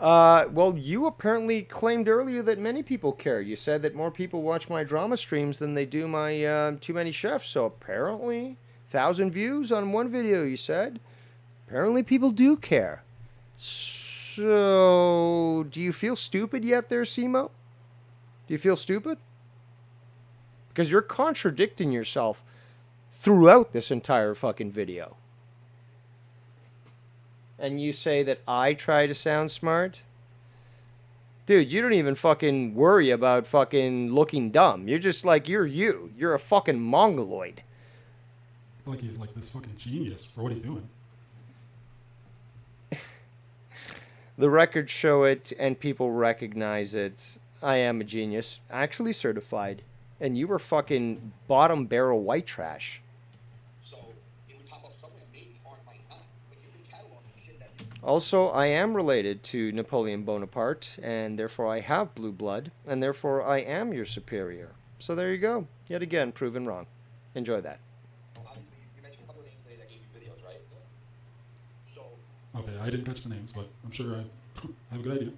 Well, you apparently claimed earlier that many people care. You said that more people watch my drama streams than they do my Too Many Chefs. So apparently, 1,000 views on one video, you said. Apparently, people do care. So, do you feel stupid yet there, Simo? Do you feel stupid? Because you're contradicting yourself throughout this entire fucking video. And you say that I try to sound smart? Dude, you don't even fucking worry about fucking looking dumb. You're just like, you're you. You're a fucking mongoloid. Like he's like this fucking genius for what he's doing. The records show it and people recognize it. I am a genius. Actually certified. And you were fucking bottom barrel white trash. So it would pop up somewhere, maybe, or it might not. But you've been cataloging shit that you. Also, I am related to Napoleon Bonaparte, and therefore I have blue blood, and therefore I am your superior. So there you go. Yet again, proven wrong. Enjoy that. Obviously, you mentioned a couple of names today that gave you videos, right? So, Okay, I didn't catch the names, but I'm sure I have a good idea.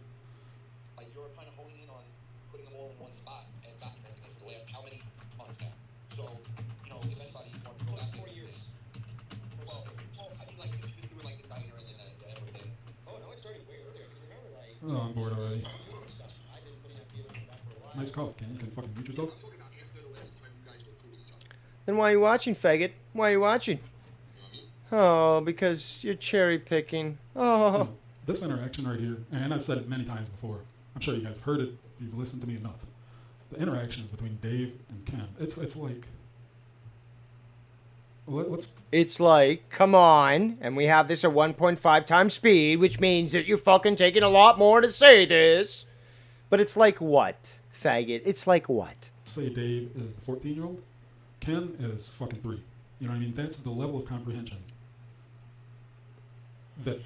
like, you're kind of honing in on putting them all in one spot and documenting it for the last how many months now? So, you know, if anybody wanted to go back 4 years. Well, I mean, like, since you've been doing, like, the diner and then the everything. Oh, no, it started way earlier, because remember, like, Oh, I'm bored already. discussion. I've been putting out feelers for that for a while. Nice call, Ken. You can fucking mute yourself. I'm talking about after the last time you guys were cool with each other. Then why are you watching, faggot? Why are you watching? Oh, because you're cherry picking. Oh. This interaction right here, and I've said it many times before. I'm sure you guys have heard it if you've listened to me enough. The interactions between Dave and Ken, it's like, let's. It's like, come on, and we have this at 1.5 times speed, which means that you're fucking taking a lot more to say this. But it's like what, faggot? It's like what? Say Dave is the 14-year-old, Ken is fucking 3. You know what I mean? That's the level of comprehension that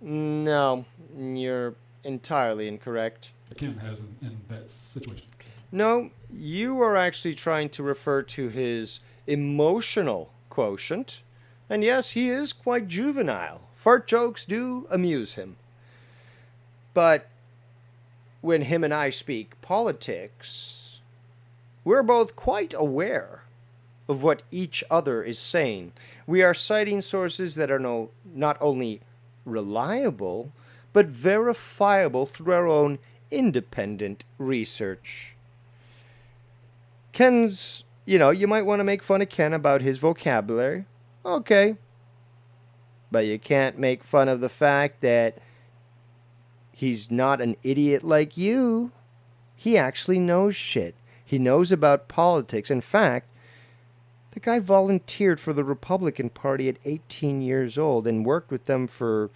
No, you're entirely incorrect. Ken has in that situation. No, you are actually trying to refer to his emotional quotient. And yes, he is quite juvenile. Fart jokes do amuse him. But when him and I speak politics, we're both quite aware of what each other is saying. We are citing sources that are not only reliable, but verifiable through our own independent research. Ken's, you might want to make fun of Ken about his vocabulary. Okay. But you can't make fun of the fact that he's not an idiot like you. He actually knows shit. He knows about politics. In fact, the guy volunteered for the Republican Party at 18 years old and worked with them for,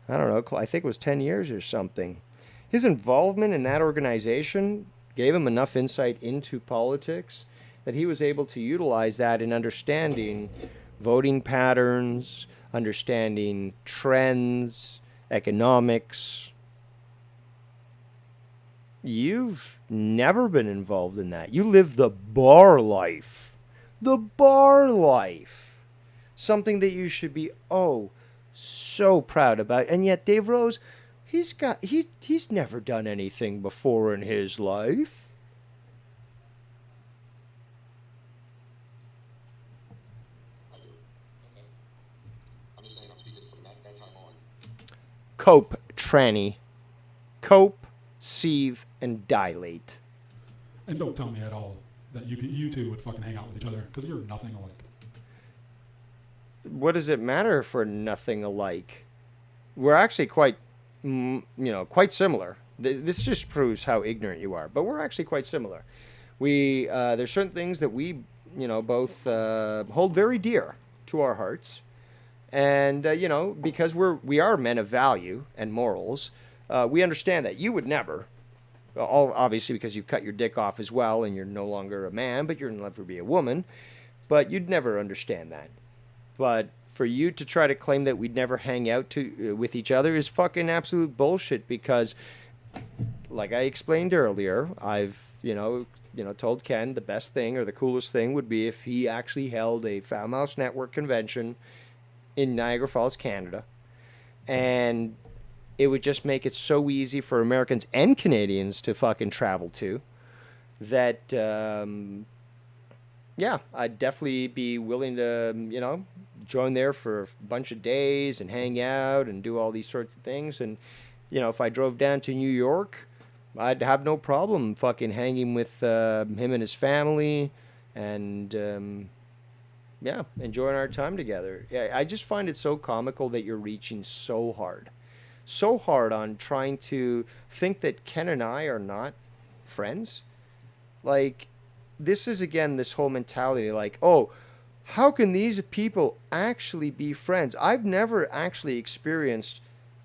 I don't know, I think it was 10 years or something. His involvement in that organization gave him enough insight into politics that he was able to utilize that in understanding voting patterns, understanding trends, economics. You've never been involved in that. You live the bar life. The bar life. Something that you should be, so proud about. And yet Dave Rose, he's never done anything before in his life. I do. Okay. I'm just saying, I'm speaking from that time on. Cope, tranny. Cope, sieve, and dilate. And don't tell me at all that you two would fucking hang out with each other, because you're nothing alike. What does it matter if we're nothing alike? We're actually quite similar. This just proves how ignorant you are. But we're actually quite similar. There's certain things that we, both hold very dear to our hearts. And, because we are men of value and morals, we understand that. You would never. Obviously, because you've cut your dick off as well and you're no longer a man, but you're in love to be a woman. But you'd never understand that. But for you to try to claim that we'd never hang out with each other is fucking absolute bullshit because, like I explained earlier, I've, told Ken the best thing or the coolest thing would be if he actually held a Foul Mouse Network convention in Niagara Falls, Canada. And it would just make it so easy for Americans and Canadians to fucking travel to that, yeah, I'd definitely be willing to, join there for a bunch of days and hang out and do all these sorts of things. And, if I drove down to New York, I'd have no problem fucking hanging with him and his family and, yeah, enjoying our time together. Yeah, I just find it so comical that you're reaching so hard on trying to think that Ken and I are not friends. Like, this is, again, this whole mentality, like, oh, how can these people actually be friends? I've never actually experienced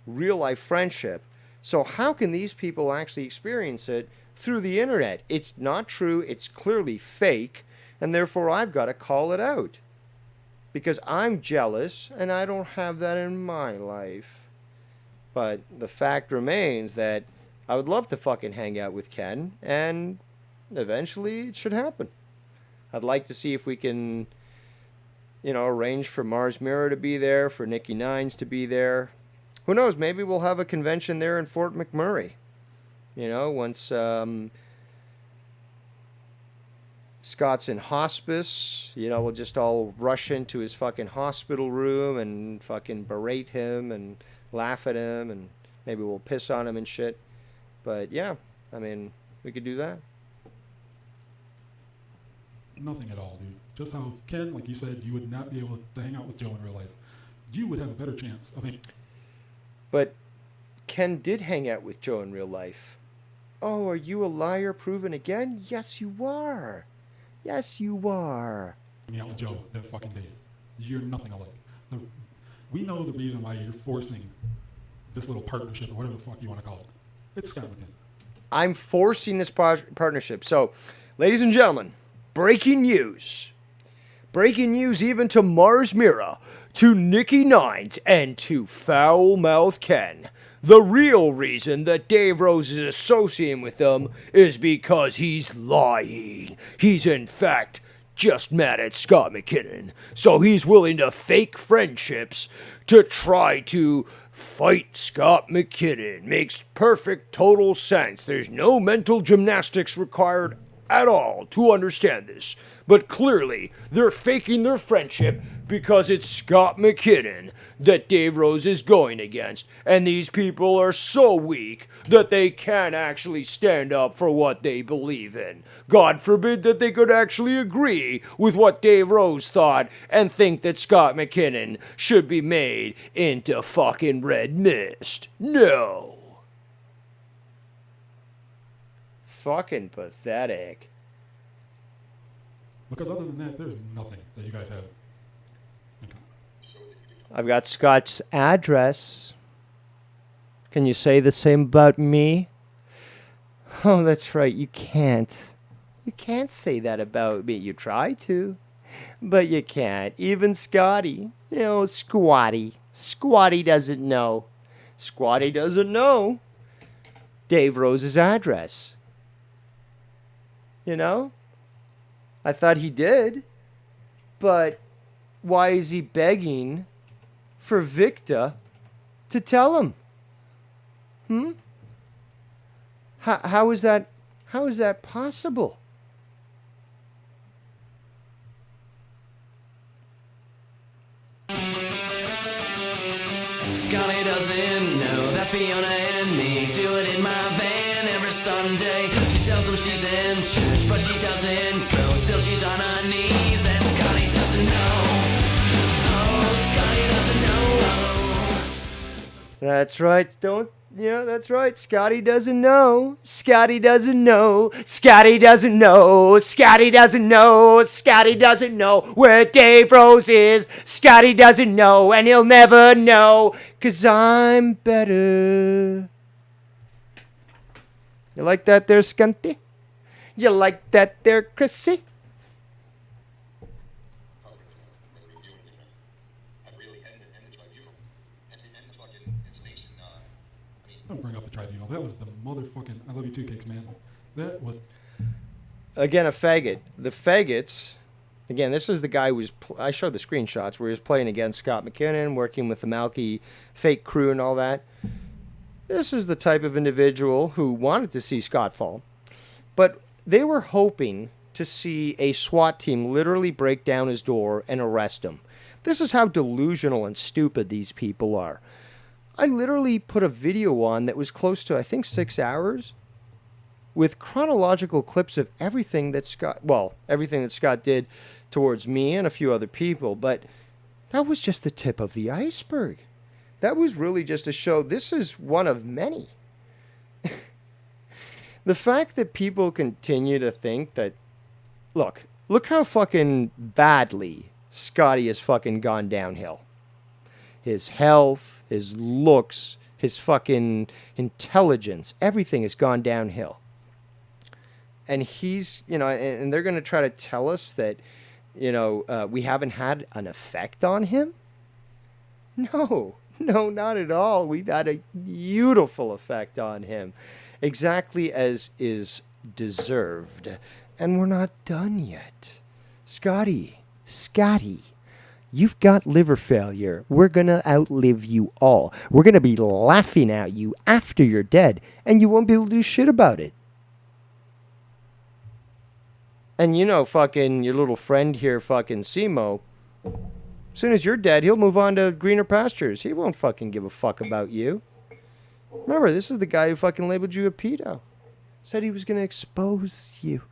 real-life friendship. So how can these people actually experience it through the internet? It's not true. It's clearly fake. And therefore, I've got to call it out. Because I'm jealous, and I don't have that in my life. But the fact remains that I would love to fucking hang out with Ken, and eventually it should happen. I'd like to see if we can, arrange for Mars Mirror to be there, for Nikki Nines to be there. Who knows, maybe we'll have a convention there in Fort McMurray. Once Scott's in hospice, we'll just all rush into his fucking hospital room and fucking berate him and laugh at him, and maybe we'll piss on him and shit. But yeah, I mean, we could do that. Nothing at all, dude. Just how Ken, like you said, you would not be able to hang out with Joe in real life. You would have a better chance. But Ken did hang out with Joe in real life. Oh, are you a liar proven again? Yes, you are. Yes, you are. Hanging out with Joe that fucking day. You're nothing alike. We know the reason why you're forcing this little partnership, or whatever the fuck you want to call it. It's Scott McKinnon. I'm forcing this partnership. So, ladies and gentlemen, breaking news. Breaking news even to Mars Mirror, to Nikki Nines, and to Foul Mouth Ken. The real reason that Dave Rose is associating with them is because he's lying. He's in fact just mad at Scott McKinnon. So he's willing to fake friendships to try to fight Scott McKinnon. Makes perfect total sense. There's no mental gymnastics required at all to understand this. But clearly, they're faking their friendship because it's Scott McKinnon that Dave Rose is going against. And these people are so weak that they can't actually stand up for what they believe in. God forbid that they could actually agree with what Dave Rose thought and think that Scott McKinnon should be made into fucking red mist. No. Fucking pathetic. Because other than that, there's nothing that you guys have. I've got Scott's address. Can you say the same about me? Oh, that's right. You can't. You can't say that about me. You try to, but you can't. Even Scotty. Squatty. Squatty doesn't know. Squatty doesn't know Dave Rose's address. I thought he did. But why is he begging for Victor to tell him? How is that possible? Scotty doesn't know that Fiona and me do it in my van every Sunday. She tells him she's in church, but she doesn't go. Still she's on her knees, and Scotty doesn't know. Oh, Scotty doesn't know. That's right. That's right. Scotty doesn't know. Scotty doesn't know. Scotty doesn't know. Scotty doesn't know. Scotty doesn't know where Dave Rose is. Scotty doesn't know, and he'll never know, 'cause I'm better. You like that there, Skunty? You like that there, Chrissy? Don't bring up the tribunal. That was the motherfucking I love you too cakes, man. That was... Again, a faggot. The faggots... Again, this is the guy who was... I showed the screenshots where he was playing against Scott McKinnon, working with the Malky fake crew and all that. This is the type of individual who wanted to see Scott fall, but they were hoping to see a SWAT team literally break down his door and arrest him. This is how delusional and stupid these people are. I literally put a video on that was close to, I think, 6 hours with chronological clips of everything that Scott did towards me and a few other people, but that was just the tip of the iceberg. That was really just to show this is one of many. The fact that people continue to think that, look how fucking badly Scotty has fucking gone downhill. His health, his looks, his fucking intelligence, everything has gone downhill. And he's, and they're going to try to tell us that, we haven't had an effect on him? No, not at all. We've had a beautiful effect on him. Exactly as is deserved. And we're not done yet. Scotty, you've got liver failure. We're going to outlive you all. We're going to be laughing at you after you're dead, and you won't be able to do shit about it. And fucking your little friend here, fucking Simo, as soon as you're dead, he'll move on to greener pastures. He won't fucking give a fuck about you. Remember, this is the guy who fucking labeled you a pedo. Said he was going to expose you.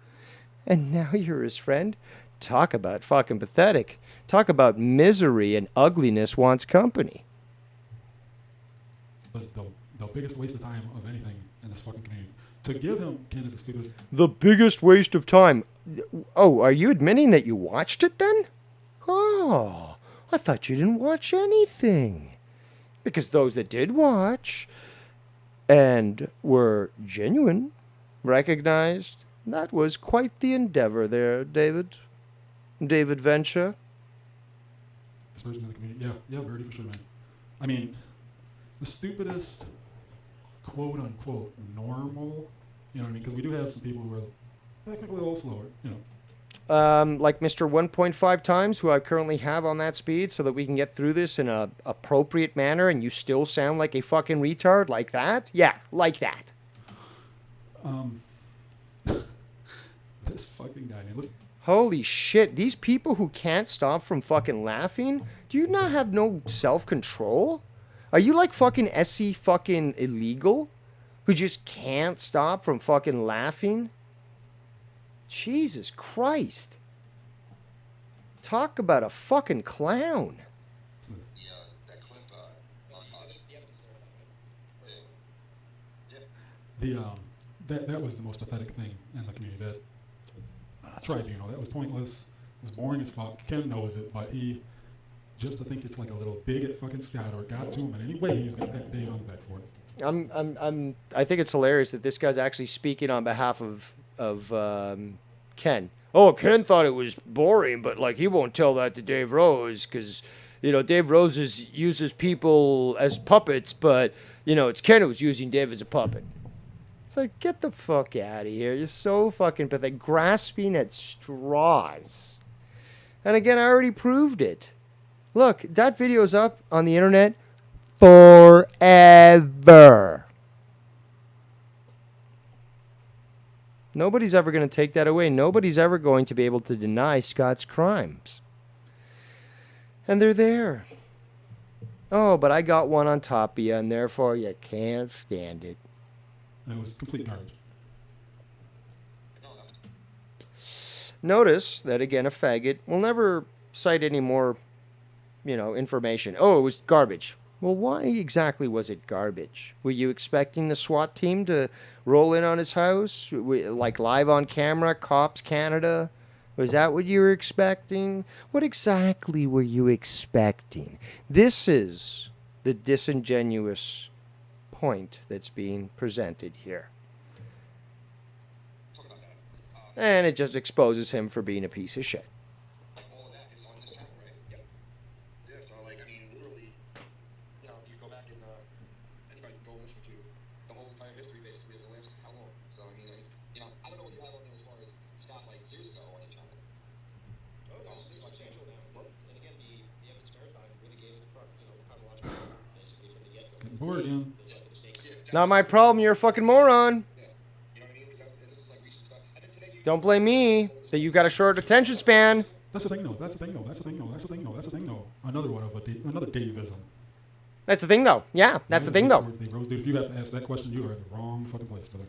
And now you're his friend? Talk about fucking pathetic. Talk about misery and ugliness wants company. Was the biggest waste of time of anything in this fucking community. To give him Ken as a stupid. The biggest waste of time. Oh, are you admitting that you watched it then? Oh, I thought you didn't watch anything. Because those that did watch and were genuine, recognized, that was quite the endeavor there, David. David Venture. This person in the community. Yeah, Birdie, for sure, man. I mean, the stupidest, quote unquote, normal, you know what I mean? Because we do have some people who are technically a little slower, Like Mr. 1.5 times, who I currently have on that speed, so that we can get through this in a appropriate manner, and you still sound like a fucking retard, like that? Yeah, like that. This fucking guy, man. Listen. Holy shit, these people who can't stop from fucking laughing, do you not have no self-control? Are you like fucking SC fucking illegal? Who just can't stop from fucking laughing? Jesus Christ. Talk about a fucking clown. That clip, montage. That was the most pathetic thing in the community. That tribunal, that was pointless. It was boring as fuck. Ken knows it, but he just to think it's like a little bigot fucking scout or got to him in any way, he's got that Dave on the back for it. I think it's hilarious that this guy's actually speaking on behalf of Ken. Oh, Ken thought it was boring, but like he won't tell that to Dave Rose because Dave Rose uses people as puppets, but it's Ken who's using Dave as a puppet. It's like, get the fuck out of here. You're so fucking pathetic. Grasping at straws. And again, I already proved it. Look, that video's up on the internet forever. Nobody's ever going to take that away. Nobody's ever going to be able to deny Scott's crimes. And they're there. Oh, but I got one on top of you, and therefore you can't stand it. And it was complete garbage. Notice that, again, a faggot will never cite any more, information. Oh, it was garbage. Well, why exactly was it garbage? Were you expecting the SWAT team to roll in on his house, like live on camera, Cops Canada? Was that what you were expecting? What exactly were you expecting? This is the disingenuous point that's being presented here. And it just exposes him for being a piece of shit. Like all of that is on this channel, right? Yep. Yeah, so literally, you go back and anybody can go listen to the whole entire history basically of the last how long. So I don't know what you have on there as far as Scott years ago on your channel. It's substantial now. And again, the evidence verified really gave it chronological basically from the get-go. Getting bored again. Yeah, Not my problem. You're a fucking moron. Yeah. You know what I mean? Because and this is like recent stuff. And then today you Don't blame me that you got a short attention span. That's the thing, though. That's the thing, though. That's the thing, though. That's the thing, though. That's the thing, though. Another one of another Daveism. That's the thing, though. Yeah, that's the thing, though. Rose, dude, if you have to ask that question, you are in the wrong fucking place, brother.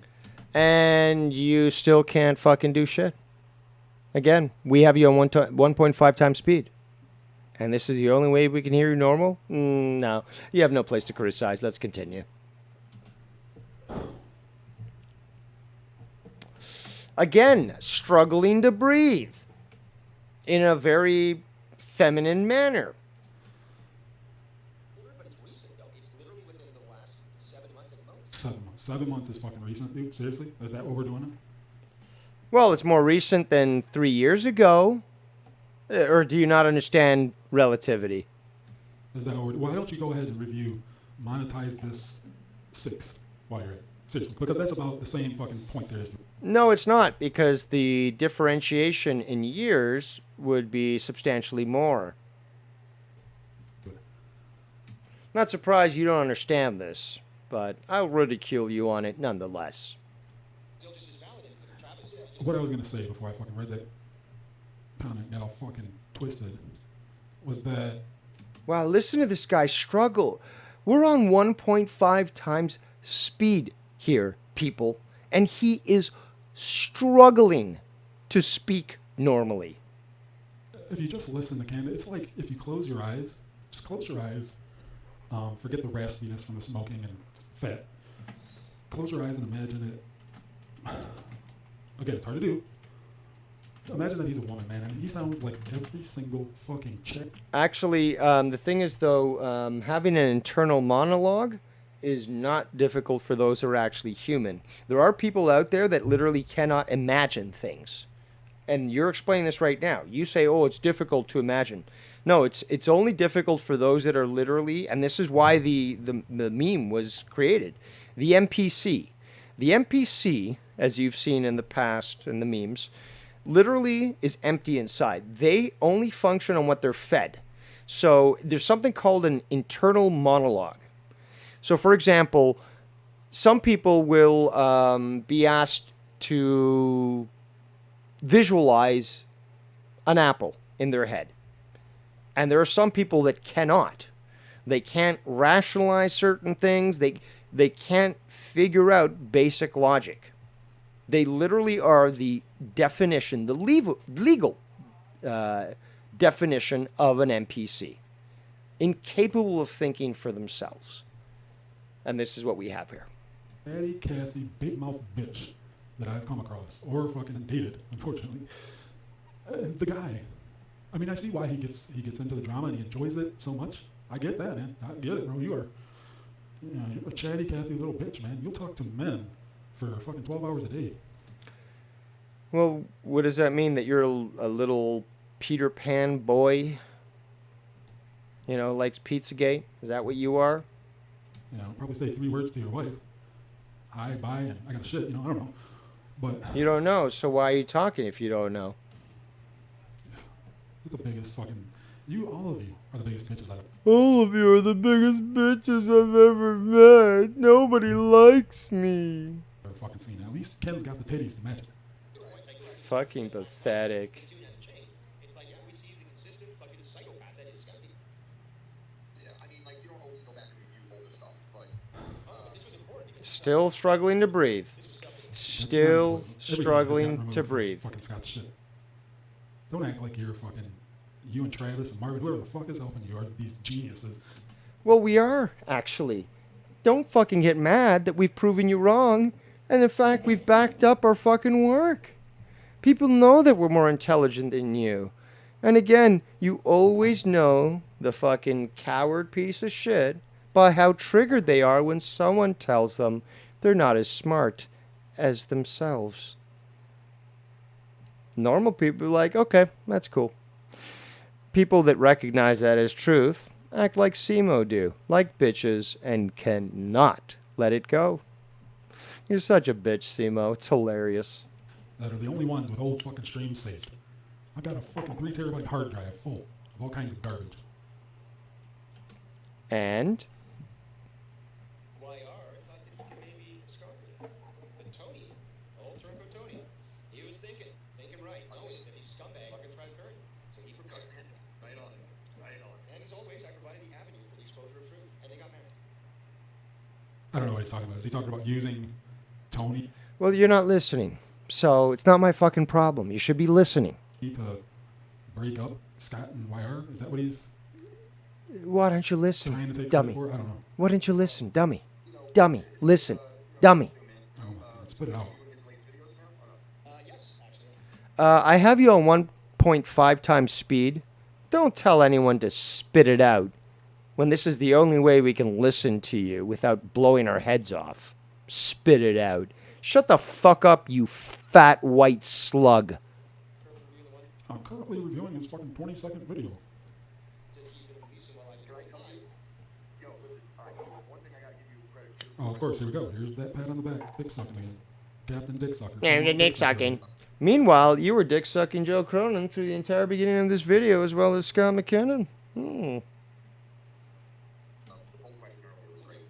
And you still can't fucking do shit. Again, we have you on 1.5 times speed. And this is the only way we can hear you normal? No. You have no place to criticize. Let's continue. Again, struggling to breathe in a very feminine manner. But it's recent, though. It's literally within the last 7 months at most. 7 months. 7 months is fucking recent, dude. Seriously? Is that what we're doing now? Well, it's more recent than 3 years ago. Or do you not understand relativity? Is that what why don't you go ahead and review Monetize This 6 while you're at it? Seriously, because that's about the same fucking point there is. No, it's not, because the differentiation in years would be substantially more. Not surprised you don't understand this, but I'll ridicule you on it nonetheless. Still just as valid with Travis. What I was gonna say before I fucking read that comment got all fucking twisted was that Wow, listen to this guy struggle. We're on 1.5 times speed here, people, and he is struggling to speak normally. if you just listen to Canada, it's like if you close your eyes, just close your eyes, forget the raspiness from the smoking and fat. Close your eyes and imagine it. Again, it's hard to do. Imagine that he's a woman, man, and he sounds like every single fucking chick. Actually, the thing is, though, having an internal monologue is not difficult for those who are actually human. There are people out there that literally cannot imagine things. And you're explaining this right now. You say, oh, it's difficult to imagine. No, it's only difficult for those that are literally, and this is why the meme was created, the NPC. The NPC, as you've seen in the past in the memes, literally is empty inside. They only function on what they're fed. So there's something called an internal monologue. So, for example, some people will be asked to visualize an apple in their head. And there are some people that cannot. They can't rationalize certain things. They can't figure out basic logic. They literally are the definition, the legal definition of an NPC. Incapable of thinking for themselves. And this is what we have here. Patty Cathy big mouth bitch that I've come across or fucking dated, unfortunately. The guy. I mean, I see why he gets into the drama and he enjoys it so much. I get that, man. I get it, bro. You're a chatty Cathy little bitch, man. You'll talk to men for fucking 12 hours a day. Well, what does that mean? That you're a little Peter Pan boy? You know, likes Pizzagate? Is that what you are? You know, probably say 3 words to your wife. Hi, bye, and I got shit, you know, I don't know. But you don't know, so why are you talking if you don't know? You're the biggest fucking... all of you are the biggest bitches I've... All of you are the biggest bitches I've ever met. Nobody likes me. Ever fucking seen. At least Ken's got the titties to match it. Fucking pathetic. It's like, yeah, we see the consistent fucking psychopath that is Scotty. Yeah, I mean, like, you don't always go back and review older stuff, but... This was important. Still struggling to breathe. Still struggling to breathe. Fucking Scott shit. Don't act like you're fucking... You and Travis and Marvin, whoever the fuck is helping you are these geniuses. Well, we are, actually. Don't fucking get mad that we've proven you wrong. And in fact, we've backed up our fucking work. People know that we're more intelligent than you. And again, you always know the fucking coward piece of shit by how triggered they are when someone tells them they're not as smart as themselves. Normal people are like, okay, that's cool. People that recognize that as truth act like Simo do, like bitches, and cannot let it go. You're such a bitch, Simo. It's hilarious. That are the only ones with old fucking streams saved. I've got a fucking 3 terabyte hard drive full of all kinds of garbage. And? YR thought that he could I don't know what he's talking about. Is he talking about using Tony Well, you're not listening. So it's not my fucking problem. You should be listening. to break up Scott and YR? Is that what he's Why don't you listen, trying to take dummy? credit for? I don't know. Why don't you listen, dummy? Dummy, listen, dummy. Oh, let's put it out. Yes, actually. I have you on 1.5 times speed. Don't tell anyone to spit it out when this is the only way we can listen to you without blowing our heads off. Spit it out. Shut the fuck up, you fat white slug. I'm currently reviewing his fucking 20-second video. Oh, of course, here we go. Here's that pat on the back. Dick sucking again. Captain Dick Sucker. Dick sucking. Meanwhile, you were dick sucking Joe Cronin through the entire beginning of this video, as well as Scott McKinnon. The poll question earlier was great.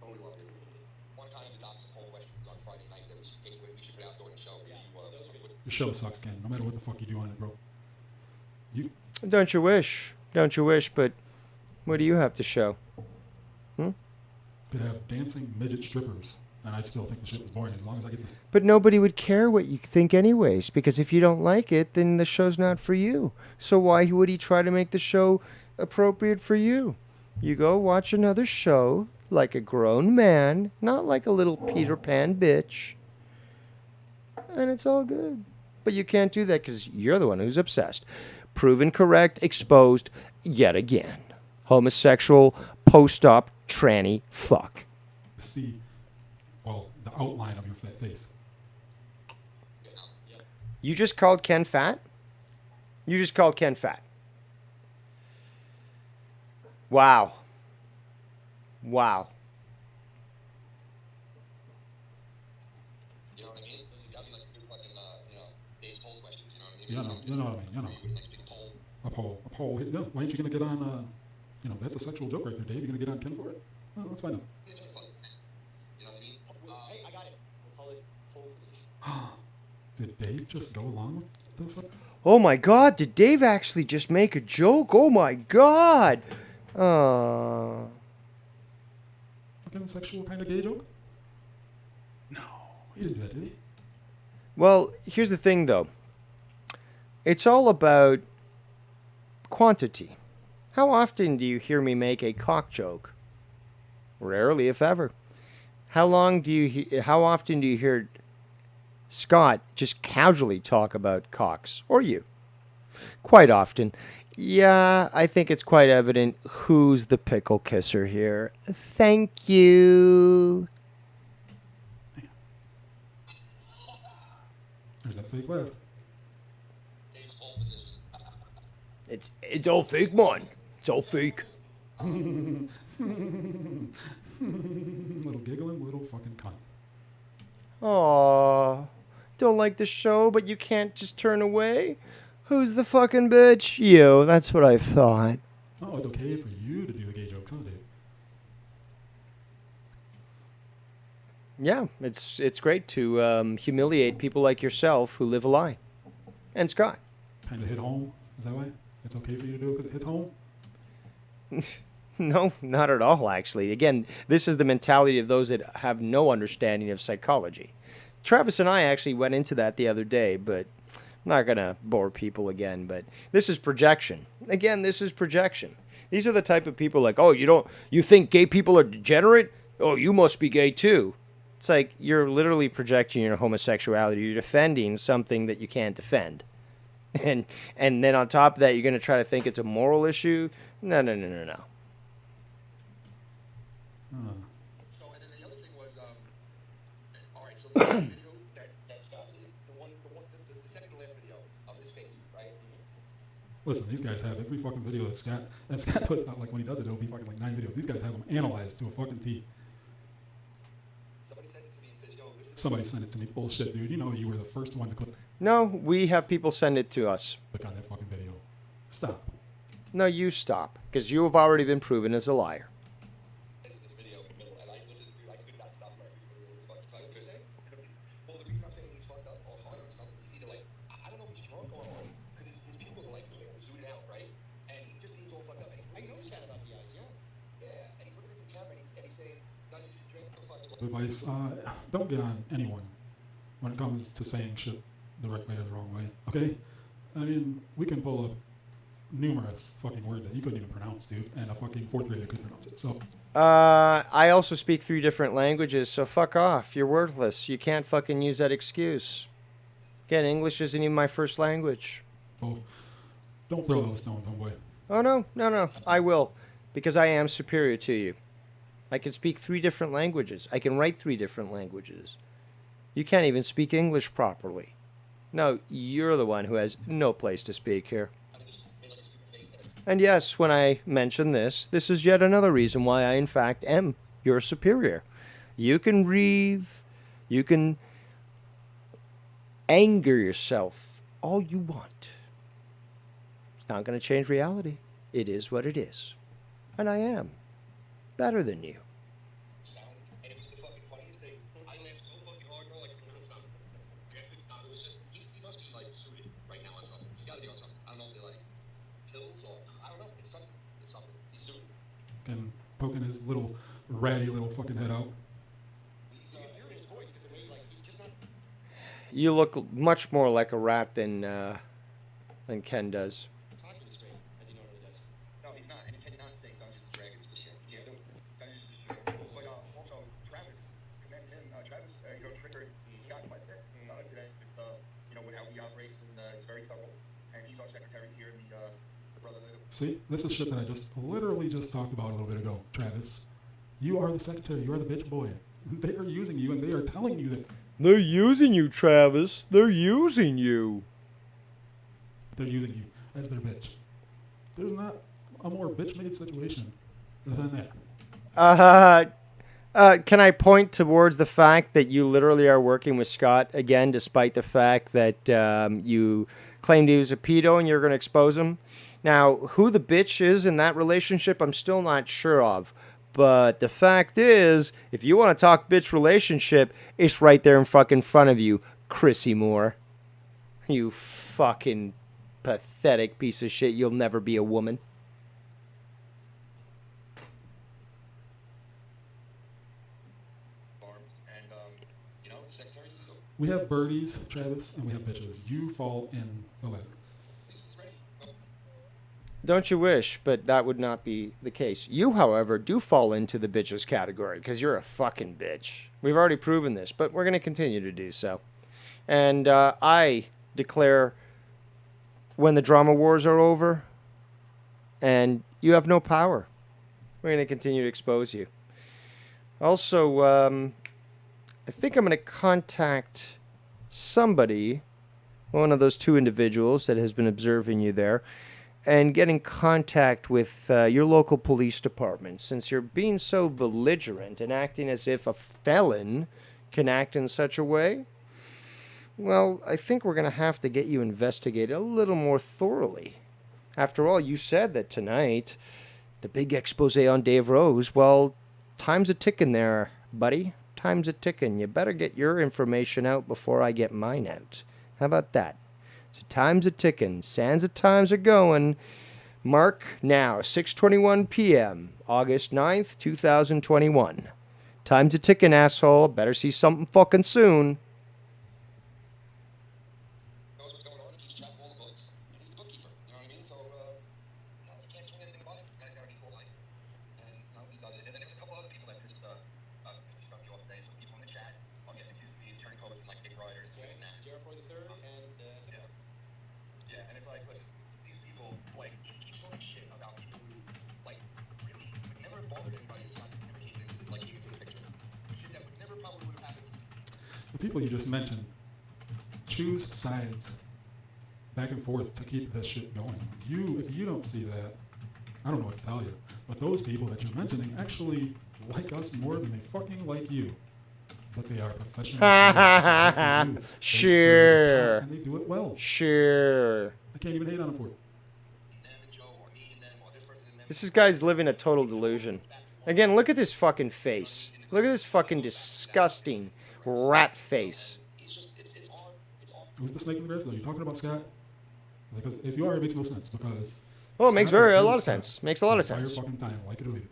Totally loved it. One time the docs poll questions on Friday nights that we should put out during the show. Your show sucks, Ken. No matter what the fuck you do on it, bro. You Don't you wish? Don't you wish? But what do you have to show? could have dancing midget strippers, and I'd still think the shit was boring as long as I get this. But nobody would care what you think anyways, because if you don't like it, then the show's not for you. So why would he try to make the show appropriate for you? You go watch another show like a grown man, not like a little Peter Pan bitch. And it's all good. But you can't do that because you're the one who's obsessed. Proven correct, exposed yet again. Homosexual, post-op, tranny, fuck. See, well, the outline of your fat face. You just called Ken fat? You just called Ken fat. Wow. Wow. You know what I mean? That'd be like your fucking, Dave's poll questions, you know what I mean? You know what I mean, you know. You would like big poll. A poll. No, why ain't you gonna get on, that's a sexual joke right there, Dave. You gonna get on Ken for it? Oh, let's find out. It's really fun. You know what I mean? Hey, I got it. We'll call it pole position. Did Dave just go along with the fuck? Oh my god, did Dave actually just make a joke? Oh my god. Fucking sexual kind of gay joke? No, he didn't do that, did he? Well, here's the thing though. It's all about quantity. How often do you hear me make a cock joke? Rarely, if ever. How often do you hear Scott just casually talk about cocks? Or you? Quite often. Yeah, I think it's quite evident who's the pickle kisser here. Thank you. There's that fake laugh. Dave's poll position. It's all fake, man. It's all fake. Little giggling, little fucking cunt. Aw, don't like the show, but you can't just turn away? Who's the fucking bitch? You, that's what I thought. Oh, it's okay for you to do the gay jokes, huh, Dave? Yeah, it's great to humiliate people like yourself who live a lie. And Scott. Kind of hit home. Is that why? It's okay for you to do it because it hits home? No, not at all, actually. Again, this is the mentality of those that have no understanding of psychology. Travis and I actually went into that the other day, but I'm not going to bore people again. But this is projection. Again, this is projection. These are the type of people like, oh, you think gay people are degenerate? Oh, you must be gay too. It's like you're literally projecting your homosexuality. You're defending something that you can't defend. And then on top of that, you're going to try to think it's a moral issue? No. So, and then the other thing was, all right, so the video that Scott did, the second to last video of his face, right? Listen, these guys have every fucking video that Scott puts out. Like when he does it, it'll be fucking like 9 videos. These guys have them analyzed to a fucking T. Somebody sent it to me and said, yo, listen. Somebody sent it to me. Bullshit, dude. You know you were the first one to click No, we have people send it to us. on that fucking video. Stop. No, you stop, because you have already been proven as a liar. This video in the middle, and I listened through, I could not stop my video. It was fucking funny. What say? Well, the reason I'm saying he's fucked up or hard or something, he's either like, I don't know if he's drunk or what, because his pupils are like zooted out, right? And he just seems all fucked up. And he's, I noticed that about the eyes, yeah. yeah, and he's looking into the camera and he's saying, not just advice, don't get on anyone when it comes to saying shit the right way or the wrong way, okay? I mean, we can pull up numerous fucking words that you couldn't even pronounce, dude, and a fucking fourth grader could pronounce it, so... I also speak 3 different languages, so fuck off. You're worthless. You can't fucking use that excuse. Again, English isn't even my first language. Oh, don't throw those stones, homeboy. Oh, no. I will. Because I am superior to you. I can speak 3 different languages. I can write 3 different languages. You can't even speak English properly. No, you're the one who has no place to speak here. And yes, when I mention this, this is yet another reason why I, in fact, am your superior. You can breathe. You can anger yourself all you want. It's not going to change reality. It is what it is. And I am better than you. And it was the fucking funniest thing. I laughed so fucking hard, bro, I couldn't stop. Like, I couldn't stop. It was just, he must be, like, suited right now on something. He's got to be on something. I don't know if they're, like, pills or, I don't know. It's something. It's something. He's suited. And poking his little ratty little fucking head out. Hear his voice, the way, like, he's just not... You look much more like a rat than Ken does. talking straight, as he normally does. No, he's not. And he cannot say Dungeons and Dragons for shit. Yeah, Dungeons and Dragons. But also, Travis, commend him. Travis, triggered Scott quite a bit today with how he operates, and he's very thorough. And he's our secretary here in the Brotherhood. See, this is shit that I literally just talked about a little bit ago, Travis. You are the secretary. You are the bitch boy. They are using you, and they are telling you that They're using you, Travis. They're using you. they're using you as their bitch. There's not a more bitch-made situation than that. Can I point towards the fact that you literally are working with Scott again, despite the fact that you claimed he was a pedo and you're going to expose him? Now, who the bitch is in that relationship, I'm still not sure of. But the fact is, if you want to talk bitch relationship, it's right there in fucking front of you, Chrissy Moore. You fucking pathetic piece of shit. You'll never be a woman. And, the secretary, We have birdies, Travis, and we have bitches. You fall in the latter. Don't you wish, but that would not be the case. You, however, do fall into the bitches category because you're a fucking bitch. We've already proven this, but we're going to continue to do so. And I declare when the drama wars are over and you have no power, we're going to continue to expose you. Also, I think I'm going to contact somebody, one of those 2 individuals that has been observing you there, and get in contact with your local police department, since you're being so belligerent and acting as if a felon can act in such a way. Well, I think we're going to have to get you investigated a little more thoroughly. After all, you said that tonight, the big expose on Dave Rose, well, time's a ticking there, buddy. Time's a ticking. You better get your information out before I get mine out. How about that? So time's a ticking. Sands of times are going. Mark now, 6:21 p.m., August 9th, 2021. Time's a ticking, asshole. Better see something fucking soon. knows what's going on. He keeps track of all the books. And he's the bookkeeper. You know what I mean? So, you can't swing anything about him. The guy's got to be full line. And, he does it. And then there's a couple other people that pissed us stuff you off today. Some people in the chat are getting accused of being turncoats and, dick riders and this and that. Jericho the Third and Yeah, and it's like, listen, these people, he keeps talking shit about people who, really would never have bothered anybody as Scott never came into the picture. Shit that would never probably would have happened. The people you just mentioned choose sides back and forth to keep this shit going. If you don't see that, I don't know what to tell you. But those people that you're mentioning actually like us more than they fucking like you. But they are professional. Sure. And they do it well. Sure. I can't even hate on them for it. This guy's living a total delusion. Again, look at this fucking face. Look at this fucking disgusting rat face. Who's the snake in the grass? Are you talking about Scott? Because if you are, it makes no sense. Because Oh, it makes Scott is a doing lot of Scott sense. Makes a lot of the entire sense. fucking time, like it or leave it.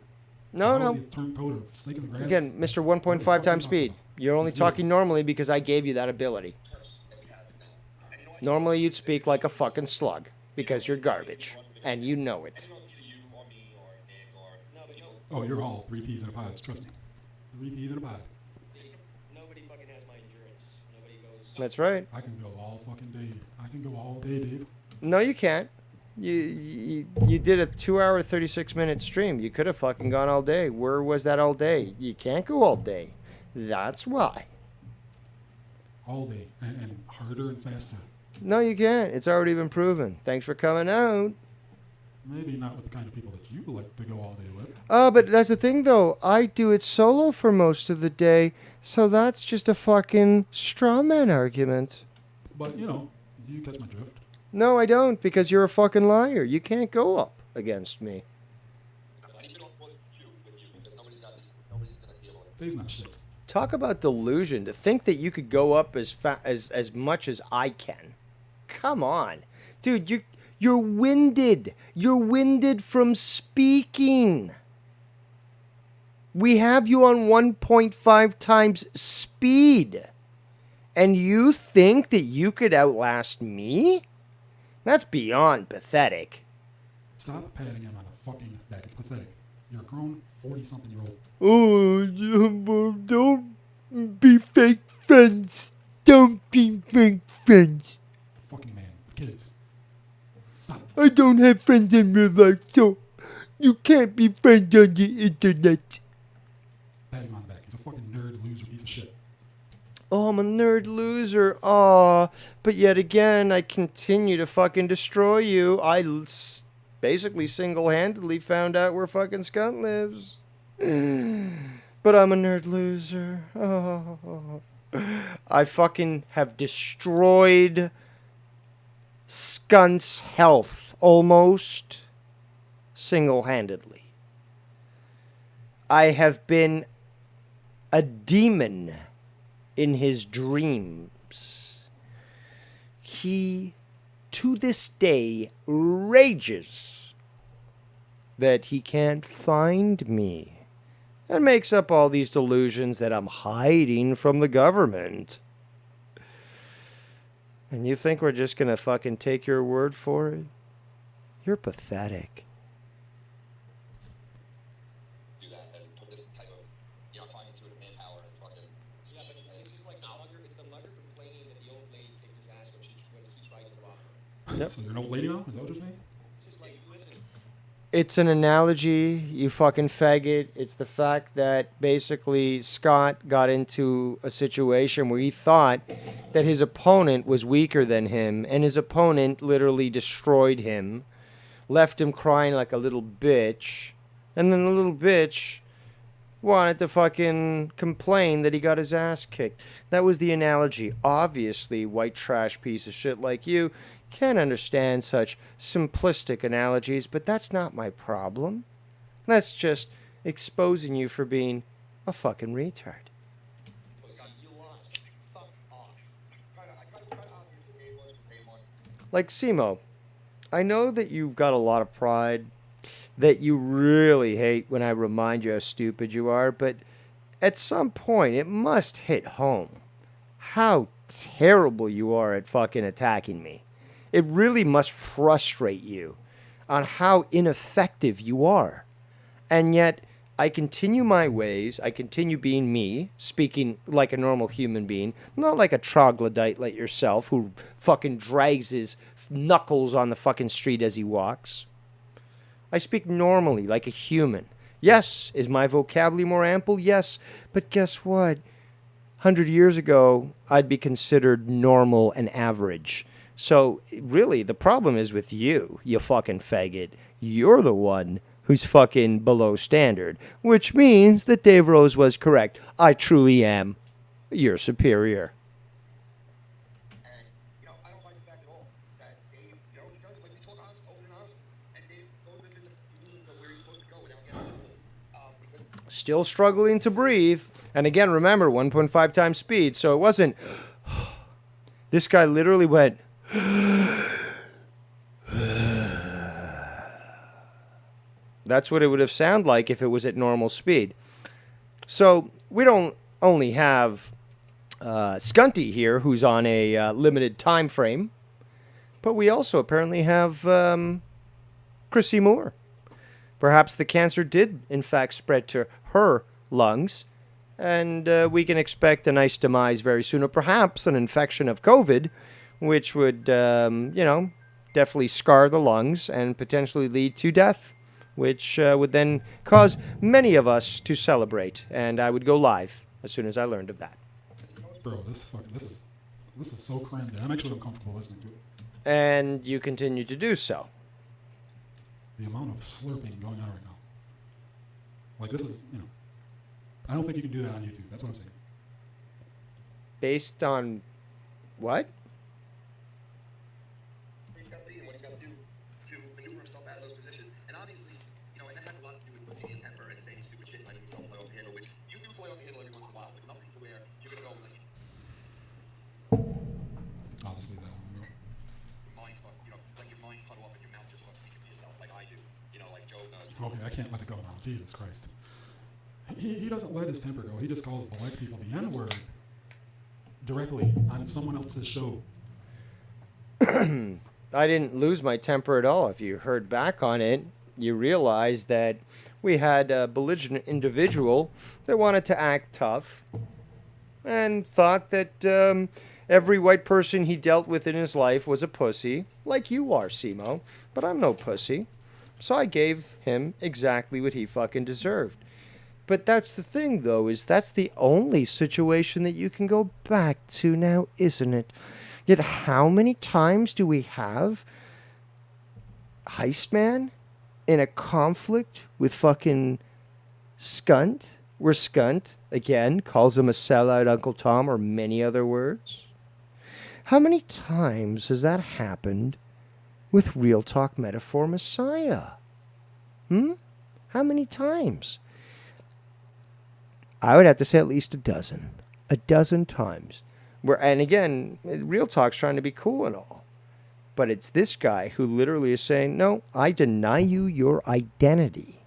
No, How no. is he a turncoat of snake in the grass? Again, Mr. What are you 1.5 talking times speed. about? You're only He's talking losing. normally because I gave you that ability. curse that we have now. And you know what? Normally you'd speak like a fucking slug because you're garbage. And you know it. And you know, it's either you or me or Nick or No, but people. Oh, you're all 3 peas in a pod. Trust me. 3 peas in a pod. nobody fucking has my endurance. Nobody goes. That's right. I can go all fucking day. I can go all day, Dave. No, you can't. You did a 2-hour, 36-minute stream. You could have fucking gone all day. Where was that all day? You can't go all day. That's why. All day. And harder and faster. No, you can't. It's already been proven. Thanks for coming out. Maybe not with the kind of people that you like to go all day with. But that's the thing, though. I do it solo for most of the day, so that's just a fucking straw man argument. But, you know, you catch my drift. No, I don't, because you're a fucking liar. You can't go up against me. I even don't want you with you because nobody's gonna deal with it. Dave's not shit. Talk about delusion. To think that you could go up as much as I can. Come on. Dude, you're winded. You're winded from speaking. We have you on 1.5 times speed. And you think that you could outlast me? That's beyond pathetic. Stop patting him on the fucking back. It's pathetic. You're a grown 40-something-year-old. Oh, don't be fake friends. Don't be fake friends. Fucking man. Kids. Stop. I don't have friends in real life, so you can't be friends on the internet. Patting him on the back. He's a fucking nerd, loser, piece of shit. Oh, I'm a nerd loser. Aw. But yet again, I continue to fucking destroy you. Basically single-handedly found out where fucking Skunt lives. But I'm a nerd loser. Oh. I fucking have destroyed Skunt's health almost single-handedly. I have been a demon in his dreams. He, to this day, rages that he can't find me and makes up all these delusions that I'm hiding from the government. And you think we're just gonna fucking take your word for it? You're pathetic. Do that and put this type of, talking to it manpower and fucking. Yeah, but it's just like it's the mugger complaining that the old lady kicked his ass when he tried to rob her. Yep. So you're an old lady now? Is that what you're saying? It's just like, listen. It's an analogy, you fucking faggot. It's the fact that basically Scott got into a situation where he thought that his opponent was weaker than him, and his opponent literally destroyed him, left him crying like a little bitch, and then the little bitch wanted to fucking complain that he got his ass kicked. That was the analogy. Obviously, white trash piece of shit like you can't understand such simplistic analogies, but that's not my problem. That's just exposing you for being a fucking retard. You lost. Fuck off. I kind of obvious the game was from day one. Like, Simo, I know that you've got a lot of pride, that you really hate when I remind you how stupid you are, but at some point it must hit home how terrible you are at fucking attacking me. It really must frustrate you on how ineffective you are. And yet, I continue my ways, I continue being me, speaking like a normal human being, not like a troglodyte like yourself who fucking drags his knuckles on the fucking street as he walks. I speak normally, like a human. Yes, is my vocabulary more ample? Yes, but guess what? 100 years ago, I'd be considered normal and average. So, really, the problem is with you, you fucking faggot. You're the one who's fucking below standard, which means that Dave Rose was correct. I truly am your superior. And, I don't like the fact at all that Dave, he does it, like, we talk honest, open and honest, and Dave goes within the means of where he's supposed to go without getting because Still struggling to breathe. And again, remember, 1.5 times speed, so it wasn't... This guy literally went... That's what it would have sounded like if it was at normal speed. So we don't only have Scunty here, who's on a limited time frame, but we also apparently have Chrissy Moore. Perhaps the cancer did, in fact, spread to her lungs, and we can expect a nice demise very soon, or perhaps an infection of COVID, which would, definitely scar the lungs and potentially lead to death, which would then cause many of us to celebrate, and I would go live as soon as I learned of that. Bro, this is so cringe. I'm actually uncomfortable listening to it. And you continue to do so. The amount of slurping going on right now. Like, this is, I don't think you can do that on YouTube. That's what I'm saying. Based on what? He's got to be and what he's got to do to maneuver himself out of those positions. And obviously, and that has a lot to do with losing your temper and saying stupid shit and letting yourself fly off the handle, which you do fly off the handle every once in a while, but nothing to where you're going to go like, I'll just leave that one. mind start, like your mind cut off and your mouth just starts speaking for yourself, like I do. Like Joe does. Okay, I can't let it go now. Jesus Christ. He doesn't let his temper go. He just calls black people the N-word directly on someone else's show. I didn't lose my temper at all. If you heard back on it, you realize that we had a belligerent individual that wanted to act tough and thought that every white person he dealt with in his life was a pussy, like you are, Simo. But I'm no pussy. So I gave him exactly what he fucking deserved. But that's the thing, though, is that's the only situation that you can go back to now, isn't it? Yet how many times do we have Heistman in a conflict with fucking Skunt, where Skunt, again, calls him a sellout Uncle Tom or many other words? How many times has that happened with Real Talk Metaphor Messiah? How many times? I would have to say at least a dozen. A dozen times. And again, Real Talk's trying to be cool and all. But it's this guy who literally is saying, no, I deny you your identity.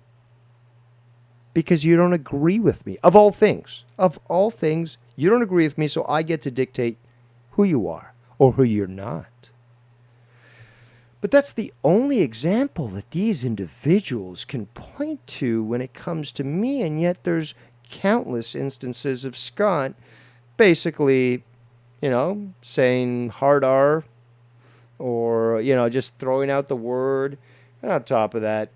Because you don't agree with me. Of all things, you don't agree with me, so I get to dictate who you are or who you're not. But that's the only example that these individuals can point to when it comes to me, and yet there's countless instances of Scott basically, saying hard R or, just throwing out the word. And on top of that,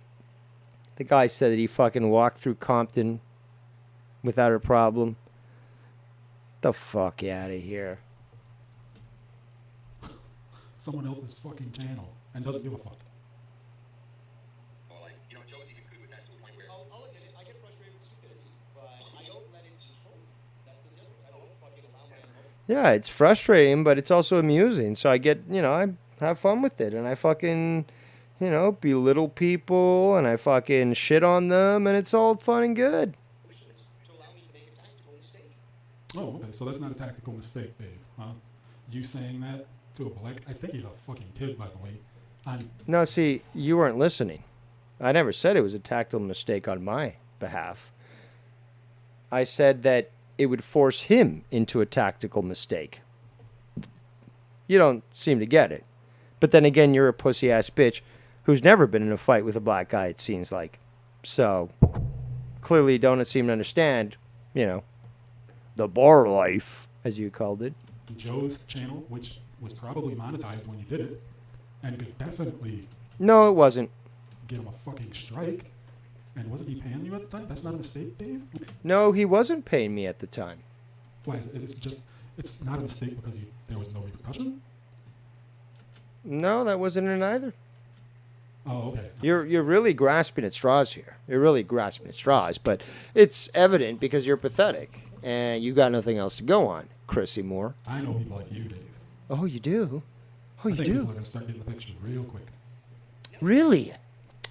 the guy said that he fucking walked through Compton without a problem. The fuck out of here. Someone else's fucking channel and doesn't give a fuck. Joe's even good with that to a point where I'll admit it, I get frustrated with stupidity, but I don't let it control me. That's the difference. I don't fucking allow my emotions. Yeah, it's frustrating, but it's also amusing. So I get, I have fun with it, and I fucking, belittle people, and I fucking shit on them, and it's all fun and good. To allow me to make a tactical mistake. Oh, okay, so that's not a tactical mistake, Dave, huh? You saying that to a black, I think he's a fucking kid, by the way. No, see, you weren't listening. I never said it was a tactical mistake on my behalf. I said that it would force him into a tactical mistake. You don't seem to get it. But then again, you're a pussy-ass bitch who's never been in a fight with a black guy, it seems like. So, clearly don't seem to understand, the bar life, as you called it. Joe's channel, which was probably monetized when you did it, and could definitely... No, it wasn't. ...give him a fucking strike. And wasn't he paying you at the time? That's not a mistake, Dave? No, he wasn't paying me at the time. Why? It's not a mistake because there was no repercussion? No, that wasn't it either. Oh, okay. You're really grasping at straws here. You're really grasping at straws, but it's evident because you're pathetic and you got nothing else to go on, Chrissy Moore. I know people like you, Dave. Oh, you do? Oh, you I think do? people are going to start getting the pictures real quick. Really?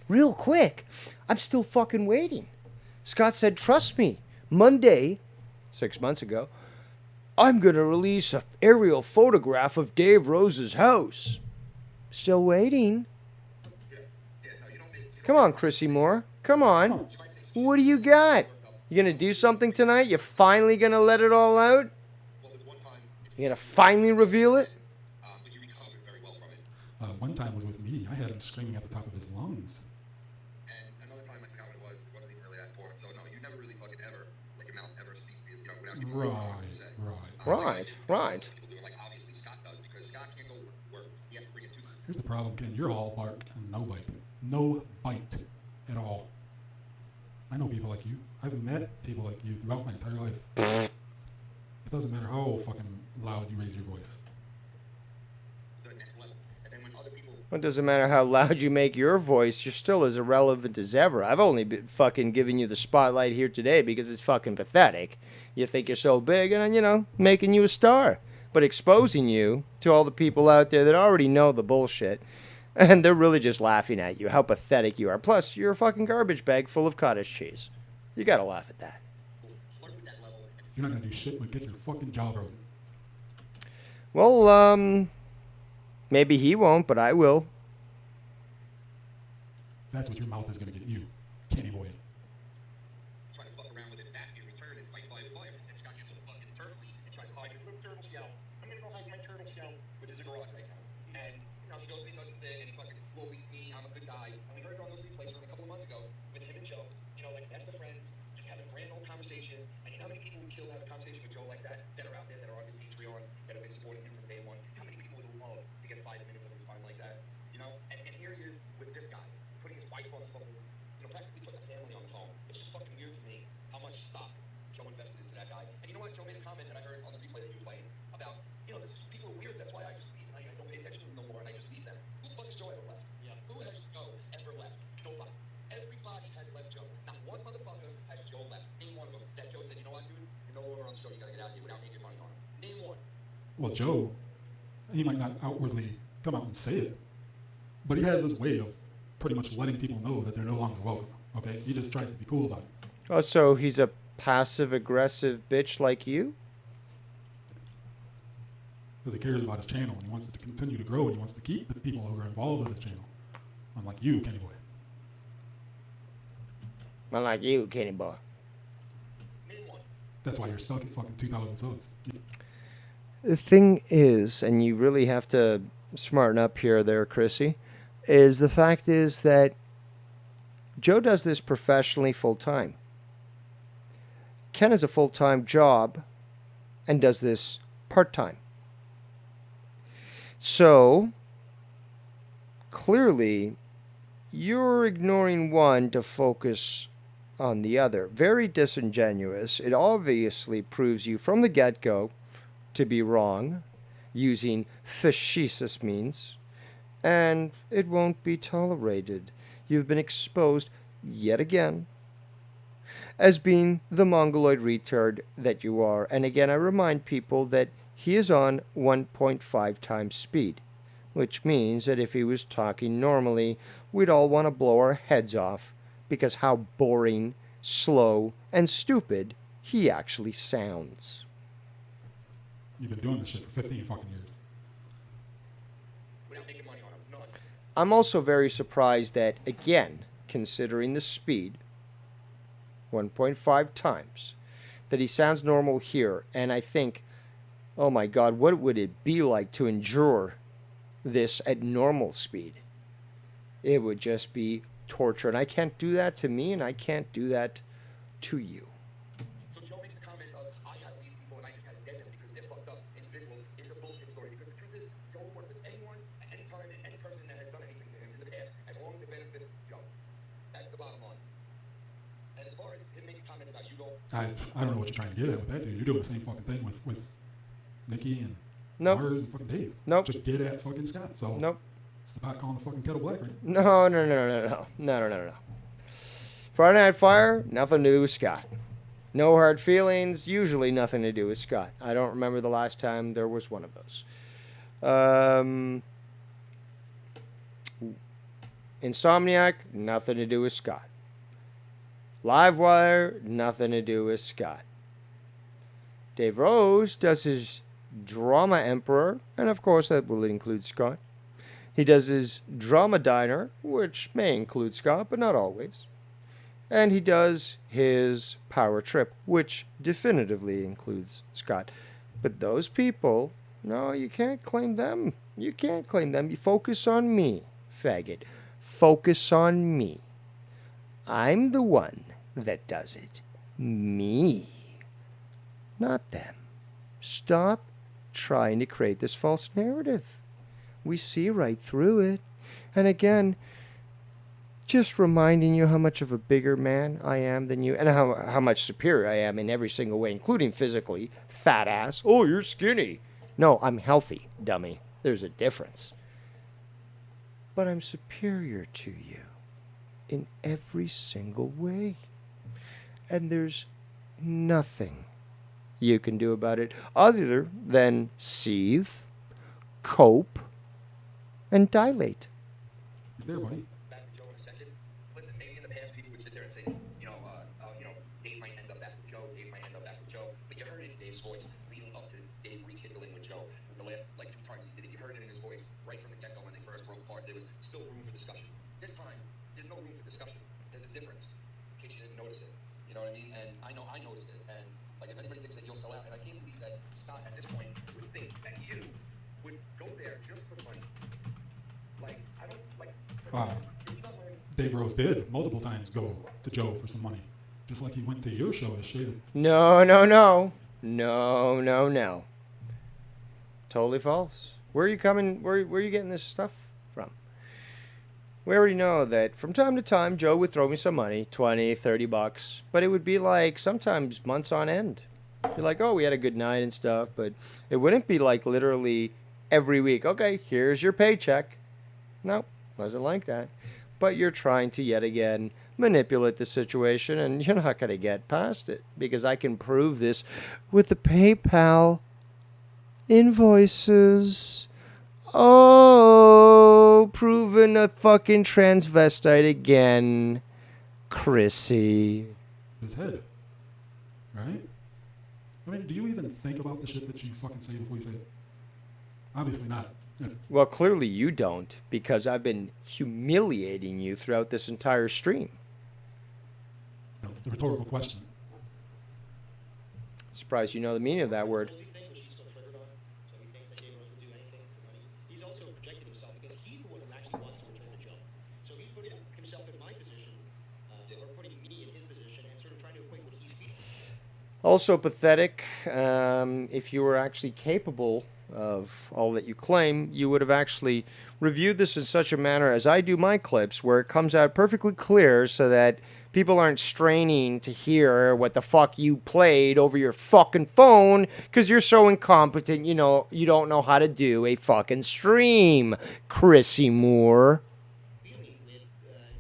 Real quick? I'm still fucking waiting. Scott said, trust me, Monday, 6 months ago, I'm going to release an aerial photograph of Dave Rose's house. Still waiting. Come on, Chrissy Moore. Come on. What do you got? You gonna do something tonight? You finally gonna let it all out? You gonna finally reveal it? One time was with me. I had him screaming at the top of his lungs. And another time, I forgot what it was. It wasn't even really that important. So, no, you never really fucking ever, like, your mouth ever speak for you, without giving you anything to say. Right. People do it, like, obviously Scott does, because Scott can't go where he has to bring it to. Here's the problem, Ken. You're all bark and no bite. No bite at all. I know people like you. I've met people like you throughout my entire life. It doesn't matter how fucking loud you raise your voice. The next level. And then when other people... It doesn't matter how loud you make your voice, you're still as irrelevant as ever. I've only been fucking giving you the spotlight here today because it's fucking pathetic. You think you're so big and, you know, making you a star. But exposing you to all the people out there that already know the bullshit. And they're really just laughing at you, how pathetic you are. Plus, you're a fucking garbage bag full of cottage cheese. You gotta laugh at that. You're not gonna do shit but get your fucking jaw broken. Well, maybe he won't, but I will. That's what your mouth is gonna get you, Kenny boy. Try to fuck around with it back in return and fight fire with fire. And Scott gets all fucking turtly and tries to hide his little turtle shell. I'm gonna go hide my turtle shell, which is a garage right now. And, you know, he goes and he does his thing and he fucking, well, he's me, I'm a good guy. And we heard it on those replays from a couple of months ago with him and Joe, you know, like best of friends, just having a grand old conversation. And you know how many people would kill to have a conversation with Joe like that are out there, that are on his Patreon, that have been supporting him from day one? How many people would love to get 5 minutes of his time like that? You know? And here he is with this guy, putting his wife on the phone, you know, practically putting the family on the phone. It's just fucking weird to me how much stock Joe invested into that guy. And you know what? Joe made a comment that I heard on the replay that you were playing about, you know, this people are weird, that's why I just leave and I don't pay attention to them no more and I just leave them. Who the fuck has Joe ever left? Yeah. Who has Joe ever left? Nobody. Everybody has left Joe. Not one motherfucker has Joe left. Name one of them that Joe said, you know what, dude? You're no longer on the show. You gotta get out of here without making money on him. Name one. Well, Joe, he might not outwardly come out and say it, but he has his way of pretty much letting people know that they're no longer welcome. Okay? He just tries to be cool about it. Oh, so he's a passive-aggressive bitch like you? Because he cares about his channel and he wants it to continue to grow and he wants to keep the people who are involved with his channel. Unlike you, Kenny boy. Unlike you, Kenny boy. That's why you're stuck at fucking 2,000 subs. The thing is, and you really have to smarten up here there, Chrissy, is the fact is that Joe does this professionally full-time. Ken has a full-time job and does this part-time. So, clearly, you're ignoring one to focus on the other. Very disingenuous. It obviously proves you from the get-go to be wrong, using facetious means, and it won't be tolerated. You've been exposed yet again as being the mongoloid retard that you are. And again, I remind people that he is on 1.5 times speed, which means that if he was talking normally, we'd all want to blow our heads off because how boring, slow, and stupid he actually sounds. You've been doing this shit for 15 fucking years. Without making money on him. None. I'm also very surprised that, again, considering the speed, 1.5 times, that he sounds normal here. And I think, oh my God, what would it be like to endure this at normal speed? It would just be torture. And I can't do that to me, and I can't do that to you. So Joe makes the comment of, I gotta leave people and I just gotta dead them because they're fucked up individuals, is a bullshit story. Because the truth is, Joe will work with anyone, at any time, and any person that has done anything to him in the past, as long as it benefits Joe. That's the bottom line. And as far as him making comments about you go, I don't know what you're trying to get at with that, dude. You're doing the same fucking thing with Nikki and Nope. Mars and fucking Dave. Nope. Just get at fucking Scott. So Nope. it's the pot calling the fucking kettle black, right? No. Friday Night Fire, nothing to do with Scott. No hard feelings, usually nothing to do with Scott. I don't remember the last time there was one of those. Insomniac, nothing to do with Scott. Livewire, nothing to do with Scott. Dave Rose does his Drama Emperor, and of course that will include Scott. He does his Drama Diner, which may include Scott, but not always. and he does his power trip, which definitively includes Scott. But those people, no, you can't claim them. You can't claim them. You focus on me, faggot. Focus on me. I'm the one that does it. Me. Not them. Stop trying to create this false narrative. We see right through it. And again, just reminding you how much of a bigger man I am than you, and how much superior I am in every single way, including physically. Fat ass. Oh, you're skinny. No, I'm healthy, dummy. There's a difference. But I'm superior to you in every single way. And there's nothing you can do about it other than seethe, cope, and dilate. There, buddy. Back to Joe and Ascendant. Listen, maybe in the past people would sit there and say, Dave might end up back with Joe, Dave might end up back with Joe. But you heard it in Dave's voice leading up to Dave rekindling with Joe. With the last, 2 times he did it, you heard it in his voice right from the get-go when they first broke apart. There was still room for discussion. This time, there's no room for discussion. There's a difference. In case you didn't notice it. You know what I mean? And I know I noticed it. And, if anybody thinks that you'll sell out, and I can't believe that Scott, at this point, would think that you would go there just for the money. I don't, he's not wearing... Dave Rose did multiple times go to Joe for some money. Just like he went to your show as Shaded. No. Totally false. Where are you coming? Where are you getting this stuff from? We already know that from time to time, Joe would throw me some money, $20, $30, but it would be sometimes months on end. Be like, oh, we had a good night and stuff, but it wouldn't be literally every week. Okay, here's your paycheck. No, wasn't like that. But you're trying to yet again manipulate the situation, and you're not going to get past it because I can prove this with the PayPal invoices. Oh, proven a fucking transvestite again, Chrissy. His head. Right? I mean, do you even think about the shit that you fucking say before you say it? Obviously not. Yeah. Well, clearly you don't, because I've been humiliating you throughout this entire stream. It's a rhetorical question. Surprised you know the meaning of that word. Guilty thing, which he's still triggered on. So he thinks that Dave Rose will do anything for money. He's also projected himself because he's the one who actually wants to return to Joe. So he's putting himself in my position, or putting me in his position, and sort of trying to equate what he's feeling. Also pathetic. If you were actually capable of all that you claim, you would have actually reviewed this in such a manner as I do my clips, where it comes out perfectly clear so that people aren't straining to hear what the fuck you played over your fucking phone because you're so incompetent, you don't know how to do a fucking stream, Chrissy Moore.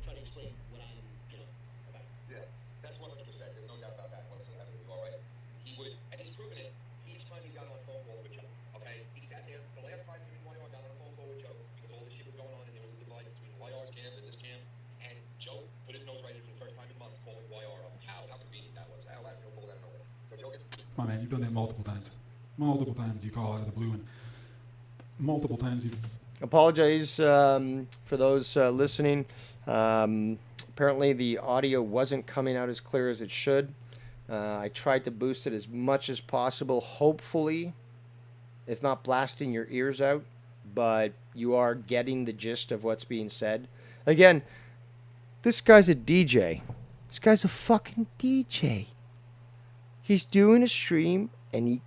Trying to explain what I'm, about. Yeah, that's 100%. There's no doubt about that whatsoever. All right. He would, and he's proven it each time he's gotten on phone calls with Joe. Okay? He sat there, the last time him and YR got on a phone call with Joe, because all this shit was going on, and there was a divide between YR's camp and this camp, and Joe put his nose right in for the first time in months, calling YR up. How convenient that was. How Joe pulled out of nowhere. So Joe Come on, man, you've done that multiple times. Multiple times you call out of the blue, and multiple times you... Apologize for those listening. Apparently the audio wasn't coming out as clear as it should. I tried to boost it as much as possible. Hopefully it's not blasting your ears out, but you are getting the gist of what's being said. Again, this guy's a DJ. This guy's a fucking DJ. He's doing a stream and he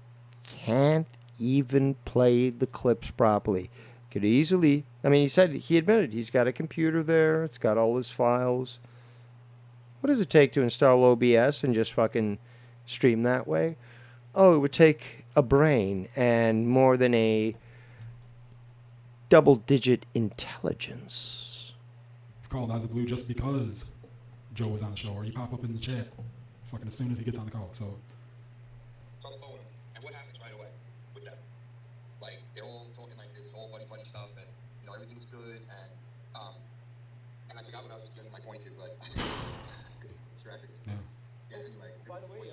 can't even play the clips properly. Could easily, he admitted he's got a computer there. It's got all his files. What does it take to install OBS and just fucking stream that way? Oh, it would take a brain and more than a double-digit intelligence. You've called out of the blue just because Joe was on the show, or you pop up in the chat fucking as soon as he gets on the call. So it's on the phone, and what happens right away with them? They're all talking like this, all buddy stuff, and everything's good, and I forgot what I was getting my point to, but because it's distracting. Yeah. Anyway. By the way,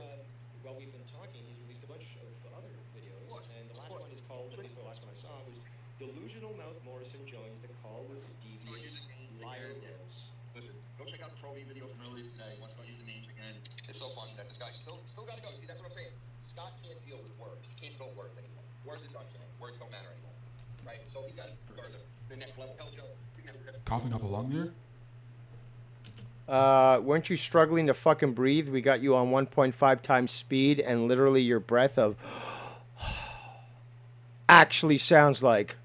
while we've been talking, he's released a bunch of other videos, and the last one is called, at least the last one I saw, was Delusional Mouth Morrison joins the call with devious liar nose. Listen, Go check out the Pro V video from earlier today. He wants to start using names again. It's so funny that this guy still got to go. See, that's what I'm saying. Scott can't deal with words. He can't go words anymore. Words are done for him. Words don't matter anymore. Right? So he's got to go to the next level. Hell, Joe. Coughing up a lung there? Weren't you struggling to fucking breathe? We got you on 1.5 times speed, and literally your breath of actually sounds like.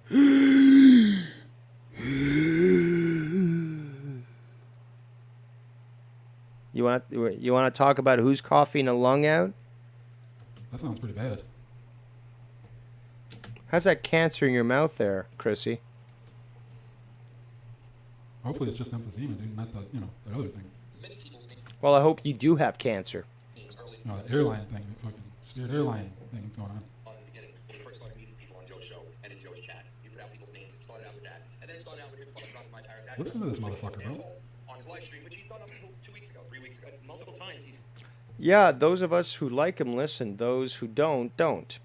You want to talk about who's coughing a lung out? That sounds pretty bad. How's that cancer in your mouth there, Chrissy? Hopefully it's just emphysema, dude, not that, that other thing. Well, I hope you do have cancer. That airline thing, the fucking Spirit airline thing that's going on. When we first started meeting people on Joe's show and in Joe's chat, he put out people's names. It started out with that, and then it started out with him fucking dropping my parents' address. Listen to this motherfucker, bro. On his live stream, which he's done up until 3 weeks ago. Multiple times he's. Yeah, those of us who like him listen. Those who don't.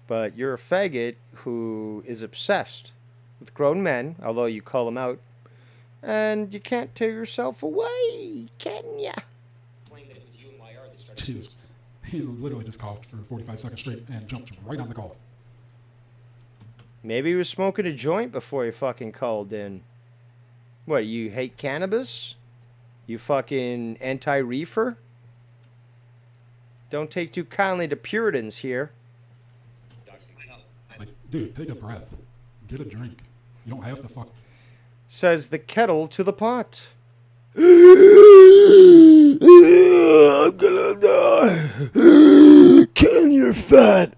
But you're a faggot who is obsessed with grown men, although you call them out, and you can't tear yourself away, can ya? Jesus. He literally just coughed for 45 seconds straight and jumped right on the call. Maybe he was smoking a joint before he fucking called in. What, you hate cannabis? You fucking anti-reefer? Don't take too kindly to Puritans here. Like, dude, take a breath. Get a drink. You don't have to fuck. Says the kettle to the pot. I'm gonna die. Ken, you're fat.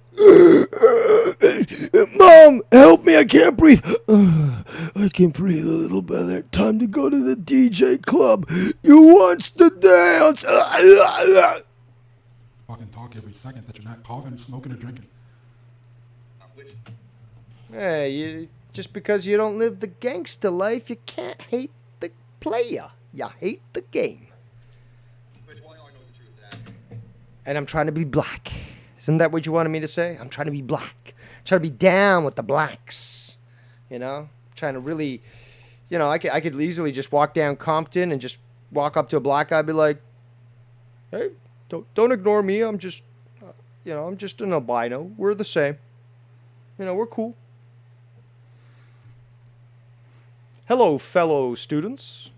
Mom, help me, I can't breathe. I can breathe a little better. Time to go to the DJ club. You wants to dance. Fucking talk every second that you're not coughing, smoking, or drinking. Hey, just because you don't live the gangster life, you can't hate the player. You hate the game. And I'm trying to be black. Isn't that what you wanted me to say? I'm trying to be black. I'm trying to be down with the blacks. Trying to really, I could easily just walk down Compton and just walk up to a black guy and be like, hey, don't ignore me. I'm just, I'm just an albino. We're the same. We're cool. Hello, fellow students.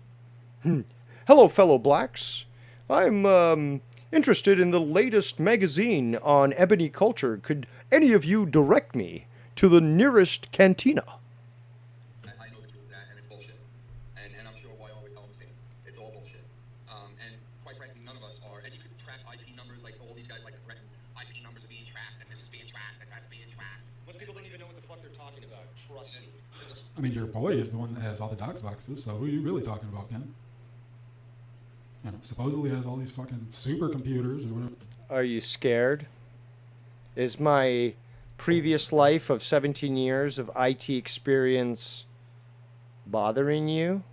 Hello, fellow blacks. I'm interested in the latest magazine on ebony culture. Could any of you direct me to the nearest cantina? I know the truth of that, and it's bullshit. And I'm sure why I always tell them the same. It's all bullshit. And quite frankly, none of us are. And you could track IP numbers like all these guys like to threaten. IP numbers are being tracked, and this is being tracked, and that's being tracked. Most people don't even know what the fuck they're talking about. Trust me. I mean, your boy is the one that has all the docs boxes, so who are you really talking about, Ken? Supposedly has all these fucking supercomputers or whatever. Are you scared? Is my previous life of 17 years of IT experience bothering you?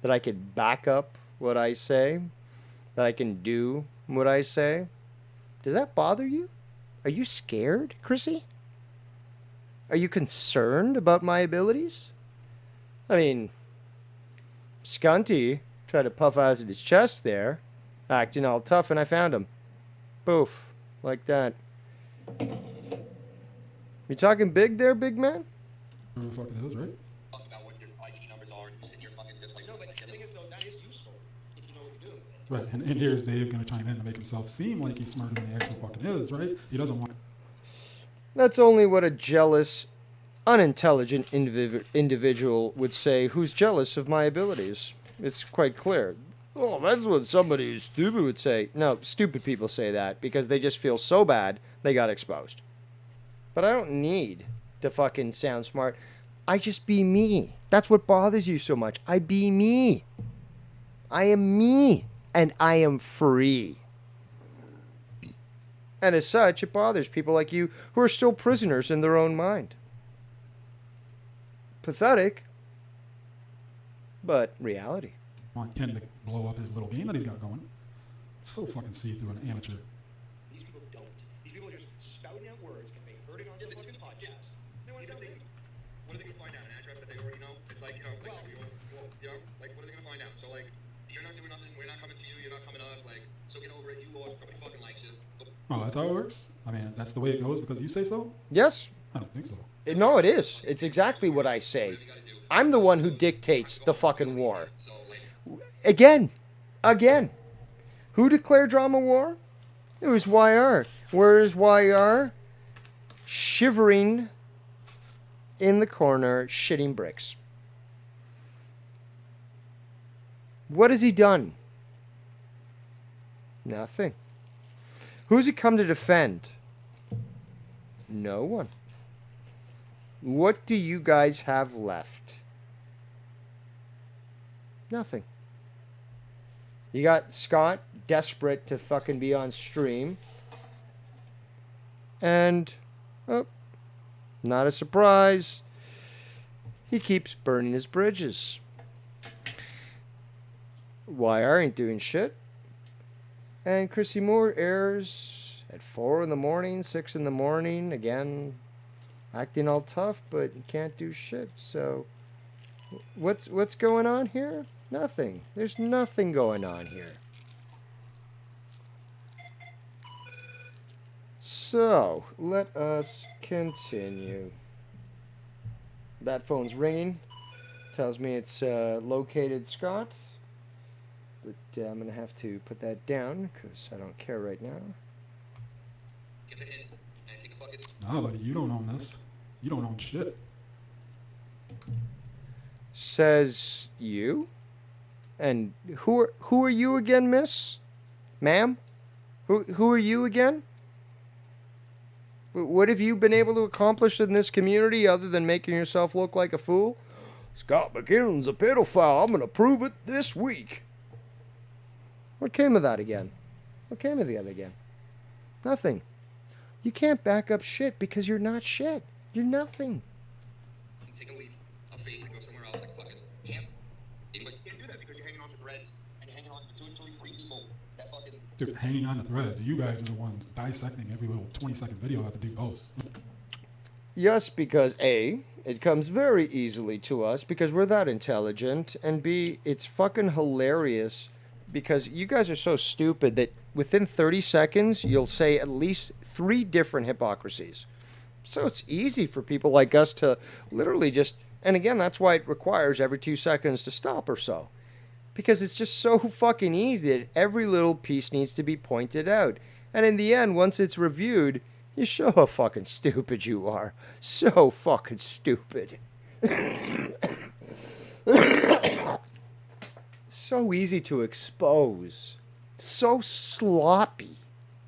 That I could back up what I say? That I can do what I say? Does that bother you? Are you scared, Chrissy? Are you concerned about my abilities? I mean, Scunty tried to puff out his chest there, acting all tough, and I found him. Boof. Like that. You talking big there, big man? Whatever the fuck it is, right? Talk about what your IP numbers are and who's in your fucking just like. No, but the thing is, though, that is useful if you know what you're doing. Right, and here's Dave going to chime in to make himself seem like he's smarter than he actually fucking is, right? He doesn't want... That's only what a jealous, unintelligent individual would say who's jealous of my abilities. It's quite clear. Oh, that's what somebody who's stupid would say. No, stupid people say that because they just feel so bad they got exposed. But I don't need to fucking sound smart. I just be me. That's what bothers you so much. I be me. I am me. And I am free. And as such, it bothers people like you who are still prisoners in their own mind. Pathetic, but reality. Want Ken to blow up his little game that he's got going. So fucking see-through and amateur. These people don't. These people are just spouting out words because they heard it on some fucking podcast. They want to sound big. What are they gonna find out? An address that they already know? It's like, like what are they gonna find out? So like, You're not doing nothing. We're not coming to you. You're not coming to us. Like, so get over it. You lost. Nobody fucking likes you. Oh, that's how it works? I mean, that's the way it goes because you say so? Yes. I don't think so. No, it is. It's exactly what I say. I'm the one who dictates the fucking war. Again. Who declared drama war? It was YR. Where is YR? Shivering in the corner, shitting bricks. What has he done? Nothing. Who's he come to defend? No one. What do you guys have left? Nothing. You got Scott desperate to fucking be on stream. And, oh, not a surprise. He keeps burning his bridges. YR ain't doing shit. And Chrissy Moore airs at 4 in the morning, 6 in the morning. Again, acting all tough, but can't do shit. So, what's going on here? Nothing. There's nothing going on here. So, let us continue. That phone's ringing. Tells me it's located Scott. But I'm going to have to put that down because I don't care right now. Get the hint and take a fucking. Nah, buddy, you don't own this. You don't own shit. Says you? And who are you again, miss? Ma'am? Who are you again? What have you been able to accomplish in this community other than making yourself look like a fool? Scott McKinnon's a pedophile. I'm going to prove it this week. What came of that again? What came of that again? Nothing. You can't back up shit because you're not shit. You're nothing. Take a leap of faith and go somewhere else, like fucking ham. But you can't do that because you're hanging on to threads and you're hanging on to two, three people that fucking. Dude, hanging on to threads. You guys are the ones dissecting every little 20-second video after Duke posts. Yes, because A, it comes very easily to us because we're that intelligent, and B, it's fucking hilarious because you guys are so stupid that within 30 seconds you'll say at least 3 different hypocrisies. So it's easy for people like us to literally just, and again, that's why it requires every 2 seconds to stop or so. Because it's just so fucking easy that every little piece needs to be pointed out. And in the end, once it's reviewed, you show how fucking stupid you are. So fucking stupid. So easy to expose. So sloppy.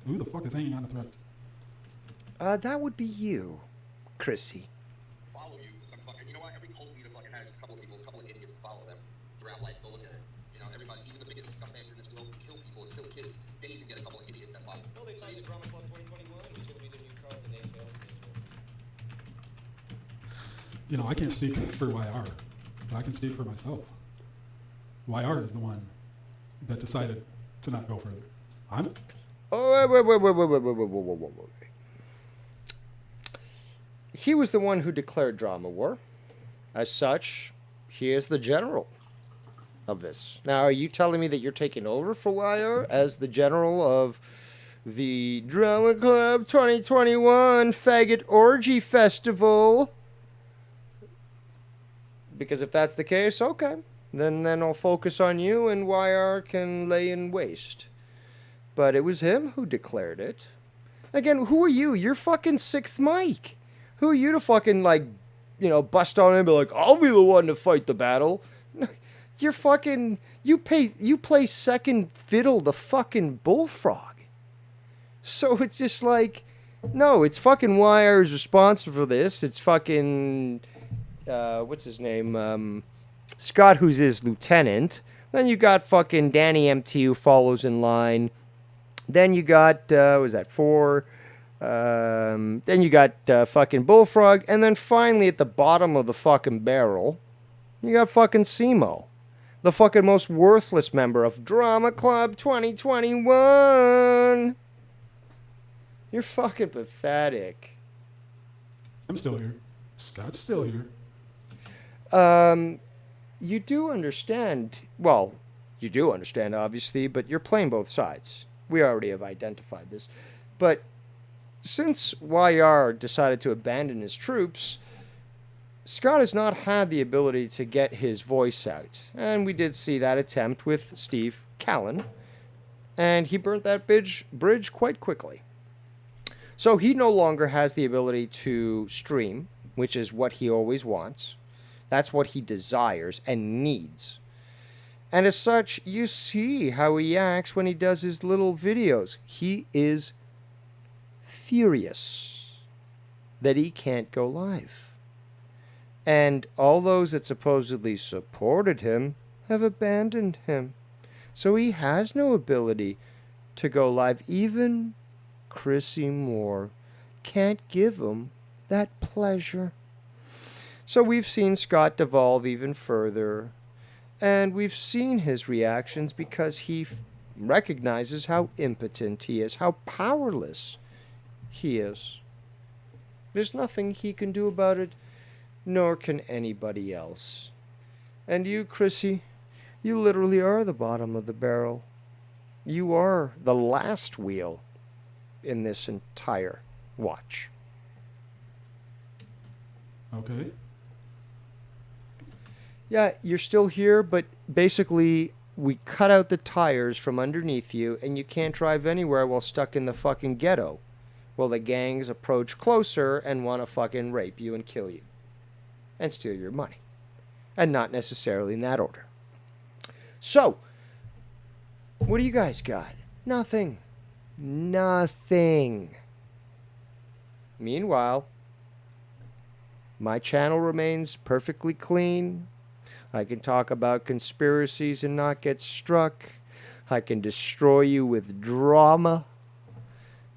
Who the fuck is hanging on to threads? That would be you, Chrissy. Follow you for some fucking. You know what? Every cult leader fucking has a couple of people, a couple of idiots to follow them throughout life. Go look at it. You know, everybody, even the biggest scumbags in this world who kill people and kill kids, they even get a couple of idiots that follow. No, they signed the Drama Club 2021. It was going to be the new card, and they failed. You know, I can't speak for YR, but I can speak for myself. YR is the one that decided to not go further. I'm. Oh, wait. He was the one who declared drama war. As such, he is the general of this. Now, are you telling me that you're taking over for YR as the general of the Drama Club 2021 Faggot Orgy Festival? Because if that's the case, okay. Then I'll focus on you and YR can lay in waste. But it was him who declared it. Again, who are you? You're fucking Sixth Mike. Who are you to fucking, like, you know, bust on him and be like, I'll be the one to fight the battle? You're fucking... You play second fiddle to fucking Bullfrog. So it's just like... No, it's fucking YR's responsible for this. It's fucking... what's his name? Scott, who's his lieutenant. Then you got fucking Danny MT, who follows in line. Then you got, what was that, 4? Then you got fucking Bullfrog. And then finally, at the bottom of the fucking barrel, you got fucking Simo. The fucking most worthless member of Drama Club 2021. You're fucking pathetic. I'm still here. Scott's still here. You do understand, well, You do understand, obviously, but you're playing both sides. We already have identified this. But since YR decided to abandon his troops, Scott has not had the ability to get his voice out. And we did see that attempt with Steve Callan. And he burnt that bridge quite quickly. So he no longer has the ability to stream, which is what he always wants. That's what he desires and needs. And as such, you see how he acts when he does his little videos. He is furious that he can't go live. And all those that supposedly supported him have abandoned him. So he has no ability to go live. Even Chrissy Moore can't give him that pleasure. So we've seen Scott devolve even further. And we've seen his reactions because he recognizes how impotent he is, how powerless he is. There's nothing he can do about it, nor can anybody else. And you, Chrissy, you literally are the bottom of the barrel. You are the last wheel in this entire watch. Okay. Yeah, you're still here, but basically we cut out the tires from underneath you and you can't drive anywhere while stuck in the fucking ghetto. Well, the gangs approach closer and want to fucking rape you and kill you. And steal your money. And not necessarily in that order. So, what do you guys got? Nothing. Nothing. Meanwhile, my channel remains perfectly clean. I can talk about conspiracies and not get struck. I can destroy you with drama.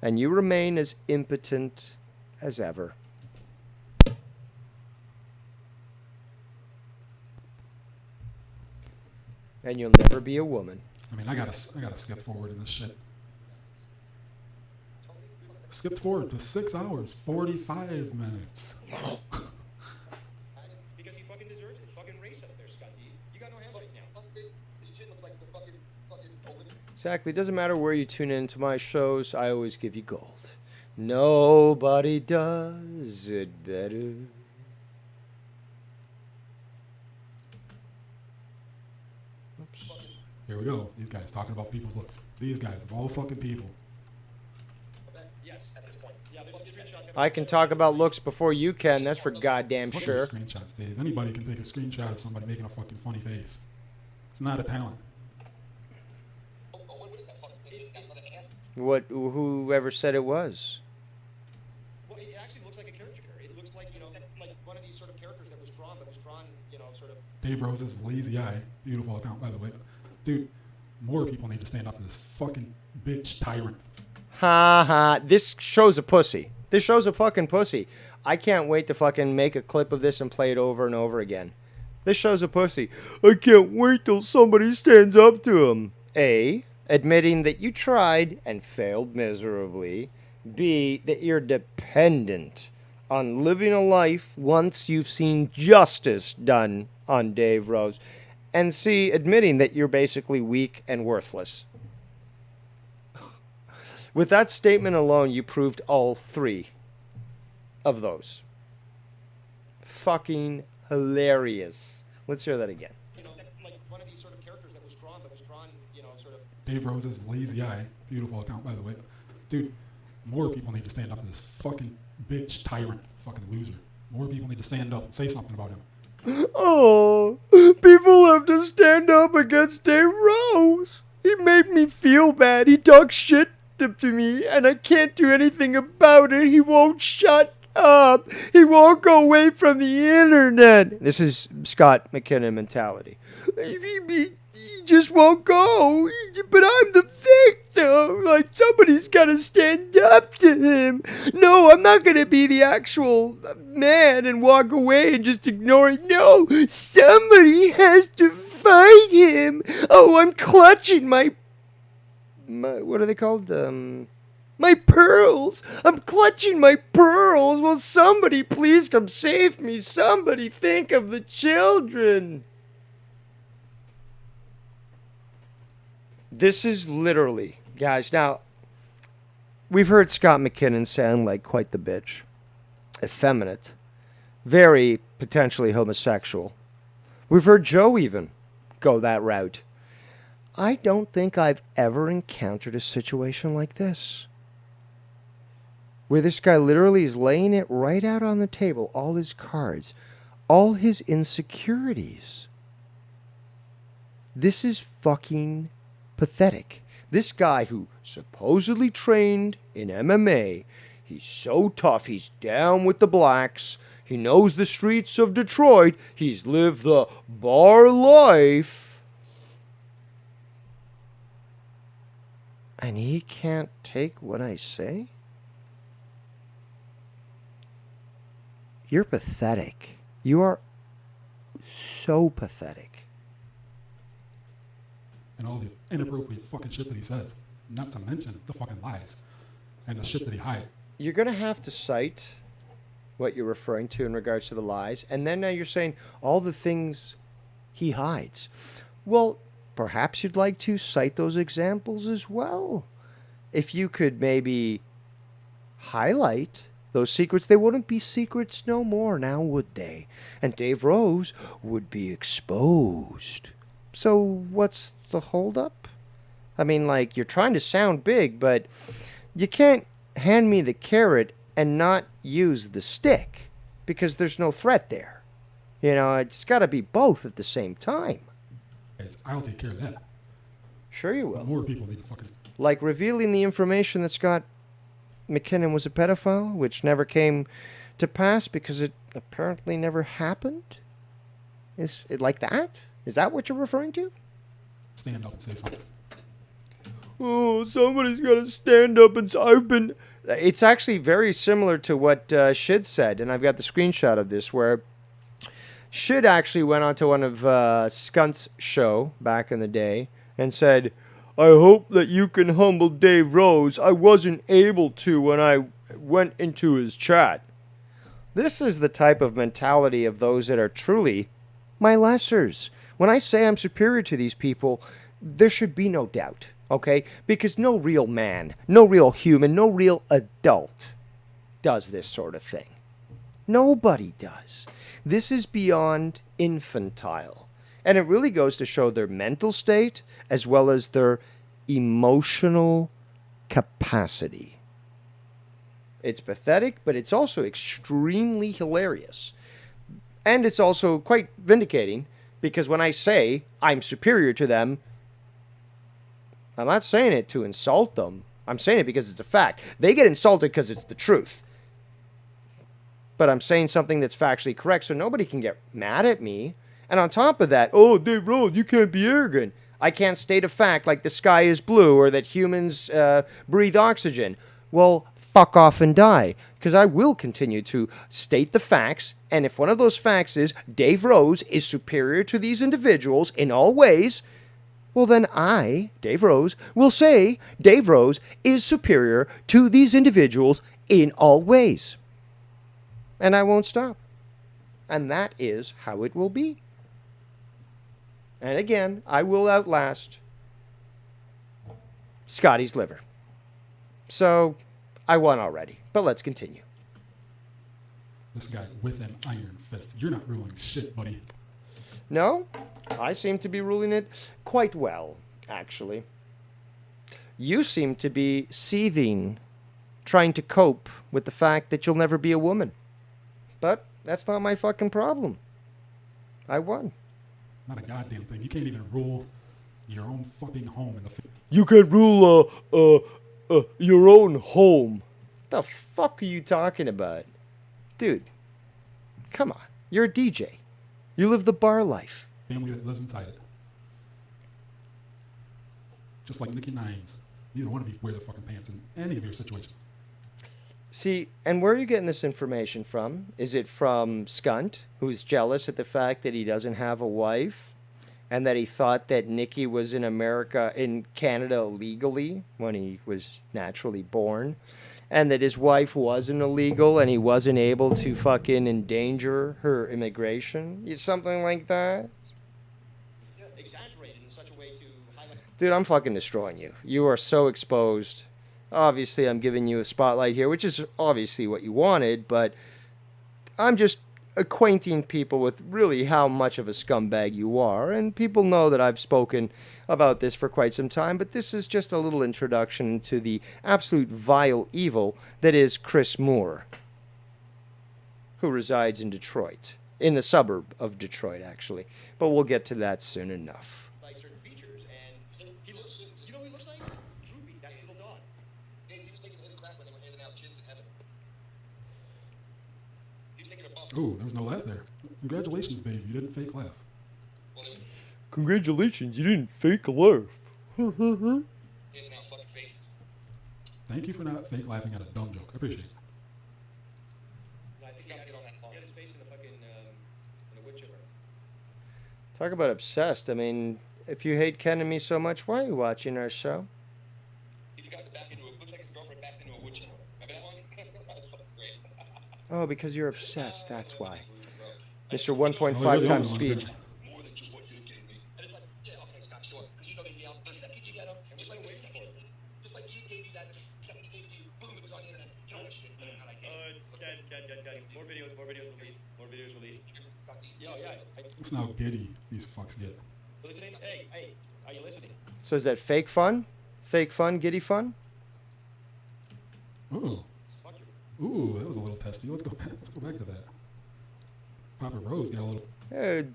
And you remain as impotent as ever. And you'll never be a woman. I mean, I gotta skip forward in this shit. Skip forward to 6 hours, 45 minutes. Because he fucking deserves it. Fucking racist there, Scott. You got no hands right now. This shit looks like the fucking open. Exactly. It doesn't matter where you tune into my shows. I always give you gold. Nobody does it better. Oops. Here we go. These guys talking about people's looks. These guys of all fucking people. Yes, at this point. Yeah, there's screenshots. I can talk about looks before you can. That's for goddamn What sure. are screenshots, Dave? Anybody can take a screenshot of somebody making a fucking funny face. It's not a talent. What is that fucking thing? It's got another ass. Whoever said it was. Well, it actually looks like a caricature. It looks like, like one of these sort of characters that was drawn, but was drawn, sort of. Dave Rose's lazy eye. Beautiful account, by the way. Dude, more people need to stand up to this fucking bitch tyrant. Ha ha. This shows a pussy. This shows a fucking pussy. I can't wait to fucking make a clip of this and play it over and over again. This shows a pussy. I can't wait till somebody stands up to him. A, admitting that you tried and failed miserably. B, that you're dependent on living a life once you've seen justice done on Dave Rose. And C, admitting that you're basically weak and worthless. With that statement alone, you proved all three of those. Fucking hilarious. Let's hear that again. Like one of these sort of characters that was drawn, sort of. Dave Rose's lazy eye. Beautiful account, by the way. Dude, more people need to stand up to this fucking bitch tyrant. Fucking loser. More people need to stand up and say something about him. Oh, people have to stand up against Dave Rose. He made me feel bad. He talks shit to me, and I can't do anything about it. He won't shut up. He won't go away from the internet. This is Scott McKinnon mentality. He just won't go. But I'm the victim. Like, somebody's got to stand up to him. No, I'm not going to be the actual man and walk away and just ignore it. No, somebody has to fight him. Oh, I'm clutching my what are they called? My pearls. I'm clutching my pearls. Will somebody please come save me? Somebody think of the children. This is literally, guys. Now, we've heard Scott McKinnon sound like quite the bitch. Effeminate. Very potentially homosexual. We've heard Joe even go that route. I don't think I've ever encountered a situation like this, where this guy literally is laying it right out on the table, all his cards, all his insecurities. This is fucking pathetic. This guy who supposedly trained in MMA, he's so tough, he's down with the blacks, he knows the streets of Detroit, he's lived the bar life, and he can't take what I say? You're pathetic. You are so pathetic. And all the inappropriate fucking shit that he says. Not to mention the fucking lies and the shit that he hides. You're going to have to cite what you're referring to in regards to the lies, and then now you're saying all the things he hides. Well, perhaps you'd like to cite those examples as well. If you could maybe highlight those secrets, they wouldn't be secrets no more, now would they? And Dave Rose would be exposed. So what's the holdup? I mean, like, you're trying to sound big, but you can't hand me the carrot and not use the stick, because there's no threat there. You know, it's got to be both at the same time. I'll take care of that. Sure you will. More people need to fucking... Like revealing the information that Scott McKinnon was a pedophile, which never came to pass because it apparently never happened? Is it like that? Is that what you're referring to? Stand up and say something. Oh, somebody's got to stand up and I've been... It's actually very similar to what Shid said, and I've got the screenshot of this, where Shid actually went onto one of Skunt's show back in the day and said, I hope that you can humble Dave Rose. I wasn't able to when I went into his chat. This is the type of mentality of those that are truly my lessers. When I say I'm superior to these people, there should be no doubt, okay? Because no real man, no real human, no real adult does this sort of thing. Nobody does. This is beyond infantile. And it really goes to show their mental state as well as their emotional capacity. It's pathetic, but it's also extremely hilarious. And it's also quite vindicating, because when I say I'm superior to them, I'm not saying it to insult them. I'm saying it because it's a fact. They get insulted because it's the truth. But I'm saying something that's factually correct, so nobody can get mad at me. And on top of that, oh, Dave Rose, you can't be arrogant. I can't state a fact like the sky is blue or that humans breathe oxygen. Well, fuck off and die, because I will continue to state the facts, and if one of those facts is Dave Rose is superior to these individuals in all ways, well then I, Dave Rose, will say Dave Rose is superior to these individuals in all ways. And I won't stop. And that is how it will be. And again, I will outlast Scotty's liver. So, I won already. But let's continue. This guy with an iron fist. You're not ruling shit, buddy. No, I seem to be ruling it quite well, actually. You seem to be seething, trying to cope with the fact that you'll never be a woman. But that's not my fucking problem. I won. Not a goddamn thing. You can't even rule your own fucking home in the... You can rule your own home. The fuck are you talking about? Dude, come on. You're a DJ. You live the bar life. Family that lives inside it. Just like Nikki Nines. Neither one of you wear their fucking pants in any of your situations. See, and where are you getting this information from? Is it from Skunt, who's jealous at the fact that he doesn't have a wife, and that he thought that Nikki was in Canada illegally when he was naturally born, and that his wife wasn't illegal and he wasn't able to fucking endanger her immigration? Something like that? Exaggerated in such a way to highlight. Dude, I'm fucking destroying you. You are so exposed. Obviously, I'm giving you a spotlight here, which is obviously what you wanted, but I'm just acquainting people with really how much of a scumbag you are, and people know that I've spoken about this for quite some time, but this is just a little introduction to the absolute vile evil that is Chris Moore, who resides in Detroit, in the suburb of Detroit, actually, but we'll get to that soon enough. Like certain features, and he looks, you know what he looks like? Droopy, that little dog. Dave, he was taking a hit of crack when they were handing out gins in heaven. He was taking a bump. Ooh, there was no laugh there. Congratulations, Dave. You didn't fake laugh. Well, they were Congratulations, you didn't fake a laugh. handing out fucking faces. Thank you for not fake laughing at a dumb joke. I appreciate it. No, I think He's got to get on that he phone. got his face in a fucking, in a wood chipper. Talk about obsessed. I mean, if you hate Ken and me so much, why are you watching our show? He's got the back into a, looks like his girlfriend backed into a wood chipper. Remember that one? That was fucking great. Oh, because you're obsessed, that's why. Mr. Oh, you're 1.5 the only times one speed. here. More than just what you gave me. And it's like, yeah, okay, Scott, sure. Because you know me, Neil. The second you get him, just like the second, just like he gave you that, the second he gave it to you, boom, it was on the internet. You know that shit. And I did. Ken. More videos released. More videos released. Yo, yeah. Listen how giddy these fucks get. Listening? Hey, are you listening? So is that fake fun? Fake fun, giddy fun? Ooh. Fuck you. Ooh, that was a little testy. Let's go back to that. Papa Rose got a little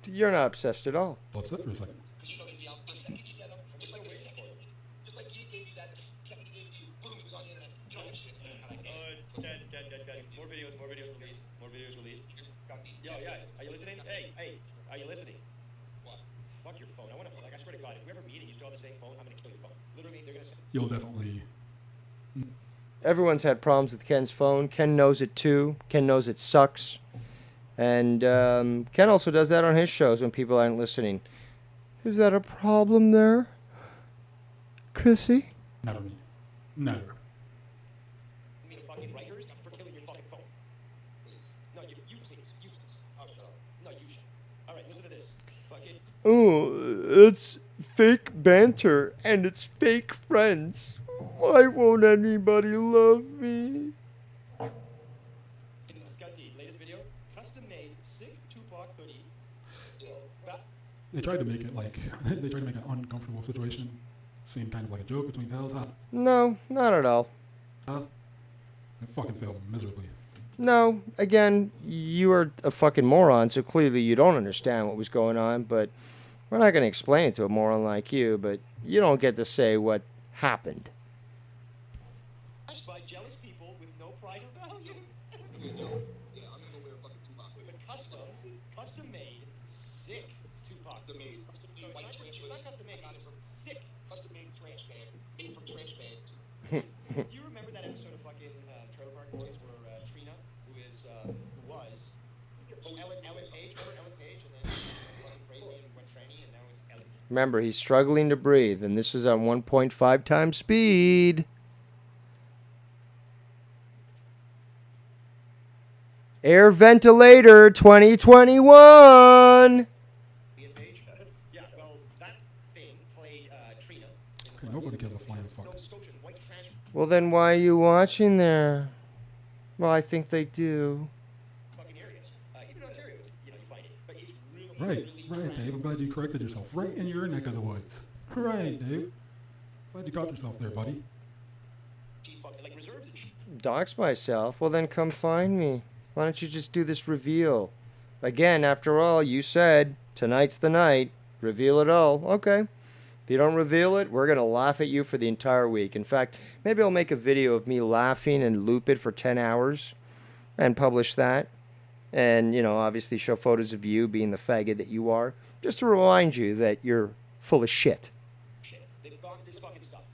You're not obsessed at all. upset for a second. Because you know me, Neil. The second you get him, just like the second, just like he gave you that, the second he gave it to you, boom, it was on the internet. You know that shit. And I did. Ken. More videos released. More videos released. Yo, yeah. Are you listening? Hey, are you listening? What? Fuck your phone. I swear to God, if we ever meet and you still have the same phone, I'm gonna kill your phone. Literally, they're gonna say. You'll definitely. Everyone's had problems with Ken's phone. Ken knows it too. Ken knows it sucks. And Ken also does that on his shows when people aren't listening. Is that a problem there, Chrissy? Never me. Never. You mean the fucking writers for killing your fucking phone? No, you please. Oh, shut up. No, you should. All right, listen to this. Fucking. Oh, it's fake banter and it's fake friends. Why won't anybody love me? Scott D, latest video, custom-made sick Tupac hoodie. They tried to make it like they tried to make an uncomfortable situation seem kind of like a joke between pals. No, not at all. It fucking failed miserably. No, again, you are a fucking moron, so clearly you don't understand what was going on, but we're not going to explain it to a moron like you, but you don't get to say what happened. By jealous people with no pride or value. Yeah, I'm gonna go wear a fucking Tupac hoodie. But custom-made, sick Tupac. Custom-made, So it's white not trash just, it's hoodie. not custom-made, I got it it's from sick. custom-made trash bag. Made from trash bags. Do you remember that episode of fucking Trailer Park Boys where Trina, who was Ellen Page, remember Ellen Page, and then fucking crazy and went tranny, and now it's Ellen. Remember, he's struggling to breathe, and this is on 1.5 times speed. Air Ventilator 2021. Page? Yeah, well, that thing played Trina. Okay, nobody gives a flying fuck. Nova Scotian white trash Well, then why are you watching there? Well, I think they do. fucking areas. Even in Ontario, it's, you find it. But it's really, Right, really Dave. I'm glad you corrected yourself. Right in your neck of the woods. Right, Dave. Glad you caught yourself there, buddy. fucking, like reserves and shit. Dox myself. Well, then come find me. Why don't you just do this reveal? Again, after all, you said tonight's the night. Reveal it all. Okay. If you don't reveal it, we're going to laugh at you for the entire week. In fact, maybe I'll make a video of me laughing and loop it for 10 hours and publish that. And, obviously show photos of you being the faggot that you are. Just to remind you that you're full of shit. They've got this fucking stuff.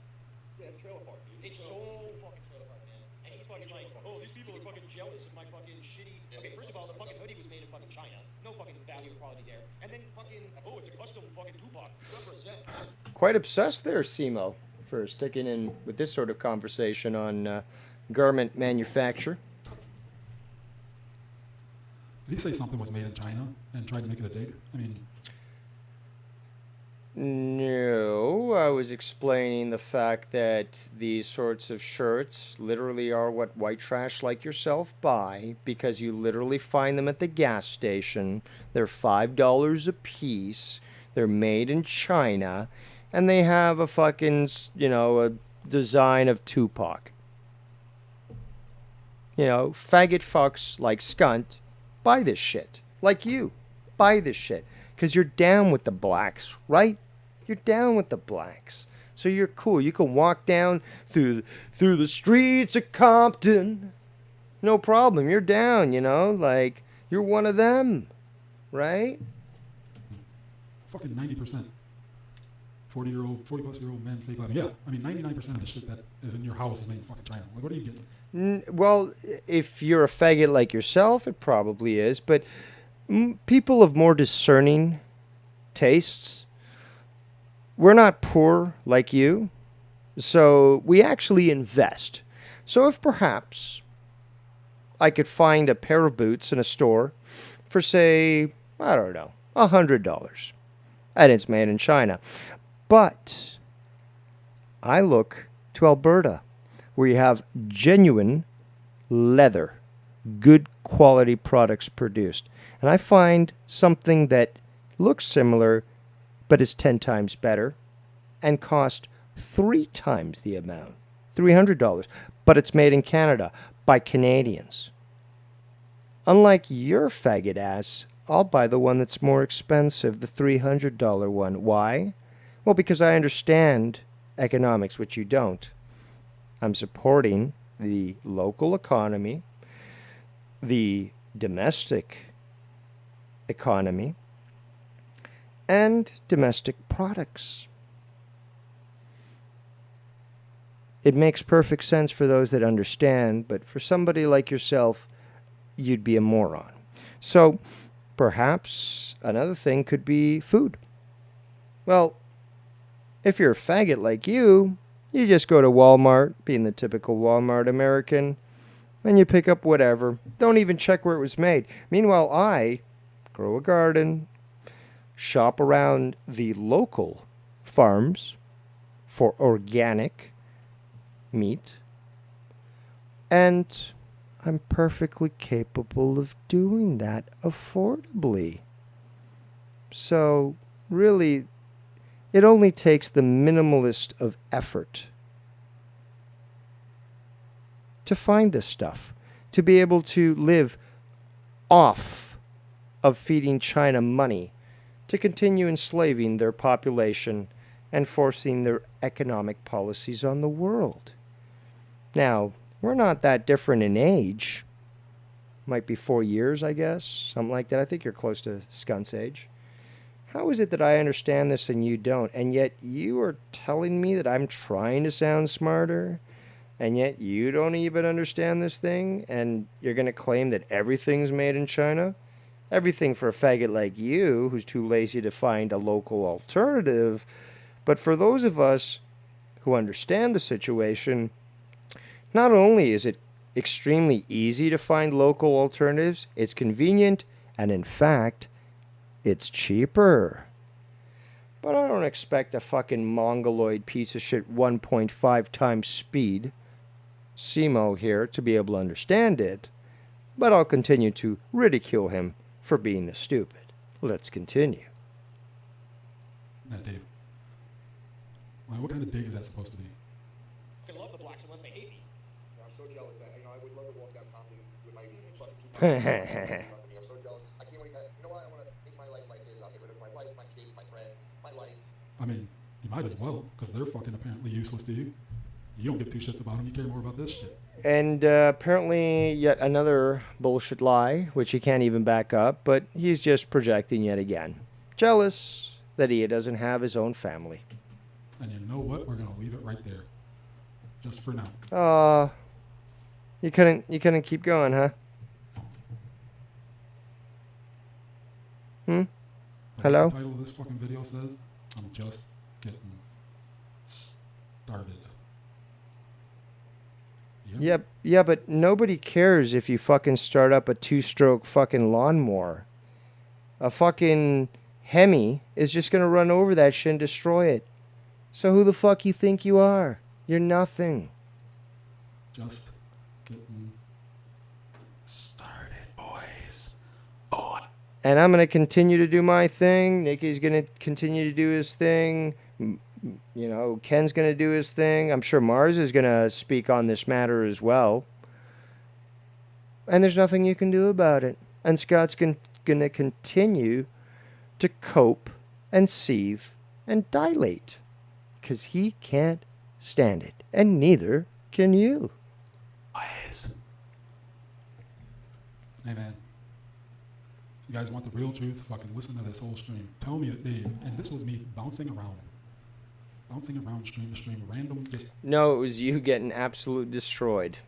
Yeah, it's trailer park, dude. It's so fucking trailer park, man. And he's fucking like, oh, these people are fucking jealous of my fucking shitty. Okay, first of all, the fucking hoodie was made in fucking China. No fucking value or quality there. And then fucking, oh, it's a custom fucking Tupac. Represents. Quite obsessed there, Simo, for sticking in with this sort of conversation on garment manufacture. Did he say something was made in China and tried to make it a dig? I mean, No, I was explaining the fact that these sorts of shirts literally are what white trash like yourself buy because you literally find them at the gas station. They're $5 a piece. They're made in China, and they have a fucking, a design of Tupac. Faggot fucks like Skunt buy this shit. Like you, buy this shit. Because you're down with the blacks, right? You're down with the blacks. So you're cool. You can walk down through the streets of Compton. No problem. You're down, like you're one of them, right? Fucking 90%. 40-plus-year-old men fake laughing. Yeah, I mean, 99% of the shit that is in your house is made in fucking China. Like, what are you getting? Well, if you're a faggot like yourself, it probably is. But people of more discerning tastes, we're not poor like you. So we actually invest. So if perhaps I could find a pair of boots in a store for, say, I don't know, $100. And it's made in China. But I look to Alberta, where you have genuine leather, good quality products produced. And I find something that looks similar, but is 10 times better, and cost 3 times the amount, $300. But it's made in Canada by Canadians. Unlike your faggot ass, I'll buy the one that's more expensive, the $300 one. Why? Well, because I understand economics, which you don't. I'm supporting the local economy, the domestic economy, and domestic products. It makes perfect sense for those that understand, but for somebody like yourself, you'd be a moron. So, perhaps another thing could be food. Well, if you're a faggot like you just go to Walmart, being the typical Walmart American, and you pick up whatever. Don't even check where it was made. Meanwhile, I grow a garden, shop around the local farms for organic meat, and I'm perfectly capable of doing that affordably. So, really, it only takes the minimalist of effort to find this stuff, to be able to live off of feeding China money, to continue enslaving their population and forcing their economic policies on the world. Now, we're not that different in age. Might be 4 years, I guess, something like that. I think you're close to Skunt's age. How is it that I understand this and you don't? And yet you are telling me that I'm trying to sound smarter, and yet you don't even understand this thing, and you're going to claim that everything's made in China? Everything for a faggot like you, who's too lazy to find a local alternative. But for those of us who understand the situation, not only is it extremely easy to find local alternatives, it's convenient, and in fact, it's cheaper. But I don't expect a fucking mongoloid piece of shit 1.5 times speed, Simo here, to be able to understand it. But I'll continue to ridicule him for being the stupid. Let's continue. Now, Dave, what kind of dig is that supposed to be? I love the blacks unless they hate me. I'm so jealous that, I would love to walk down Compton with my fucking 2,000. I'm so jealous. I can't wait. You know what? I want to make my life like his. I'll get rid of my wife, my kids, my friends, my life. I mean, you might as well, because they're fucking apparently useless to you. You don't give two shits about them. You care more about this shit. And apparently yet another bullshit lie, which he can't even back up, but he's just projecting yet again. Jealous that he doesn't have his own family. And you know what? We're going to leave it right there. Just for now. You couldn't keep going, huh? Hello? The title of this fucking video says, I'm just getting started. Yep. Yeah, but nobody cares if you fucking start up a 2-stroke fucking lawnmower. A fucking Hemi is just going to run over that shit and destroy it. So who the fuck you think you are? You're nothing. Just getting started, boys. And I'm going to continue to do my thing. Nikki's going to continue to do his thing. You know, Ken's going to do his thing. I'm sure Mars is going to speak on this matter as well. And there's nothing you can do about it. And Scott's going to continue to cope and seethe and dilate. Because he can't stand it. And neither can you. Boys. Hey, man. If you guys want the real truth, fucking listen to this whole stream. Tell me that Dave, and this was me bouncing around stream to stream, random just... No, it was you getting absolutely destroyed.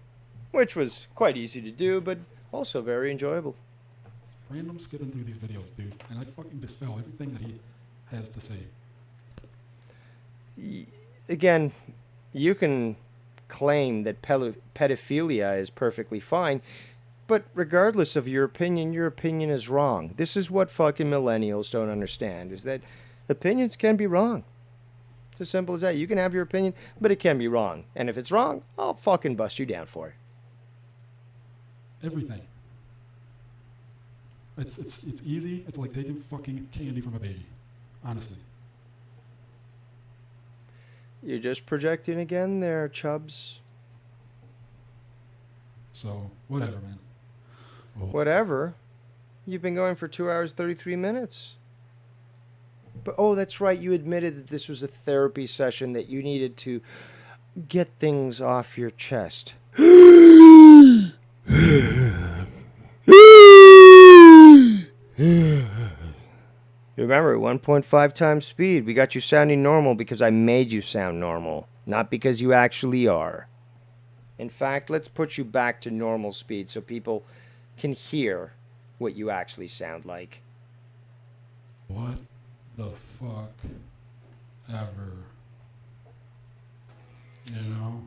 Which was quite easy to do, but also very enjoyable. Random skipping through these videos, dude. And I fucking dispel everything that he has to say. Again, you can claim that pedophilia is perfectly fine, but regardless of your opinion is wrong. This is what fucking millennials don't understand, is that opinions can be wrong. It's as simple as that. You can have your opinion, but it can be wrong. And if it's wrong, I'll fucking bust you down for it. Everything. It's easy. It's like taking fucking candy from a baby. Honestly. You're just projecting again there, Chubbs. So, whatever, man. Well, Whatever. You've been going for 2 hours, 33 minutes. But, oh, that's right. You admitted that this was a therapy session, that you needed to get things off your chest. Remember, at 1.5 times speed, we got you sounding normal because I made you sound normal, not because you actually are. In fact, let's put you back to normal speed so people can hear what you actually sound like. what the fuck ever? You know?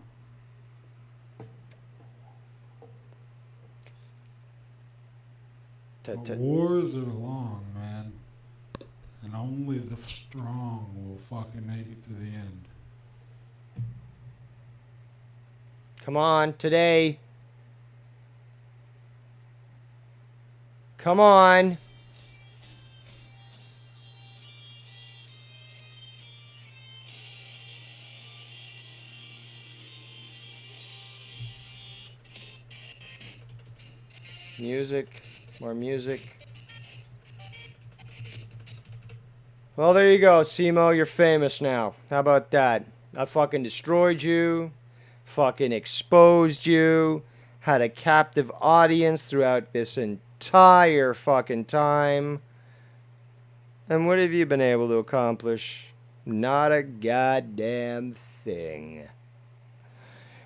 The wars are long, man. And only the strong will fucking make it to the end. Come on, today. Come on. Music. More music. Well, there you go, Simo. You're famous now. How about that? I fucking destroyed you. Fucking exposed you. Had a captive audience throughout this entire fucking time. And what have you been able to accomplish? Not a goddamn thing.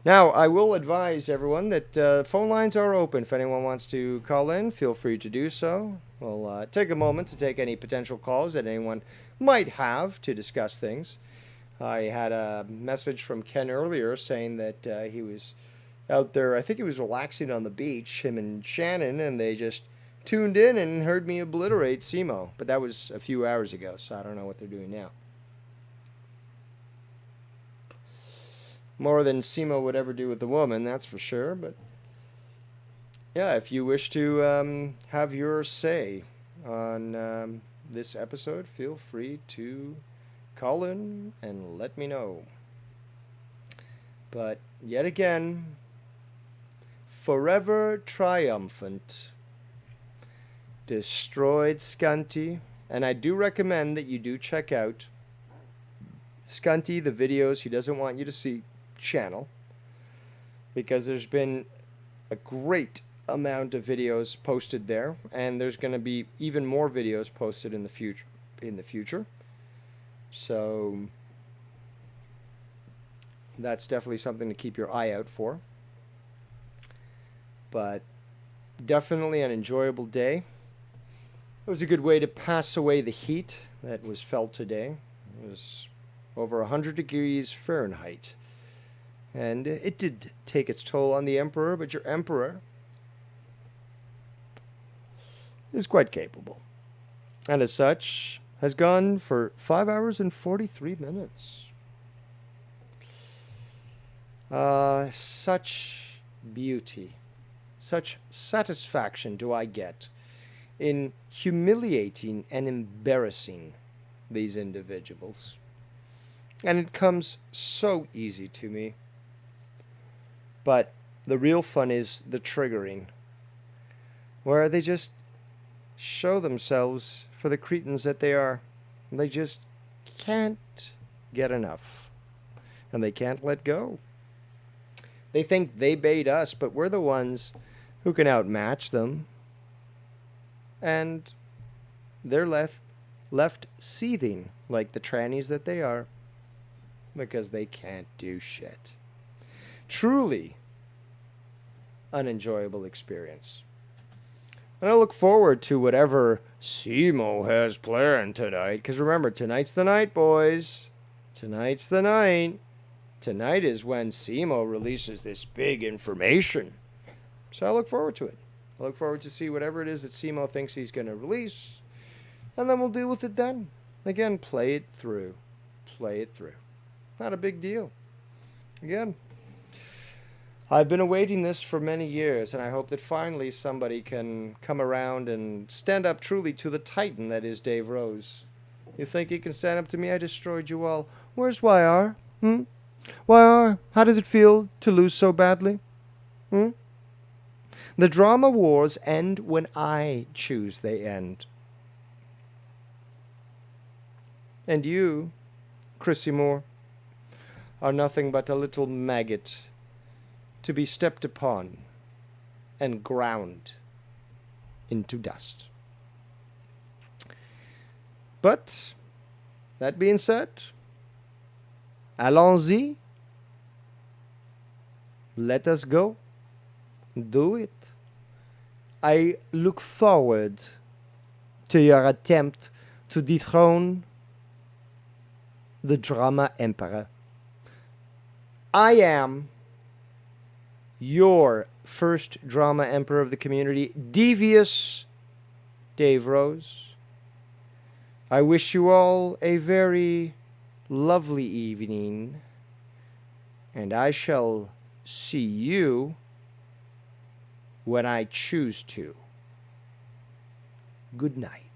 Now, I will advise everyone that phone lines are open. If anyone wants to call in, feel free to do so. We'll take a moment to take any potential calls that anyone might have to discuss things. I had a message from Ken earlier saying that he was out there, I think he was relaxing on the beach, him and Shannon, and they just tuned in and heard me obliterate Simo. But that was a few hours ago, so I don't know what they're doing now. More than Simo would ever do with a woman, that's for sure. But yeah, if you wish to have your say on this episode, feel free to call in and let me know. But yet again, forever triumphant, destroyed Skunty. And I do recommend that you do check out Skunty, the videos he doesn't want you to see channel, because there's been a great amount of videos posted there, and there's going to be even more videos posted in the future. So that's definitely something to keep your eye out for. But definitely an enjoyable day. It was a good way to pass away the heat that was felt today. It was over 100 degrees Fahrenheit. And it did take its toll on the Emperor, but your Emperor is quite capable. And as such, has gone for 5 hours and 43 minutes. Such beauty, such satisfaction do I get in humiliating and embarrassing these individuals. And it comes so easy to me. But the real fun is the triggering, where they just show themselves for the cretins that they are. They just can't get enough. And they can't let go. They think they bait us, but we're the ones who can outmatch them. And they're left seething like the trannies that they are, because they can't do shit. Truly unenjoyable experience. And I look forward to whatever Simo has planned tonight. Because remember, tonight's the night, boys. Tonight's the night. Tonight is when Simo releases this big information. So I look forward to it. I look forward to see whatever it is that Simo thinks he's going to release. And then we'll deal with it then. Again, play it through. Play it through. Not a big deal. Again, I've been awaiting this for many years, and I hope that finally somebody can come around and stand up truly to the titan that is Dave Rose. You think he can stand up to me? I destroyed you all. Where's YR? YR, how does it feel to lose so badly? The drama wars end when I choose they end. And you, Chrissy Moore, are nothing but a little maggot to be stepped upon and ground into dust. But, that being said, allons-y. Let us go. Do it. I look forward to your attempt to dethrone the drama emperor. I am your first drama emperor of the community, Devious Dave Rose. I wish you all a very lovely evening, and I shall see you when I choose to. Good night.